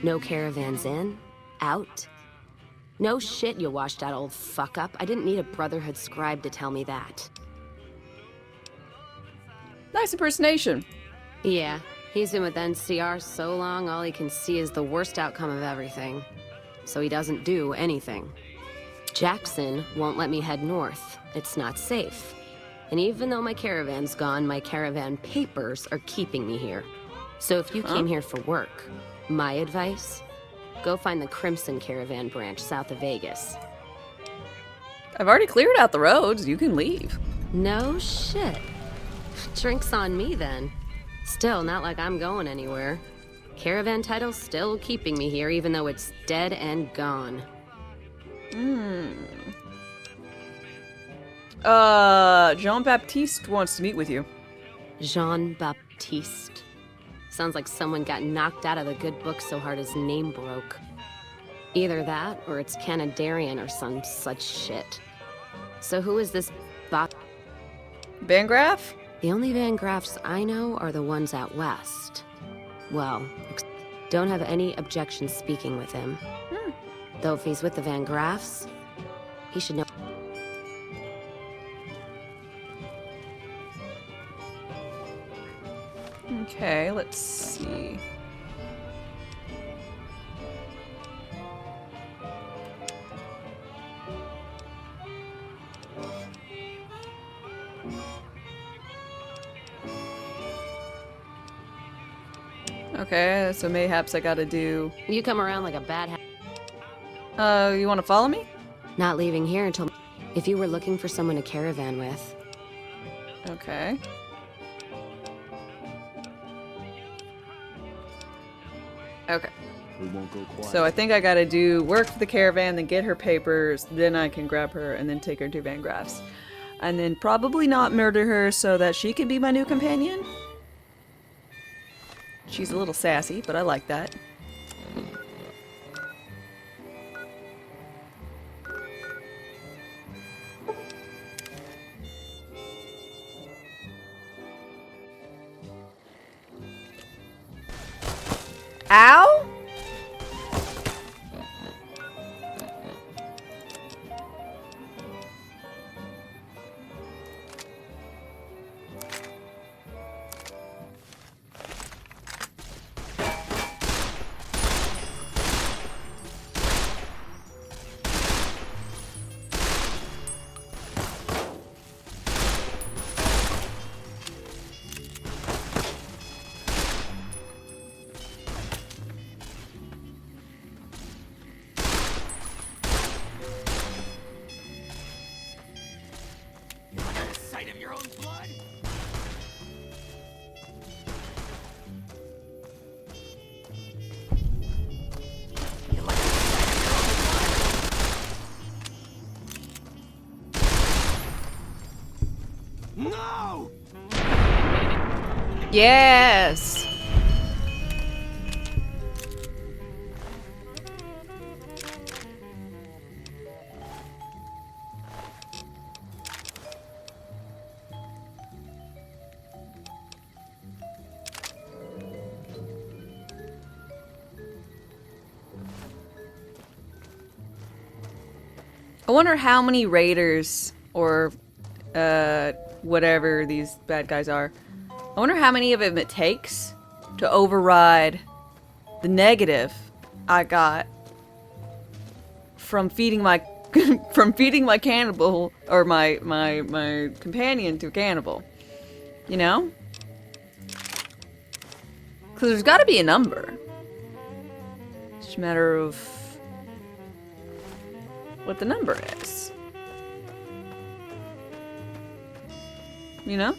No caravans in, out. No shit, you washed out old fuck up. I didn't need a Brotherhood scribe to tell me that. Nice impersonation. Yeah, he's been with NCR so long, all he can see is the worst outcome of everything. So he doesn't do anything. Jackson won't let me head north. It's not safe. And even though my caravan's gone, my caravan papers are keeping me here. So if you came here for work, my advice, go find the Crimson Caravan branch south of Vegas. I've already cleared out the roads. You can leave. No shit. Drinks on me then. Still, not like I'm going anywhere. Caravan title's still keeping me here, even though it's dead and gone. Jean-Baptiste wants to meet with you. Jean-Baptiste. Sounds like someone got knocked out of the good book so hard his name broke. Either that, or it's Canadarian or some such shit. So who is this Van Graff? The only Van Graffs I know are the ones out west. Well, don't have any objection speaking with him. Though if he's with the Van Graffs, he should know. Okay, let's see. Okay, so mayhaps I gotta do... You come around like a bad you wanna follow me? Not leaving here until... If you were looking for someone to caravan with. Okay. Okay. We won't go quiet. So I think I gotta do work for the caravan, then get her papers, then I can grab her and then take her to Van Graff's. And then probably not murder her so that she can be my new companion. She's a little sassy, but I like that. Ow! No! Yes! I wonder how many raiders or whatever these bad guys are. I wonder how many of them it takes to override the negative I got from feeding my cannibal or my companion to a cannibal. You know? Because there's got to be a number. It's just a matter of what the number is. You know?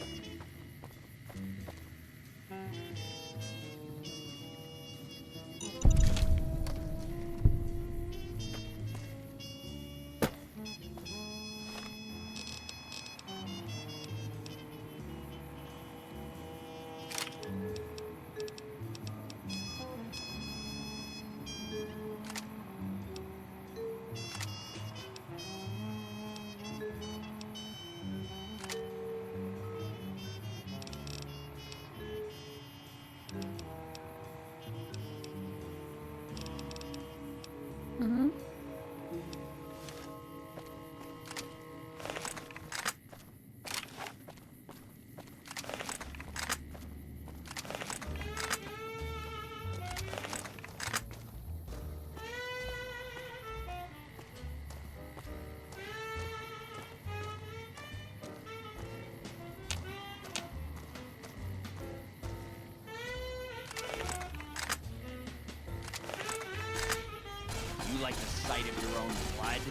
sight of your own blood.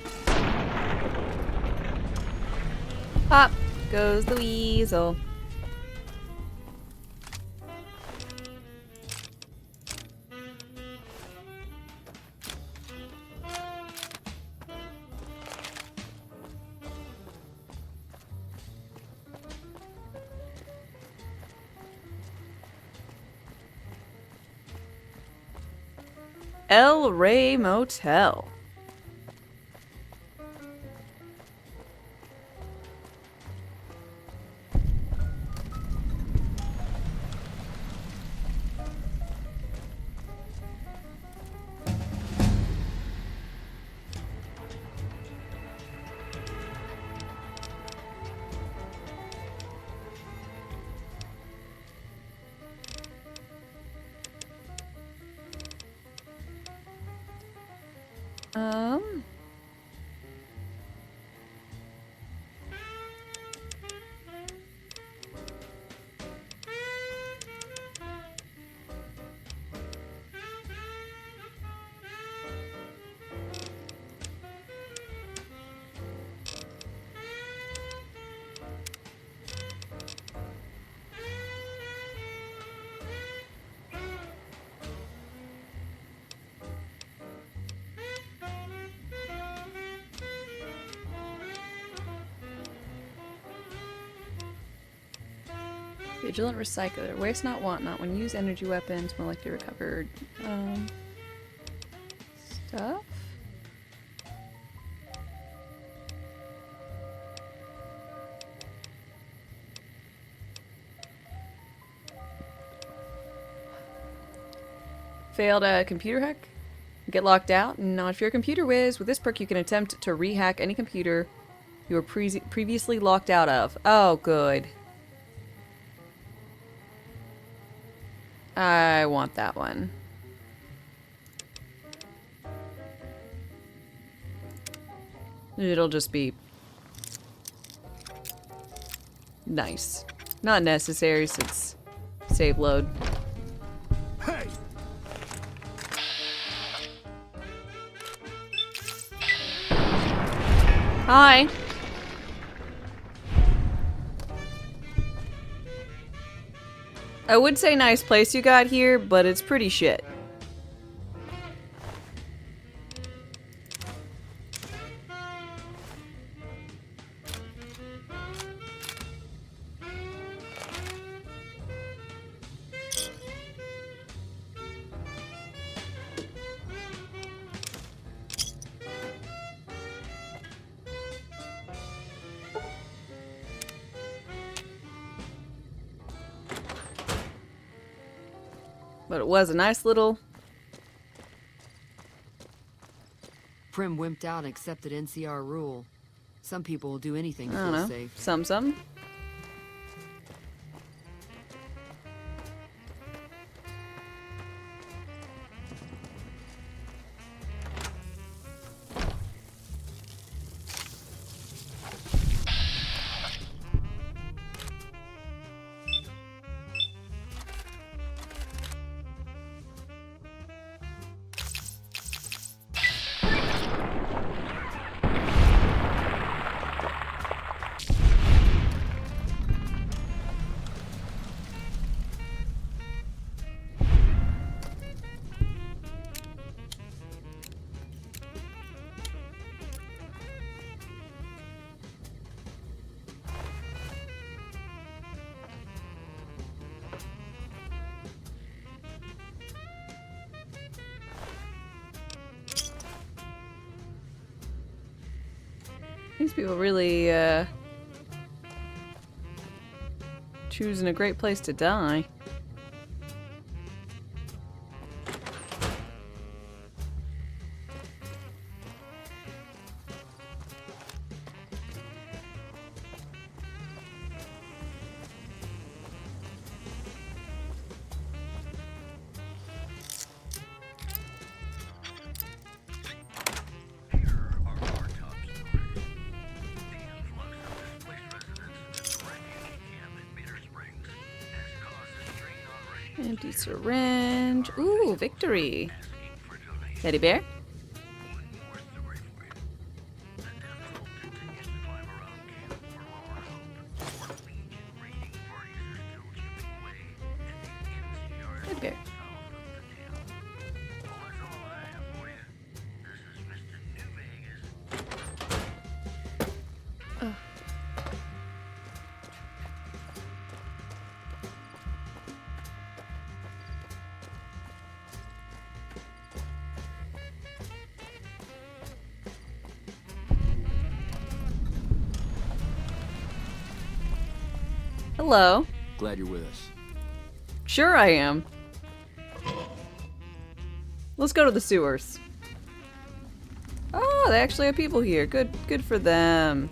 Pop goes the weasel. El Rey Motel. Vigilant recycler. Waste not, want not. When used, energy weapons more likely recovered. Stuff? Failed a computer hack? Get locked out? Not if you're a computer whiz. With this perk, you can attempt to rehack any computer you were previously locked out of. Oh, good. I want that one. It'll just be nice. Not necessary since save load. Hey! Hi. I would say nice place you got here, but it's pretty shit. But it was a nice little... Prim wimped out and accepted NCR rule. Some people will do anything to I don't feel know. safe. Some. These people really, choosing a great place to die. Empty syringe. Ooh, victory. Teddy bear? Hello. Glad you're with us. Sure I am. Let's go to the sewers. Oh, they actually have people here. Good for them.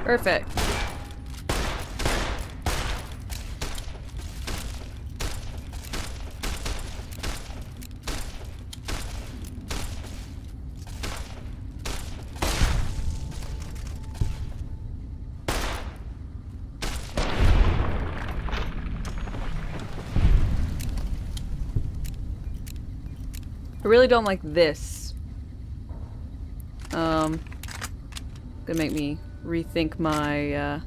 Perfect. I really don't like this. Gonna make me rethink my,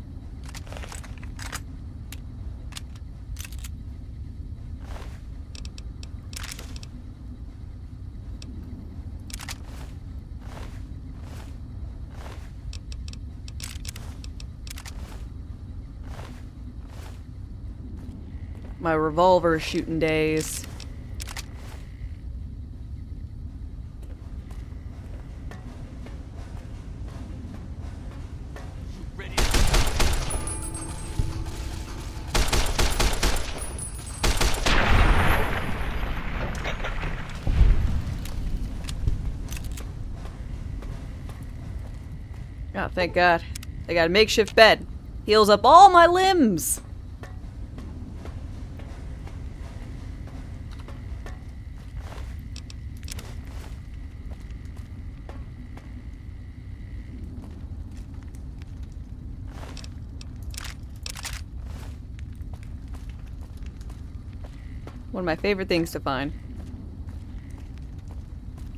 my revolver shooting days. Oh, thank God. I got a makeshift bed. Heals up all my limbs. One of my favorite things to find.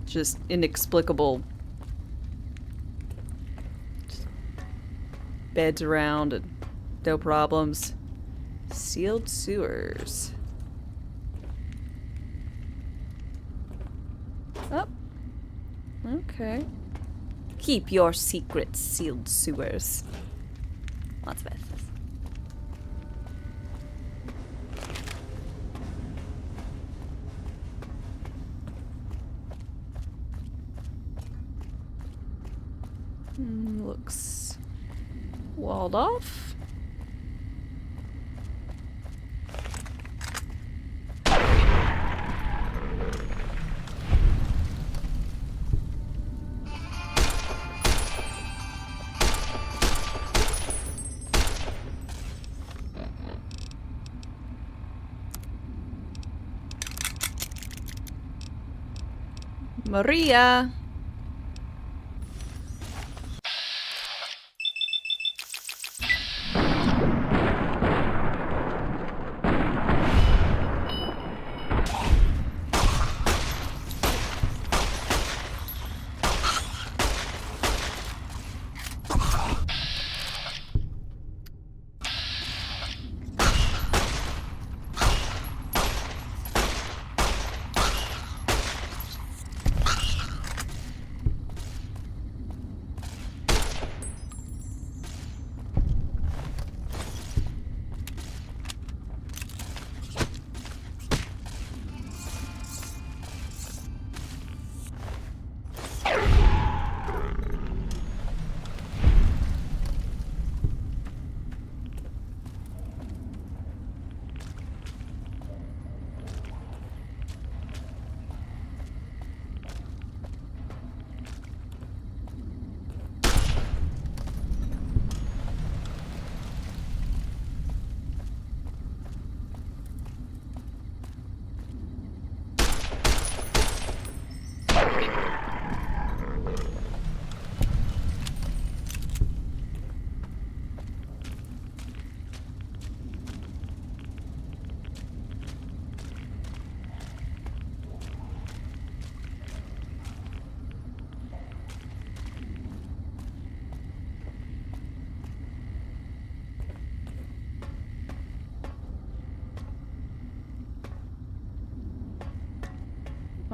Just inexplicable beds around and no problems. Sealed sewers. Oh. Okay. Keep your secrets, sealed sewers. Lots of S's. Looks walled off. Maria.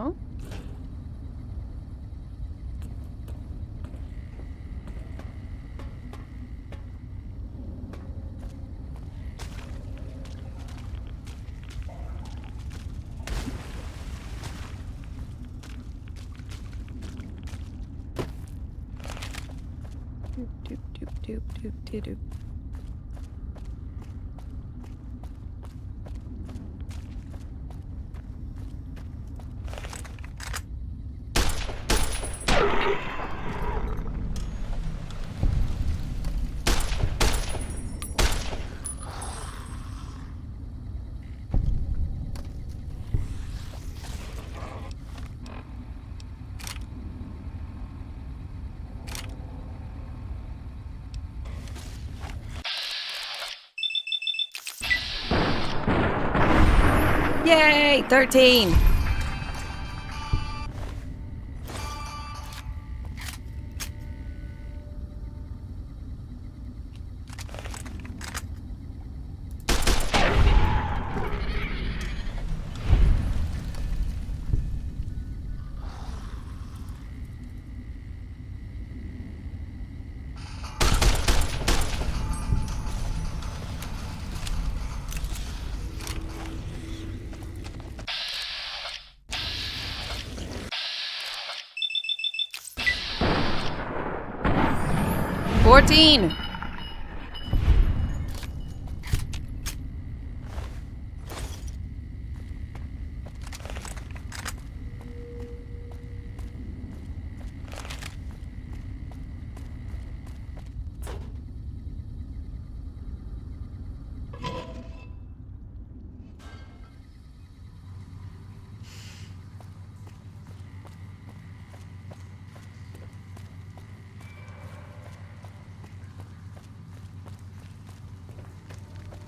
Oh. Doop, doop, doop, doop, doop, doop. Yay! 13! $14!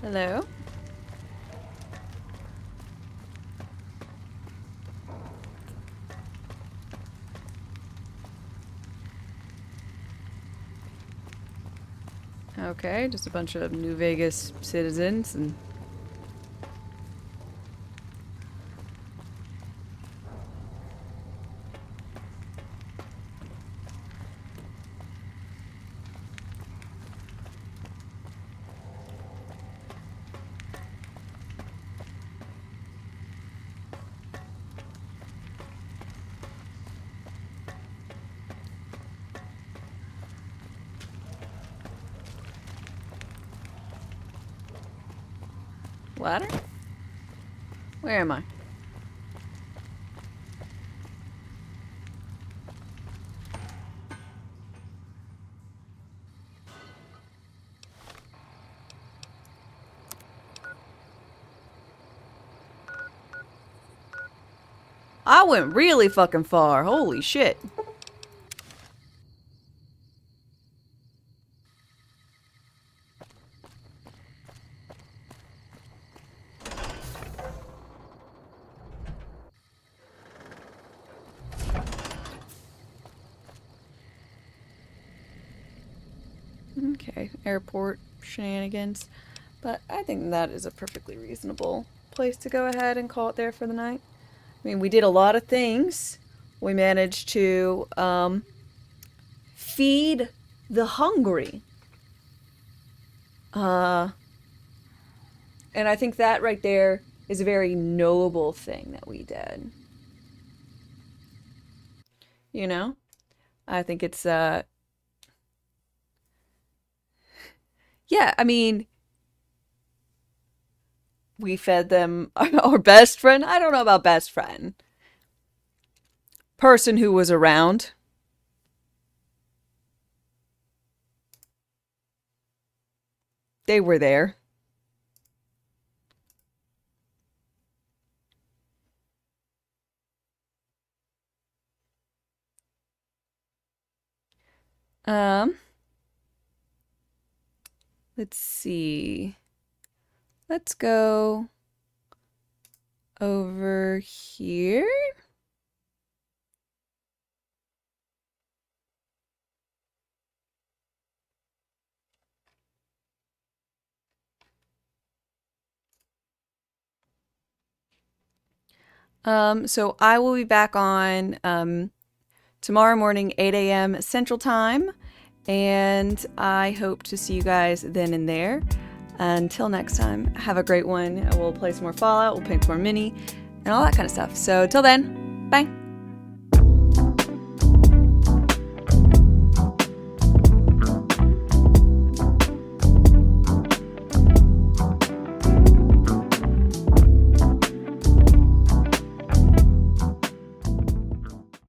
Hello? Okay, just a bunch of New Vegas citizens and... Ladder? Where am I? I went really fucking far. Holy shit. Okay, airport shenanigans. But I think that is a perfectly reasonable place to go ahead and call it there for the night. I mean, we did a lot of things. We managed to feed the hungry. And I think that right there is a very noble thing that we did. You know? I think it's, yeah, I mean, we fed them our best friend. I don't know about best friend. Person who was around. They were there. Let's see. Let's go over here. So I will be back on tomorrow morning, 8 a.m. Central Time, and I hope to see you guys then and there. Until next time, have a great one. We'll play some more Fallout, we'll paint some more Mini, and all that kind of stuff. So till then, bye!